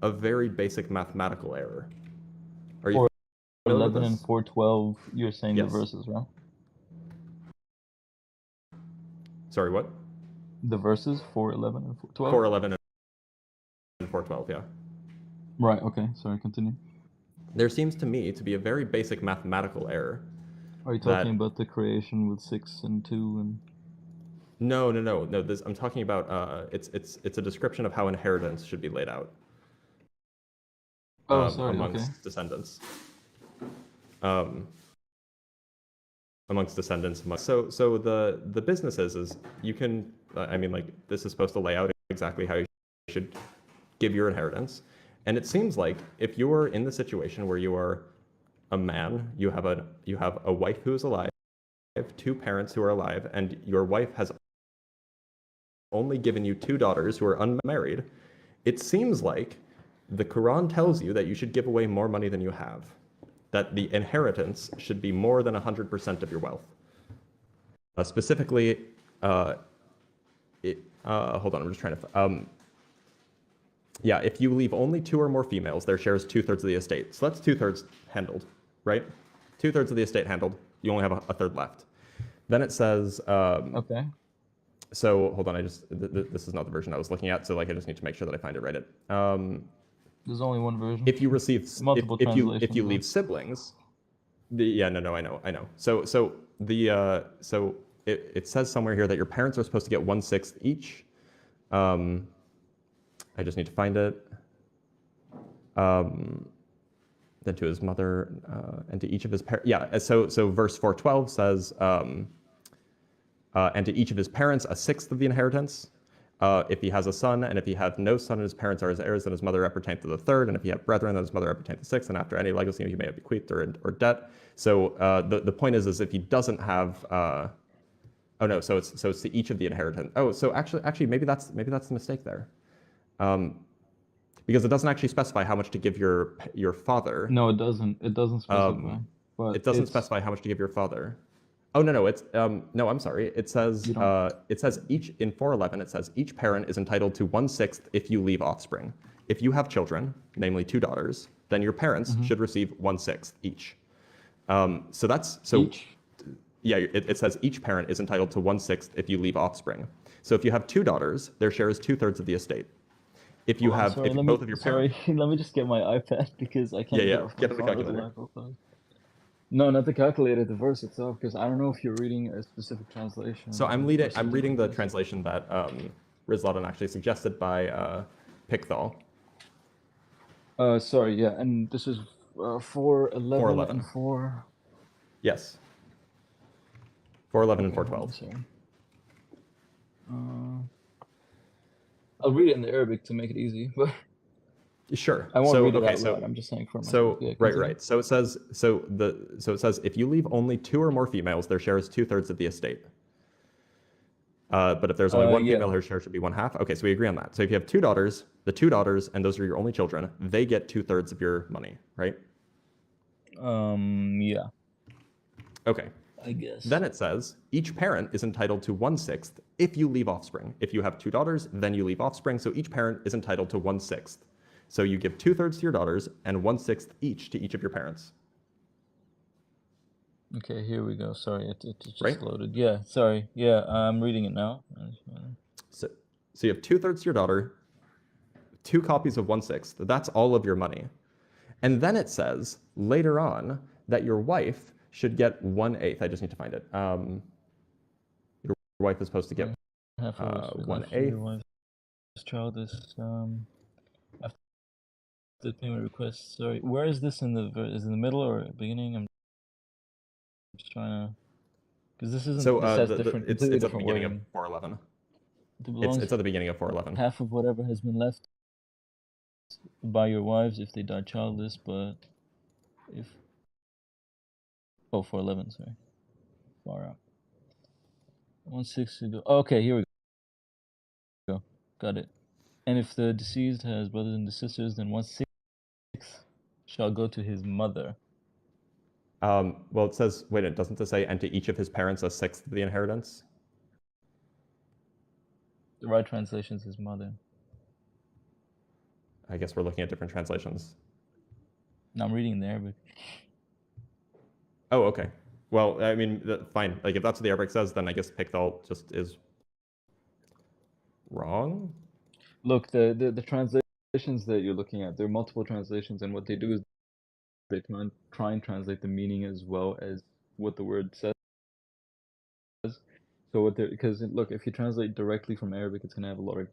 a very basic mathematical error. Are you familiar with 4:11 and this? 4:12, you're saying Yes. the verses, right? Sorry, what? The verses 4:11 and 4:12. 4:11 and 4:12, yeah. Right. Okay. Sorry. Continue. There seems to me to be a very basic mathematical error. Are you talking about the creation with 6 and 2 and? No. I'm talking about it's a description of how inheritance should be laid out. Oh, sorry. Amongst Okay. descendants. amongst descendants. So the business is you can, I mean, like, this is supposed to lay out exactly how you should give your inheritance. And it seems like if you're in the situation where you are a man, you have a wife who is alive, 2 parents who are alive, and your wife has only given you 2 daughters who are unmarried, it seems like the Quran tells you that you should give away more money than you have, that the inheritance should be more than 100% of your wealth. Specifically, hold on, I'm just trying to, yeah, if you leave only 2 or more females, their share is 2/3 of the estate. So that's 2/3 handled, right? 2/3 of the estate handled. You only have a third left. Then it says, Okay. So hold on, this is not the version I was looking at, so like I just need to make sure that I find it right. There's only one version. If you receive multiple if you translations, leave siblings, I know. So it says somewhere here that your parents are supposed to get 1/6 each. I just need to find it. Then to his mother and to each of his parents. Yeah. So verse 412 says, and to each of his parents 1/6 of the inheritance. If he has a son, and if he have no son and his parents are his heirs, then his mother appertains to the 1/3, and if he have brethren, then his mother appertains to the 6th, and after any legacy he may have bequeathed or debt. So the point is if he doesn't have, oh no, so it's to each of the inheritance. Oh, so actually maybe that's the mistake there, because it doesn't actually specify how much to give your father. No, it doesn't. It doesn't specify. But it doesn't specify how much to give your father. Oh no, it's no, I'm sorry. It says each in 411. It says each parent is entitled to 1/6 if you leave offspring. If you have children, namely 2 daughters, then your parents should receive 1/6 each. So that's Each? Yeah, it says each parent is entitled to 1/6 if you leave offspring. So if you have 2 daughters, their share is 2/3 of the estate. If you have both of your parents, let me just get my iPad because I can't. Get the calculator. No, not the calculator, the verse itself, because I don't know if you're reading a specific translation. So I'm reading the translation that Rizladin actually suggested by Pickthall. Sorry, yeah, and this is 411 and 4. Yes. 411 and 412. Sorry. I'll read it in the Arabic to make it easy, but sure. I won't read it out loud. I'm just saying for myself. Yeah, right. So it says if you leave only 2 or more females, their share is 2/3 of the estate. But if there's only one female, her share should be 1/2. Okay, so we agree on that. So if you have 2 daughters, the 2 daughters, and those are your only children, they get 2/3 of your money, right? Yeah. Okay. I guess. Then it says each parent is entitled to 1/6 if you leave offspring. If you have 2 daughters, then you leave offspring. So each parent is entitled to 1/6. So you give 2/3 to your daughters and 1/6 each to each of your parents. Okay, here we go. Sorry, it just loaded. Yeah, sorry. Yeah, I'm reading it now. So you have 2/3 to your daughter, 2 copies of 1/6. That's all of your money. And then it says later on that your wife should get 1/8. I just need to find it. Your wife is supposed to get 1/8. Your wife's child is after the payment request. Sorry, where is this in the is it in the middle or beginning? I'm just trying to, because this isn't. So this has different, it's at the different beginning wording. of 411. It It's at the beginning of 411. Half of whatever has been left by your wives if they die childless, but if 411, sorry, far out. 1/6 to go. Okay, here we go. Got it. And if the deceased has brothers and sisters, then 1/6 shall go to his mother. Well, it says, wait, it doesn't say, and to each of his parents 1/6 of the inheritance? The right translation is his mother. I guess we're looking at different translations. No, I'm reading in the Arabic. Oh, okay. Well, I mean, fine. Like, if that's what the Arabic says, then I guess Pickthall just is wrong. Look, the translations that you're looking at, there are multiple translations, and what they do is they try and translate the meaning as well as what the word says. So what they're, because look, if you translate directly from Arabic, it's gonna have a lot of,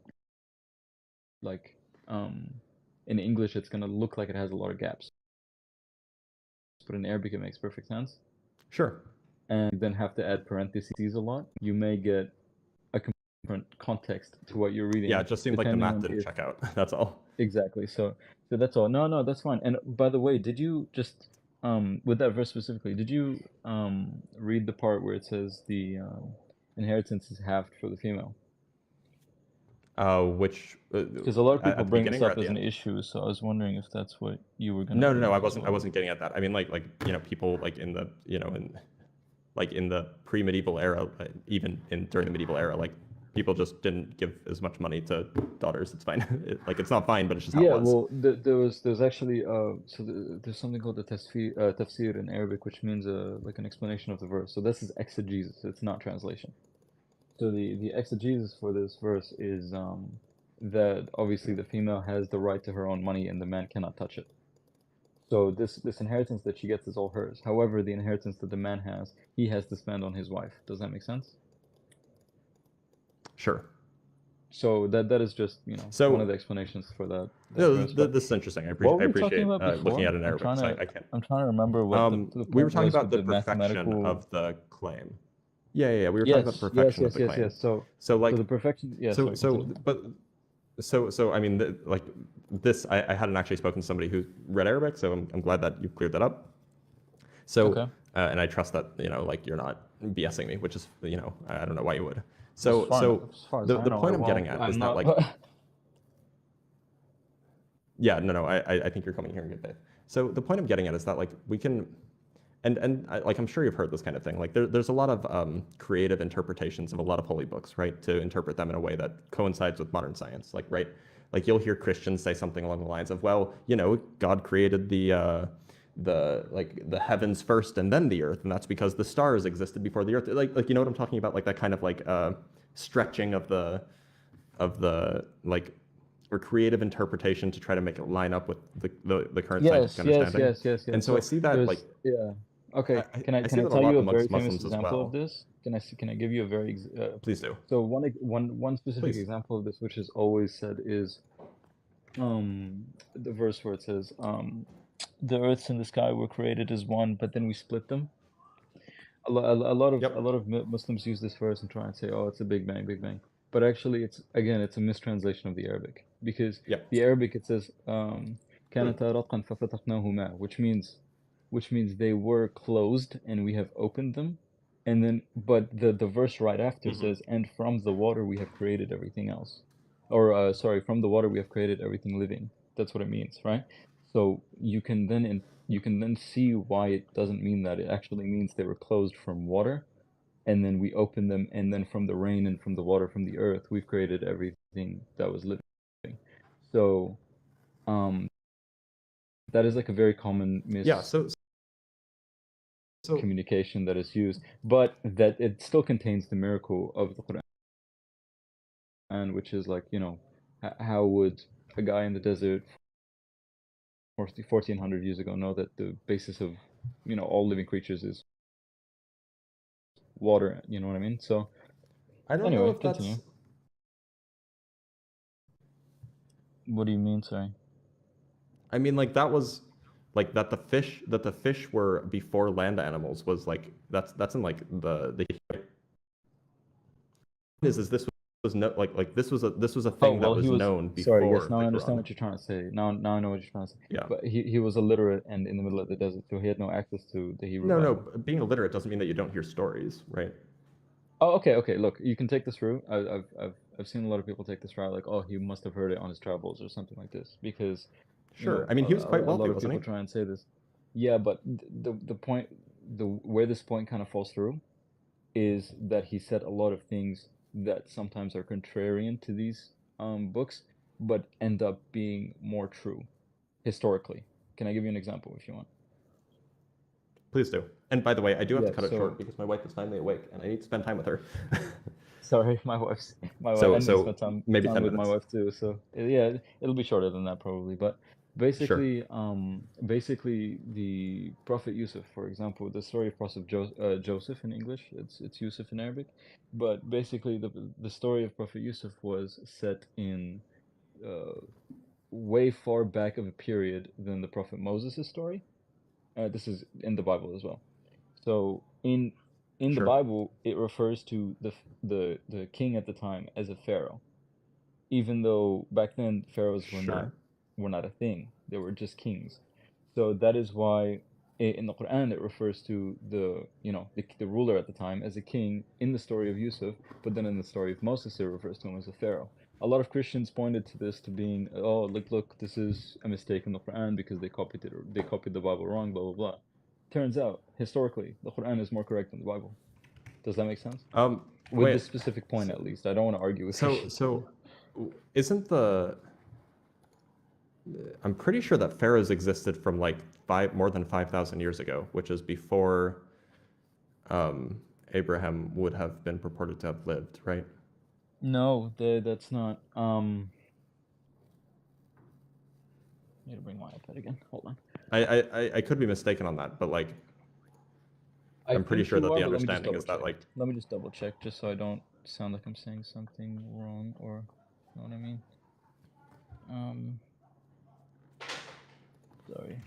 like, in English, it's gonna look like it has a lot of gaps. but in Arabic it makes perfect sense. Sure. And you then have to add parentheses a lot. You may get a different context to what you're reading. Yeah, it just seemed like the depending math on didn't if- check out. That's all. Exactly. So that's all. No, that's fine. And by the way, did you just with that verse specifically, did you read the part where it says the inheritance is halved for the female? Which Because a lot of at people the bring this beginning or up at the as an end? issue, so I was wondering if that's what you were gonna. No, bring I up as wasn't. I well. wasn't getting at that. I mean, like people like in the in the pre-medieval era, even during the medieval era, like people just didn't give as much money to daughters. It's fine. It's not fine, but it's just how Yeah, it was. well, there's actually there's something called the tafsir in Arabic, which means like an explanation of the verse. So this is exegesis. It's not translation. So the exegesis for this verse is that obviously the female has the right to her own money and the man cannot touch it. So this inheritance that she gets is all hers. However, the inheritance that the man has, he has to spend on his wife. Does that make sense? Sure. So that is just So- one of the explanations for that. No, verse, but this is interesting. I what were we appreciate talking about looking before? at it in Arabic. I'm So trying to, I can't. I'm trying to remember what the We were point talking was about with the perfection mathematical... of the claim. Yeah. We were talking about the perfection of the claim. Yes. So like the perfection. Yeah. so sorry, continue. but I mean, this I hadn't actually spoken to somebody who read Arabic, so I'm glad that you cleared that up. So Okay. And I trust that you're not BSing me, which is I don't know why you would. So As far as the I the know, point I I'm getting won't. at is I'm that not- like yeah, no, I think you're coming here in good faith. So the point I'm getting at is that like we can, and like I'm sure you've heard this kind of thing. Like there's a lot of creative interpretations of a lot of holy books, right? To interpret them in a way that coincides with modern science. Like right, like you'll hear Christians say something along the lines of, well, God created the heavens first and then the earth, and that's because the stars existed before the earth. Like you know what I'm talking about? Like that kind of like stretching of the like or creative interpretation to try to make it line up with the current scientific understanding. Yes. And so I see that there's- like yeah. Okay. Can I see tell that a lot you a amongst very famous Muslims as example well. of this? Can I give you a very Please do. So one specific Please. example of this, which is always said, is the verse where it says the earths and the sky were created as one, but then we split them. A lot of Muslims use this verse and try and say, oh, it's a Big Bang. But actually, it's a mistranslation of the Arabic, because the Arabic it says كانتا رتقا ففتقناهما, which means they were closed and we have opened them, and then but the verse right after says, and from the water we have created everything else, or from the water we have created everything living. That's what it means, right? So you can then see why it doesn't mean that. It actually means they were closed from water, and then we opened them, and then from the rain and from the water from the earth, we've created everything that was living. So, that is like a very common communication that is used, but that it still contains the miracle of the Quran, which is like, how would a guy in the desert 1400 years ago know that the basis of, all living creatures is water, you know what I mean? So I don't anyway, know if continue. that's. What do you mean, sorry? I mean, like that was like that the fish were before land animals was like that's in like the is this was no like this was a thing that was known before. Sorry, yes, now I the understand Quran. what you're trying to say. Now I know what you're trying to say. Yeah. But he was illiterate and in the middle of the desert, so he had no access to the Hebrew No, Bible. being illiterate doesn't mean that you don't hear stories, right? Oh, okay. Look, you can take this route. I've seen a lot of people take this route, like, oh, he must have heard it on his travels or something like this, because Sure. I mean, he was quite a wealthy, lot of wasn't people he? try and say this. Yeah, but the point, where this point kind of falls through, is that he said a lot of things that sometimes are contrarian to these books, but end up being more true historically. Can I give you an example if you want? Please do. And by the way, I do have to Yeah, cut it so- short because my wife is finally awake and I need to spend time with her. Sorry, my wife. So- I need to so spend time, maybe time 10 with my minutes. wife too. So yeah, it'll be shorter than that probably. But basically, basically the Prophet Yusuf, for example, the story of Prophet Joseph in English, it's Yusuf in Arabic, but basically the story of Prophet Yusuf was set in way far back of a period than the Prophet Moses' story. This is in the Bible as well. So in the Sure. Bible, it refers to the king at the time as a pharaoh, even though back then pharaohs were Sure. not a thing. They were just kings. So that is why in the Quran it refers to the ruler at the time as a king in the story of Yusuf, but then in the story of Moses it refers to him as a pharaoh. A lot of Christians pointed to this to being, oh, look, this is a mistake in the Quran because they copied the Bible wrong, blah blah blah. Turns out, historically, the Quran is more correct than the Bible. Does that make sense? With Wait. this specific point, at least. I don't want to argue with you. So isn't I'm pretty sure that pharaohs existed from like more than 5,000 years ago, which is before Abraham would have been purported to have lived, right? No, that's not. I need to bring my iPad again. Hold on. I could be mistaken on that, but like I'm pretty think sure you that are, the but let me just understanding is that double-check. like Let me just double check, just so I don't sound like I'm saying something wrong, or you know what I mean. Sorry.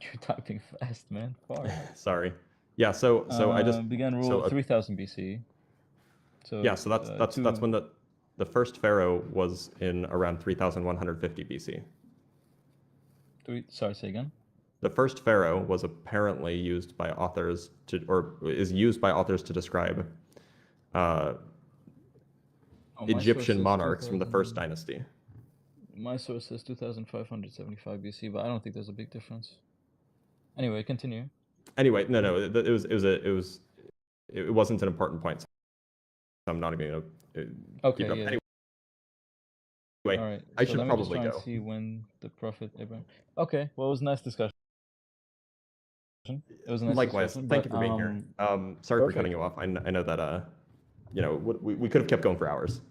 You're typing fast, man. Far. sorry. Yeah, so I just began rule so 3000 BC. So yeah, so that's when the first pharaoh was in around 3150 BC. Sorry, say again. The first pharaoh was apparently used by authors is used by authors to describe Egyptian monarchs from the first dynasty. My source says 2575 BC, but I don't think there's a big difference. Anyway, continue. Anyway, no, it wasn't an important point. So I'm not even gonna Okay, keep it up. yeah. Anyway, All right. I so should let me just probably try go. and see when the Prophet Abraham. Okay, well, it was a nice discussion. It was a nice Likewise, discussion, thank but, you for being here. Sorry for perfect. cutting you off. I know that we could have kept going for hours.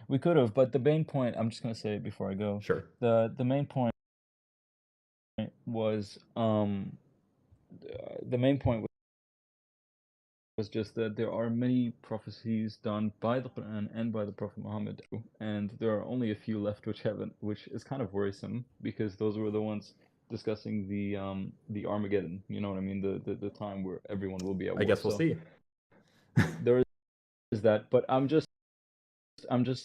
We could have, but the main point, I'm just gonna say it before I go. Sure. The main point was just that there are many prophecies done by the Quran and by the Prophet Muhammad, and there are only a few left which haven't, which is kind of worrisome because those were the ones discussing the Armageddon. You know what I mean? The time where everyone will be at war. I guess we'll see. There is that, but I'm just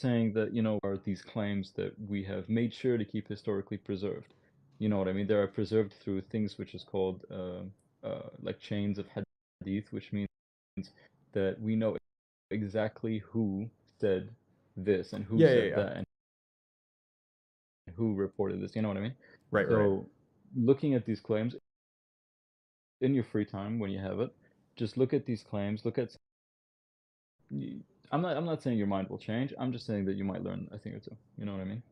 saying that, are these claims that we have made sure to keep historically preserved. You know what I mean? They are preserved through things which is called like chains of hadith, which means that we know exactly who said this and who said that and who reported this. You know what I mean? Right. So looking at these claims in your free time when you have it, just look at these claims. Look at. I'm not saying your mind will change. I'm just saying that you might learn a thing or two. You know what I mean?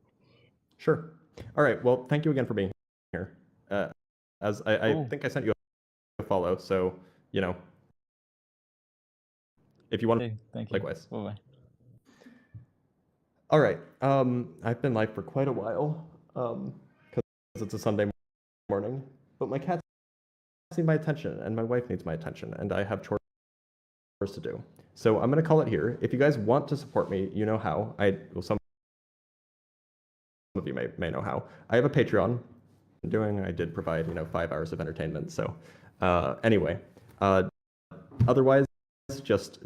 Sure. All right. Well, thank you again for being here. As I Cool. think I sent you a follow, so if you want, thank you. likewise. Bye-bye. All right. I've been live for quite a while because it's a Sunday morning, but my cats need my attention, and my wife needs my attention, and I have chores to do. So I'm going to call it here. If you guys want to support me, you know how. Some of you may know how. I have a Patreon. I did provide 5 hours of entertainment. So anyway, otherwise, just